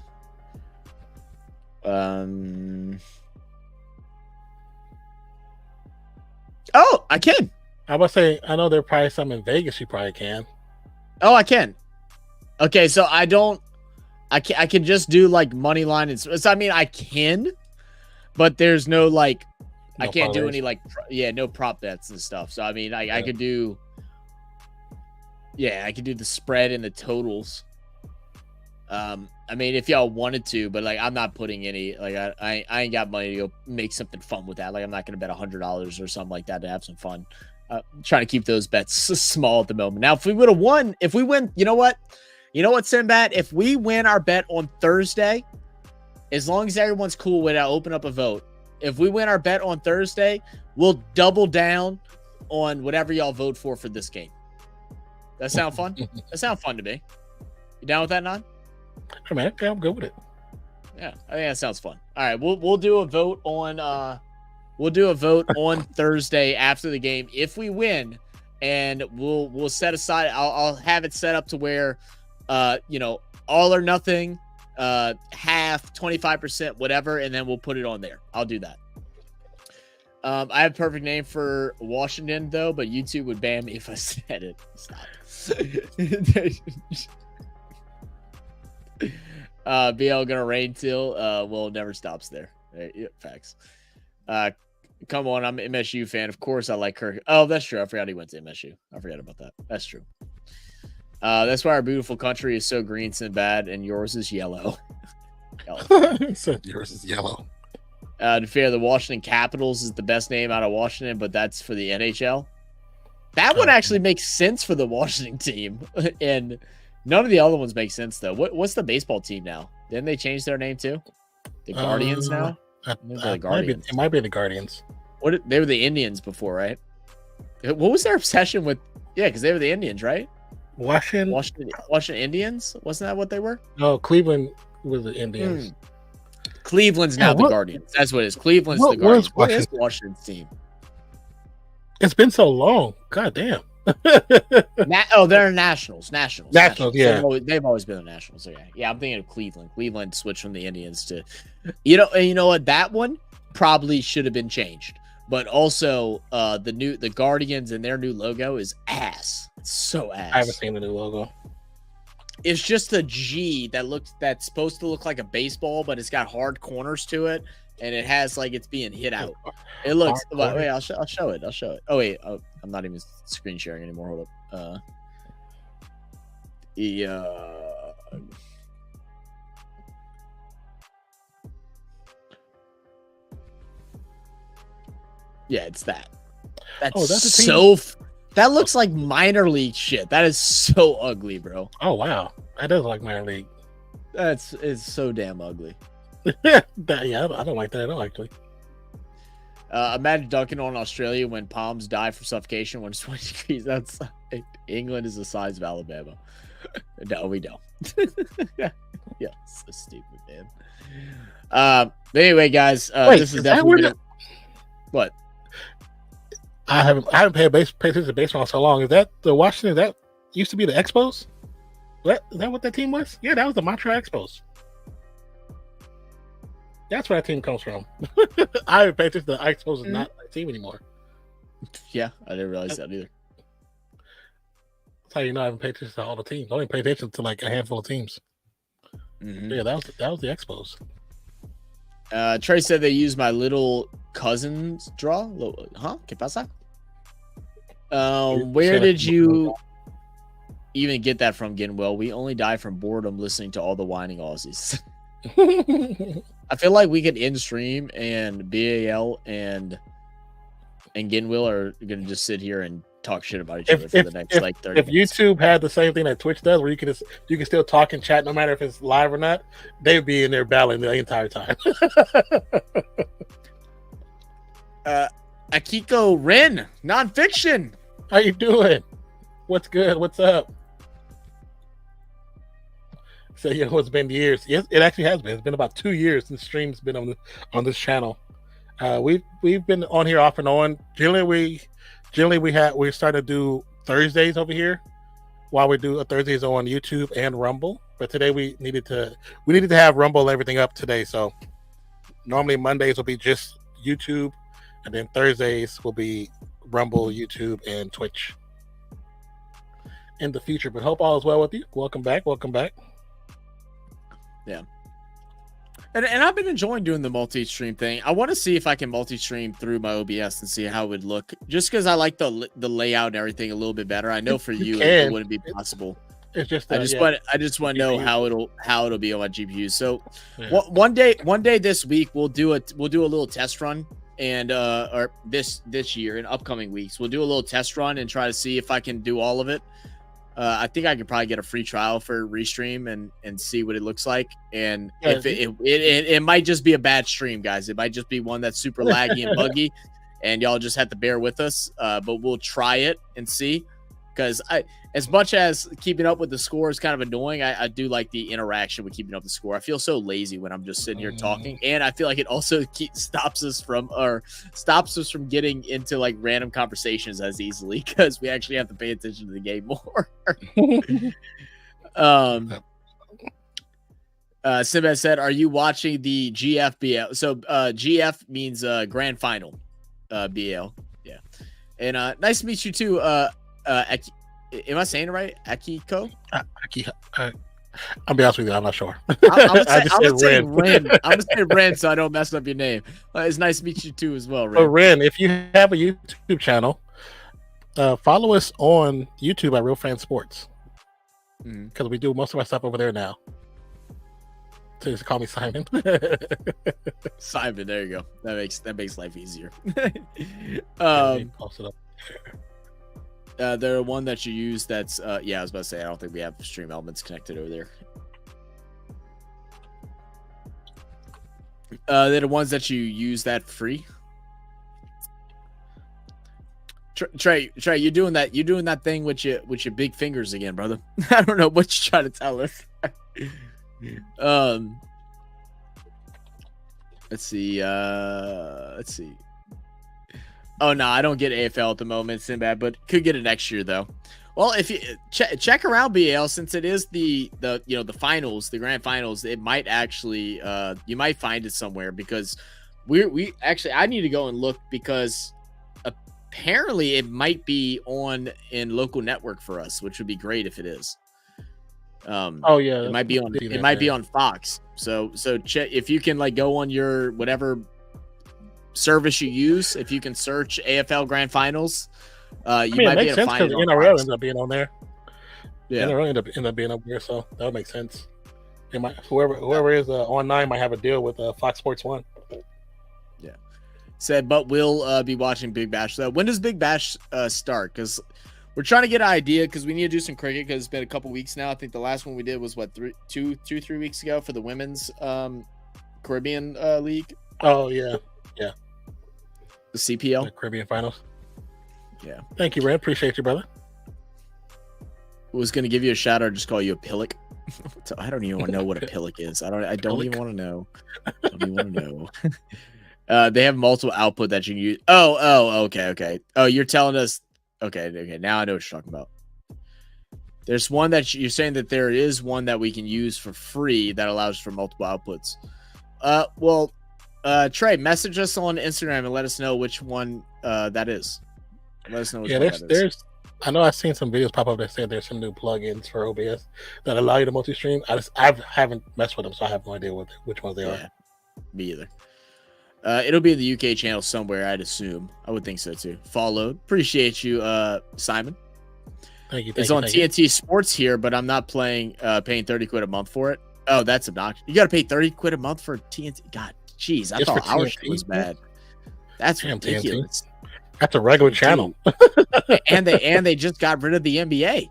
Oh, I can. I was saying, I know there are probably some in Vegas. You probably can. Oh, I can. Okay, so I can just do like money line and so I mean I can, but there's no like I can't do any like no prop bets and stuff. So I mean I could do I could do the spread and the totals. I mean if y'all wanted to, but like I'm not putting any like I ain't got money to go make something fun with that. Like I'm not gonna bet $100 or something like that to have some fun. Trying to keep those bets small at the moment. Now if we would have won, if we win, you know what, Sinbad, if we win our bet on Thursday, as long as everyone's cool with it, I'll open up a vote. If we win our bet on Thursday, we'll double down on whatever y'all vote for this game. That sound fun? That sound fun to me. You down with that, Non? Hey man, yeah, I'm good with it. Yeah, I think that sounds fun. All right, we'll do a vote on We'll do a vote on Thursday after the game if we win, and we'll set aside. I'll have it set up to where, all or nothing, half, 25%, whatever, and then we'll put it on there. I'll do that. I have a perfect name for Washington though, but YouTube would ban me if I said it. Stop. BL gonna rain till well, never stops there. Yeah, facts. Come on, I'm an MSU fan. Of course I like Kirk. Oh, that's true. I forgot he went to MSU. I forgot about that. That's true. That's why our beautiful country is so green, Sinbad, and yours is yellow. So yours is yellow. To be fair, the Washington Capitals is the best name out of Washington, but that's for the NHL. That one actually makes sense for the Washington team, and none of the other ones make sense though. What's the baseball team now? Didn't they change their name too? The Guardians now. The Guardians. It might be the Guardians. They were the Indians before, right? What was their obsession with? Yeah, because they were the Indians, right? Washington Indians. Wasn't that what they were? No, Cleveland was the Indians. Cleveland's now the Guardians. That's what it is. Cleveland's the Guardians. What is Washington's team? It's been so long. God damn. They're Nationals. Nationals. Yeah. They've always been the Nationals. Okay. Yeah, I'm thinking of Cleveland. Cleveland switched from the Indians to, you know what? That one probably should have been changed. But also, the Guardians and their new logo is ass. It's so ass. I haven't seen the new logo. It's just a G that's supposed to look like a baseball, but it's got hard corners to it, and it has like it's being hit out. It looks. Wait, I'll show it. Oh wait, I'm not even screen sharing anymore. Hold up. Yeah, it's that. That's so. That looks like minor league shit. That is so ugly, bro. Oh wow, that does look like minor league. It's so damn ugly. Yeah, I don't like that at all, actually. Imagine dunking on Australia when palms die from suffocation when it's 20 degrees. That's England is the size of Alabama. No, we don't. Yeah, so stupid, man. But anyway, guys, this is definitely what. I haven't paid attention to baseball in so long. Is that the Washington? That used to be the Expos? Is that what that team was? Yeah, that was the Montreal Expos. That's where that team comes from. I haven't paid attention to the Expos is not a team anymore. Yeah, I didn't realize that either. That's how you know I haven't paid attention to all the teams. I only paid attention to like a handful of teams. Mm-hmm. Yeah, that was the Expos. Trey said they used my little cousin's draw. Huh? ¿Qué pasa? Where did you even get that from, Ginwell? We only die from boredom listening to all the whining Aussies. I feel like we could end stream and BAL and Ginwell are going to just sit here and talk shit about each other for the next 30 If minutes. YouTube had the same thing that Twitch does, where you can still talk and chat no matter if it's live or not, they'd be in there battling the entire time. Akiko Ren, nonfiction. How you doing? What's good? What's up? So it's been years. Yes, it actually has been. It's been about 2 years since stream's been on this channel. We've been on here off and on. Generally we're starting to do Thursdays over here, while we do Thursdays on YouTube and Rumble. But today we needed to have Rumble everything up today. So normally Mondays will be just YouTube, and then Thursdays will be Rumble, YouTube, and Twitch in the future. But hope all is well with you. Welcome back. Yeah. And I've been enjoying doing the multi-stream thing. I want to see if I can multi-stream through my OBS and see how it would look. Just because I like the layout and everything a little bit better. I know for you it wouldn't be possible. It's just I just want to know how it'll be on my GPU. So one day this week we'll do a little test run, and or this year in upcoming weeks we'll do a little test run and try to see if I can do all of it. I think I could probably get a free trial for Restream and see what it looks like. And if it might just be a bad stream, guys. It might just be one that's super laggy and buggy, and y'all just have to bear with us. But we'll try it and see. because as much as keeping up with the score is kind of annoying, I do like the interaction with keeping up the score. I feel so lazy when I'm just sitting here talking, and I feel like it also stops us from getting into like random conversations as easily because we actually have to pay attention to the game more. Simbad said, "Are you watching the GFBL?" So GF means Grand Final, BL. Yeah, and nice to meet you too. Am I saying it right? Akiko? I'll be honest with you, I'm not sure. I'm gonna say Ren. I'm gonna say Ren so I don't mess up your name. It's nice to meet you too as well, Ren. So Ren, if you have a YouTube channel, follow us on YouTube at Real Fan Sports because we do most of our stuff over there now. So just call me Simon. Simon, there you go. That makes life easier. They're one that you use that's I was about to say I don't think we have stream elements connected over there. They're the ones that you use that free. Trey, you're doing that thing with your big fingers again, brother. I don't know what you're trying to tell us. Let's see. Oh no, I don't get AFL at the moment, Sinbad, but could get it next year though. Well, if you check around BL, since it is the finals, the grand finals, it might actually you might find it somewhere because we actually I need to go and look because apparently it might be on in local network for us, which would be great if it is. It might be on be on Fox. So check if you can like go on your whatever service you use. If you can search AFL Grand Finals, might be able to find it. The NRL ends up being on there. Yeah, NRL end up being up there, so that would make sense. It might whoever is on 9 might have a deal with Fox Sports 1. Yeah, said, but we'll be watching Big Bash though. When does Big Bash start? Because we're trying to get an idea because we need to do some cricket because it's been a couple weeks now. I think the last one we did was 3 weeks ago for the women's Caribbean League. Oh yeah. The CPL, the Caribbean Finals. Yeah. Thank you, Red. Appreciate you, brother. Was going to give you a shout out, just call you a pillock. I don't even know what a pillock is. I don't even want to know. They have multiple output that you can use. Okay. Oh, you're telling us. Okay. Now I know what you're talking about. There's one that you're saying that there is one that we can use for free that allows for multiple outputs. Trey, message us on Instagram and let us know which one that is. Let us know which one that is. I know I've seen some videos pop up that say there's some new plugins for OBS that allow you to multi-stream. I haven't messed with them, so I have no idea which ones they are. Me either. It'll be in the UK channel somewhere, I'd assume. I would think so too. Followed. Appreciate you, Simon. Thank you. It's on TNT Sports here, but I'm not paying 30 quid a month for it. Oh, that's obnoxious. You got to pay 30 quid a month for TNT. God, jeez, I thought our shit was bad. That's ridiculous. TNT. That's a regular channel. and they just got rid of the NBA.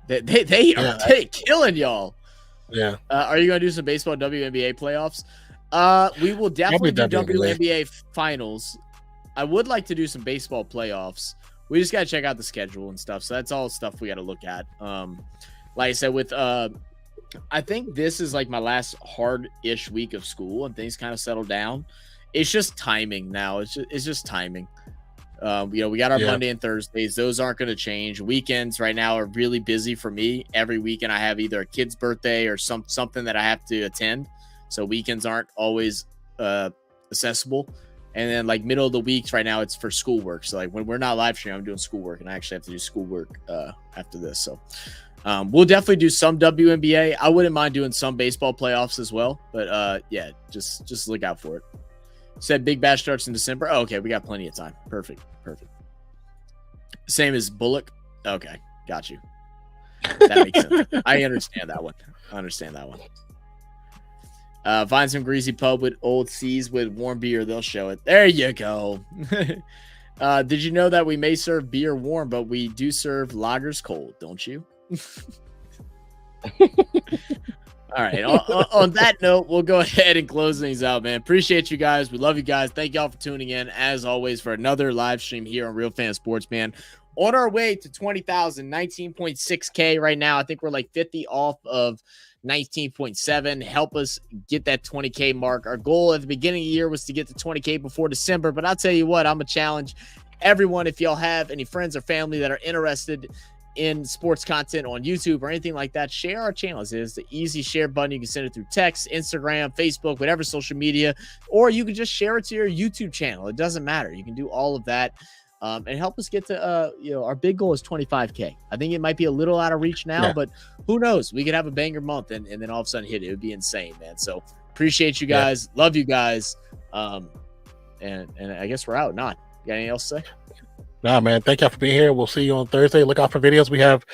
They are killing y'all. Yeah. Are you gonna do some baseball WNBA playoffs? We will definitely do WNBA finals. I would like to do some baseball playoffs. We just gotta check out the schedule and stuff. So that's all stuff we gotta look at. Like I said, with I think this is like my last hard-ish week of school and things kind of settle down. It's just timing now. It's just timing. We got our Monday and Thursdays. Those aren't going to change. Weekends right now are really busy for me. Every weekend I have either a kid's birthday or something that I have to attend. So weekends aren't always accessible. And then like middle of the weeks right now, it's for schoolwork. So like when we're not live streaming, I'm doing schoolwork and I actually have to do schoolwork after this. So we'll definitely do some WNBA. I wouldn't mind doing some baseball playoffs as well. But just look out for it. Said Big Bash starts in December. Oh, okay, we got plenty of time. Perfect. Same as Bullock. Okay, got you. That makes sense. I understand that one. Find some greasy pub with old C's with warm beer. They'll show it. There you go. Did you know that we may serve beer warm, but we do serve lagers cold, don't you? All right. On that note, we'll go ahead and close things out, man. Appreciate you guys. We love you guys. Thank y'all for tuning in, as always, for another live stream here on Real Fan Sports, man. on our way to 20,000, 19.6K right now. I think we're like 50 off of 19.7. Help us get that 20K mark. Our goal at the beginning of the year was to get to 20K before December, but I'll tell you what, I'm a challenge everyone. If y'all have any friends or family that are interested in sports content on YouTube or anything like that, share our channels. It is the easy share button. You can send it through text, Instagram, Facebook, whatever social media, or you can just share it to your YouTube channel. It doesn't matter. You can do all of that. And help us get to, our big goal is 25K. I think it might be a little out of reach now, but who knows? We could have a banger month and then all of a sudden hit it. It would be insane, man. So appreciate you guys. Love you guys. And I guess we're out. Not got anything else to say? Nah, man. Thank y'all for being here. We'll see you on Thursday. Look out for videos. We have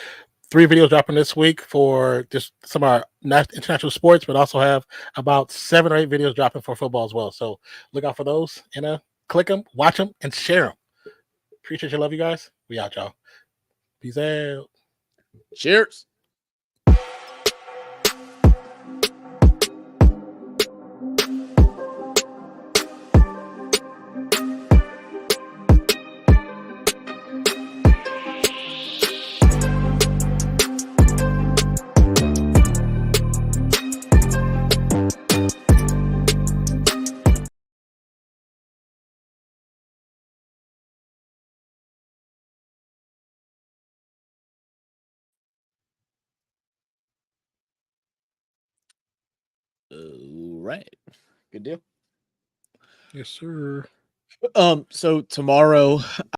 3 videos dropping this week for just some of our international sports, but also have about 7 or 8 videos dropping for football as well. So look out for those and click them, watch them, and share them. Appreciate you. Love you guys. We out, y'all. Peace out. Cheers. All right. Good deal. Yes, sir. So tomorrow